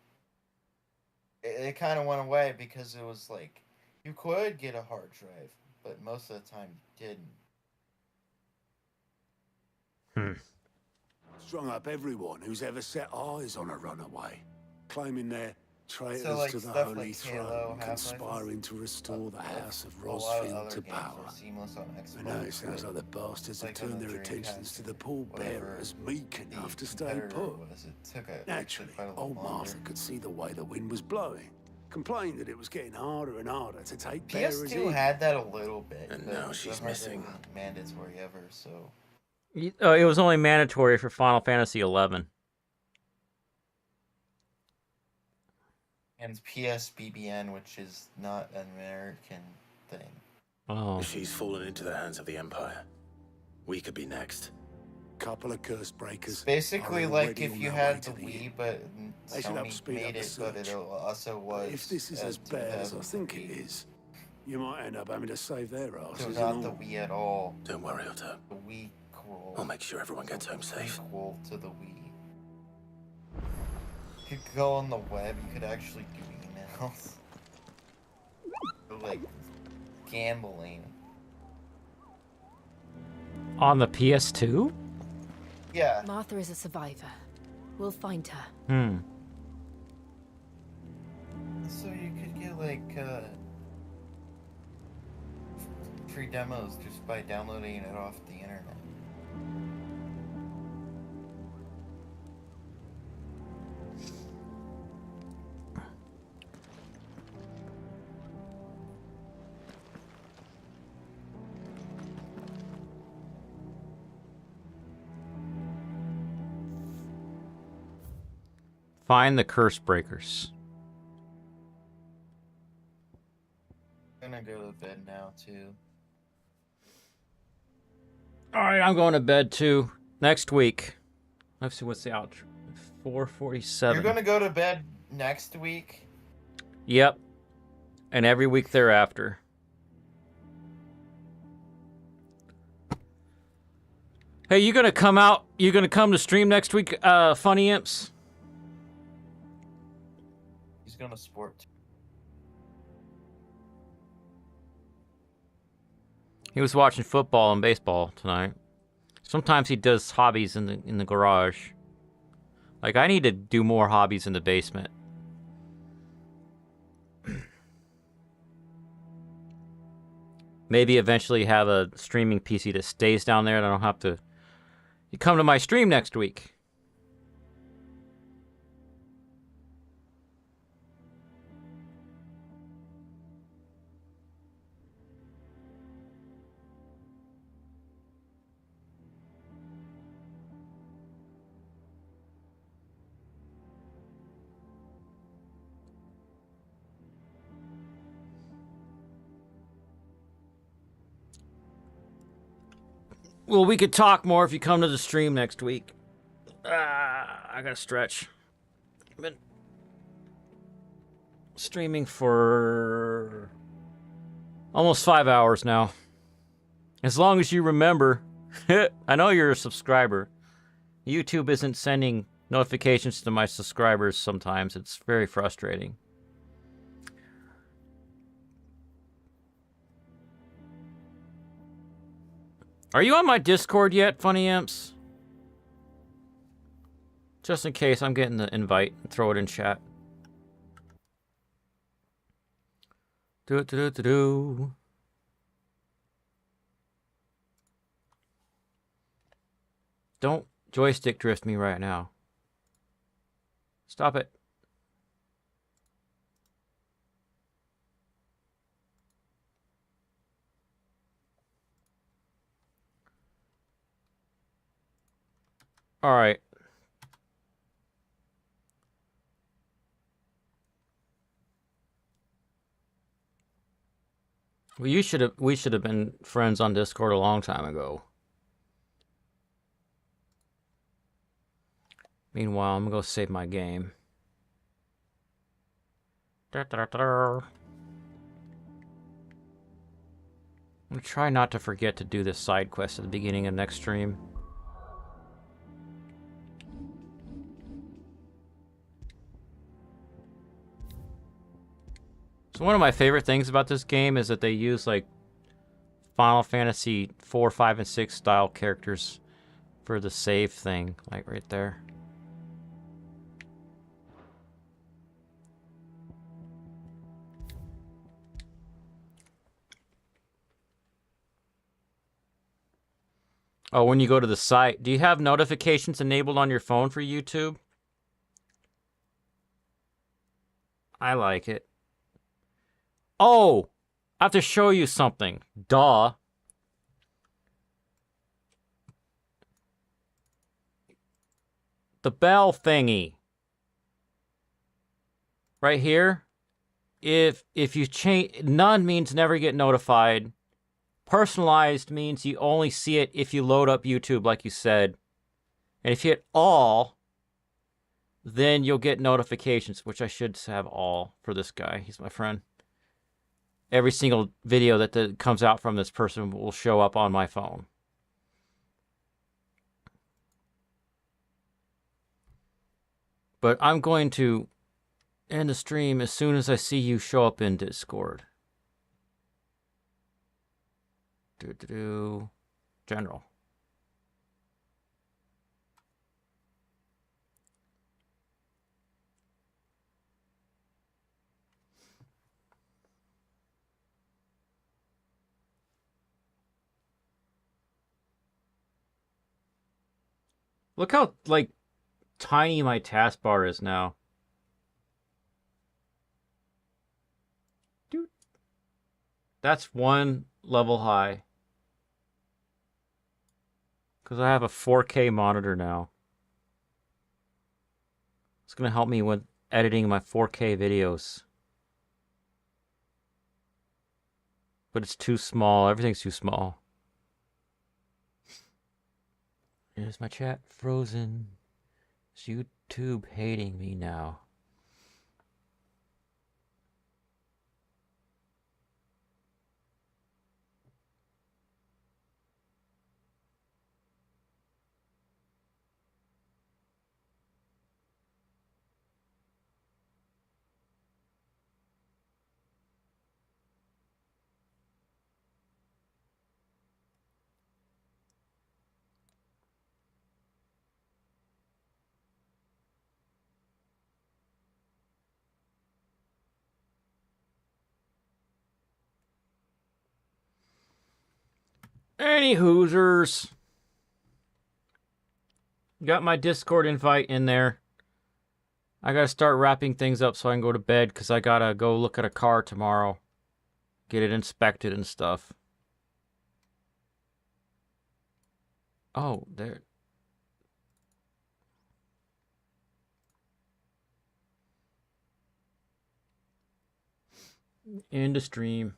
It kind of went away because it was like, you could get a hard drive, but most of the time you didn't. Strung up everyone who's ever set eyes on a runaway, claiming they're traitors like, to the stuff Holy like Halo, Throne, Half-Life, conspiring to restore the House of a lot of Rosfield other to games power. are seamless on Xbox. I know it sounds like the bastards have Like on turned the their attentions to the poor bearers meek enough to stay put. Naturally, old Martha could see the way the wind was blowing, complained that it was getting harder and harder to take bearers PS2 in. had that a little bit. And but now the she's hardware missing. wasn't mandatory ever, so. It was only mandatory for Final Fantasy 11. And PSBBN, which is not an American thing. Oh. If she's fallen into the hands of the Empire, we could be next. Couple of curse breakers. It's basically are like already if on you their had way the to the Wii, inn. but They should help Sony speed up made the it, but it search. also was. If this is as bad as I think it is, you might end up having to save their asses. So and not all. the Wii at all. Don't worry, Otto. The Wii crawl. I'll make sure everyone gets home safe. Equal to the Wii. You could go on the web. You could actually do emails. Like gambling. On the PS2? Yeah. Martha is a survivor. We'll find her. Hmm. So you could get like free demos just by downloading it off the internet. Find the curse breakers. I'm gonna go to bed now too. Alright, I'm going to bed too. Next week. Let's see what's the outro. 4:47. You're gonna go to bed next week? Yep. And every week thereafter. Hey, you gonna come out? You gonna come to stream next week, Funny Imps? He's gonna sport. He was watching football and baseball tonight. Sometimes he does hobbies in the garage. Like, I need to do more hobbies in the basement. Maybe eventually have a streaming PC that stays down there and I don't have to... You come to my stream next week. Well, we could talk more if you come to the stream next week. I gotta stretch. I've been streaming for almost 5 hours now. As long as you remember, I know you're a subscriber. YouTube isn't sending notifications to my subscribers sometimes. It's very frustrating. Are you on my Discord yet, Funny Imps? Just in case I'm getting the invite, throw it in chat. Do. Don't joystick drift me right now. Stop it. All right. Well, we should have been friends on Discord a long time ago. Meanwhile, I'm gonna go save my game. I'm gonna try not to forget to do this side quest at the beginning of next stream. So one of my favorite things about this game is that they use like Final Fantasy 4, 5, and 6 style characters for the save thing, like right there. Oh, when you go to the site, do you have notifications enabled on your phone for YouTube? I like it. Oh, I have to show you something. Duh. The bell thingy. Right here. If you change, none means never get notified. Personalized means you only see it if you load up YouTube, like you said. And if you hit all, then you'll get notifications, which I should have all for this guy. He's my friend. Every single video that comes out from this person will show up on my phone. But I'm going to end the stream as soon as I see you show up in Discord. General. Look how, like, tiny my taskbar is now. Dude. That's one level high. Because I have a 4K monitor now. It's going to help me with editing my 4K videos. But it's too small. Everything's too small. Is my chat frozen? Is YouTube hating me now? Any Hoosers. Got my Discord invite in there. I gotta start wrapping things up so I can go to bed because I gotta go look at a car tomorrow. Get it inspected and stuff. Oh, there. End of stream.